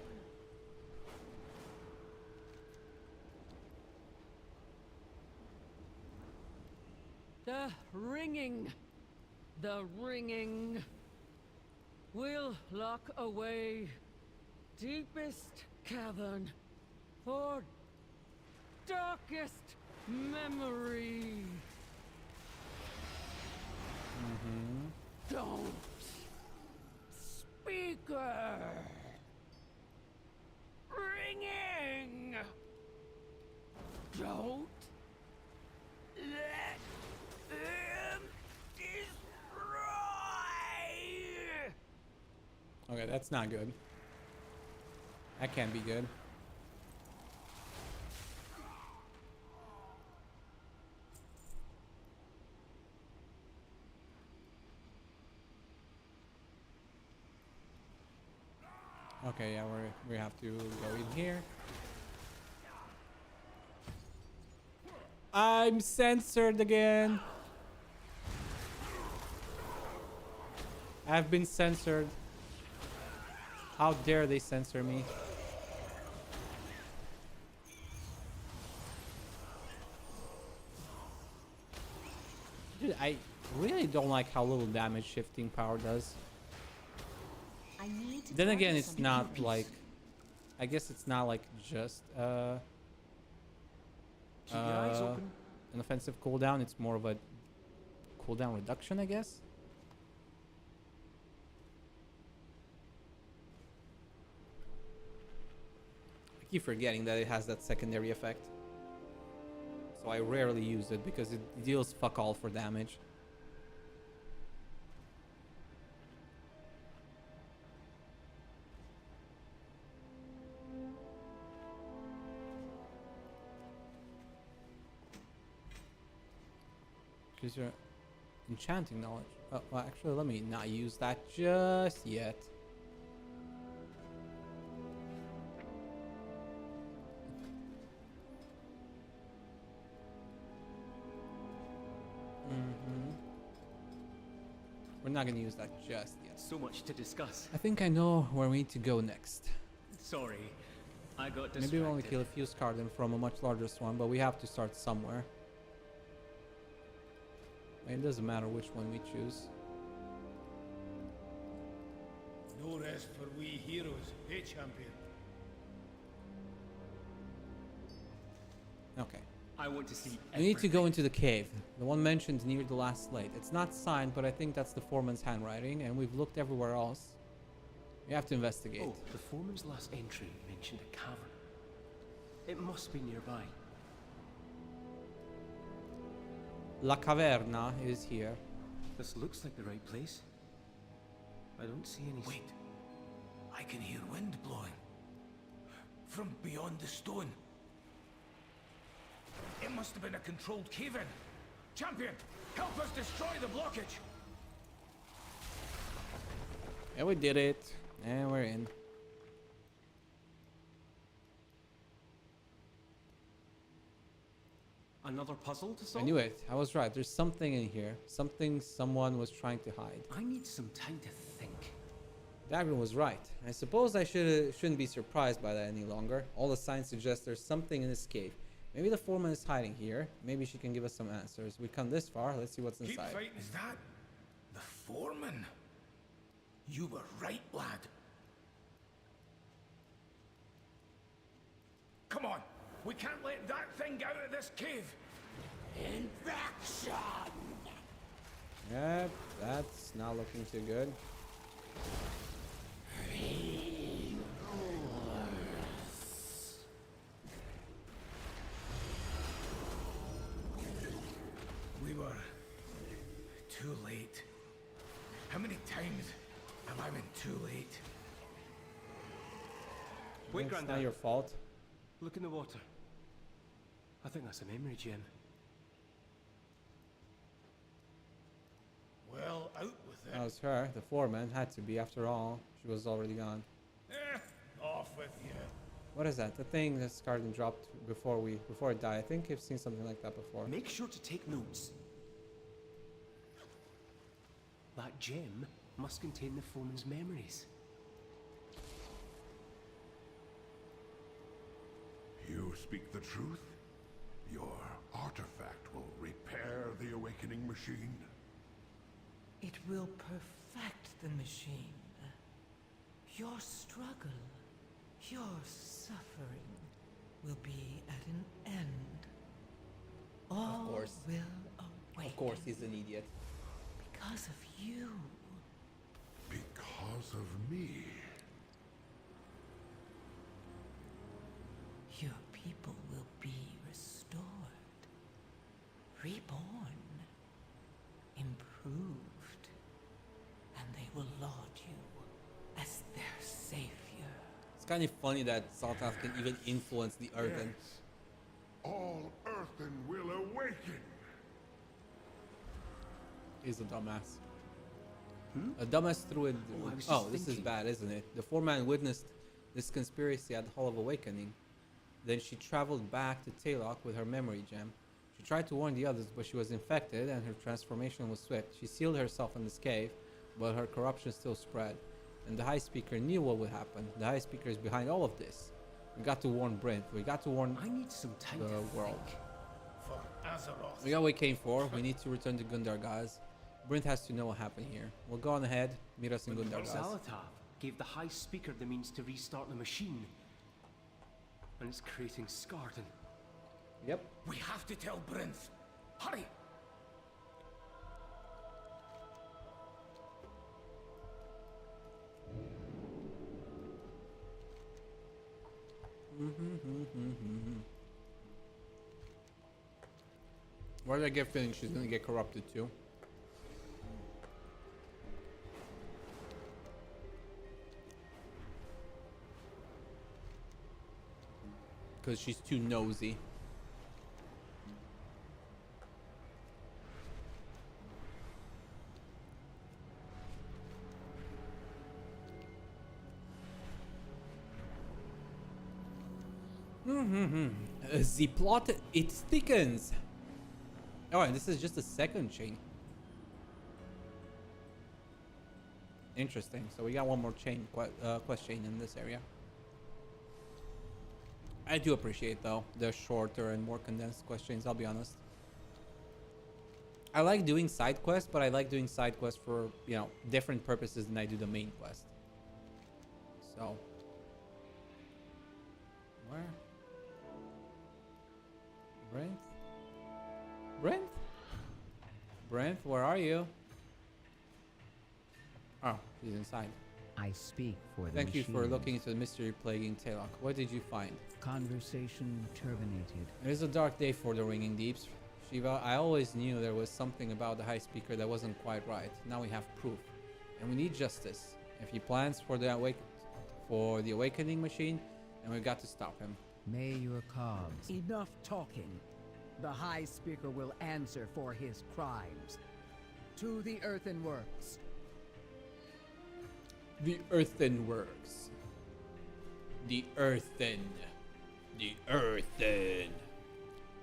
The ringing. The ringing. Will lock away deepest cavern for darkest memory. Don't. Speaker. Ringing. Don't let them destroy. Okay, that's not good. That can't be good. Okay, yeah, we have to go in here. I'm censored again. I've been censored. How dare they censor me? Dude, I really don't like how little damage shifting power does. Then again, it's not like, I guess it's not like just an offensive cooldown. It's more of a cooldown reduction, I guess. I keep forgetting that it has that secondary effect, so I rarely use it because it deals fuck all for damage. Because you're enchanting knowledge. Well, actually, let me not use that just yet. We're not gonna use that just yet. So much to discuss. I think I know where we need to go next. Sorry, I got distracted. Maybe we'll only kill a few Skarden from a much larger swarm, but we have to start somewhere. It doesn't matter which one we choose. No rest for we heroes, eh, champion? Okay. I want to see We need to go into the cave, the one mentioned near the last slate. It's not signed, but I think that's the foreman's handwriting, and we've looked everywhere else. We have to investigate. Oh, the foreman's last entry mentioned a cavern. It must be nearby. La Caverna is here. This looks like the right place. I don't see any... Wait. I can hear wind blowing. From beyond the stone. It must have been a controlled cave-in. Champion, help us destroy the blockage. Yeah, we did it. And we're in. Another puzzle to solve? I knew it. I was right. There's something in here. Something someone was trying to hide. I need some time to think. Dagger was right. I suppose I shouldn't be surprised by that any longer. All the signs suggest there's something in this cave. Maybe the foreman is hiding here. Maybe she can give us some answers. We've come this far. Let's see what's Keep inside. fighting. Is that the foreman? You were right, lad. Come on. We can't let that thing out of this cave. Infection! Yep, that's not looking too good. We were too late. How many times have I been too late? Wait, It's Grandad. not your fault. Look in the water. I think that's a memory gem. Well, out with it. That was her. The foreman had to be. After all, she was already gone. Off with you. What is that? The thing that Scarden dropped before it died. I think I've seen something like that before. Make sure to take notes. That gem must contain the foreman's memories. You speak the truth? Your artifact will repair the awakening machine? It will perfect the machine. Your struggle, your suffering will be at an end. All course. will awaken. Of course, he's an idiot. Because of you. Because of me? Your people will be restored, reborn, improved, and they will laud you as their savior. It's kind of funny that xal'atath can even influence the earthen. Yes. All earthen will awaken. He's a dumbass. A dumbass threw it. I was Oh, just this is thinking. bad, isn't it? The foreman witnessed this conspiracy at the Hall of Awakening. Then she traveled back to Taylok with her memory gem. She tried to warn the others, but she was infected and her transformation was swift. She sealed herself in this cave, but her corruption still spread. And the High Speaker knew what would happen. The High Speaker is behind all of this. We got to warn Brent. We got to warn I need some time the to world. think. For Azeroth. We got what we came for. We need to return to Gundar, guys. Brent has to know what happened here. We'll go on ahead. Meet us in Gundar, guys. xal'atath gave the High Speaker the means to restart the machine. And it's creating Scarden. Yep. We have to tell Brinth. Hurry! Why did I get feeling she's gonna get corrupted too? Because she's too nosy. The plot, it thickens. Oh, and this is just the second chain. Interesting. So we got one more chain, quest chain in this area. I do appreciate though the shorter and more condensed quest chains. I'll be honest. I like doing side quests, but I like doing side quests for, you know, different purposes than I do the main quest. So, where? Brent? Brent? Brent, where are you? Oh, he's inside. I speak for the Thank you for machines. looking into the mystery plaguing Taylok. What did you find? Conversation terminated. It is a dark day for the Ringing Deeps. Shiva, I always knew there was something about the High Speaker that wasn't quite right. Now we have proof. And we need justice. If he plans for the awakening machine, then we've got to stop him. May your cause. Enough talking. The High Speaker will answer for his crimes. To the earthen works. The earthen works. The earthen. The earthen.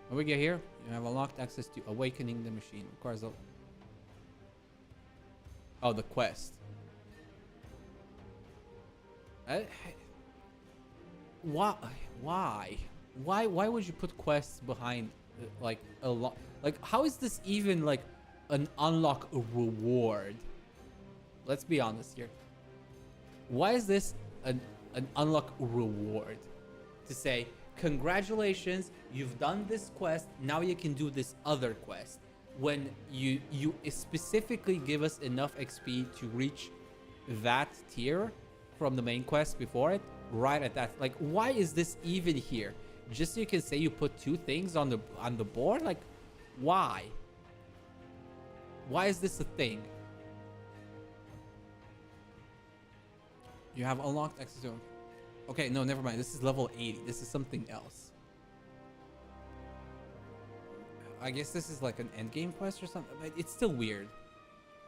When we get here, you have unlocked access to awakening the machine. Requires a... Oh, the quest. Why? Why would you put quests behind like a lot? Like, how is this even like an unlock reward? Let's be honest here. Why is this an unlock reward? To say, congratulations, you've done this quest, now you can do this other quest. When you specifically give us enough XP to reach that tier from the main quest before it, right at that. Like, why is this even here? Just so you can say you put 2 things on the board? Like, why? Why is this a thing? You have unlocked access to... Okay, no, never mind. This is level 80. This is something else. I guess this is like an endgame quest or something. But it's still weird.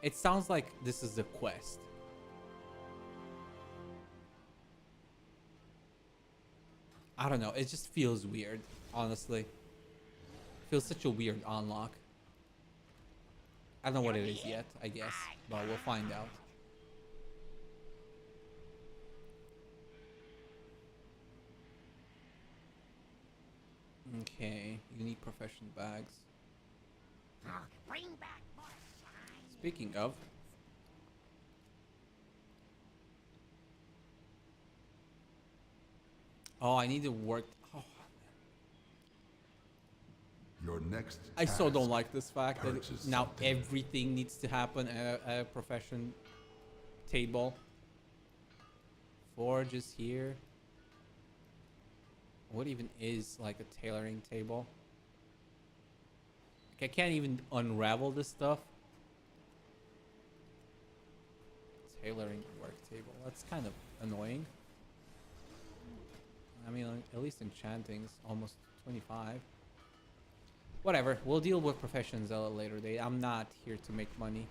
It sounds like this is a quest. I don't know. It just feels weird, honestly. It feels such a weird unlock. I don't know what it is yet, I guess. But we'll find out. Okay, unique profession bags. Bring back more shine. Speaking of, oh, I need to work. Oh, your next. I so don't like this fact that now everything needs to happen at a profession table. Forge is here. What even is like a tailoring table? Like, I can't even unravel this stuff. Tailoring work table. That's kind of annoying. I mean, at least enchanting's almost 25. Whatever. We'll deal with professions at a later date. I'm not here to make money.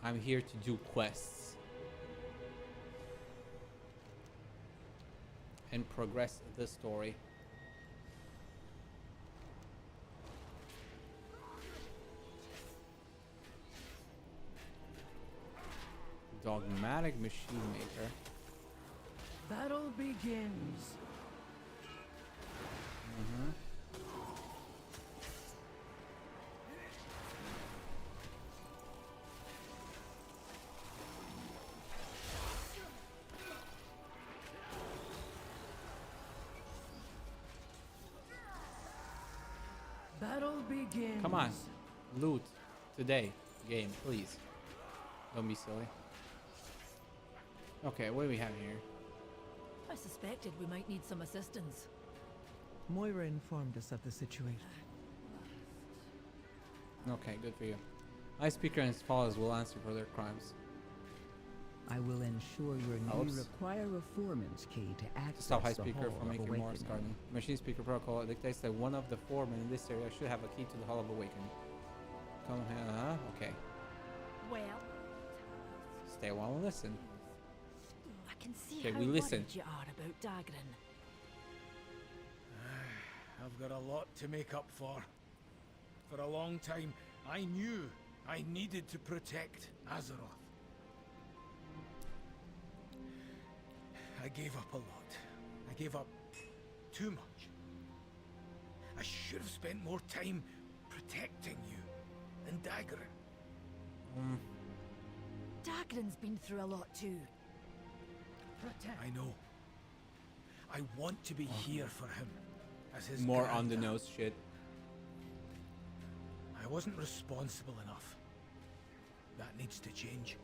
I'm here to do quests. And progress the story. Dogmatic machine maker. Battle begins. Battle begins. Come on, loot today, game, please. Don't be silly. Okay, what do we have here? I suspected we might need some assistance. Moira informed us of the situation. Okay, good for you. High Speaker and his followers will answer for their crimes. I will ensure your Oops. you require a foreman's key to access Stop High the Speaker Hall from of making more Awakening. scarring. Machine Speaker protocol dictates that one of the foremen in this area should have a key to the Hall of Awakening. Come here, okay. Well, Stay a while and listen. I can see Okay, how we listen. worried you are about Dagran. I've got a lot to make up for. For a long time, I knew I needed to protect Azeroth. I gave up a lot. I gave up too much. I should have spent more time protecting you and Dagran. Dagran's been through a lot too. I know. I want to be here for him as his More on the granddad. nose shit. I wasn't responsible enough. That needs to change.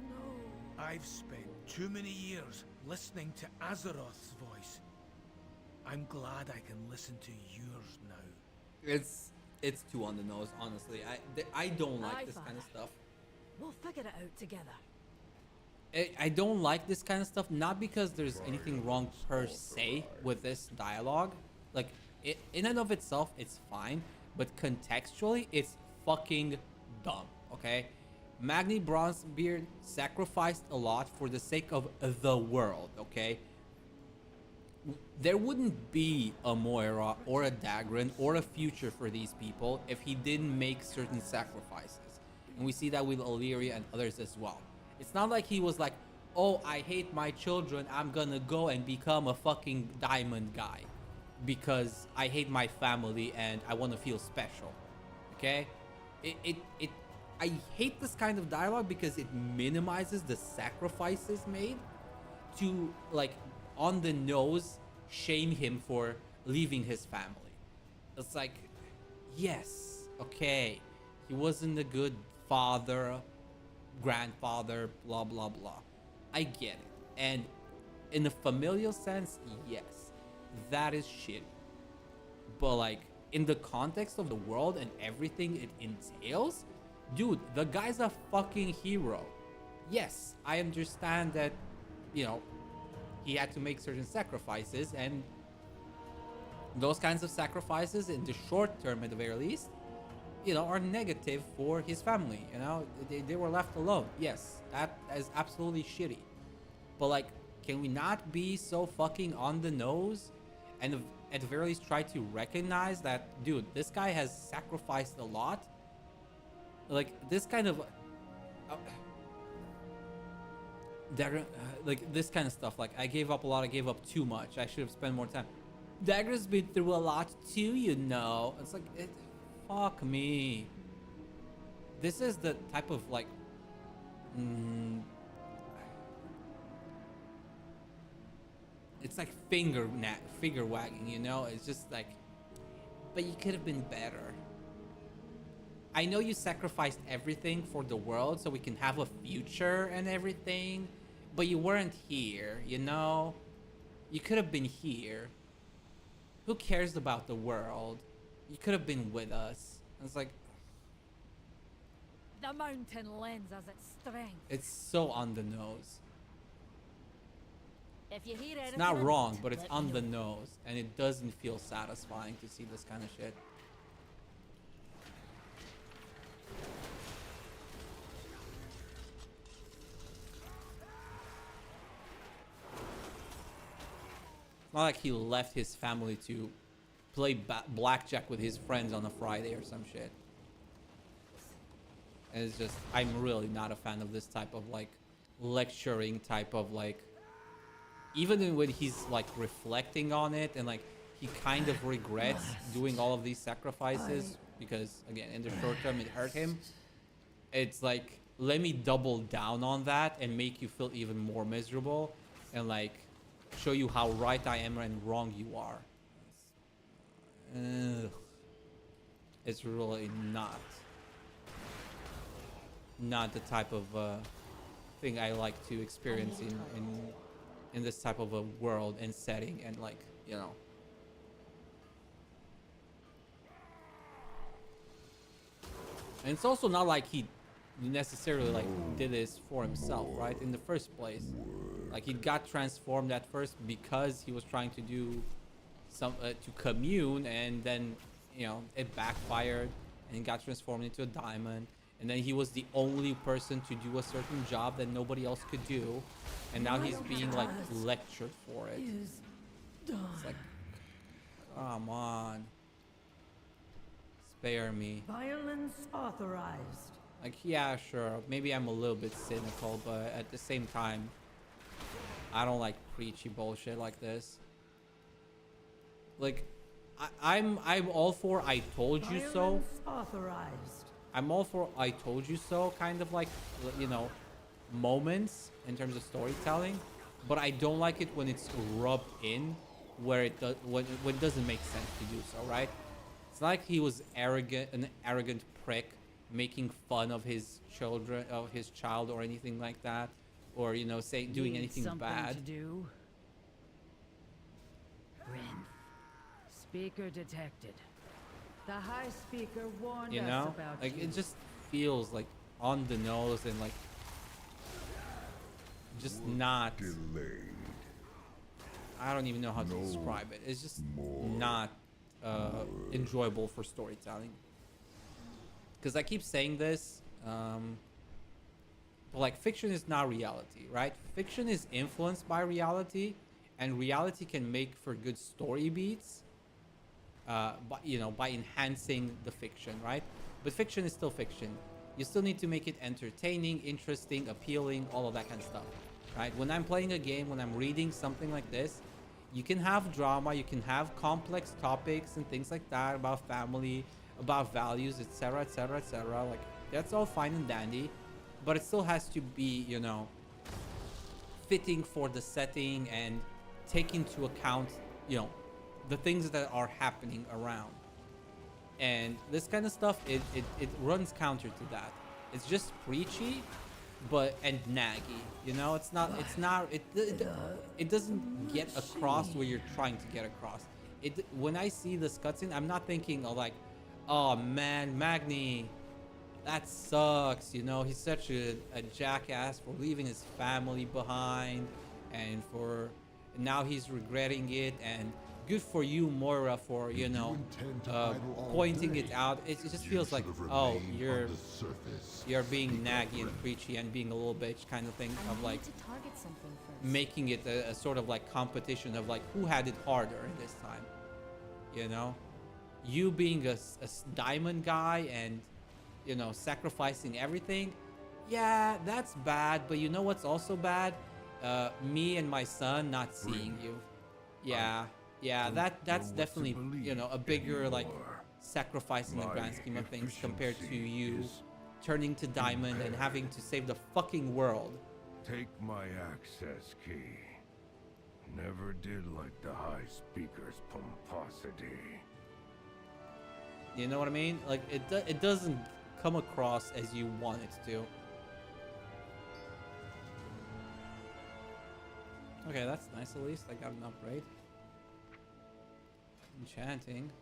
No. I've spent too many years listening to Azeroth's voice. I'm glad I can listen to yours now. It's too on the nose, honestly. I don't like Aye, this kind of Father. stuff. We'll figure it out together. I don't like this kind of stuff, not because there's anything wrong per se with this dialogue. Like, in and of itself, it's fine, but contextually, it's fucking dumb, okay? Magni Bronzebeard sacrificed a lot for the sake of the world, okay? there wouldn't be a Moira or a Dagran or a future for these people if he didn't make certain sacrifices. And we see that with Illyria and others as well. It's not like he was like, oh, I hate my children, I'm gonna go and become a fucking diamond guy because I hate my family and I want to feel special. Okay? I hate this kind of dialogue because it minimizes the sacrifices made to, like, on the nose shame him for leaving his family. It's like, yes, okay, he wasn't a good father, grandfather, blah blah blah. I get it. And in a familial sense, yes, that is shitty. But like, in the context of the world and everything it entails, dude, the guy's a fucking hero. Yes, I understand that, you know, he had to make certain sacrifices, and those kinds of sacrifices in the short term at the very least, you know, are negative for his family. You know, they were left alone. Yes, that is absolutely shitty. But like, can we not be so fucking on the nose and at the very least try to recognize that, dude, this guy has sacrificed a lot? Like, this kind of like this kind of stuff, like, I gave up a lot, I gave up too much, I should have spent more time. Dagger's been through a lot too, you know. It's like, fuck me. This is the type of like it's like finger wagging, you know. It's just like, but you could have been better. I know you sacrificed everything for the world so we can have a future and everything, but you weren't here, you know? You could have been here. Who cares about the world? You could have been with us. It's like, The mountain lends us its strength. it's so on the nose. If you hear It's not wrong, but it's on the nose, and it doesn't feel satisfying to see this kind of shit. It's not like he left his family to play blackjack with his friends on a Friday or some shit. And it's just, I'm really not a fan of this type of like lecturing type of like, even when he's like reflecting on it and like he kind of regrets doing all of these sacrifices because again, in the short term it hurt him. It's like, let me double down on that and make you feel even more miserable and like show you how right I am and wrong you are. It's really not the type of thing I like to experience in this type of a world and setting, and like, you know. And it's also not like he necessarily like did this for himself, right? In the first place, like he got transformed at first because he was trying to do some to commune, and then, you know, it backfired and he got transformed into a diamond, and then he was the only person to do a certain job that nobody else could do, and now he's being like lectured for it. It's like, come on, spare me. Violence authorized. Like, yeah, sure, maybe I'm a little bit cynical, but at the same time, I don't like preachy bullshit like this. Like, I'm all for I told you so. Authorized. I'm all for I told you so kind of like, you know, moments in terms of storytelling, but I don't like it when it's rubbed in where it does when it doesn't make sense to do so, right? It's not like he was an arrogant prick making fun of his children, of his child, or anything like that, or, you know, doing anything bad. To do? Speaker detected. The High Speaker warned You us know, about like you. it just feels like on the nose and like just not delayed. I don't even know how to describe it. It's just not enjoyable for storytelling. Because I keep saying this, but like fiction is not reality, right? Fiction is influenced by reality, and reality can make for good story beats, but you know, by enhancing the fiction, right? But fiction is still fiction. You still need to make it entertaining, interesting, appealing, all of that kind of stuff, right? When I'm playing a game, when I'm reading something like this, you can have drama, you can have complex topics and things like that about family, about values, etc, etc, etc. Like, that's all fine and dandy, but it still has to be, you know, fitting for the setting and take into account, you know, the things that are happening around. And this kind of stuff, it runs counter to that. It's just preachy, but and naggy. You know, it doesn't get across what you're trying to get across. When I see this cutscene, I'm not thinking of like, oh man, Magni, that sucks. You know, he's such a jackass for leaving his family behind, and now he's regretting it. And good for you, Moira, for, you know, pointing it out. It just feels like, oh, you're being naggy and preachy and being a little bitch kind of thing, of like making it a sort of like competition of like who had it harder in this time. You know, you being a diamond guy and, you know, sacrificing everything. Yeah, that's bad. But you know what's also bad? Me and my son not seeing you. Yeah, that's definitely, you know, a bigger like sacrifice in the grand scheme of things compared to you turning to diamond and having to save the fucking world. Take my access key. Never did like the High Speaker's pomposity. You know what I mean? Like, it doesn't come across as you want it to. Okay, that's nice. At least I got an upgrade. Enchanting.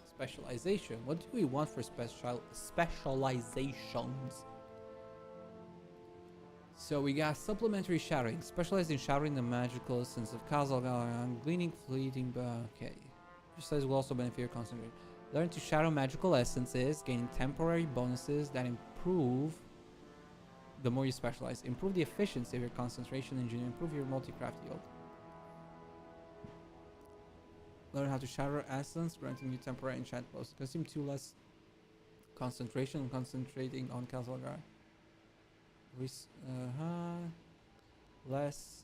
Specialization. What do we want for specializations? So we got supplementary shadowing. Specialized in shadowing the magical essence of xal'atath. Gleaning fleeting. Okay. Specialized will also benefit your concentration. Learn to shadow magical essences, gaining temporary bonuses that improve the more you specialize. Improve the efficiency of your concentration engine. Improve your multi-craft yield. Learn how to shatter essence, granting you temporary enchant bonus. Consume 2 less concentration when concentrating on xal'atath. Less.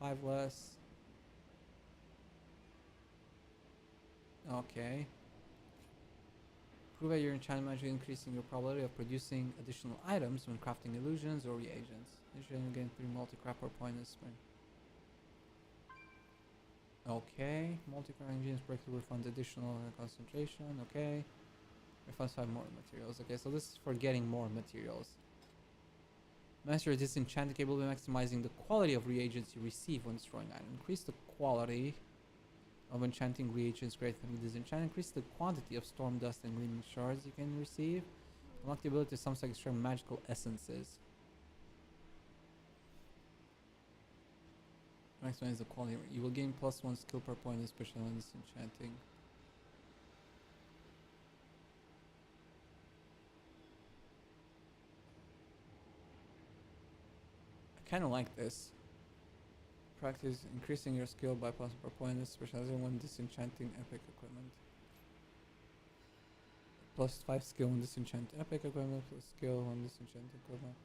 5 less. Okay. Prove that your enchantment magic, increasing your probability of producing additional items when crafting illusions or reagents. You should gain 3 multi-craft per point this spring. Okay. Multi-craft engines breakthrough refunds additional concentration. Okay. Refunds 5 more materials. Okay, so this is for getting more materials. Master a disenchanted capable of maximizing the quality of reagents you receive when destroying items. Increase the quality of enchanting reagents greater than disenchant. Increase the quantity of storm dust and gleaming shards you can receive. Unlock the ability to summon extract magical essences. Maximize the quality. You will gain +1 skill per point, especially when disenchanting. I kind of like this. Practice increasing your skill by +1 per point, specializing when disenchanting epic equipment. +5 skill when disenchanting epic equipment, plus skill when disenchanting equipment.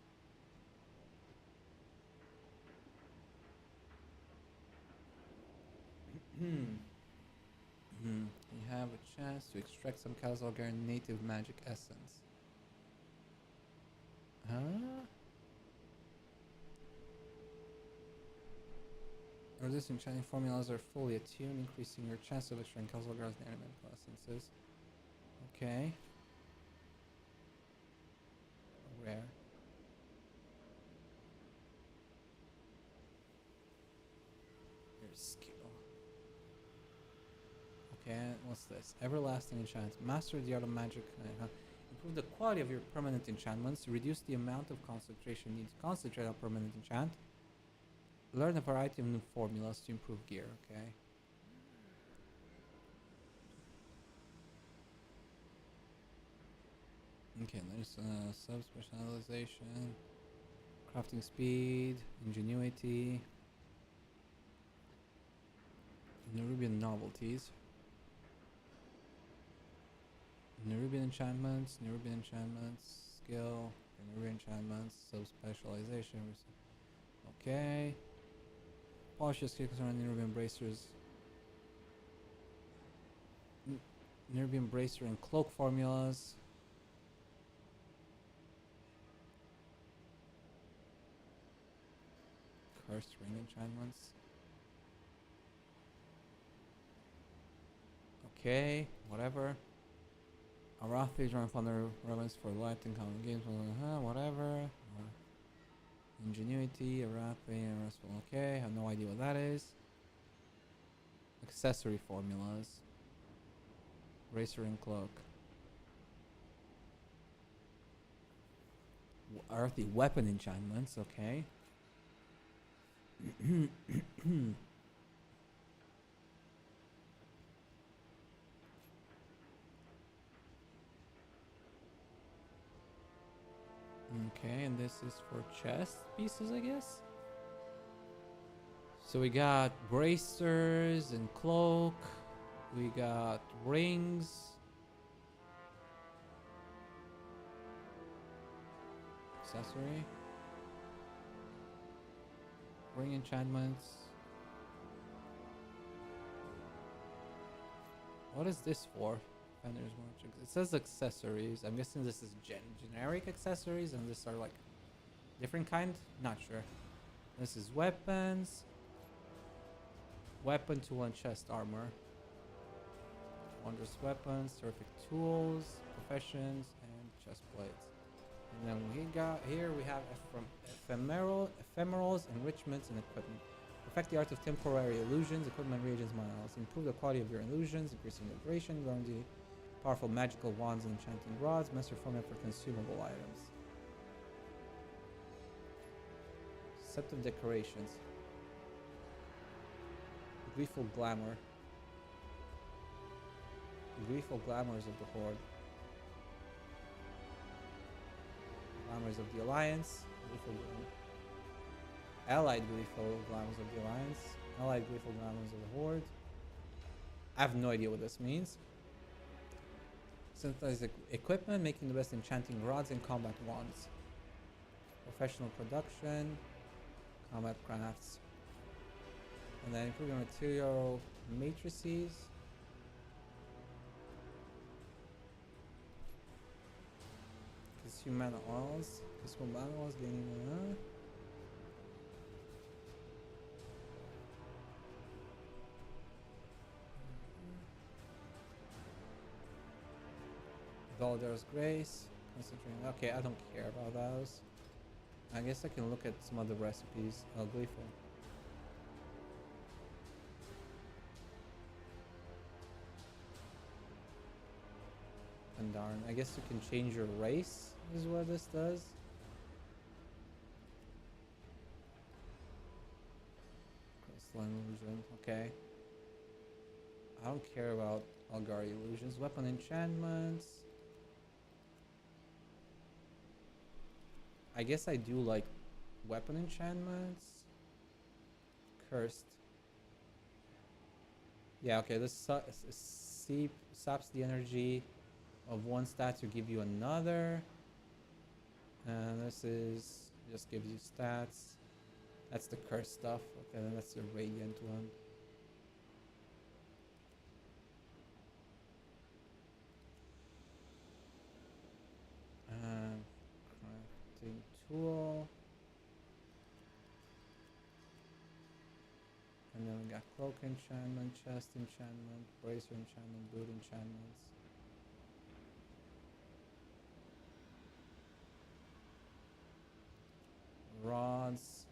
You have a chance to extract some xal'atath native magic essence. Huh? Your disenchanting formulas are fully attuned, increasing your chance of extracting xal'atath native magical essences. Okay. Rare. Your skill. Okay, what's this? Everlasting enchant. Master the art of magic. Improve the quality of your permanent enchantments. Reduce the amount of concentration needed to concentrate on permanent enchant. Learn a variety of new formulas to improve gear. Okay. Okay, there's sub-specialization. Crafting speed. Ingenuity. Nerubian novelties. Nerubian enchantments, skill, Nerubian enchantments, sub-specialization. Okay. Polish your skills around Nerubian bracers. Nerubian bracer and cloak formulas. Cursed ring enchantments. Okay, whatever. Arathi drawing thunder relevance for light and common games, whatever. Ingenuity, Arathi, and restful. Okay, I have no idea what that is. Accessory formulas. Racer and cloak. Arathi weapon enchantments, okay. Okay, and this is for chest pieces, I guess. So we got bracers and cloak. We got rings. Accessory. Ring enchantments. What is this for? It says accessories. I'm guessing this is generic accessories, and this are like different kind. Not sure. This is weapons. Weapon tool and chest armor. Wondrous weapons, terrific tools, professions, and chest plates. And then we got here we have ephemerals, enrichments, and equipment. Perfect the art of temporary illusions, equipment, reagents, miles. Improve the quality of your illusions, increasing the duration, learn the powerful magical wands and enchanting rods, master formula for consumable items. Deceptive decorations. Gleeful glamour. Gleeful glamours of the Horde. Glamours of the Alliance. Gleeful Allied gleeful glamours of the Alliance. Allied gleeful glamours of the Horde. I have no idea what this means. Synthesized equipment, making the best enchanting rods and combat wands. Professional production. Combat crafts. And then improving material matrices. Consume mana oils. Consume mana oils, gaining mana. Valdar's Grace. Concentrating. Okay, I don't care about those. I guess I can look at some other recipes. Oh, gleeful. And darn, I guess you can change your race, is what this does. Crystalline illusion, okay. I don't care about Algari illusions. Weapon enchantments. I guess I do like weapon enchantments. Cursed. Yeah, okay, this saps the energy of one stat to give you another. And this is just gives you stats. That's the cursed stuff. Okay, then that's the radiant one. Crafting tool. And then we got cloak enchantment, chest enchantment, bracer enchantment, boot enchantments. Rods.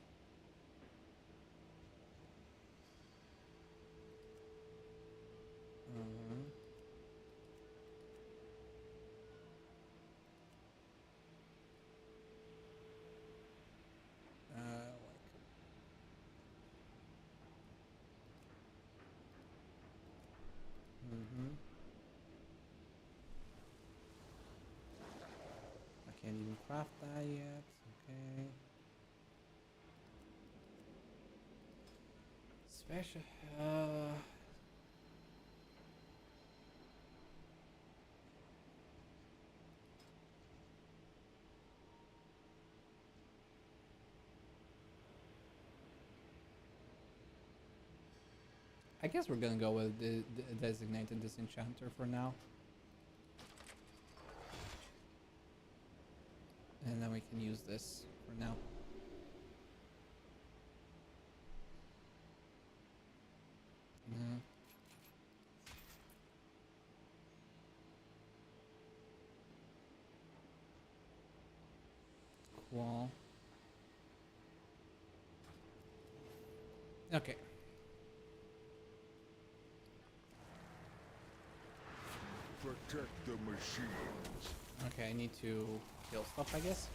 I can't even craft that yet. Okay. Special. I guess we're gonna go with the designated disenchanter for now. And then we can use this for now. Cool. Okay. Protect the machines. Okay, I need to kill stuff, I guess.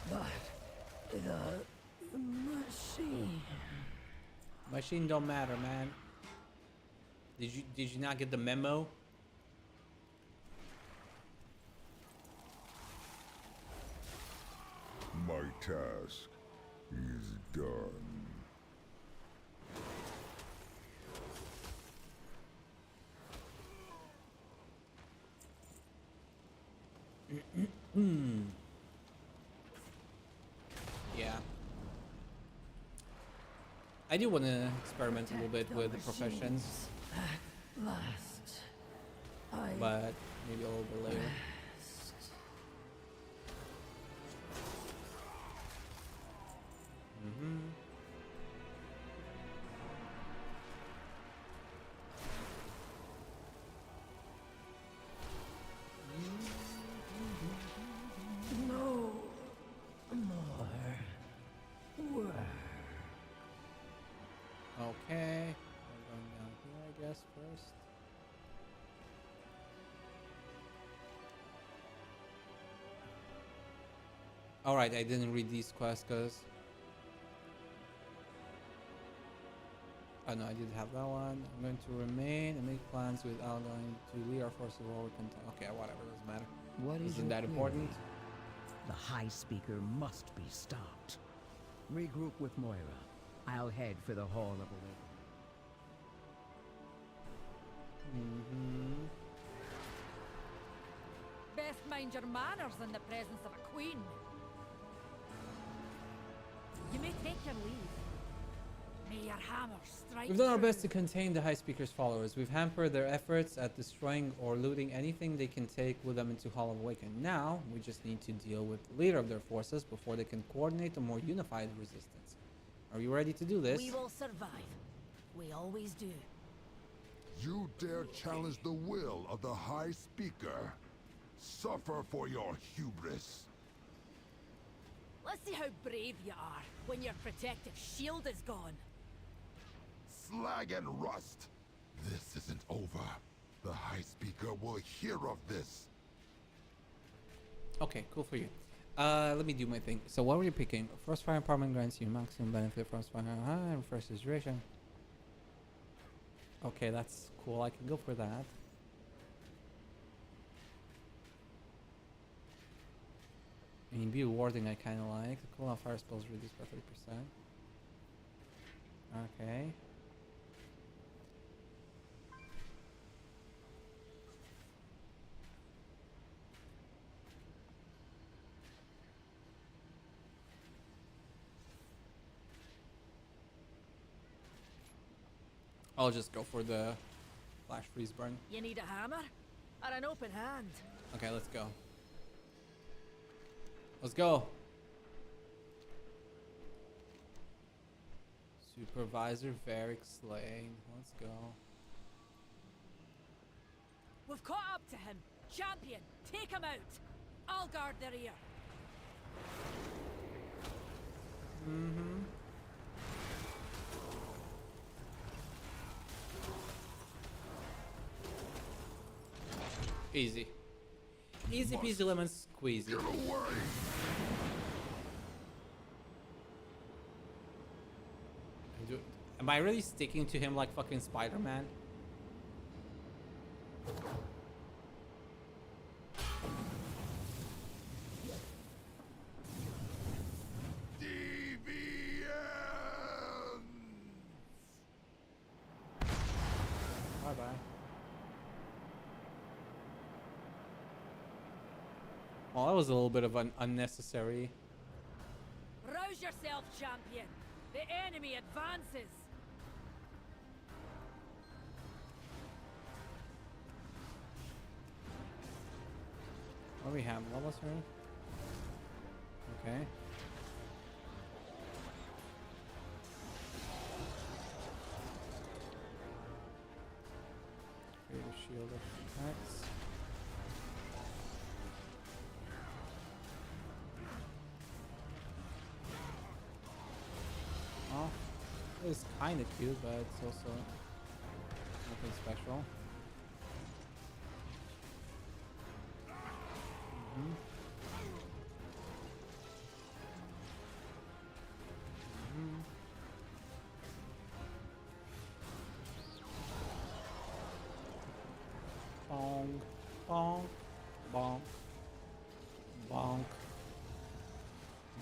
But the machine. Machine don't matter, man. Did you not get the memo? My task is done. Yeah. I do want to experiment a little bit with the professions. Last. But maybe a little bit later. No more work. Okay, we're going down here, I guess, first. Alright, I didn't read these quests because... Oh no, I did have that one. I'm going to remain and make plans with Al going to lead our forces while we can... Okay, whatever, doesn't matter. What is Isn't that your important? query? The High Speaker must be stopped. Regroup with Moira. I'll head for the Hall of Awakening. Best mind your manners in the presence of a queen. You may take your leave. May your hammer strike. We've done our best to contain the High Speaker's followers. We've hampered their efforts at destroying or looting anything they can take with them into Hall of Awakening. Now, we just need to deal with the leader of their forces before they can coordinate a more unified resistance. Are you ready to do this? We will survive. We always do. You dare challenge the will of the High Speaker? Suffer for your hubris. Let's see how brave you are when your protective shield is gone. Slag and rust. This isn't over. The High Speaker will hear of this. Okay, cool for you. Let me do my thing. So what were you picking? Frostfire Empowerment grants you maximum benefit. Frostfire and refresh his duration. Okay, that's cool. I can go for that. Imbue warding I kind of like. The cooldown fire spells reduced by 30%. Okay. I'll just go for the flash freeze burn. You need a hammer? Or an open hand? Okay, let's go. Let's go. Supervisor Varric slain. Let's go. We've caught up to him. Champion, take him out. I'll guard the rear. Easy. Easy peasy lemon squeezy. Get away! Am I really sticking to him like fucking Spider-Man? Bye bye. Well, that was a little bit of an unnecessary. Rouse yourself, champion. The enemy advances. What do we have? Levels here? Okay. Create a shield of attacks. Oh, it's kind of cute, but it's also nothing special. Mhm. Mhm. Bonk, bonk, bonk, bonk,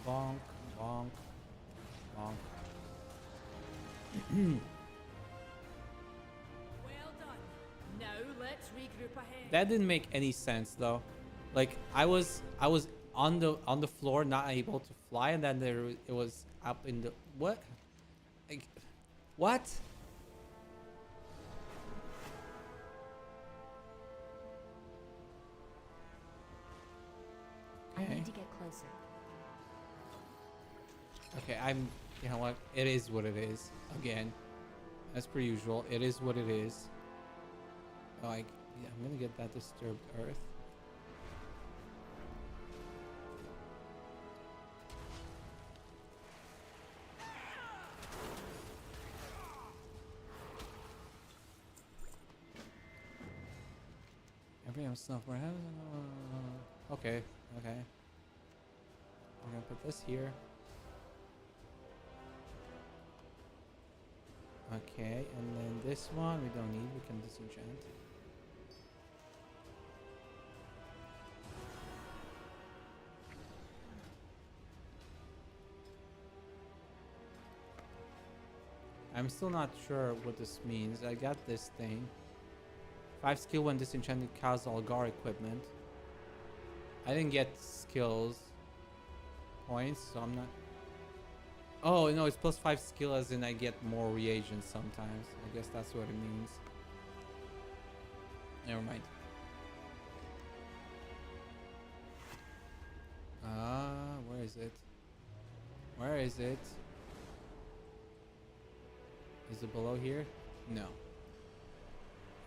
bonk, bonk, bonk. Well done. Now let's regroup ahead. That didn't make any sense though. Like I was on the floor, not able to fly, and then it was up in the what? Like, what? I need to get closer. Okay, you know what? It is what it is. Again, as per usual, it is what it is. Like, yeah, I'm gonna get that disturbed earth. Every stuff we're having. Okay, okay. I'm gonna put this here. Okay, and then this one we don't need, we can disenchant. I'm still not sure what this means. I got this thing. 5 skill when disenchanted cows Algar equipment. I didn't get skills points, so I'm not. Oh no, it's plus 5 skill as in I get more reagents sometimes. I guess that's what it means. Never mind. Where is it? Where is it? Is it below here? No.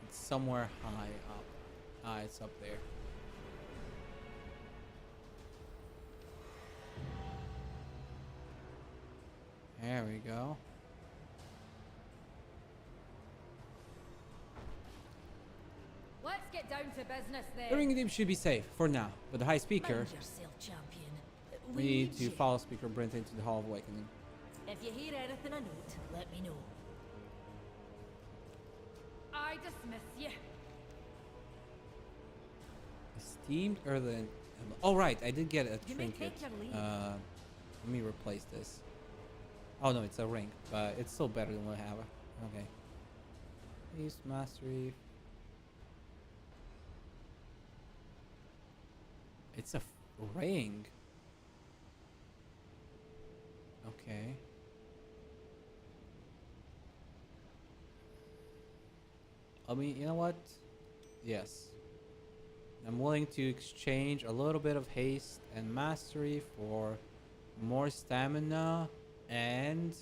It's somewhere high up. Ah, it's up there. There we go. Let's get down to business then. The ring deep should be safe for now, but the high speaker. Mind yourself, champion. We need to follow Speaker Brent into the Hall of Awakening. If you hear anything I note, let me know. I dismiss you. Esteemed Earthen. Oh right, I did get a You may trinket. take your leave. Let me replace this. Oh no, it's a ring, but it's still better than what I have. Okay. East Mastery. It's a ring. Okay. I mean, you know what? Yes. I'm willing to exchange a little bit of haste and mastery for more stamina and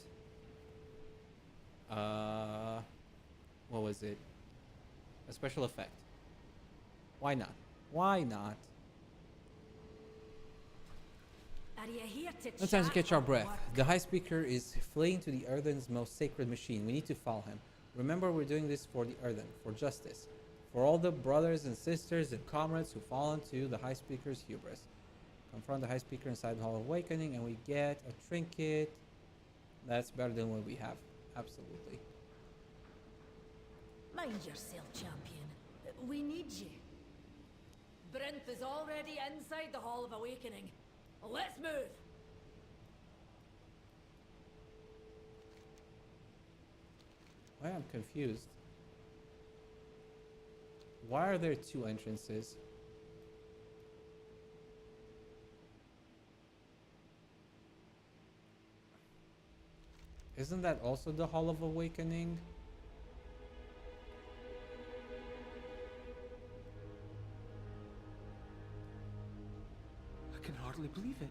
what was it? A special effect. Why not? Why not? Are you here to No time to chat catch our or breath. work? The High Speaker is fleeing to the Earthen's most sacred machine. We need to follow him. Remember, we're doing this for the Earthen, for justice. For all the brothers and sisters and comrades who fall into the High Speaker's hubris. Confront the High Speaker inside the Hall of Awakening and we get a trinket. That's better than what we have. Absolutely. Mind yourself, champion. We need you. Brinth is already inside the Hall of Awakening. Let's move. Why I'm confused. Why are there two entrances? Isn't that also the Hall of Awakening? I can hardly believe it.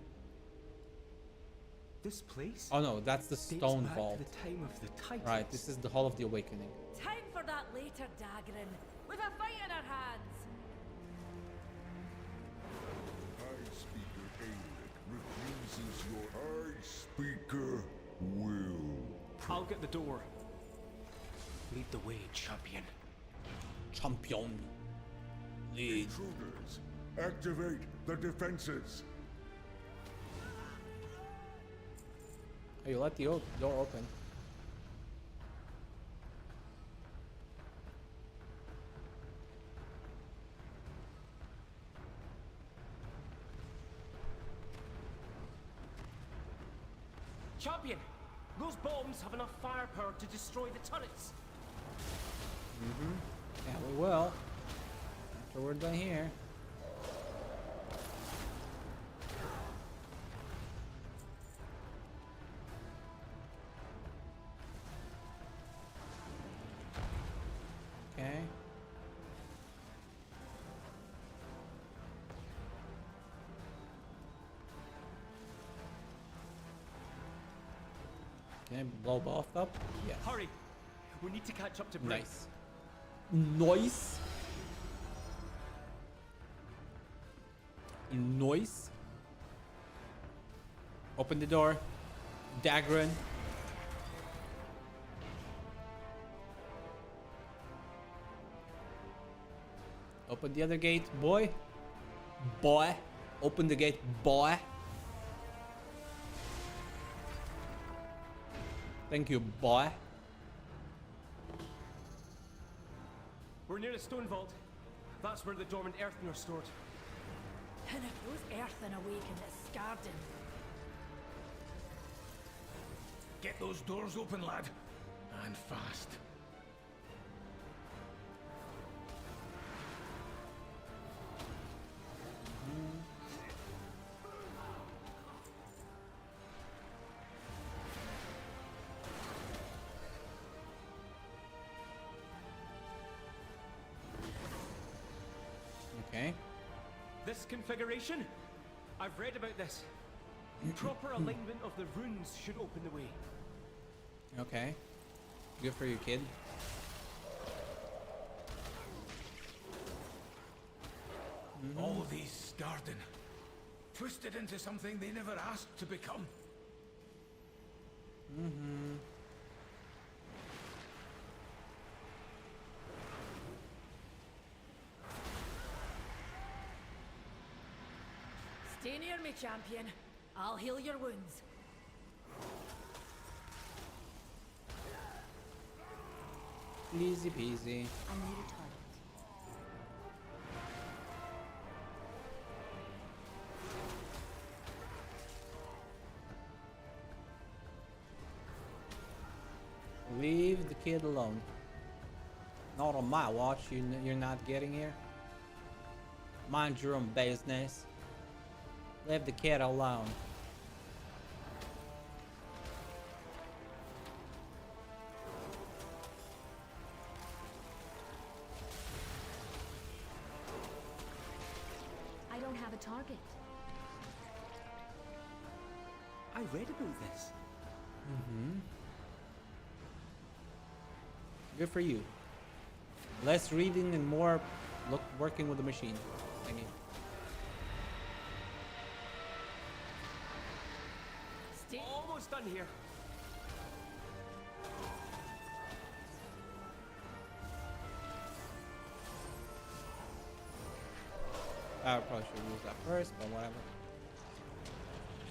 This place? Oh no, that's the dates stone back vault. to the time of the Titans. Right, this is the Hall of the Awakening. Time for that later, Dagrin. With a fight in our hands. High Speaker Aelic refuses your High Speaker will. I'll get the door. Lead the way, champion. Champion. Lead. Intruders, activate the defenses. Oh, you let the door open. Champion! Those bombs have enough firepower to destroy the turrets. Yeah, we will. After we're done here. Okay. Can I blow both up? Yes. Hurry! We need to catch up to Brent. Nice. Noise. Noise. Open the door. Dagrin. Open the other gate, boy. Boy. Open the gate, boy. Thank you, boy. We're near the stone vault. That's where the dormant earthen are stored. And if those earthen awaken at Scarden. Get those doors open, lad. And fast. Okay. This configuration? I've read about this. Proper alignment of the runes should open the way. Okay. Good for you, kid. All of these Scarden. Twisted into something they never asked to become. Stay near me, champion. I'll heal your wounds. Easy peasy. I need a target. Leave the kid alone. Not on my watch. You're not getting here. Mind your own business. Leave the kid alone. I don't have a target. I read about this. Good for you. Less reading and more working with the machine. Thank you. Stay. Almost done here. I probably should use that first, but whatever.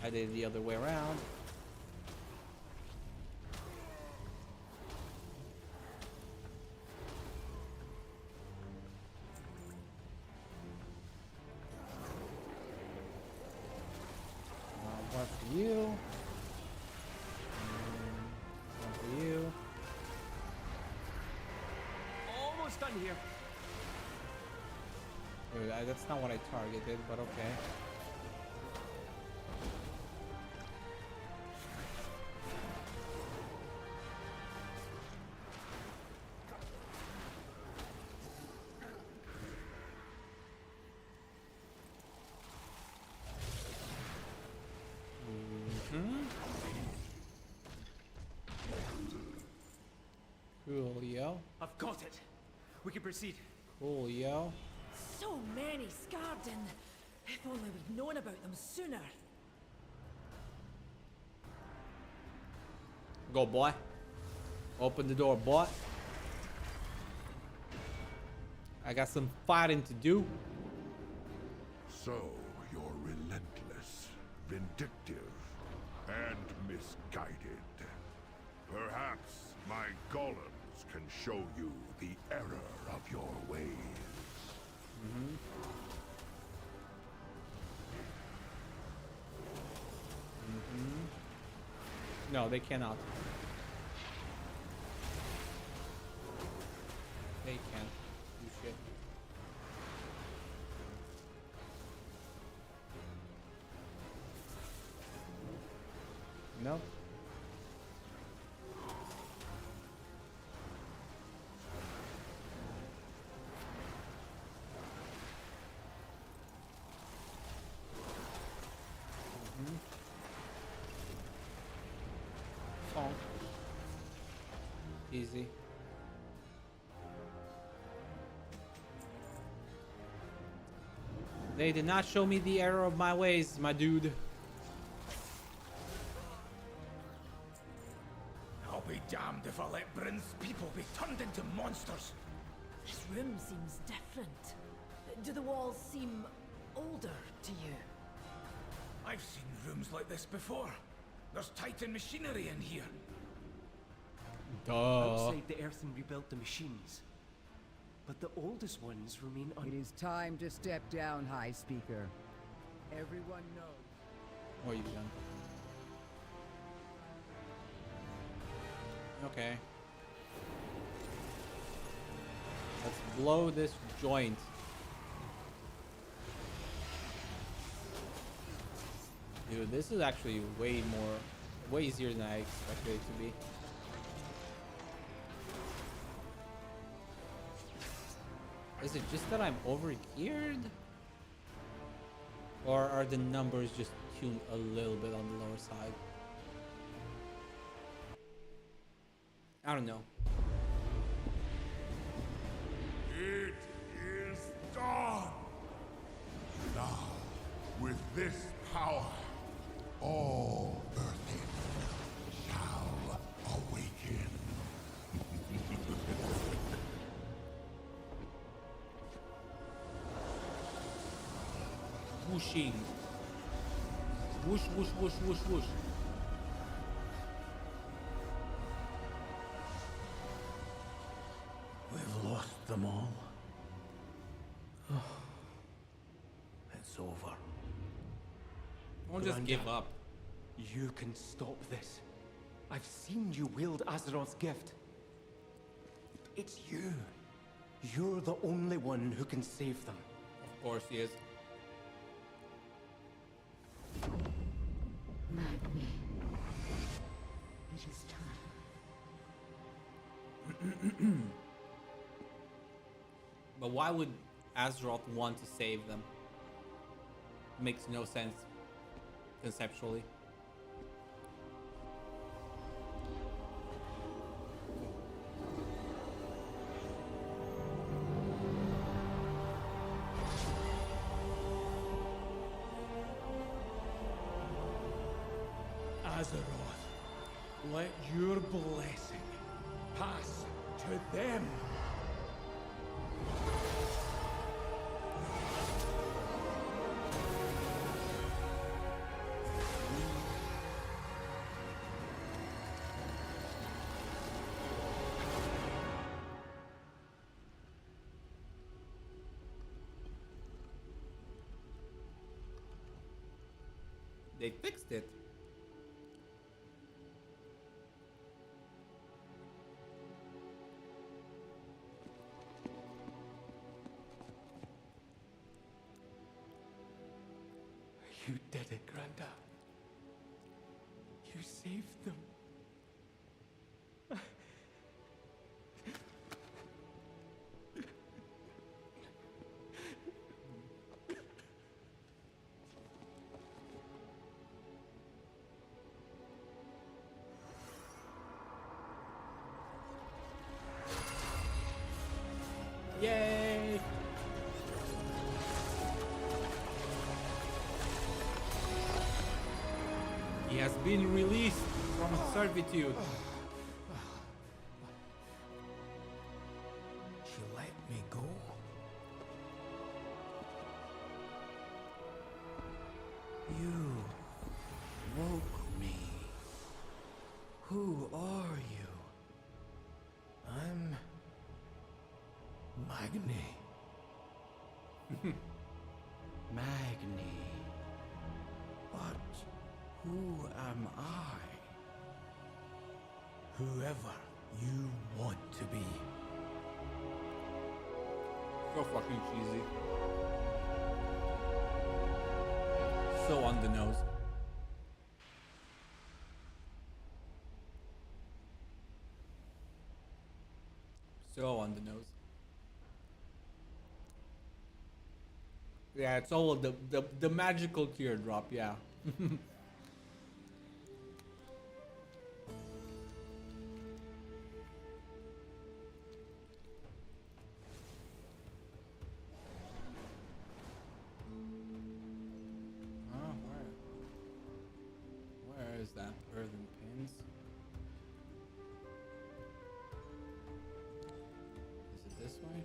I did it the other way around. One for you. One for you. Almost done here. Wait, that's not what I targeted, but okay. Coolio. I've got it. We can proceed. Coolio. So many Scarden. If only we'd known about them sooner. Go, boy. Open the door, boy. I got some fighting to do. So, you're relentless, vindictive, and misguided. Perhaps my golems can show you the error of your ways. No, they cannot. They can't do shit. No. Oh. Easy. They did not show me the error of my ways, my dude. I'll be damned if I let Bryn's people be turned into monsters. This room seems different. Do the walls seem older to you? I've seen rooms like this before. There's Titan machinery in here. Duh. Outside the earthen rebuilt the machines. But the oldest ones remain It is time to step down, High Speaker. Everyone knows. What are you done? Okay. Let's blow this joint. Dude, this is actually way easier than I expected it to be. Is it just that I'm overgeared? Or are the numbers just tuned a little bit on the lower side? I don't know. It is done! Now, with this power, all Earthen shall awaken. Whooshing. Whoosh, whoosh, whoosh, whoosh, whoosh. We've lost them all. It's over. I'll just give up. You can stop this. I've seen you wield Azeroth's gift. It's you. You're the only one who can save them. Of course he is. Magni. It is time. But why would Azeroth want to save them? Makes no sense conceptually. Azeroth, let your blessing pass to them. They fixed it. You did it, Granda. You saved them. Yay! He has been released from servitude. She let me go. You woke me. Who are you? I'm Magni. Magni. But who am I? Whoever you want to be. So fucking cheesy. So on the nose. So on the nose. Yeah, it's all the magical teardrop, yeah. Where is that? Earthen pins? Is it this way?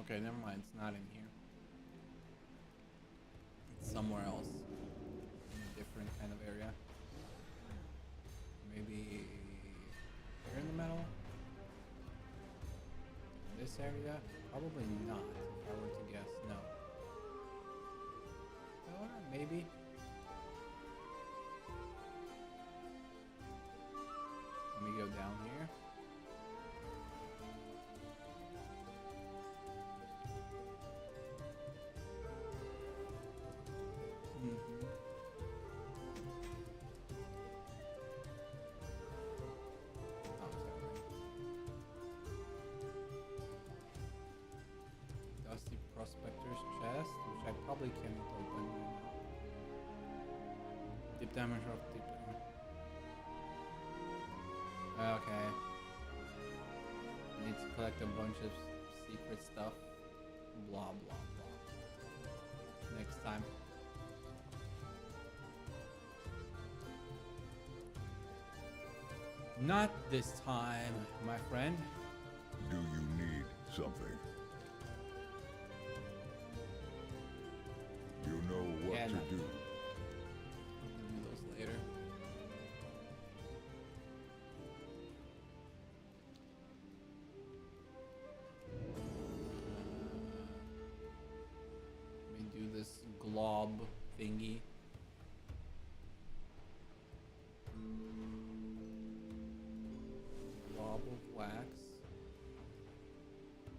Okay, never mind. It's not in here. It's somewhere else. In a different kind of area. Maybe here in the middle? In this area? Probably not, if I were to guess. No. Or maybe. Let me go down here. Dusty Prospector's chest, which I probably cannot open right now. Deep damage of deep damage. Okay. I need to collect a bunch of secret stuff. Blah blah blah. Next time. Not this time, my friend. Do you need something? You know what to do. I'll do those later. Let me do this glob thingy. Glob of wax.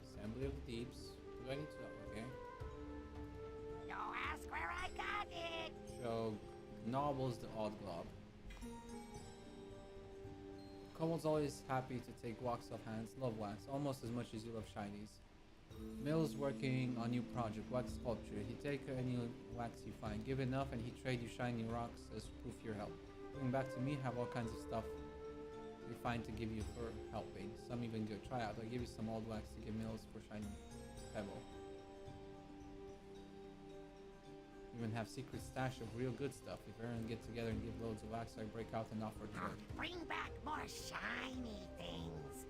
Assembly of deeps. Do I need to? Okay. Don't ask where I got it. So, Knobble's the odd glob. Cobalt's always happy to take wax off hands. Love wax, almost as much as you love shinies. Mill's working on new project, wax sculpture. He take any wax you find. Give enough and he trade you shiny rocks as proof your help. Bring back to me, have all kinds of stuff we find to give you for helping. Some even good. Try out. I'll give you some old wax to give Mills for shiny pebble. Even have secret stash of real good stuff. If everyone get together and give loads of wax, I break out and offer trade. Bring back more shiny things.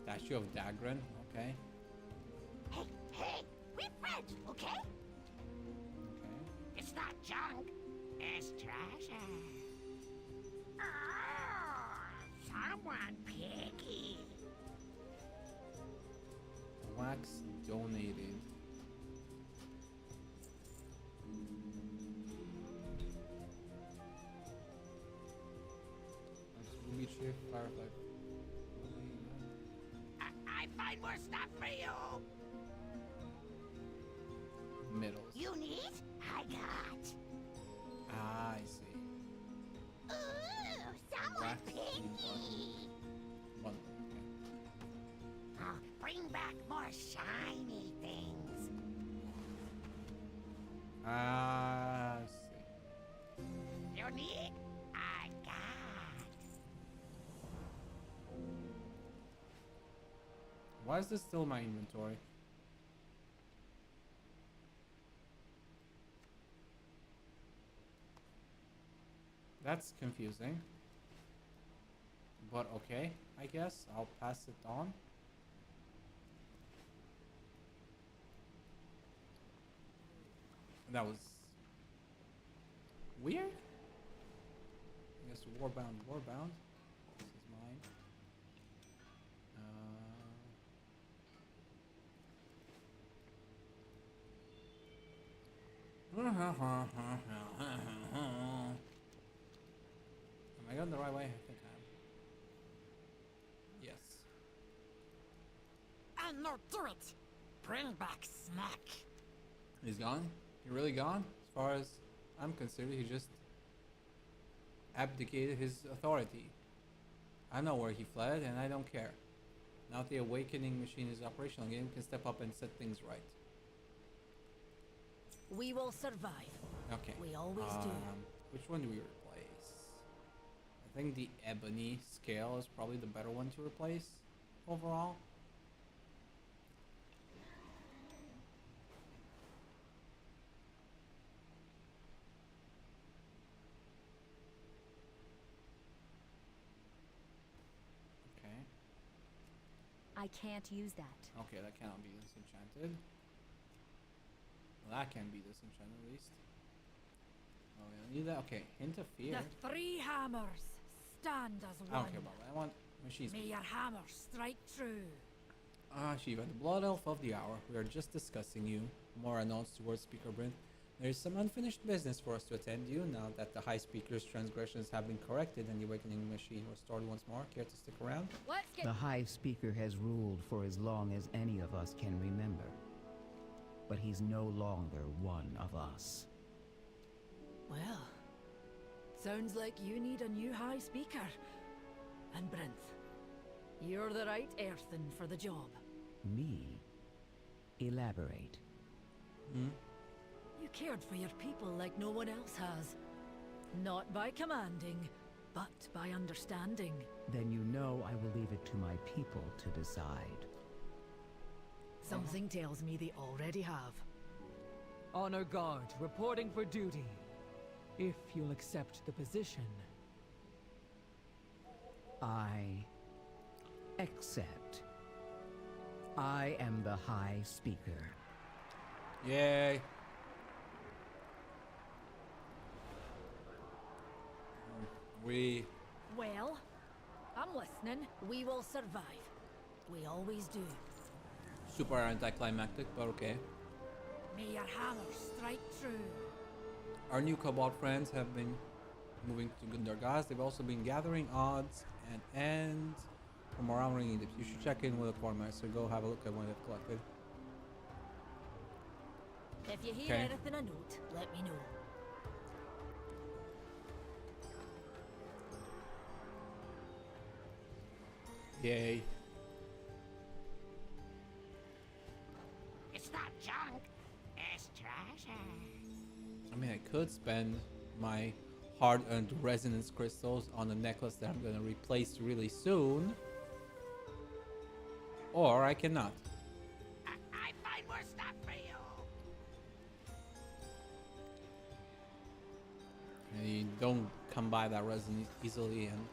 Statue of Dagran, okay. Hey, hey, we're friends, okay? Okay. It's not junk, it's treasure. Oh, someone picky. Wax donated. That's Ruby Chip, Firefly. I find more stuff for you. Middles. You need? I got. Ah, I see. Ooh, someone Wax picky. One, okay. Bring back more shiny things. Let's see. You need? I got. Why is this still my inventory? That's confusing. But okay, I guess I'll pass it on. That was weird. I guess warbound. This is mine. Am I going the right way? I think I am. Yes. And no do it! Bring back snack! He's gone? He really gone? As far as I'm concerned, he just abdicated his authority. I know where he fled, and I don't care. Now that the awakening machine is operational again, we can step up and set things right. We will survive. Okay. We always do. Which one do we replace? I think the ebony scale is probably the better one to replace overall. Okay. I can't use that. Okay, that cannot be disenchanted. Well, that can be disenchanted at least. Oh, we don't need that. Okay, hint of fear. The three hammers stand as I one. don't care about that. I want machines. May your hammer strike true. Ah, Shiva, the blood elf of the hour. We are just discussing you. More announced towards Speaker Brent. There is some unfinished business for us to attend to now that the High Speaker's transgressions have been corrected and the awakening machine restored once more. Care to stick around? Let's get. The High Speaker has ruled for as long as any of us can remember. But he's no longer one of us. Well, sounds like you need a new High Speaker. And Brinth, you're the right earthen for the job. Me? Elaborate. You cared for your people like no one else has. Not by commanding, but by understanding. Then you know I will leave it to my people to decide. Something tells me they already have. Honor guard, reporting for duty. If you'll accept the position. I accept. I am the High Speaker. Yay. Well, I'm listening. We will survive. We always do. Super anticlimactic, but okay. May your hammer strike true. Our new Cobalt friends have been moving to Gundargaz. They've also been gathering odds and ends from around Ringing Dips. You should check in with the Quartermaster. Go have a look at what they've collected. If you hear Okay. anything I note, let me know. Yay. It's not junk. It's treasure. I mean, I could spend my hard-earned resonance crystals on a necklace that I'm going to replace really soon. Or I cannot. I find more stuff for you. You don't come by that resin easily, and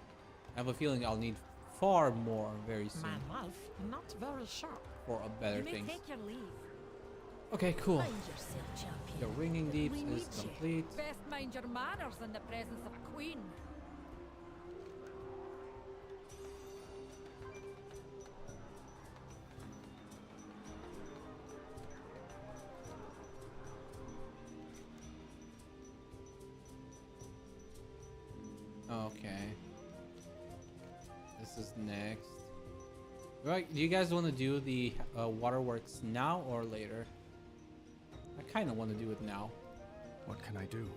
I have a feeling I'll need far more very soon My life, not very sharp. for a better You may thing. take your leave. Okay, cool. Mind yourself, champion. The Ringing Deeps We is need you. complete. Best mind your manners in the presence of a queen. Okay. This is next. Right, do you guys want to do the waterworks now or later? I kind of want to do it now. What can I do?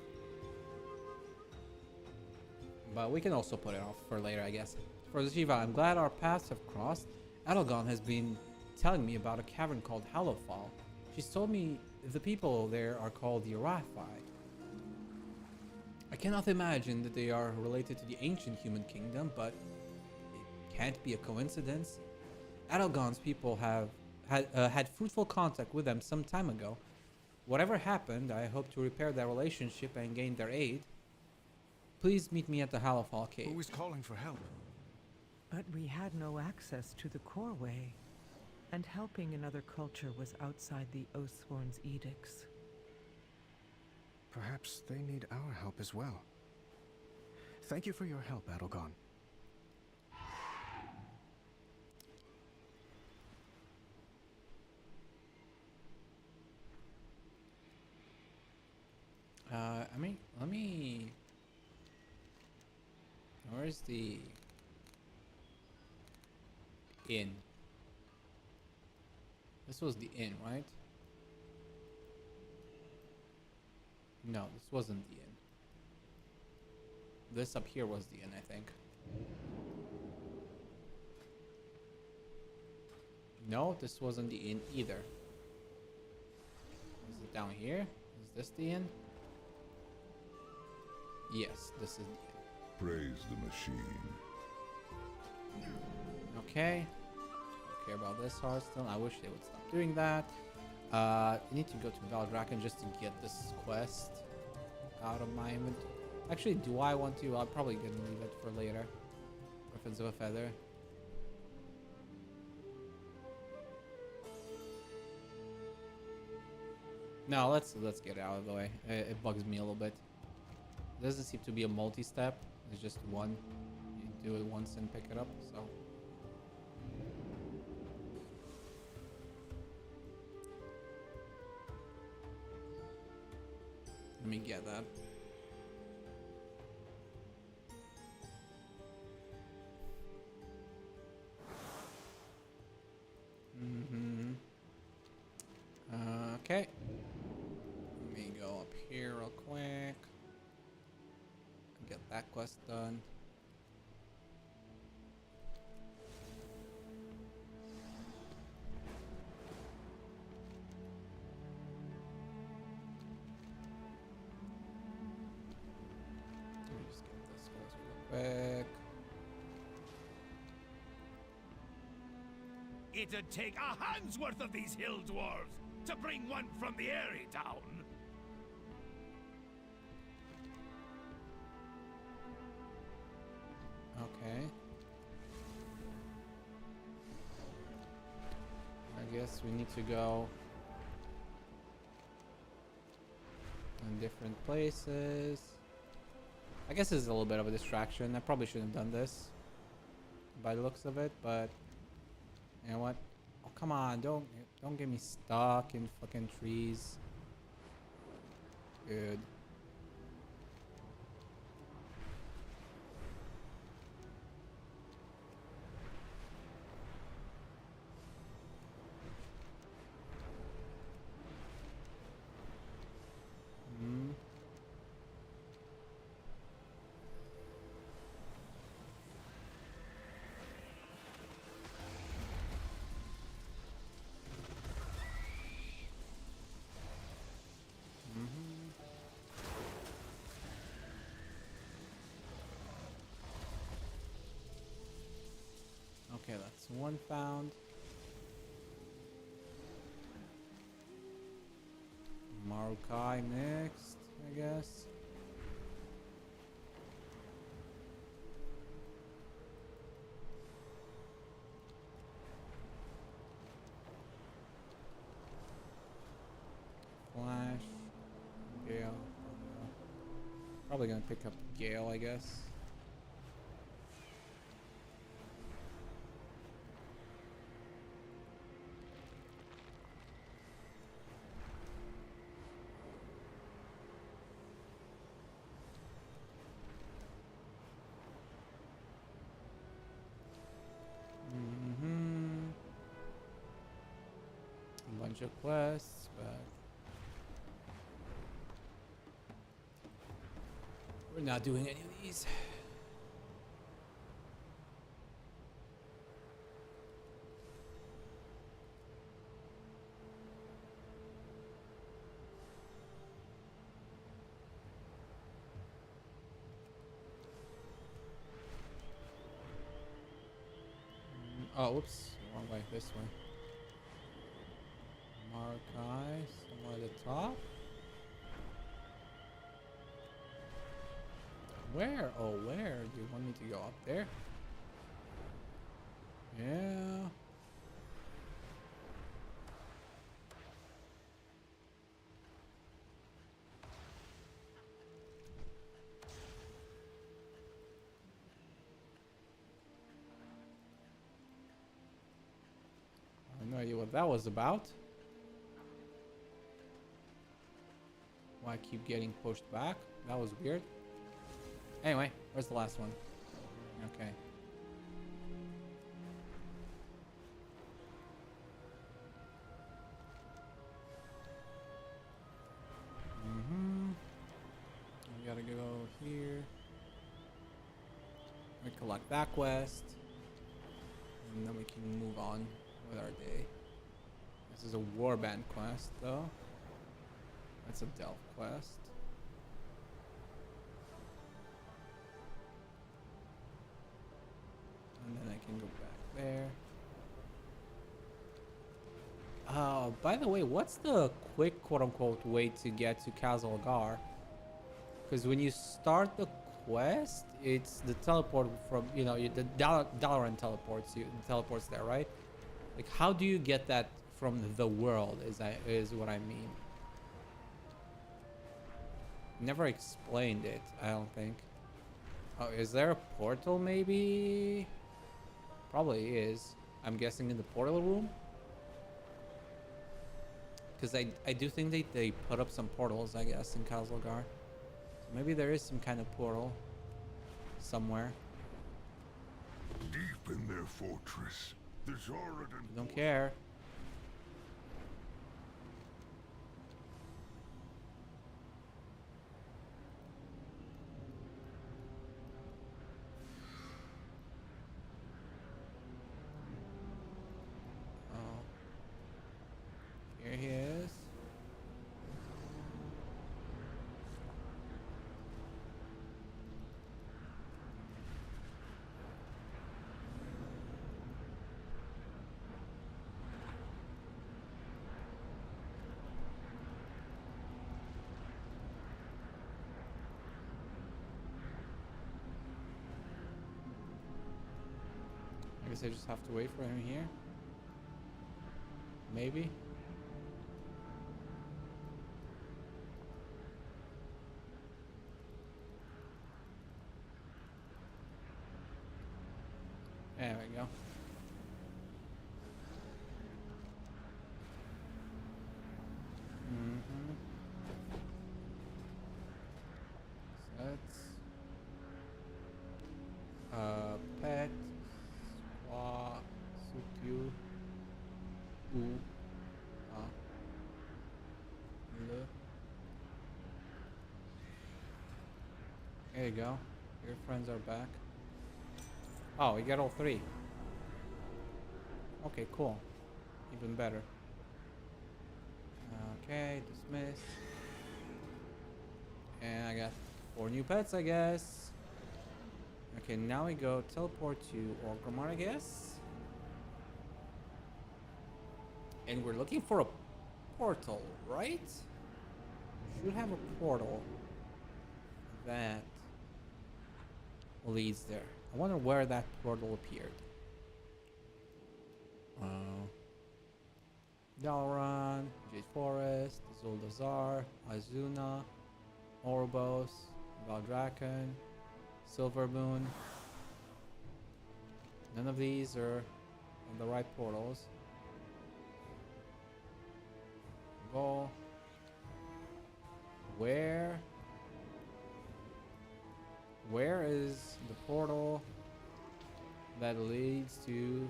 But we can also put it off for later, I guess. For the Shiva, I'm glad our paths have crossed. Adelgon has been telling me about a cavern called Hallowfall. She's told me the people there are called the Arathi. I cannot imagine that they are related to the ancient human kingdom, but it can't be a coincidence. Adelgon's people have had fruitful contact with them some time ago. Whatever happened, I hope to repair their relationship and gain their aid. Please meet me at the Halafal cave. Who is calling for help? But we had no access to the core way, and helping another culture was outside the Oathsworn's edicts. Perhaps they need our help as well. Thank you for your help, Adelgon. I mean, let me... Where's the... inn? This was the inn, right? No, this wasn't the inn. This up here was the inn, I think. No, this wasn't the inn either. Is it down here? Is this the inn? Yes, this is the inn. Praise the machine. Okay. Don't care about this Hearthstone. I wish they would stop doing that. I need to go to Valdraken just to get this quest out of my inventory. Actually, do I want to? I'm probably gonna leave it for later. Weapons of a Feather. No, let's get it out of the way. It bugs me a little bit. It doesn't seem to be a multi-step. It's just one. You do it once and pick it up. So. Let me get that. Okay. Let me go up here real quick. Get that quest done. Let me just get this quest real quick. It'd take a hand's worth of these hill dwarves to bring one from the Airy down. Okay. I guess we need to go in different places. I guess this is a little bit of a distraction. I probably shouldn't have done this by the looks of it, but you know what? Oh, come on, don't get me stuck in fucking trees. Good. Okay, that's one found. Marukai next, I guess. Flash. Gale. Probably gonna pick up Gale, I guess. Bunch of quests, but we're not doing any of these. Oh, oops. Wrong way. This way. Markai. Somewhere at the top. Where? Oh, where? Do you want me to go up there? Yeah. I have no idea what that was about. Why I keep getting pushed back? That was weird. Anyway, where's the last one? Okay. We gotta go here. We collect that quest. And then we can move on with our day. This is a warband quest, though. That's a Delph quest. And then I can go back there. By the way, what's the quick quote-unquote way to get to Kazalgar? Because when you start the quest, it's the teleport from, you know, the Dalaran teleports you, teleports there, right? Like, how do you get that from the world is what I mean. Never explained it, I don't think. Oh, is there a portal maybe? Probably is. I'm guessing in the portal room. Because I do think they put up some portals, I guess, in Kazalgar. So maybe there is some kind of portal somewhere. Deep in their fortress, the Zoradan... Don't care. Here he is. I guess I just have to wait for him here. Maybe. There we go. So that's pet swa sukyu u le. There you go. Your friends are back. Oh, we got all three. Okay, cool. Even better. Okay, dismiss. And I got 4 new pets, I guess. Okay, now we go teleport to Orgrimmar, I guess. And we're looking for a portal, right? Should have a portal that leads there. I wonder where that portal appeared. Dalaran, Jade Forest, Zuldazar, Azuna, Oribos, Valdraken, Silvermoon. None of these are on the right portals. Go. Where is the portal that leads to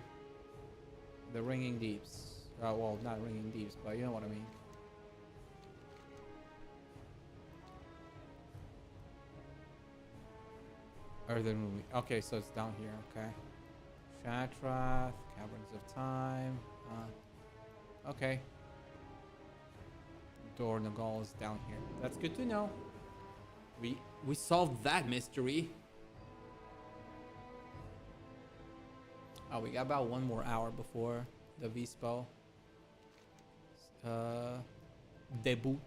the Ringing Deeps? Well, not Ringing Deeps, but you know what I mean. Earthen Movie. Okay, so it's down here, okay. Shatrath, Caverns of Time. Okay. Dor Nagal is down here. That's good to know. We solved that mystery. Oh, we got about 1 more hour before the V spell debut.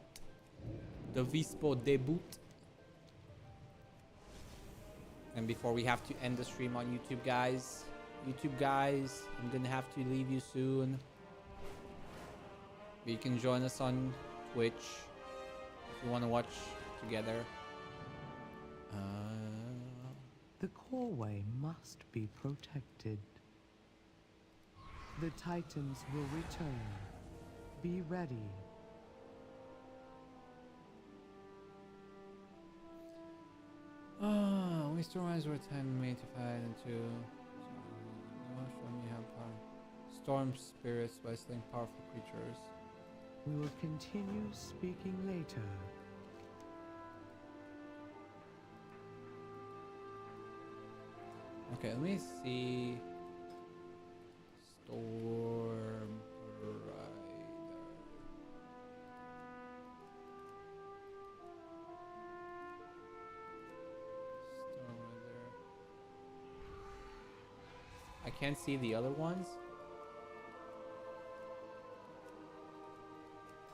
The V spell debut. And before we have to end the stream on YouTube, guys. YouTube guys, I'm gonna have to leave you soon. But you can join us on Twitch if you want to watch together. The coreway must be protected. The Titans will return. Be ready. We storms were time made to fight into. Show me how power. Storm spirits by slaying powerful creatures. We will continue speaking later. Okay, let me see. Storm Rider. Storm Rider. I can't see the other ones.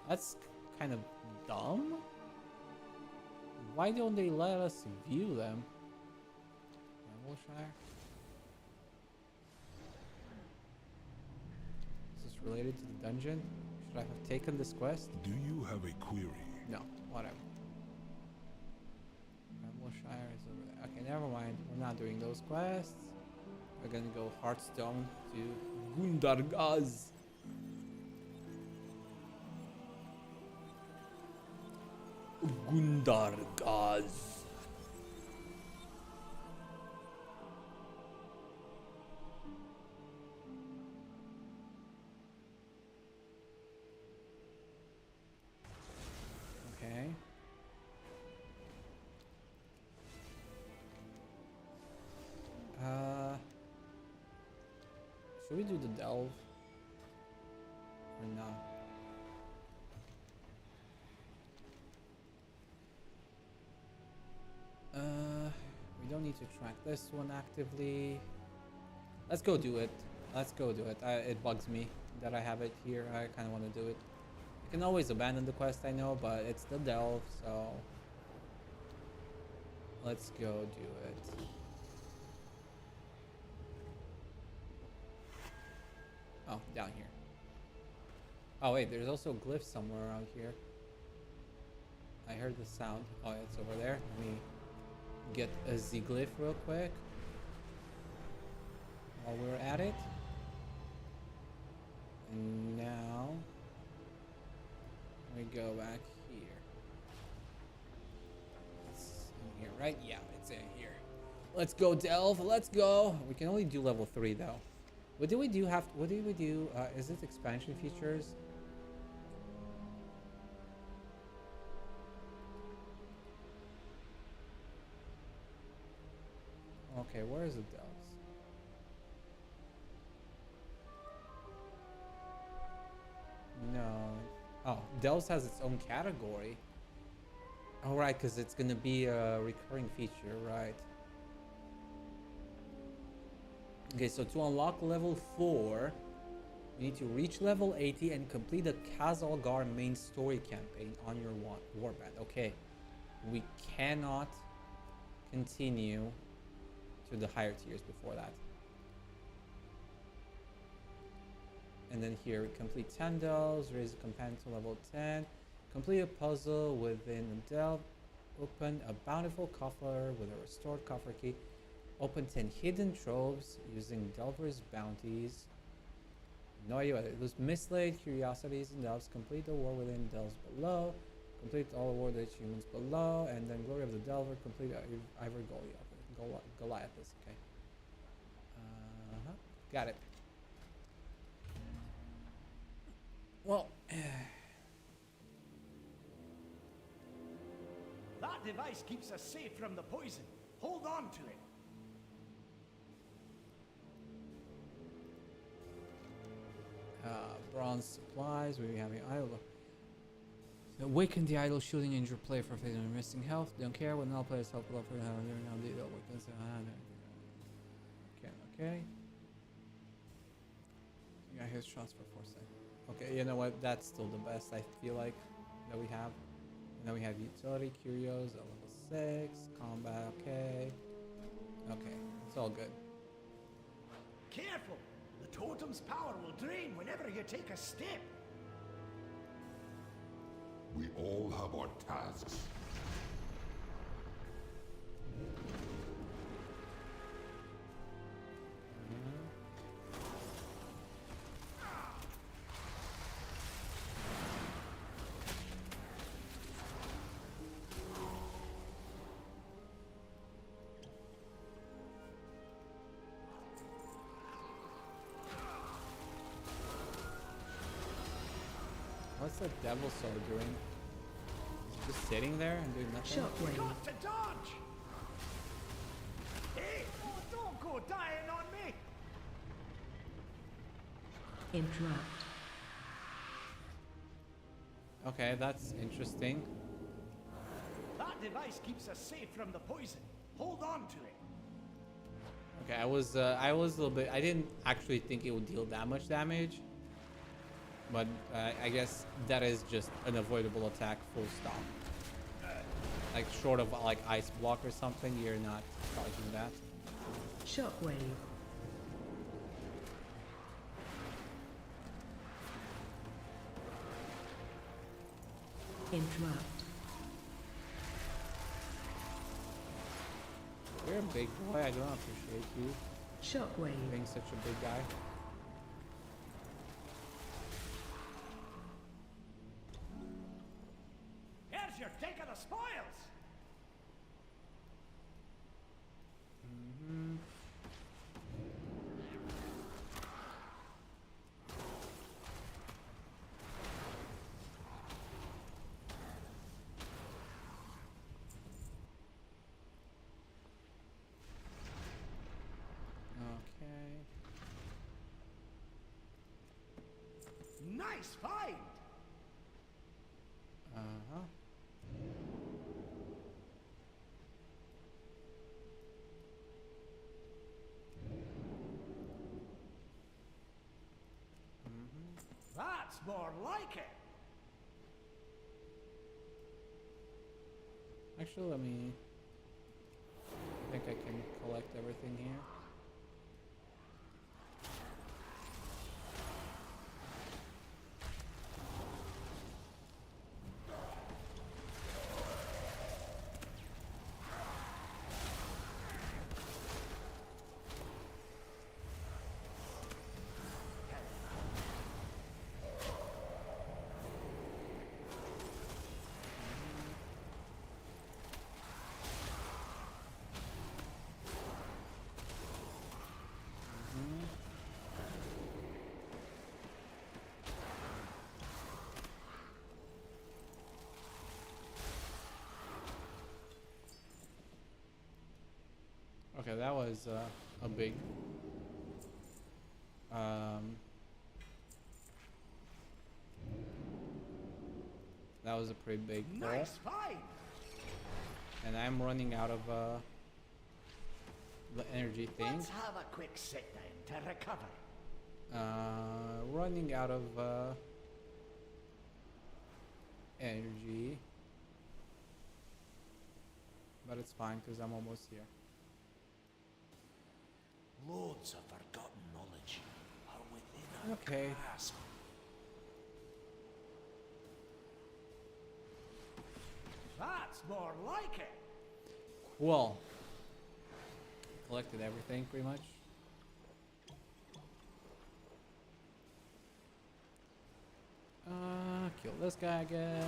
That's kind of dumb. Why don't they let us view them? Shire. Is this related to the dungeon? Should I have taken this quest? Do you have a query? No, whatever. Shire is over there. Okay, never mind. We're not doing those quests. We're gonna go Hearthstone to Gundargaz. Gundargaz. Should we do the delve or not? We don't need to track this one actively. Let's go do it. Let's go do it. It bugs me that I have it here. I kind of want to do it. I can always abandon the quest, I know, but it's the delve, so let's go do it. Oh, down here. Oh wait, there's also glyphs somewhere around here. I heard the sound. Oh, it's over there. Let me get a Z glyph real quick while we're at it. And now we go back here. It's in here, right? Yeah, it's in here. Let's go delve. Let's go. We can only do level 3 though. What did we do? What did we do? Is it expansion features? Okay, where is the delves? No. Oh, delves has its own category. Oh, right, because it's gonna be a recurring feature, right? Okay, so to unlock level 4, you need to reach level 80 and complete the Khazalgar main story campaign on your warband. Okay, we cannot continue to the higher tiers before that. And then here, complete 10 delves, raise a companion to level 10, complete a puzzle within a delve, open a bountiful coffer with a restored coffer key, open 10 hidden troves using Delver's bounties. No idea what it was. Mislaid curiosities and delves. Complete the war within delves below. Complete all war with achievements below. And then Glory of the Delver. Complete Ivor Goliath. Okay. Got it. Well. That device keeps us safe from the poison. Hold on to it. Bronze supplies. We have an idol. Awaken the idol, shooting injured player for failing and missing health. Don't care when all players help below for the awakens. Okay. Yeah, his shots for 4 seconds. Okay, you know what? That's still the best I feel like that we have. And then we have utility, curios at level 6, combat, okay. Okay, it's all good. Careful! The totem's power will drain whenever you take a step. We all have our tasks. What's the devil sword doing? Is it just sitting there and doing nothing? We got to dodge! Hey! Oh, don't go dying on me! Interrupt. Okay, that's interesting. That device keeps us safe from the poison. Hold on to it. Okay, I was a little bit. I didn't actually think it would deal that much damage, but I guess that is just an avoidable attack. Full stop. Like short of like ice block or something, you're not dodging that. Shockwave. Interrupt. You're a big boy. I don't appreciate you. Shockwave. Being such a big guy. Here's your take of the spoils! Okay. Nice find! Uh-huh. That's more like it! Actually, let me. I think I can collect everything here. Okay, that was a big that was a pretty big pull. Nice fight! And I'm running out of the energy thing. Let's have a quick sit down to recover. Running out of energy, but it's fine because I'm almost here. Loads of forgotten knowledge are within our Okay. grasp. That's more like it. Cool. Collected everything pretty much. Kill this guy, I guess.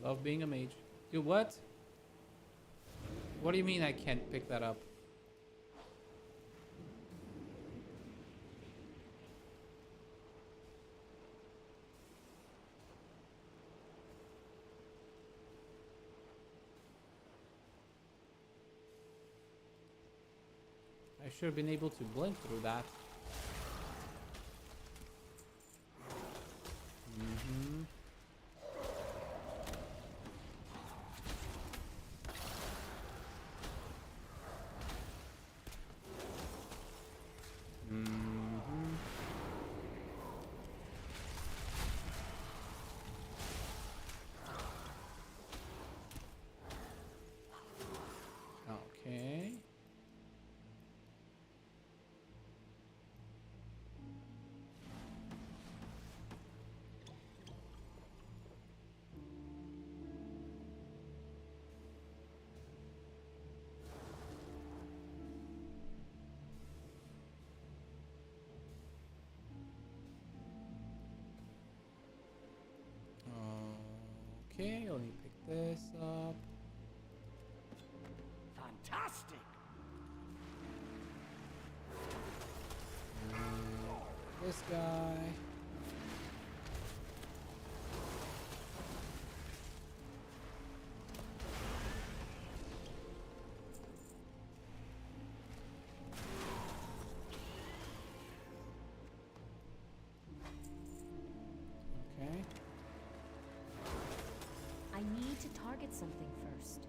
Love being a mage. Dude, what? What do you mean I can't pick that up? I should have been able to blink through that. Okay, let me pick this up. Fantastic! This guy. Okay. I need to target something first.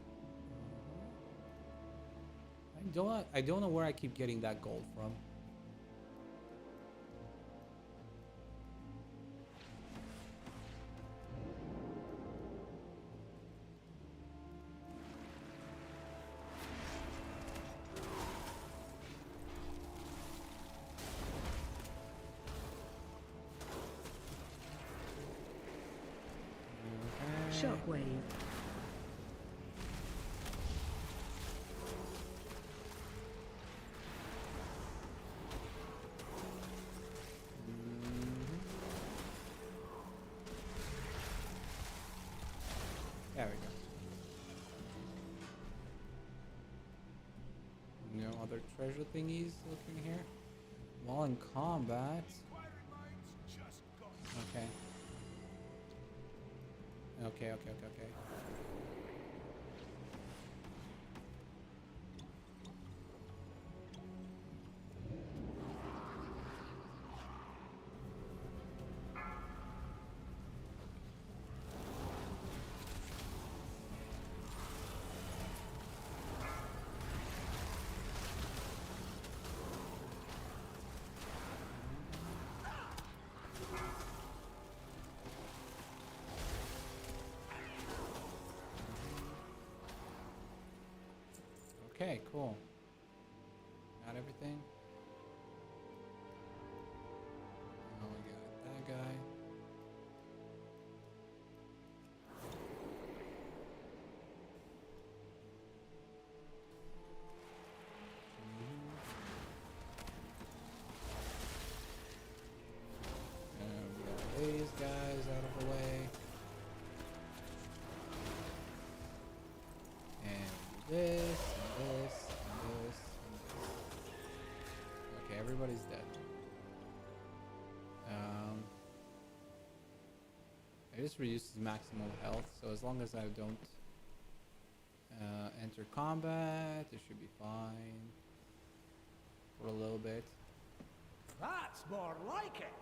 I don't know where I keep getting that gold from. Shockwave. There we go. No other treasure thingies looking here. While in combat. Okay. Okay. Okay, cool. Got everything. Oh, we got that guy. And we got these guys out of the way. And this. Okay, everybody's dead. It just reduces maximal health, so as long as I don't enter combat, it should be fine for a little bit. That's more like it.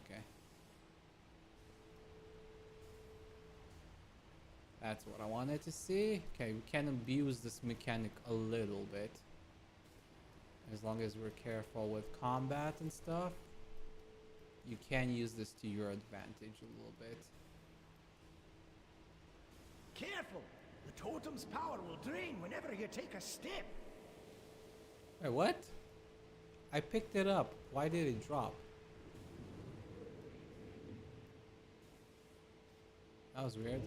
Okay. That's what I wanted to see. Okay, we can abuse this mechanic a little bit. As long as we're careful with combat and stuff. You can use this to your advantage a little bit. Careful! The totem's power will drain whenever you take a step. Wait, what? I picked it up. Why did it drop? That was weird.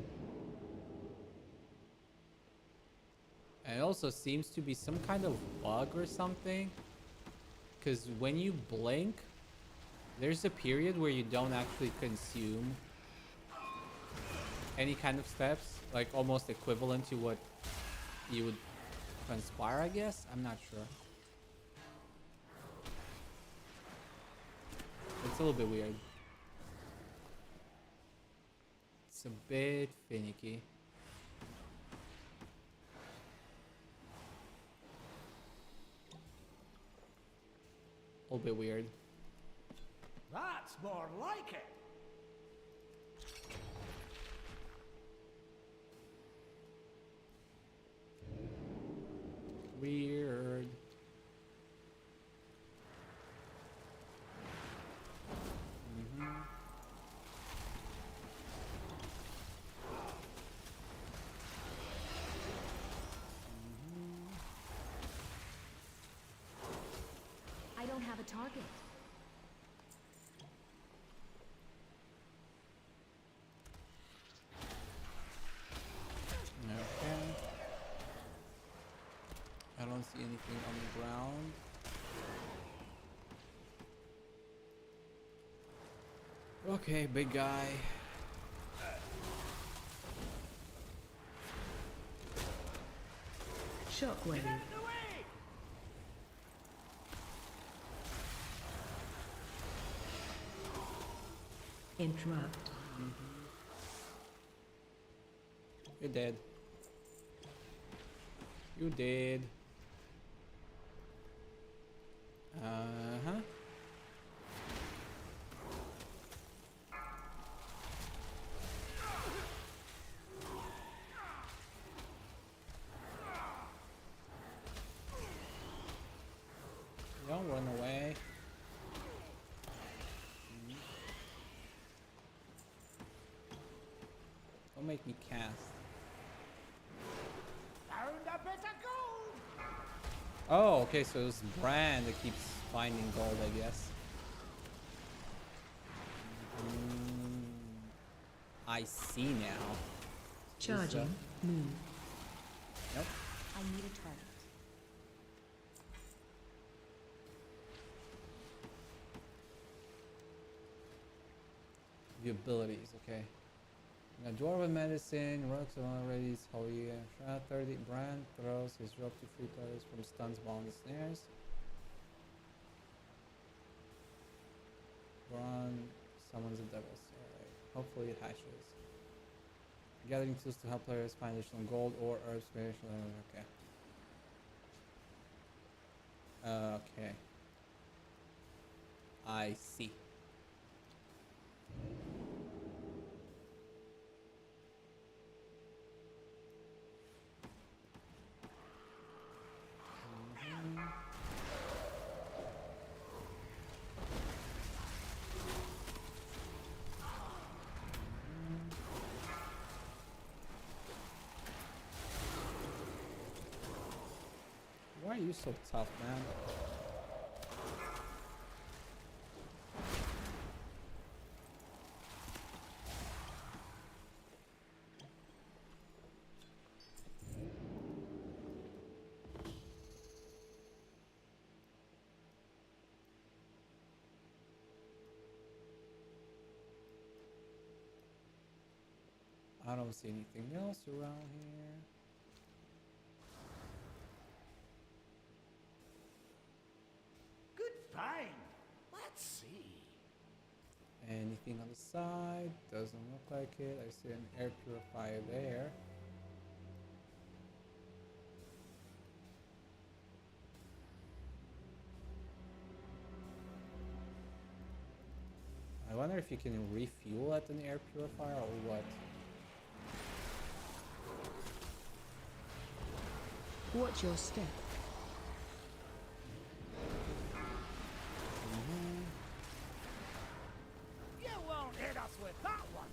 And it also seems to be some kind of bug or something. Because when you blink, there's a period where you don't actually consume any kind of steps. Like almost equivalent to what you would transpire, I guess? I'm not sure. It's a little bit weird. It's a bit finicky. A little bit weird. That's more like it. Weird. I don't have a target. Okay. I don't see anything on the ground. Okay, big guy. Shockwave. Interrupt. You're dead. You dead. Uh-huh. Don't run away. Don't make me cast. Found a bit of gold. Oh, okay, so it's Brand that keeps finding gold, I guess. I see now. Charging. Move. Nope. I need a target. The abilities, okay. Now, Dwarven Medicine, Rocks already, Holy Shot 30, Brand throws his rope to free players from stuns, while on the snares. Brand summons the devils, alright. Hopefully it hatches. Gathering tools to help players find additional gold or herbs, okay. Okay. I see. Why are you so tough, man? I don't see anything else around here. Good find. Let's see. Anything on the side? Doesn't look like it. I see an air purifier there. I wonder if you can refuel at an air purifier or what. Watch your step. You won't hit us with that one.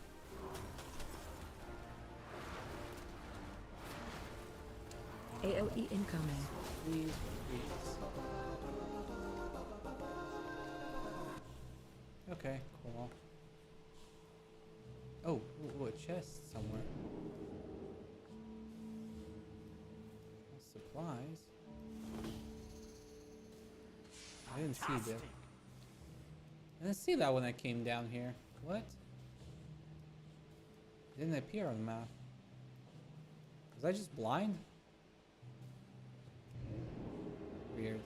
AOE incoming. Please, please. Okay, cool. Oh, ooh, a chest somewhere. Supplies. I didn't see that. I didn't see that when I came down here. What? It didn't appear on the map. Was I just blind? Weird.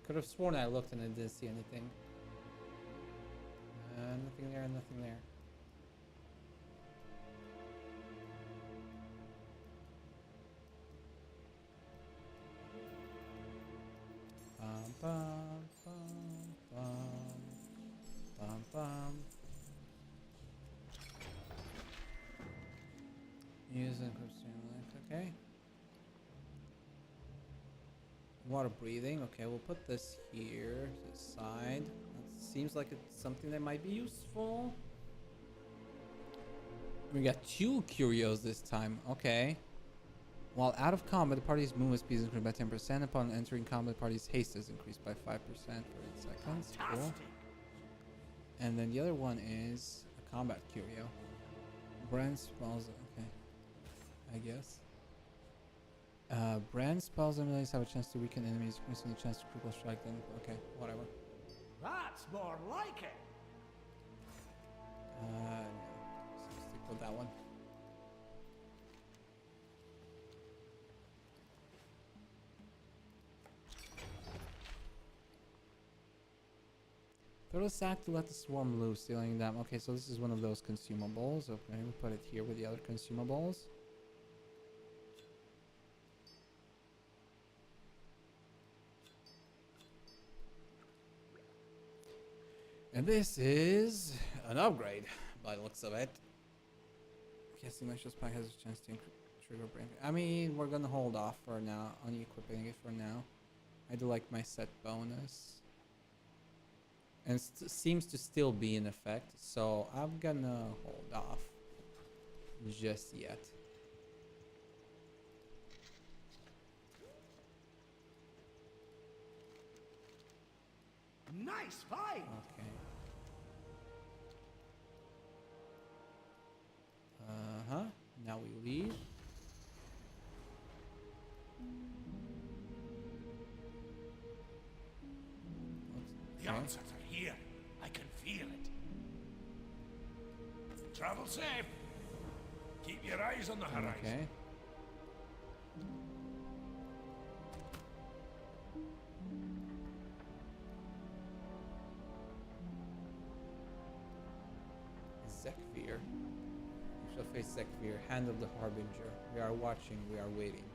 Could have sworn I looked and I didn't see anything. Nothing there, nothing there. Bum, bum, bum, bum, bum, bum. Use encryption link, okay. Water breathing, okay, we'll put this here to the side. That seems like it's something that might be useful. We got 2 curios this time, okay. While out of combat, the party's movement speed is increased by 10%. Upon entering combat, the party's haste is increased by 5% for 8 seconds. Cool. And then the other one is a combat curio. Brand spells, okay. I guess. Brand spells and abilities have a chance to weaken enemies, increasing the chance to critical strike them. Okay, whatever. That's more like it. No. So stick with that one. Throw the sack to let the swarm loose, stealing them. Okay, so this is one of those consumables. Okay, we'll put it here with the other consumables. And this is an upgrade by the looks of it. Guessing Lecture's pack has a chance to trigger brain. I mean, we're gonna hold off for now on equipping it for now. I do like my set bonus. And it seems to still be in effect, so I'm gonna hold off just yet. Nice fight! Okay. Uh-huh. Now we leave. The answers are here. I can feel it. Travel safe. Keep your eyes on the horizon. Okay. Zekvir. We shall face Zekvir, hand of the Harbinger. We are watching, we are waiting.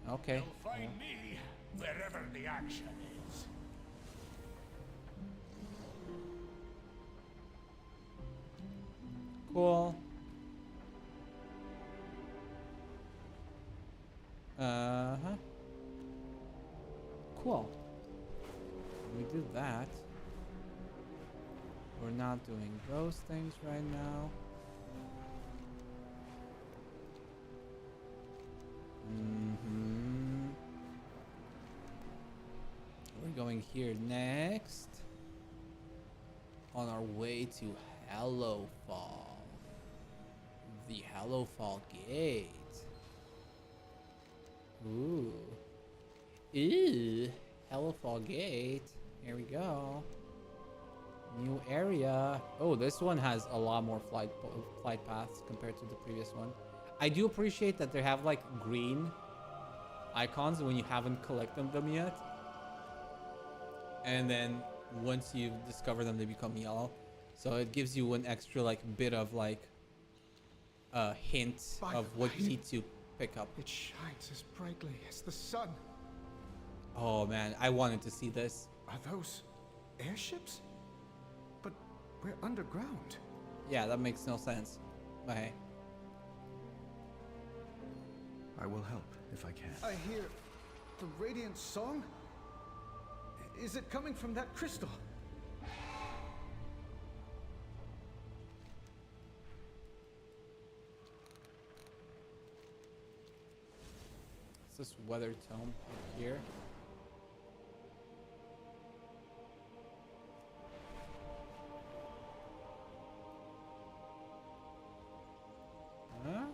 Okay. You'll find me wherever the action is. Cool. Uh-huh. Cool. We did that. We're not doing those things right now. Mm-hmm. We're going here next. On our way to Hallowfall. The Hallowfall Gate. Ooh. Ew. Hallowfall Gate. Here we go. New area. Oh, this one has a lot more flight paths compared to the previous one. I do appreciate that they have like green icons when you haven't collected them yet. And then once you discover them, they become yellow. So it gives you an extra like bit of like a hint of what you need to pick up. It shines as brightly as the sun. Oh man, I wanted to see this. Are those airships? But we're underground. Yeah, that makes no sense. But hey. I will help if I can. I hear the radiant song. Is it coming from that crystal? It's this weather tome up here. Huh?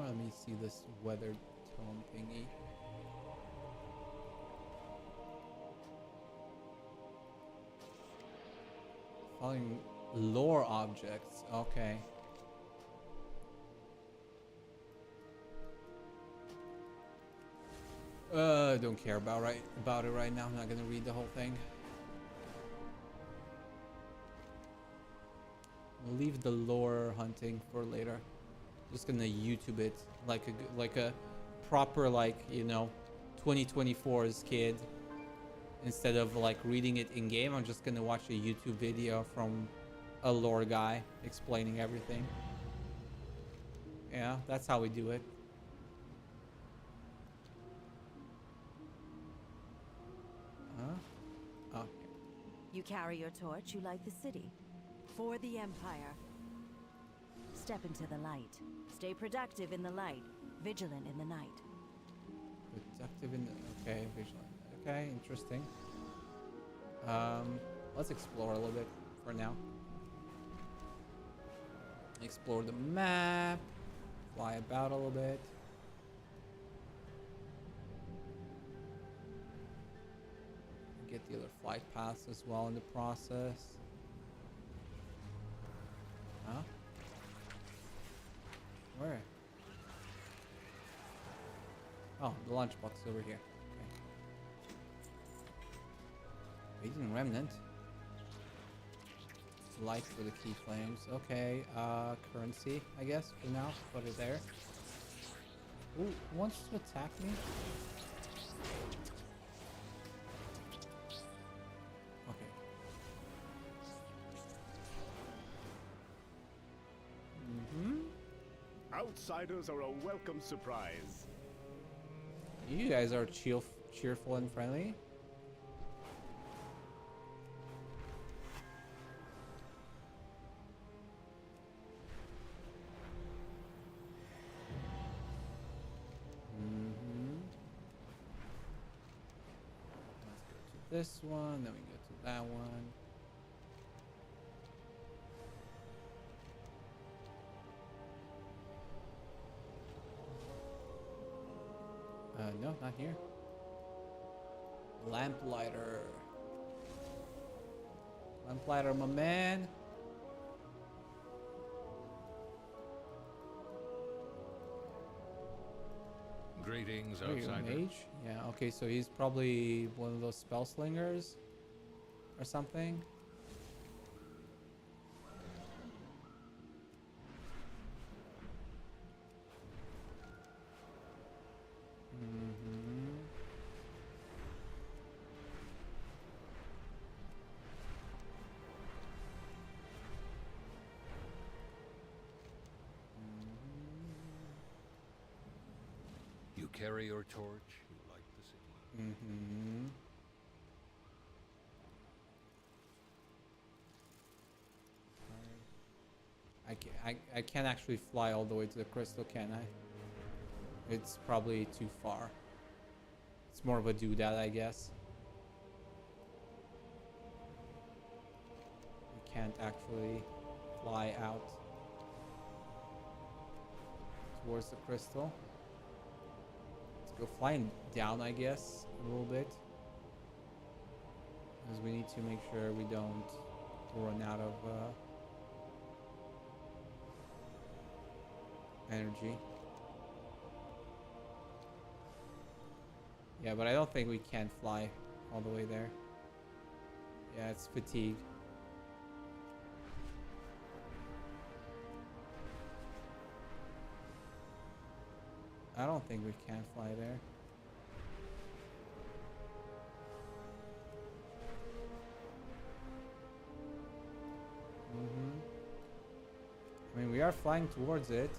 Let me see this weather tome thingy. Following lore objects. Okay. Don't care about it right now. I'm not gonna read the whole thing. We'll leave the lore hunting for later. Just gonna YouTube it like a proper, like, you know, 2024's kid. Instead of like reading it in game, I'm just gonna watch a YouTube video from a lore guy explaining everything. Yeah, that's how we do it. Huh? Oh. You carry your torch, you light the city. For the Empire. Step into the light. Stay productive in the light, vigilant in the night. Productive in the... Okay, vigilant. Okay, interesting. Let's explore a little bit for now. Explore the map. Fly about a little bit. Get the other flight paths as well in the process. Huh? Where? the lunchbox over here. Okay. Radiant remnant. Light for the key flames. Okay. Currency, I guess, for now. Put it there. Who wants to attack me? Okay. Outsiders are a welcome surprise. You guys are cheerful and friendly. Let's go to this one, then we go to that one. No, not here. Lamplighter. Lamplighter, my man. Greetings, There you go, outsider. mage. Yeah, okay, so he's probably one of those spell slingers or something. You carry your torch, you light the city. I can't actually fly all the way to the crystal, can I? It's probably too far. It's more of a doodad, I guess. We can't actually fly out towards the crystal. Let's go flying down, I guess, a little bit. Because we need to make sure we don't run out of energy. Yeah, but I don't think we can fly all the way there. Yeah, it's fatigue. I don't think we can fly there. I mean, we are flying towards it.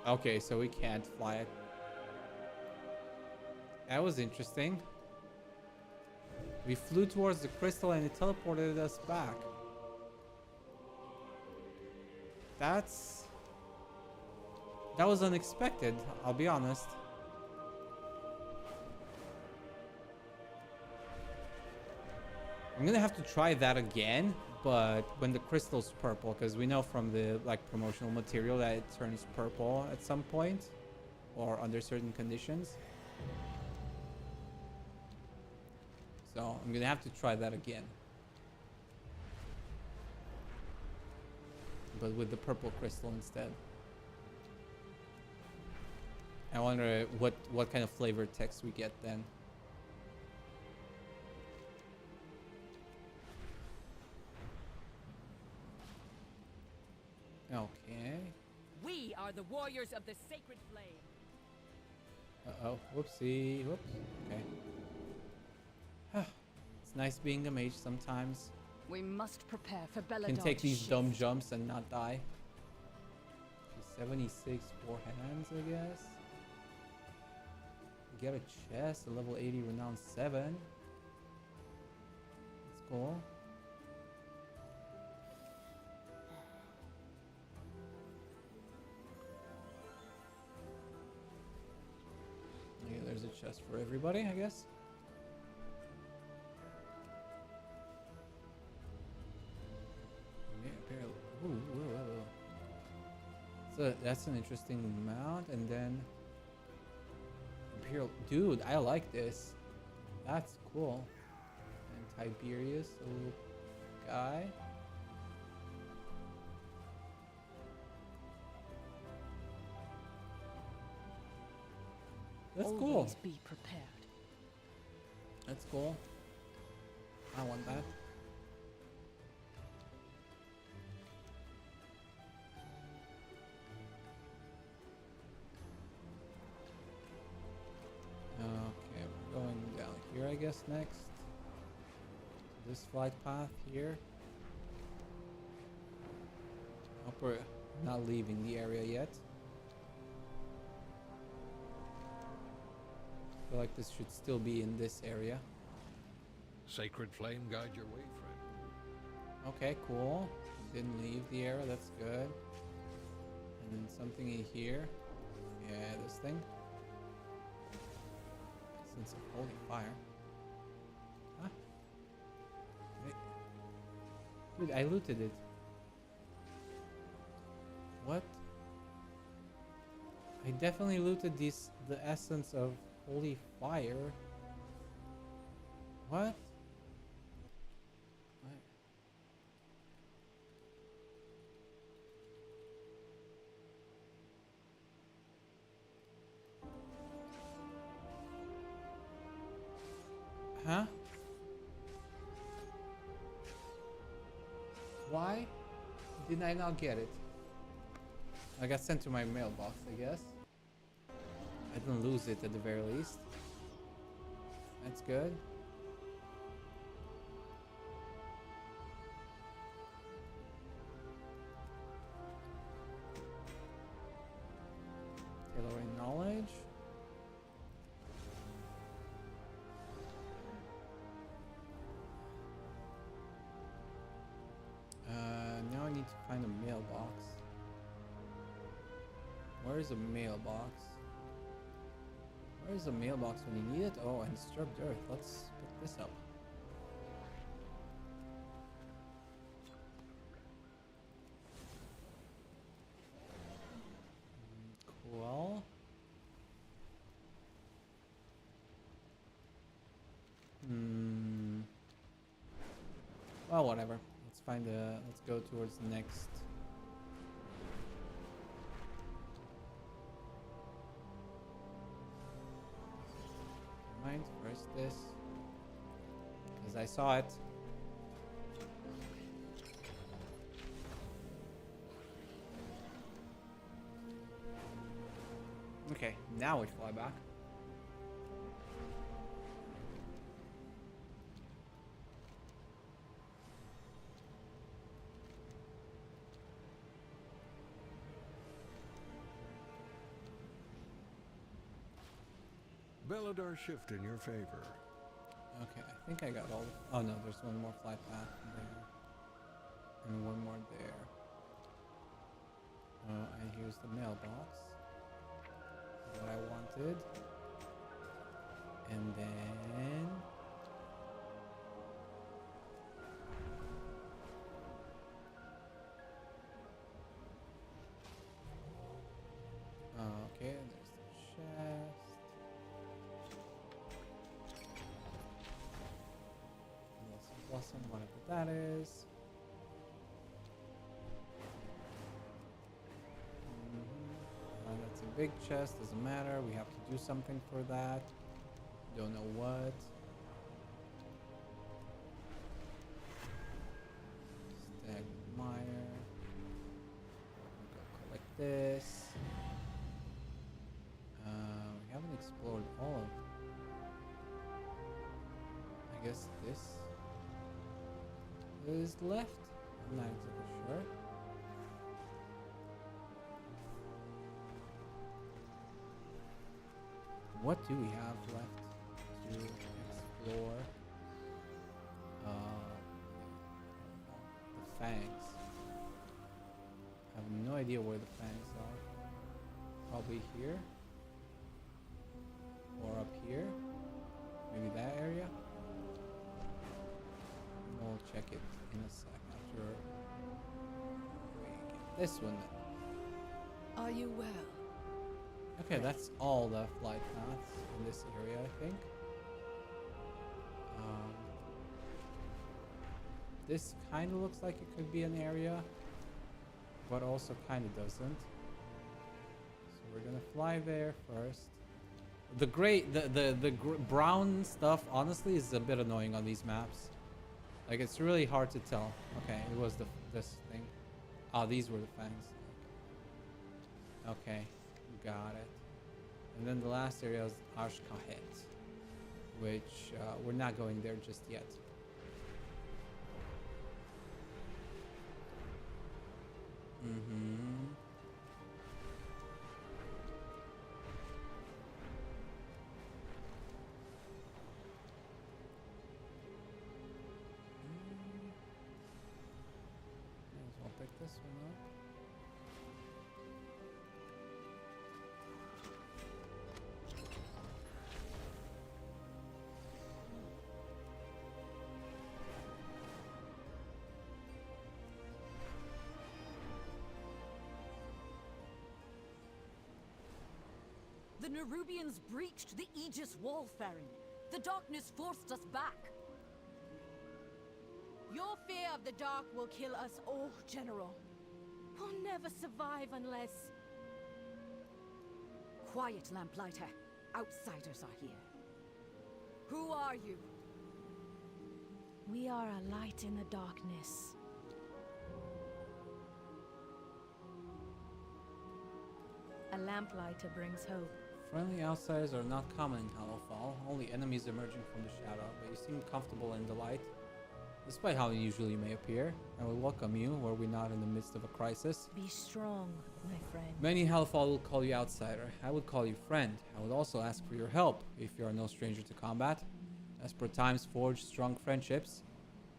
Okay, so we can't fly it. That was interesting. We flew towards the crystal and it teleported us back. That was unexpected, I'll be honest. I'm gonna have to try that again, but when the crystal's purple, because we know from the promotional material that it turns purple at some point or under certain conditions. So I'm gonna have to try that again, but with the purple crystal instead. I wonder what kind of flavor text we get then. Okay. We are the warriors of the sacred flame. Uh-oh. Whoopsie. Whoops. Okay. It's nice being a mage sometimes. We must prepare for Can Belladon's take these shift. dumb jumps and not die. 76 4 hands, I guess. Get a chest, a level 80 renown 7. That's cool. Yeah, there's a chest for everybody, I guess. Yeah, apparently. Ooh, whoa, whoa, whoa. So that's an interesting mount, and then Imperial. Dude, I like this. That's cool. Tiberius, a little guy. That's cool. Always be prepared. That's cool. I want that. Okay, we're going down here, I guess, next. This flight path here. Hope we're not leaving the area yet. I feel like this should still be in this area. Sacred flame guide your way, friend. Okay, cool. Didn't leave the area, that's good. And then something in here. Yeah, this thing. Essence of holy fire. Huh? Wait. Dude, I looted it. What? I definitely looted the essence of holy fire. What? Huh? Why did I not get it? I got sent to my mailbox, I guess. I didn't lose it at the very least. That's good. Tailoring knowledge. Now I need to find a mailbox. Where is a mailbox? Where is a mailbox when you need it? Oh, and disturbed earth. Let's pick this up. Cool. Well, whatever. Let's go towards the next. Mind first this, because I saw it. Okay, now we fly back. Belladar shift in your favor. Okay, I think I got all. Oh no, there's one more flight path there, and one more there. And here's the mailbox. What I wanted, and then. Okay, there's the chest. Blossom, whatever that is. That's a big chest, doesn't matter. We have to do something for that. Don't know what. Stag mire. Go collect this. We haven't explored all of. I guess this is left. I'm not exactly sure. What do we have left to explore? The fangs. I have no idea where the fangs are. Probably here. Or up here. Maybe that area. We'll check it in a sec after we get this one then. Are you well? Okay, that's all the flight paths in this area, I think. This kind of looks like it could be an area, but also kind of doesn't. So we're gonna fly there first. The brown stuff honestly is a bit annoying on these maps. Like, it's really hard to tell. Okay, it was this thing. Oh, these were the fangs. Okay, got it. And then the last area is Ashkahet, which we're not going there just yet. Might as well pick this one up. The Nerubians breached the Aegis wall, Farron. The darkness forced us back. Your fear of the dark will kill us all, General. We'll never survive unless... Quiet, Lamplighter. Outsiders are here. Who are you? We are a light in the darkness. A lamplighter brings hope. Friendly outsiders are not common in Hallowfall, only enemies emerging from the shadow, but you seem comfortable in the light. Despite how unusual you may appear, I will welcome you were we not in the midst of a crisis. Be strong, my friend. Many in Hellfall will call you outsider. I would call you friend. I would also ask for your help, if you are no stranger to combat. As per times forged strong friendships,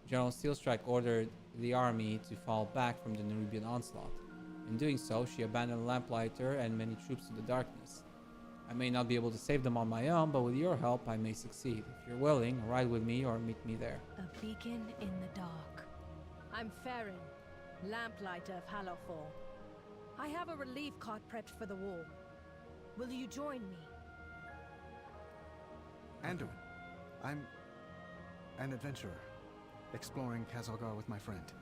General Steelstrike ordered the army to fall back from the Nerubian onslaught. In doing so, she abandoned Lamplighter and many troops to the darkness. I may not be able to save them on my own, but with your help, I may succeed. If you're willing, ride with me or meet me there. A beacon in the dark. I'm Farron, lamplighter of Hallowfall. I have a relief cart prepped for the war. Will you join me? Anduin, I'm an adventurer, exploring Kazalgar with my friend.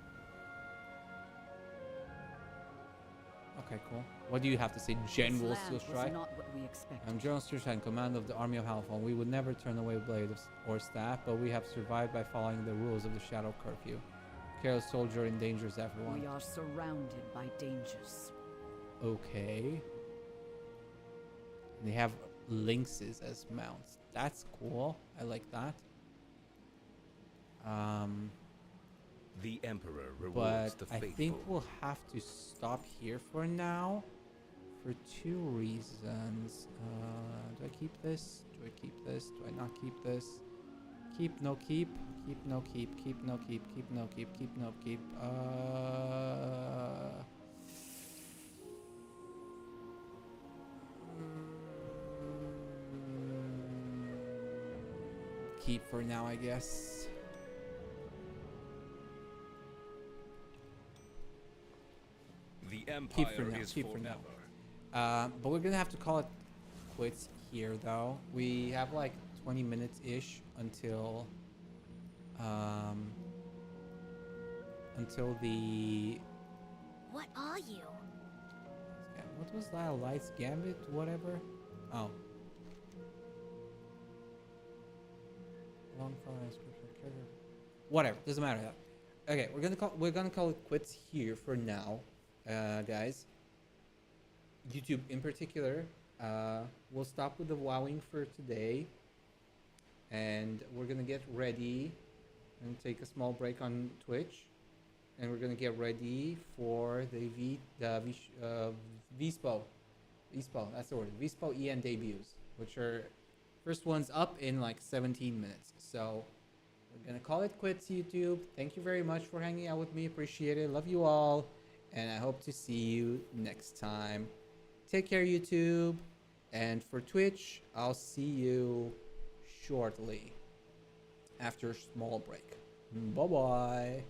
Okay, cool. What do you have to say, General Steelstrike? Not what we expected. I'm General Steelstrike, in command of the army of Hellfall. We would never turn away blade or staff, but we have survived by following the rules of the Shadow Curfew. Careless soldier endangers everyone. We are surrounded by dangers. Okay. They have lynxes as mounts. That's cool. I like that. The Emperor rewards the But I faithful. think we'll have to stop here for now, for two reasons. Do I keep this? Do I keep this? Do I not keep this? Keep, no keep. Keep, no keep. Keep, no keep. Keep, no keep. Keep, no keep. Keep for now, I guess. The Empire is keep for forever. now. But we're gonna have to call it quits here, though. We have like 20 minutes ish until the. What are you? What was that? Light's Gambit? Whatever. Oh. Long file inscription carrier. Whatever. Doesn't matter. Okay, we're gonna call it quits here for now. Guys, YouTube in particular, we'll stop with the wowing for today, and we're gonna get ready and take a small break on Twitch, and we're gonna get ready for the VSPO, that's the word, VSPO EN debuts, which are first ones up in like 17 minutes. So we're gonna call it quits, YouTube. Thank you very much for hanging out with me. Appreciate it. Love you all. And I hope to see you next time. Take care, YouTube. And for Twitch, I'll see you shortly after a small break. Bye-bye.